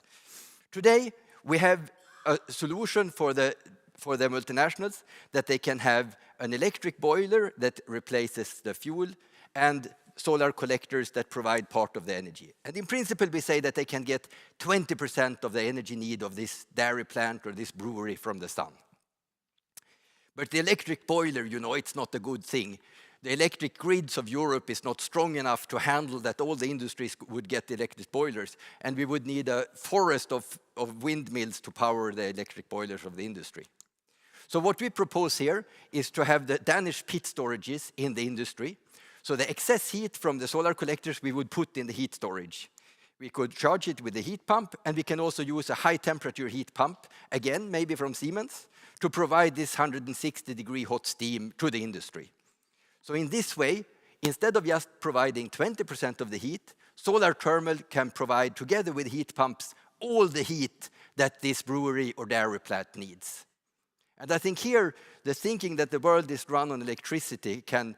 Today, we have a solution for the multinationals that they can have an electric boiler that replaces the fuel and solar collectors that provide part of the energy. And in principle, we say that they can get 20% of the energy need of this dairy plant or this brewery from the sun. But the electric boiler, you know, it's not a good thing. The electric grids of Europe is not strong enough to handle that all the industries would get electric boilers, and we would need a forest of windmills to power the electric boilers of the industry. So what we propose here is to have the Danish pit storages in the industry. So the excess heat from the solar collectors we would put in the heat storage. We could charge it with a heat pump, and we can also use a high temperature heat pump, again, maybe from Siemens, to provide this 160-degree hot steam to the industry. So in this way, instead of just providing 20% of the heat, solar thermal can provide, together with heat pumps, all the heat that this brewery or dairy plant needs. And I think here, the thinking that the world is run on electricity can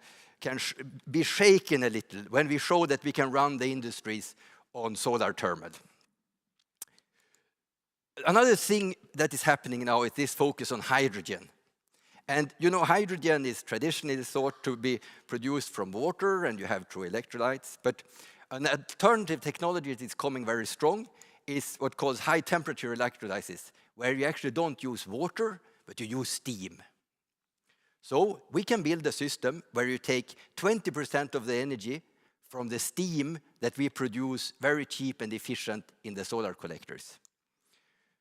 be shaken a little when we show that we can run the industries on solar thermal. Another thing that is happening now is this focus on hydrogen. And you know, hydrogen is traditionally thought to be produced from water, and you have true electrolytes. But an alternative technology that is coming very strong is what calls high temperature electrolysis, where you actually don't use water, but you use steam. So we can build a system where you take 20% of the energy from the steam that we produce very cheap and efficient in the solar collectors.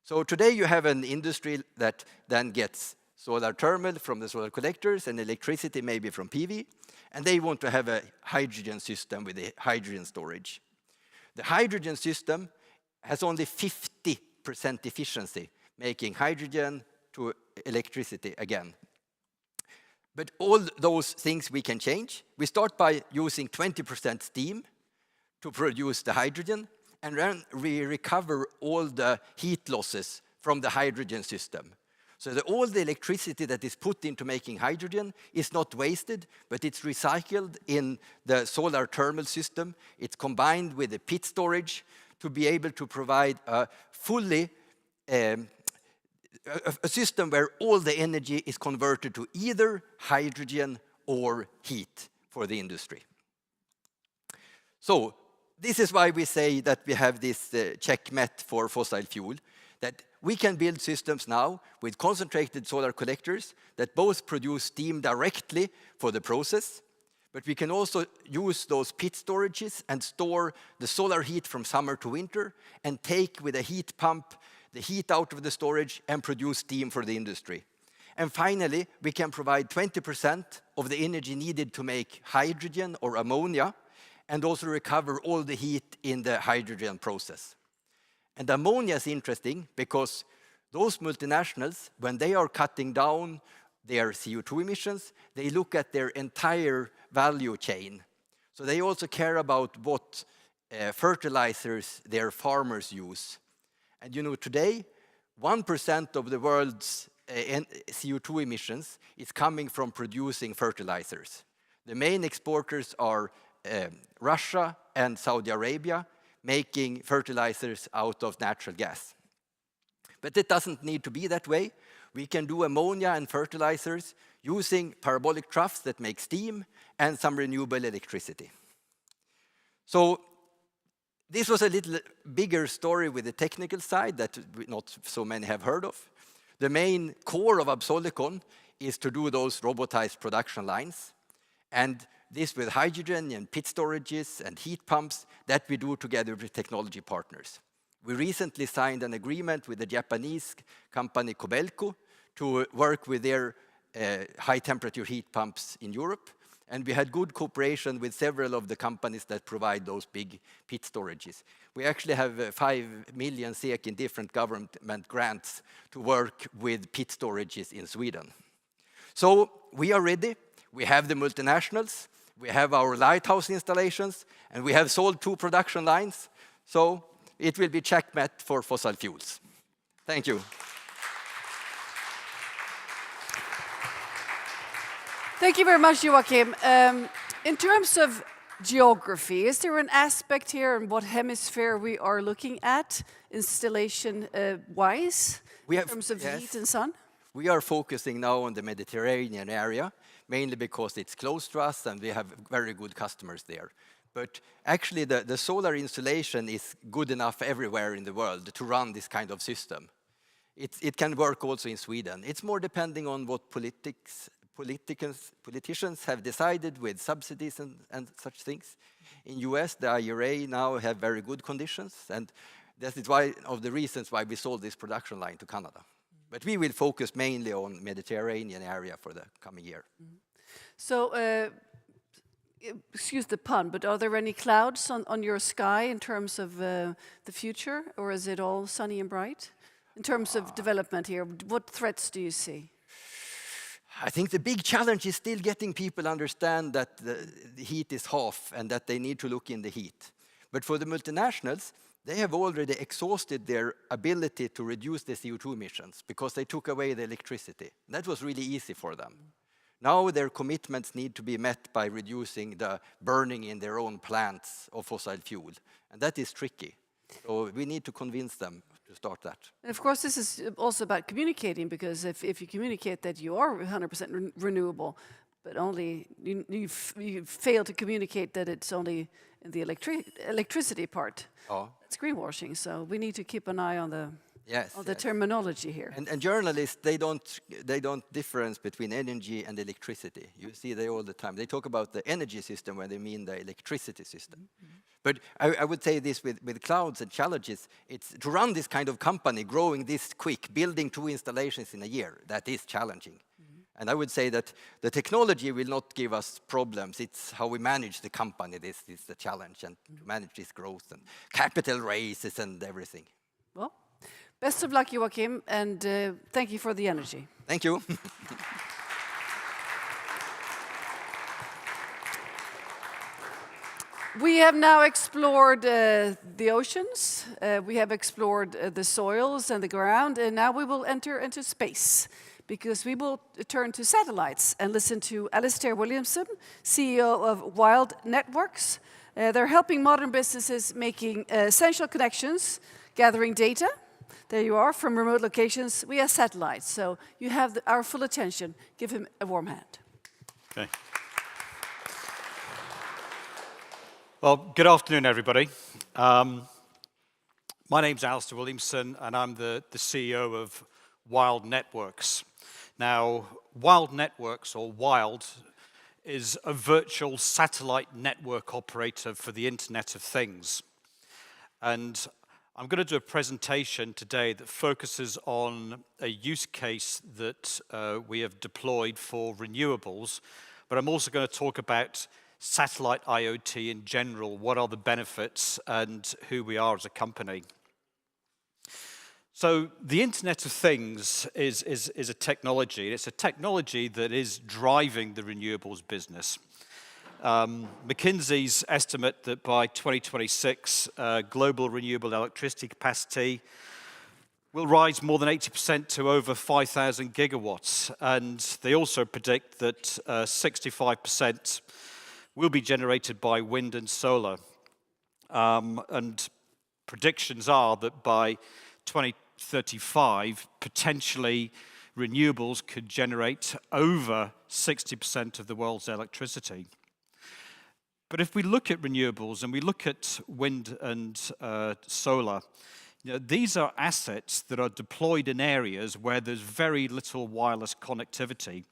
So today you have an industry that then gets solar thermal from the solar collectors and electricity maybe from PV, and they want to have a hydrogen system with a hydrogen storage. The hydrogen system has only 50% efficiency, making hydrogen to electricity again. But all those things we can change. We start by using 20% steam to produce the hydrogen, and then we recover all the heat losses from the hydrogen system. So all the electricity that is put into making hydrogen is not wasted, but it's recycled in the solar thermal system. It's combined with the pit storage to be able to provide a fully a system where all the energy is converted to either hydrogen or heat for the industry. So this is why we say that we have this checkmate for fossil fuel, that we can build systems now with concentrated solar collectors that both produce steam directly for the process, but we can also use those pit storages and store the solar heat from summer to winter and take with a heat pump the heat out of the storage and produce steam for the industry. And finally, we can provide 20% of the energy needed to make hydrogen or ammonia, and also recover all the heat in the hydrogen process. And ammonia is interesting because those multinationals, when they are cutting down their CO2 emissions, they look at their entire value chain. So they also care about what fertilizers their farmers use. And you know, today, 1% of the world's CO2 emissions is coming from producing fertilizers. The main exporters are Russia and Saudi Arabia, making fertilizers out of natural gas. But it doesn't need to be that way. We can do ammonia and fertilizers using parabolic troughs that make steam and some renewable electricity. So this was a little bigger story with the technical side that not so many have heard of. The main core of Absolicon is to do those robotized production lines. And this with hydrogen and pit storages and heat pumps that we do together with technology partners. We recently signed an agreement with the Japanese company Kobelco to work with their high temperature heat pumps in Europe. And we had good cooperation with several of the companies that provide those big pit storages. We actually have 5 million SEK in different government grants to work with pit storages in Sweden. So we are ready. We have the multinationals, we have our lighthouse installations, and we have sold 2 production lines. So it will be checkmate for fossil fuels. Thank you. Thank you very much, Joachim. In terms of geography, is there an aspect here in what hemisphere we are looking at, installation-wise, in terms of heat and sun? We are focusing now on the Mediterranean area, mainly because it's close to us and we have very good customers there. But actually, the solar insulation is good enough everywhere in the world to run this kind of system. It can work also in Sweden. It's more depending on what politicians have decided with subsidies and such things. In US, the IRA now have very good conditions, and that is one of the reasons why we sold this production line to Canada. But we will focus mainly on Mediterranean area for the coming year. So, excuse the pun, but are there any clouds on your sky in terms of the future, or is it all sunny and bright? In terms of development here, what threats do you see? I think the big challenge is still getting people to understand that the heat is half and that they need to look in the heat. But for the multinationals, they have already exhausted their ability to reduce the CO2 emissions because they took away the electricity. That was really easy for them. Now their commitments need to be met by reducing the burning in their own plants of fossil fuel. And that is tricky. So we need to convince them to start that. And of course, this is also about communicating, because if you communicate that you are 100% renewable, but only you fail to communicate that it's only in the electricity part, it's greenwashing. So we need to keep an eye on the terminology here. And journalists, they don't difference between energy and electricity. You see they all the time. They talk about the energy system when they mean the electricity system. Mm-hmm. But I would say this with clouds and challenges, it's to run this kind of company, growing this quick, building 2 installations in a year, that is challenging. Mm-hmm. And I would say that the technology will not give us problems. It's how we manage the company. This is the challenge, and to manage this growth and capital raises and everything. Well, best of luck, Joachim, and thank you for the energy. Thank you. We have now explored the oceans, we have explored the soils and the ground, and now we will enter into space, because we will turn to satellites and listen to Alistair Williamson, CEO of Wild Networks. They're helping modern businesses making essential connections, gathering data. There you are, from remote locations via satellites. So you have our full attention. Give him a warm hand. Okay. Well, good afternoon, everybody. My name's Alistair Williamson, and I'm the CEO of Wild Networks. Now, Wild Networks, or Wild, is a virtual satellite network operator for the Internet of Things. And I'm going to do a presentation today that focuses on a use case that we have deployed for renewables, but I'm also going to talk about satellite IoT in general, what are the benefits and who we are as a company. So the Internet of Things is a technology. It's a technology that is driving the renewables business. McKinsey's estimate that by 2026, global renewable electricity capacity will rise more than 80% to over 5,000 gigawatts. And they also predict that 65% will be generated by wind and solar. And predictions are that by 2035, potentially renewables could generate over 60% of the world's electricity. But if we look at renewables and we look at wind and solar, these are assets that are deployed in areas where there's very little wireless connectivity.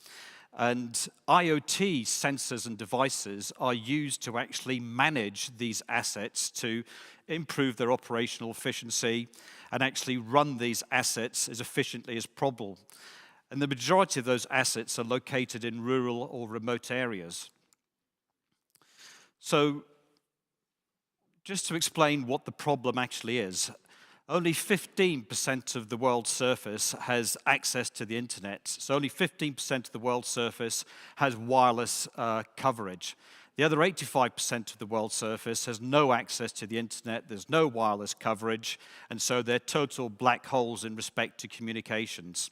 And IoT sensors and devices are used to actually manage these assets to improve their operational efficiency and actually run these assets as efficiently as possible. And the majority of those assets are located in rural or remote areas. So just to explain what the problem actually is, only 15% of the world's surface has access to the internet. So only 15% of the world's surface has wireless coverage. The other 85% of the world's surface has no access to the internet, there's no wireless coverage, and so they're total black holes in respect to communications.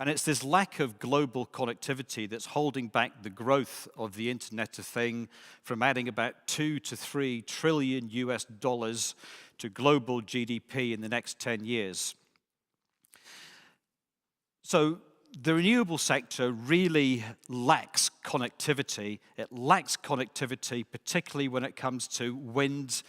And it's this lack of global connectivity that's holding back the growth of the Internet of Things from adding about 2 to 3 trillion US dollars to global GDP in the next 10 years. So the renewable sector really lacks connectivity. It lacks connectivity, particularly when it comes to wind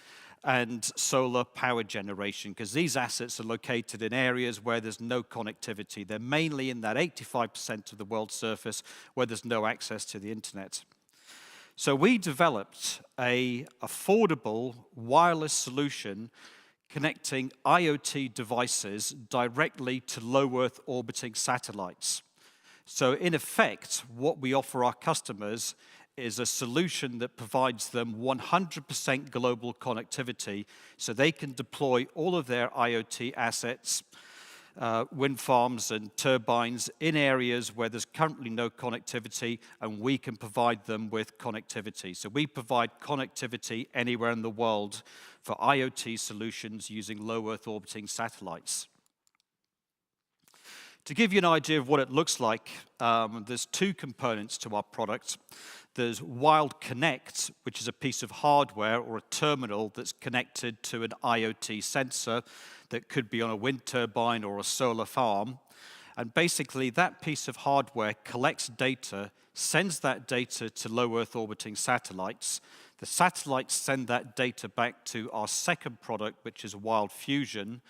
and solar power generation, because these assets are located in areas where there's no connectivity. They're mainly in that 85% of the world's surface where there's no access to the internet. So we developed an affordable wireless solution connecting IoT devices directly to low Earth orbiting satellites. So in effect, what we offer our customers is a solution that provides them 100% global connectivity so they can deploy all of their IoT assets, wind farms and turbines in areas where there's currently no connectivity, and we can provide them with connectivity. So we provide connectivity anywhere in the world for IoT solutions using low Earth orbiting satellites. To give you an idea of what it looks like, there's two components to our product. There's Wild Connect, which is a piece of hardware or a terminal that's connected to an IoT sensor that could be on a wind turbine or a solar farm. And basically, that piece of hardware collects data, sends that data to low Earth orbiting satellites. The satellites send that data back to our second product, which is Wild Fusion.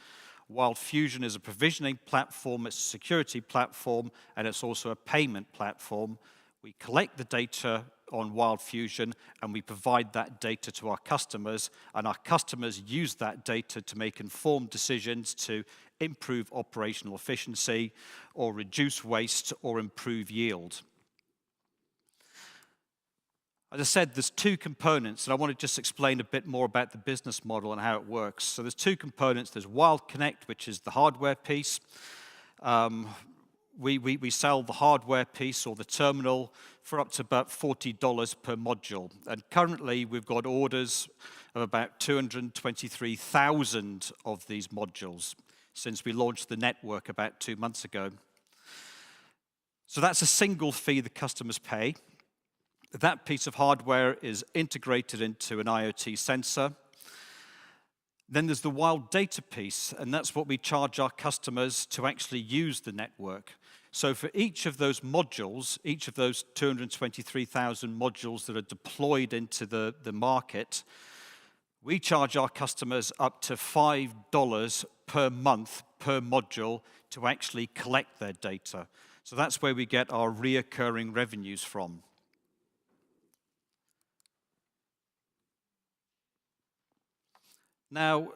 Wild Fusion is a provisioning platform, it's a security platform, and it's also a payment platform. We collect the data on Wild Fusion and we provide that data to our customers, and our customers use that data to make informed decisions to improve operational efficiency or reduce waste or improve yield. As I said, there's two components, and I want to just explain a bit more about the business model and how it works. So there's two components. There's Wild Connect, which is the hardware piece. We sell the hardware piece or the terminal for up to about $40 per module. And currently, we've got orders of about 223,000 of these modules since we launched the network about 2 months ago. So that's a single fee the customers pay. That piece of hardware is integrated into an IoT sensor. Then there's the wild data piece, and that's what we charge our customers to actually use the network. So for each of those modules, each of those 223,000 modules that are deployed into the market, we charge our customers up to $5 per month per module to actually collect their data. So that's where we get our reoccurring revenues from. Now,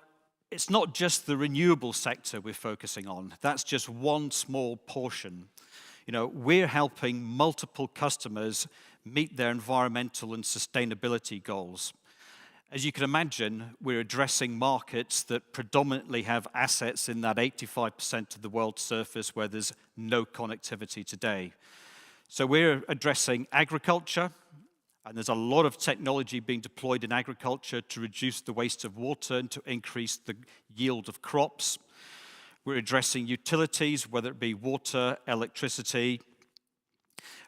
it's not just the renewable sector we're focusing on. That's just one small portion. You know, we're helping multiple customers meet their environmental and sustainability goals. As you can imagine, we're addressing markets that predominantly have assets in that 85% of the world's surface where there's no connectivity today. So we're addressing agriculture, and there's a lot of technology being deployed in agriculture to reduce the waste of water and to increase the yield of crops. We're addressing utilities, whether it be water, electricity.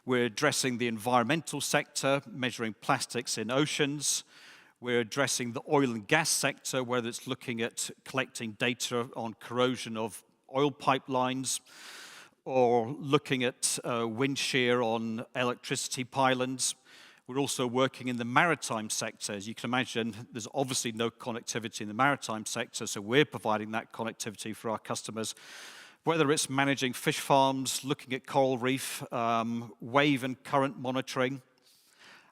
We're addressing the environmental sector, measuring plastics in oceans. We're addressing the oil and gas sector, whether it's looking at collecting data on corrosion of oil pipelines, or looking at wind shear on electricity pylons. We're also working in the maritime sector. As you can imagine, there's obviously no connectivity in the maritime sector, so we're providing that connectivity for our customers, whether it's managing fish farms, looking at coral reef, wave and current monitoring.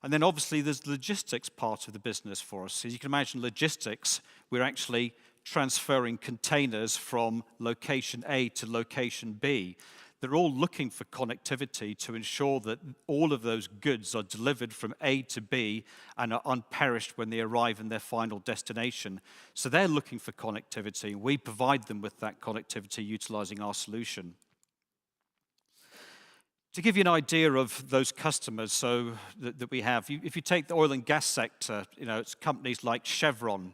And then obviously there's the logistics part of the business for us. As you can imagine, logistics, we're actually transferring containers from location A to location B. They're all looking for connectivity to ensure that all of those goods are delivered from A to B and are unperished when they arrive in their final destination. So they're looking for connectivity. We provide them with that connectivity utilizing our solution. To give you an idea of those customers that we have, if you take the oil and gas sector, it's companies like Chevron,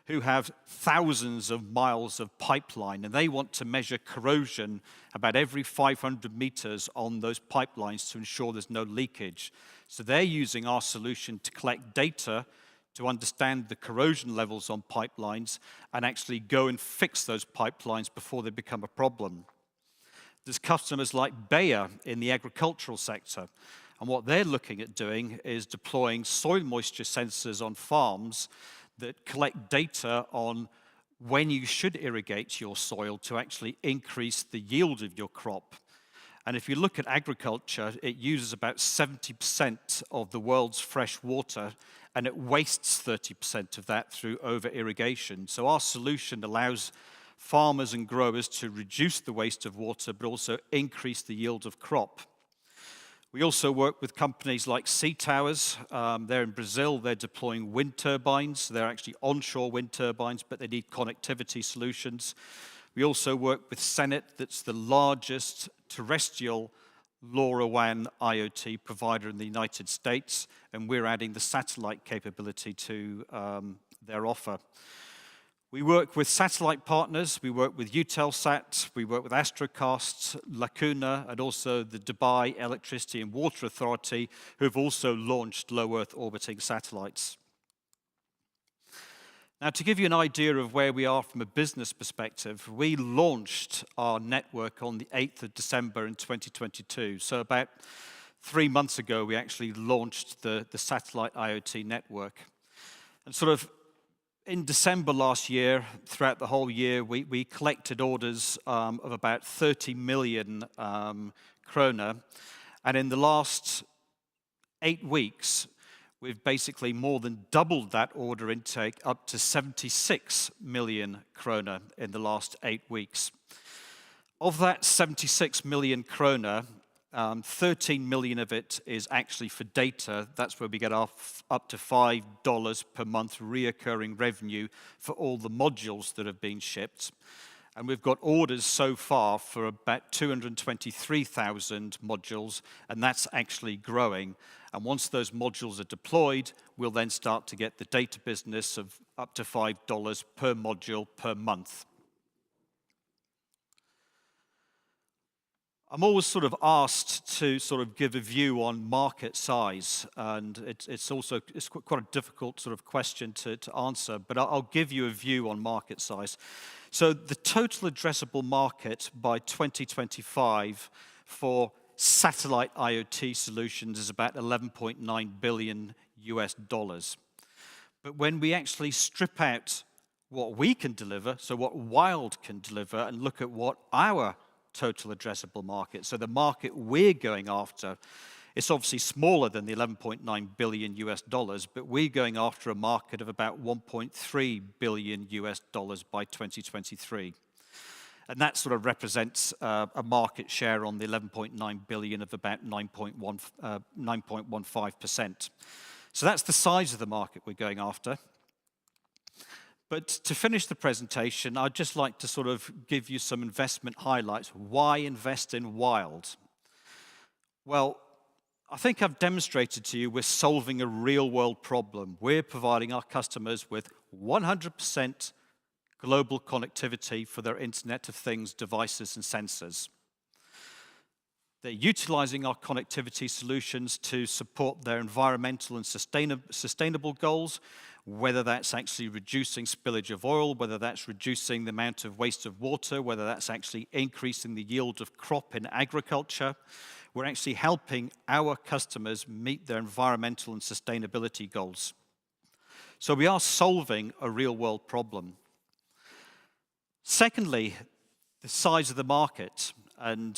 who have thousands of miles of pipeline, and they want to measure corrosion about every 500 meters on those pipelines to ensure there's no leakage. So they're using our solution to collect data to understand the corrosion levels on pipelines and actually go and fix those pipelines before they become a problem. There's customers like Bayer in the agricultural sector, and what they're looking at doing is deploying soil moisture sensors on farms that collect data on when you should irrigate your soil to actually increase the yield of your crop. And if you look at agriculture, it uses about 70% of the world's fresh water, and it wastes 30% of that through over-irrigation. So our solution allows farmers and growers to reduce the waste of water, but also increase the yield of crop. We also work with companies like Sea Towers. They're in Brazil. They're deploying wind turbines. They're actually onshore wind turbines, but they need connectivity solutions. We also work with Senet, that's the largest terrestrial LoRaWAN IoT provider in the United States, and we're adding the satellite capability to their offer. We work with satellite partners, we work with Eutelsat, we work with Astrocast, Lacuna, and also the Dubai Electricity and Water Authority, who have also launched low Earth orbiting satellites. Now, to give you an idea of where we are from a business perspective, we launched our network on the 8th of December in 2022. So about 3 months ago, we actually launched the satellite IoT network. And sort of in December last year, throughout the whole year, we collected orders of about 30 million kroner. And in the last 8 weeks, we've basically more than doubled that order intake up to 76 million kroner in the last 8 weeks. Of that 76 million kroner, 13 million of it is actually for data. That's where we get up to $5 per month reoccurring revenue for all the modules that have been shipped. And we've got orders so far for about 223,000 modules, and that's actually growing. And once those modules are deployed, we'll then start to get the data business of up to $5 per module per month. I'm always sort of asked to sort of give a view on market size, and it's quite a difficult sort of question to answer, but I'll give you a view on market size. So the total addressable market by 2025 for satellite IoT solutions is about $11.9 billion US. But when we actually strip out what we can deliver, so what Wild can deliver, and look at what our total addressable market, so the market we're going after, It's obviously smaller than the $11.9 billion US dollars, but we're going after a market of about $1.3 billion US dollars by 2023. And that sort of represents a market share on the 11.9 billion of about 9.15%. So that's the size of the market we're going after. But to finish the presentation, I'd just like to sort of give you some investment highlights. Why invest in Wild? Well, I think I've demonstrated to you we're solving a real-world problem. We're providing our customers with 100% global connectivity for their Internet of Things devices and sensors. They're utilizing our connectivity solutions to support their environmental and sustainable goals, whether that's actually reducing spillage of oil, whether that's reducing the amount of waste of water, whether that's actually increasing the yield of crop in agriculture. We're actually helping our customers meet their environmental and sustainability goals. So we are solving a real-world problem. Secondly, the size of the market. And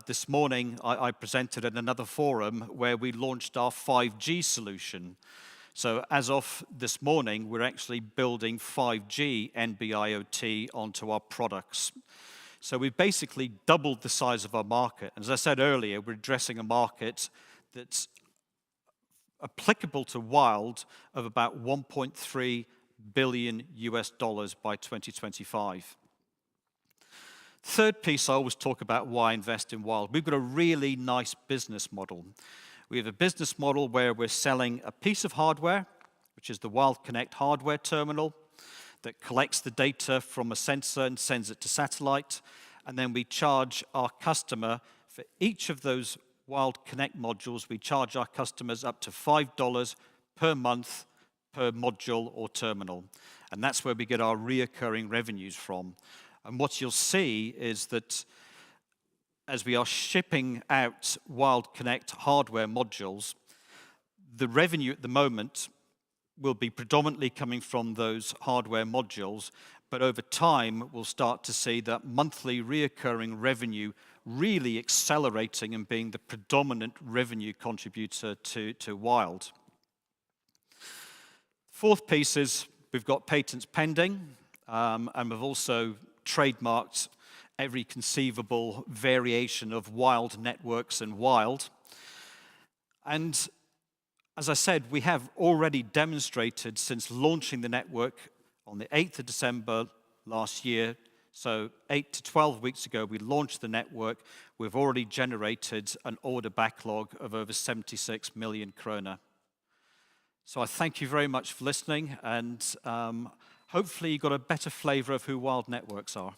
this morning, I presented at another forum where we launched our 5G solution. So as of this morning, we're actually building 5G NB-IoT onto our products. So we've basically doubled the size of our market. As I said earlier, we're addressing a market that's applicable to Wild of about $1.3 billion US dollars by 2025. Third piece, I always talk about why invest in Wild. We've got a really nice business model. We have a business model where we're selling a piece of hardware, which is the Wild Connect hardware terminal, that collects the data from a sensor and sends it to satellite. And then we charge our customer for each of those Wild Connect modules. We charge our customers up to $5 per month per module or terminal. And that's where we get our reoccurring revenues from. And what you'll see is that as we are shipping out Wild Connect hardware modules, the revenue at the moment will be predominantly coming from those hardware modules, but over time we'll start to see that monthly reoccurring revenue really accelerating and being the predominant revenue contributor to Wild. Fourth piece is we've got patents pending, and we've also trademarked every conceivable variation of Wild networks and Wild. And as I said, we have already demonstrated since launching the network on the 8th of December last year, so 8 to 12 weeks ago, we launched the network. We've already generated an order backlog of over 76 million krona. So I thank you very much for listening, and hopefully you got a better flavor of who Wild Networks are.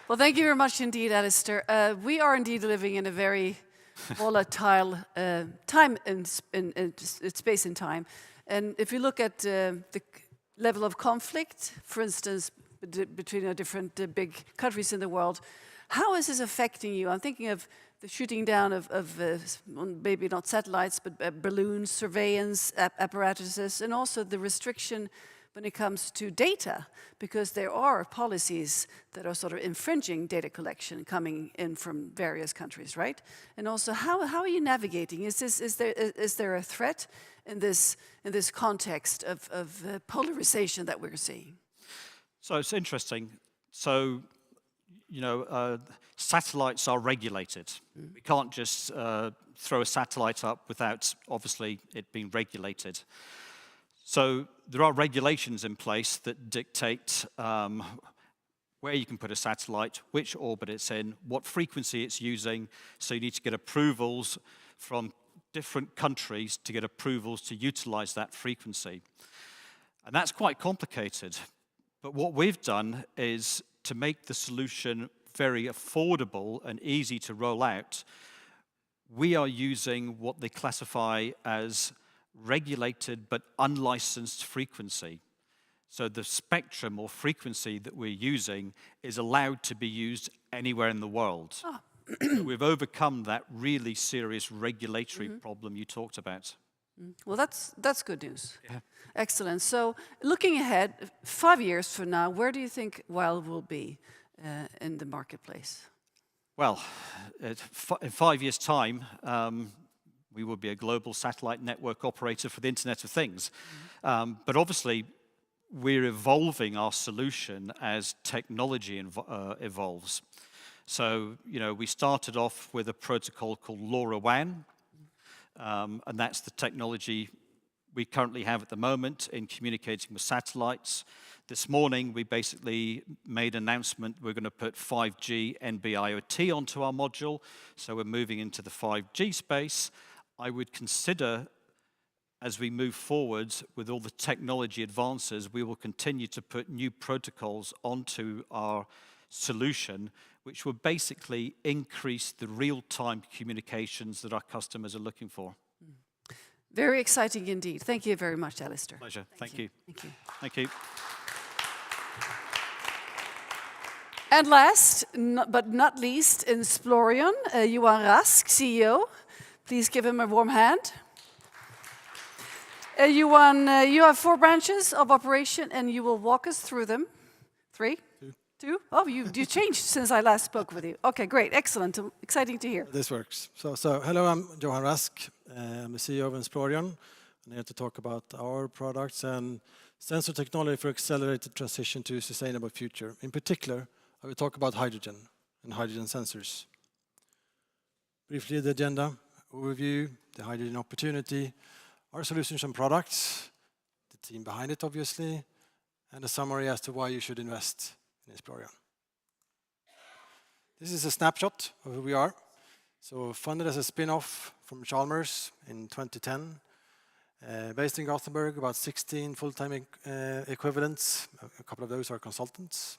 Well, thank you very much indeed, Alistair. We are indeed living in a very volatile time in space and time. And if you look at the level of conflict, for instance, between different big countries in the world, how is this affecting you? I'm thinking of the shooting down of maybe not satellites, but balloons, surveillance apparatuses, and also the restriction when it comes to data, because there are policies that are sort of infringing data collection coming in from various countries, right? And also, how are you navigating? Is there a threat in this context of polarization that we're seeing? So it's interesting. So, you know, satellites are regulated. We can't just throw a satellite up without, obviously, it being regulated. So there are regulations in place that dictate where you can put a satellite, which orbit it's in, what frequency it's using. So you need to get approvals from different countries to get approvals to utilize that frequency. And that's quite complicated. But what we've done is to make the solution very affordable and easy to roll out. We are using what they classify as regulated but unlicensed frequency. So the spectrum or frequency that we're using is allowed to be used anywhere in the world. Oh. So we've overcome that really serious regulatory problem you talked about. Well, that's good news. Yeah. Excellent. So looking ahead, 5 years from now, where do you think Wild will be? in the marketplace? Well, in 5 years' time, we will be a global satellite network operator for the Internet of Things. But obviously, we're evolving our solution as technology evolves. So, we started off with a protocol called LoRaWAN, and that's the technology we currently have at the moment in communicating with satellites. This morning, we basically made an announcement we're going to put 5G NB-IoT onto our module, so we're moving into the 5G space. I would consider, as we move forward with all the technology advances, we will continue to put new protocols onto our solution, which will basically increase the real-time communications that our customers are looking for. Very exciting indeed. Thank you very much, Alistair. Pleasure. Thank you. Thank you. Thank you. And last but not least, Insplorion, Johan Rask, CEO. Please give him a warm hand. Johan, you have 4 branches of operation, and you will walk us through them. 3? 2? Oh, you changed since I last spoke with you. Okay, great, excellent, exciting to hear. This works. So hello, I'm Johan Rask. I'm the CEO of Insplorion. I'm here to talk about our products and sensor technology for accelerated transition to a sustainable future. In particular, I will talk about hydrogen and hydrogen sensors. Briefly, the agenda, overview, the hydrogen opportunity, our solutions and products, the team behind it, obviously, and a summary as to why you should invest in Insplorion. This is a snapshot of who we are. So funded as a spin-off from Chalmers in 2010. Based in Gothenburg, about 16 full-time equivalents. A couple of those are consultants.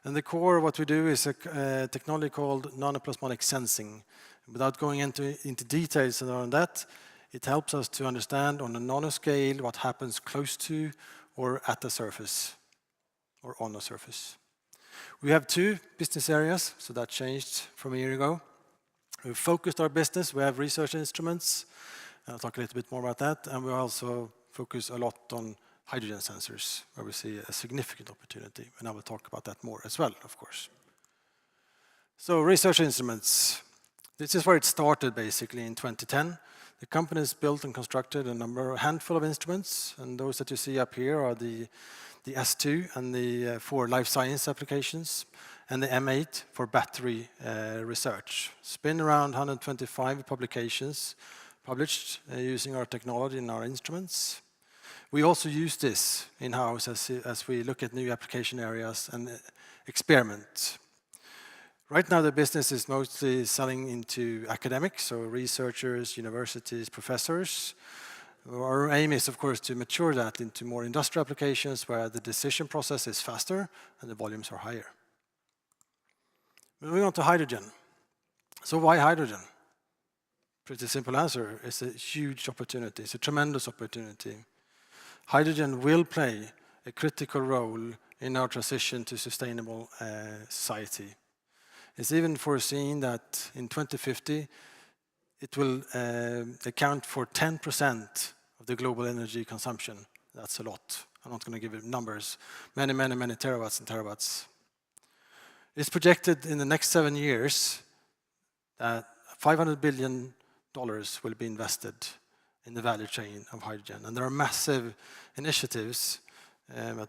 And the core of what we do is a technology called nanoplasmonic sensing. Without going into details on that, it helps us to understand on a nanoscale what happens close to or at the surface or on the surface. We have 2 business areas, so that changed from a year ago. We've focused our business. We have research instruments. I'll talk a little bit more about that. And we also focus a lot on hydrogen sensors, where we see a significant opportunity. And I will talk about that more as well, of course. So research instruments. This is where it started, basically, in 2010. The company has built and constructed a handful of instruments. And those that you see up here are the S2 and the 4 life science applications, and the M8 for battery research. It's been around 125 publications published using our technology and our instruments. We also use this in-house as we look at new application areas and experiment. Right now, the business is mostly selling into academics, so researchers, universities, professors. Our aim is, of course, to mature that into more industrial applications where the decision process is faster and the volumes are higher. Moving on to hydrogen. So why hydrogen? Pretty simple answer. It's a huge opportunity. It's a tremendous opportunity. Hydrogen will play a critical role in our transition to sustainable society. It's even foreseen that in 2050, it will account for 10% of the global energy consumption. That's a lot. I'm not going to give you numbers. Many terawatts and terabytes. It's projected in the next 7 years that $500 billion will be invested in the value chain of hydrogen. And there are massive initiatives.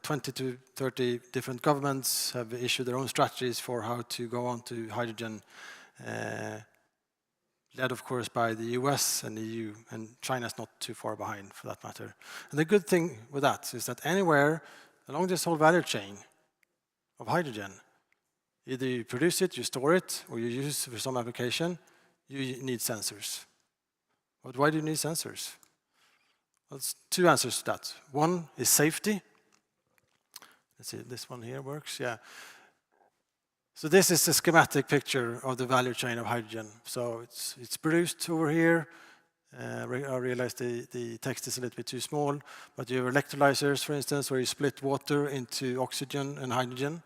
20 to 30 different governments have issued their own strategies for how to go on to hydrogen, led, of course, by the US and the EU, and China's not too far behind, for that matter. And the good thing with that is that anywhere along this whole value chain of hydrogen, either you produce it, you store it, or you use it for some application, you need sensors. But why do you need sensors? Well, there's 2 answers to that. One is safety. Let's see, this one here works, yeah. So this is a schematic picture of the value chain of hydrogen. So it's produced over here. I realize the text is a little bit too small, but you have electrolyzers, for instance, where you split water into oxygen and hydrogen.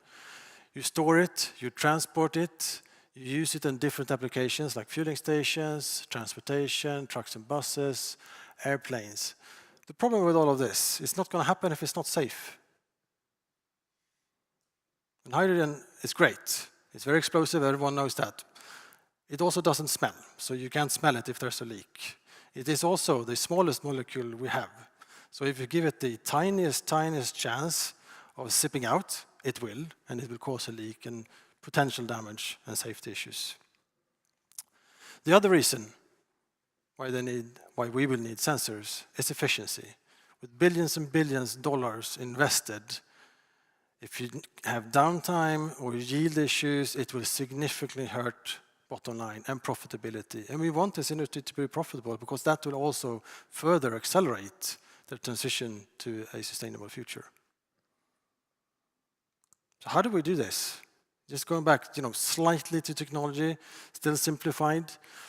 You store it, you transport it, you use it in different applications like fueling stations, transportation, trucks and buses, airplanes. The problem with all of this, it's not going to happen if it's not safe. And hydrogen is great. It's very explosive, everyone knows that. It also doesn't smell, so you can't smell it if there's a leak. It is also the smallest molecule we have. So if you give it the tiniest chance of sipping out, it will, and it will cause a leak and potential damage and safety issues. The other reason why we will need sensors is efficiency. With billions and billions of dollars invested, if you have downtime or yield issues, it will significantly hurt bottom line and profitability. And we want this industry to be profitable because that will also further accelerate the transition to a sustainable future. So how do we do this? Just going back, slightly to technology, still simplified,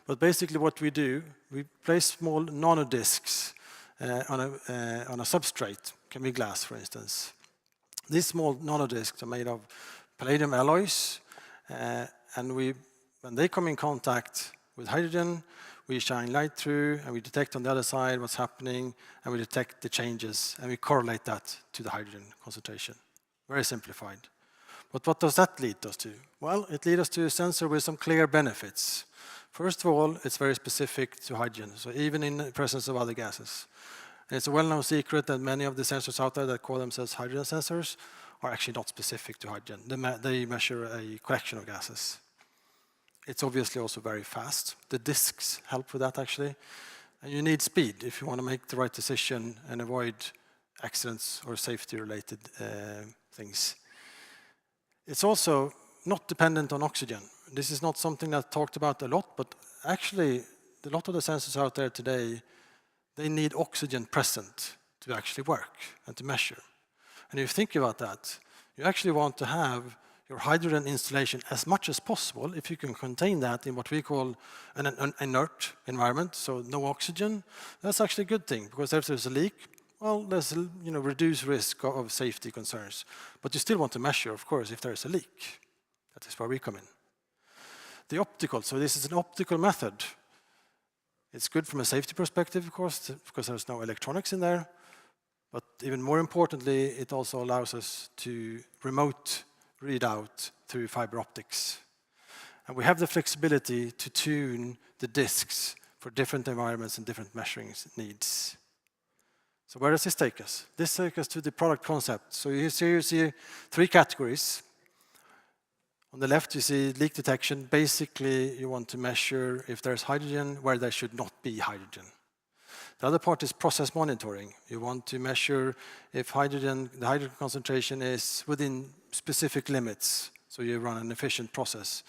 but basically what we do, we place small nanodiscs on a substrate, can be glass, for instance. These small nanodiscs are made of palladium alloys, and when they come in contact with hydrogen, we shine light through, and we detect on the other side what's happening, and we detect the changes, and we correlate that to the hydrogen concentration. Very simplified. But what does that lead us to? Well, it leads us to a sensor with some clear benefits. First of all, it's very specific to hydrogen, so even in the presence of other gases. And it's a well-known secret that many of the sensors out there that call themselves hydrogen sensors are actually not specific to hydrogen. They measure a collection of gases. It's obviously also very fast. The discs help with that, actually. And you need speed if you want to make the right decision and avoid accidents or safety-related things. It's also not dependent on oxygen. This is not something that's talked about a lot, but actually, a lot of the sensors out there today, they need oxygen present to actually work and to measure. And if you think about that, you actually want to have your hydrogen installation as much as possible, if you can contain that in what we call an inert environment, so no oxygen. That's actually a good thing, because if there's a leak, well, there's reduced risk of safety concerns. But you still want to measure, of course, if there's a leak. That is where we come in. The optical, so this is an optical method. It's good from a safety perspective, of course, because there's no electronics in there. But even more importantly, it also allows us to remote read out through fiber optics. And we have the flexibility to tune the disks for different environments and different measuring needs. So where does this take us? This takes us to the product concept. So you see 3 categories. On the left, you see leak detection. Basically, you want to measure if there's hydrogen where there should not be hydrogen. The other part is process monitoring. You want to measure if the hydrogen concentration is within specific limits, so you run an efficient process.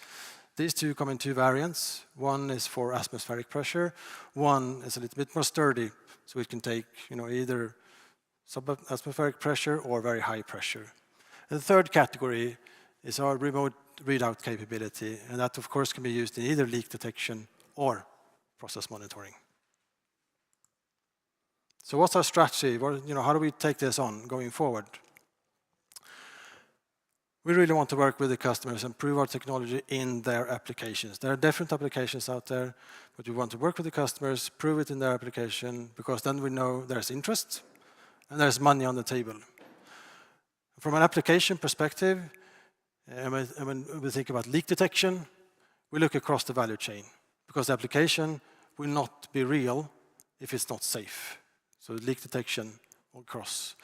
These two come in 2 variants. One is for atmospheric pressure. One is a little bit more sturdy, so it can take either sub-atmospheric pressure or very high pressure. And the third category is our remote readout capability, and that of course can be used in either leak detection or process monitoring. So what's our strategy? How do we take this on going forward? We really want to work with the customers and prove our technology in their applications. There are different applications out there, but we want to work with the customers, prove it in their application, because then we know there's interest and there's money on the table. From an application perspective, when we think about leak detection, we look across the value chain, because the application will not be real if it's not safe. So leak detection across.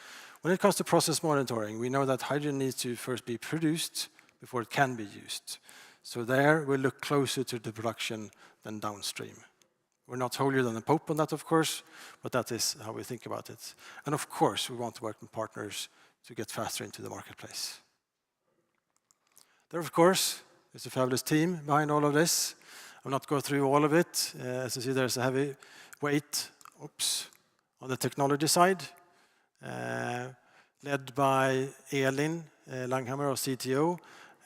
When it comes to process monitoring, we know that hydrogen needs to first be produced before it can be used. So there we look closer to the production than downstream. We're not holier than the Pope on that, of course, but that is how we think about it. And of course, we want to work with partners to get faster into the marketplace. There, of course, is a fabulous team behind all of this. I'll not go through all of it. As you see, there's a heavy weight on the technology side, led by Elin Langhammer, our CTO,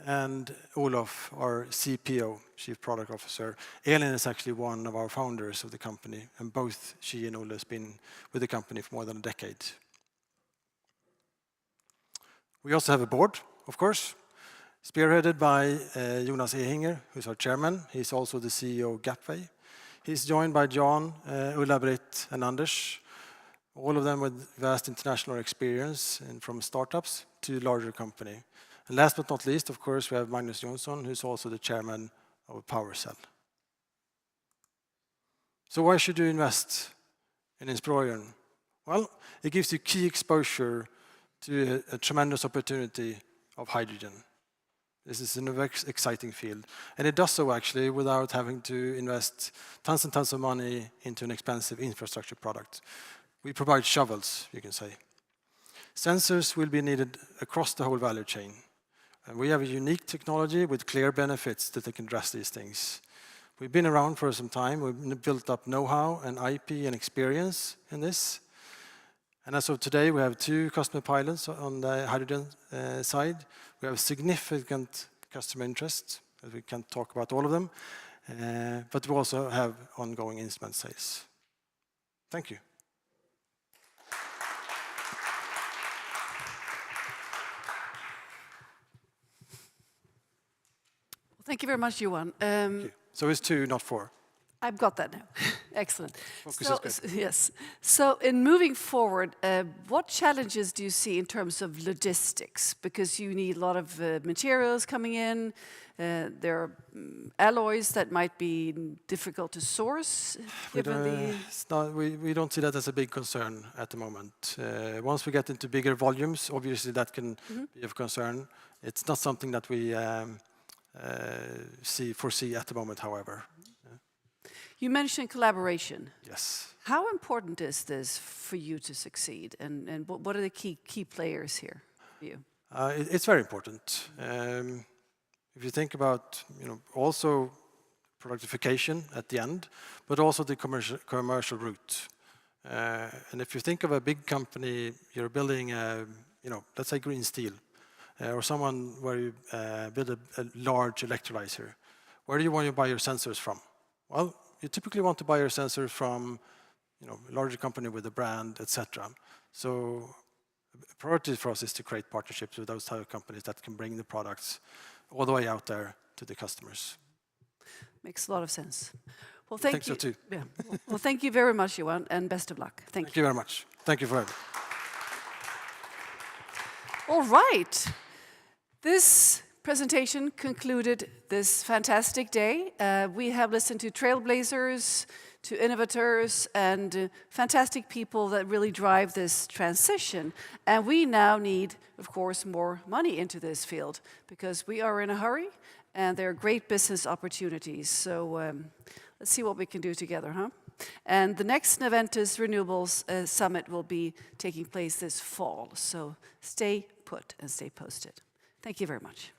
and Olof, our CPO, Chief Product Officer. Elin is actually one of our founders of the company, and both she and Olof have been with the company for more than a decade. We also have a board, of course, spearheaded by Jonas Ehinger, who's our chairman. He's also the CEO of Gapway. He's joined by John, Ulla-Britt, and Anders, all of them with vast international experience and from startups to larger company. And last but not least, of course, we have Magnus Jonsson, who's also the chairman of PowerCell. So why should you invest in Inspellion? Well, it gives you key exposure to a tremendous opportunity of hydrogen. This is a very exciting field. And it does so actually without having to invest tons and tons of money into an expensive infrastructure product. We provide shovels, you can say. Sensors will be needed across the whole value chain. And we have a unique technology with clear benefits that they can address these things. We've been around for some time. We've built up know-how and IP and experience in this. And as of today, we have 2 customer pilots on the hydrogen side. We have significant customer interest. We can't talk about all of them. But we also have ongoing instrument sales. Thank you. Thank you very much, Johan. Thank you. So it's 2, not 4. I've got that now. Excellent. Focus is good. Yes. So in moving forward, what challenges do you see in terms of logistics? Because you need a lot of materials coming in. There are alloys that might be difficult to source. We don't see that as a big concern at the moment. Once we get into bigger volumes, obviously that can be of concern. It's not something that we foresee at the moment, however. You mentioned collaboration. Yes. How important is this for you to succeed? And what are the key players here for you? It's very important. If you think about, also productification at the end, but also the commercial route. And if you think of a big company, you're building, let's say green steel, or someone where you build a large electrolyzer. Where do you want to buy your sensors from? Well, you typically want to buy your sensors from, a larger company with a brand, etc. So, a priority for us is to create partnerships with those type of companies that can bring the products all the way out there to the customers. Makes a lot of sense. Well, thank you. I think so too. Yeah. Well, thank you very much, Johan, and best of luck. Thank you very much. Thank you for having me. All right. This presentation concluded this fantastic day. We have listened to trailblazers, to innovators, and fantastic people that really drive this transition. And we now need, of course, more money into this field because we are in a hurry and there are great business opportunities. So let's see what we can do together, huh? And the next Naventus Renewables Summit will be taking place this fall. So stay put and stay posted. Thank you very much.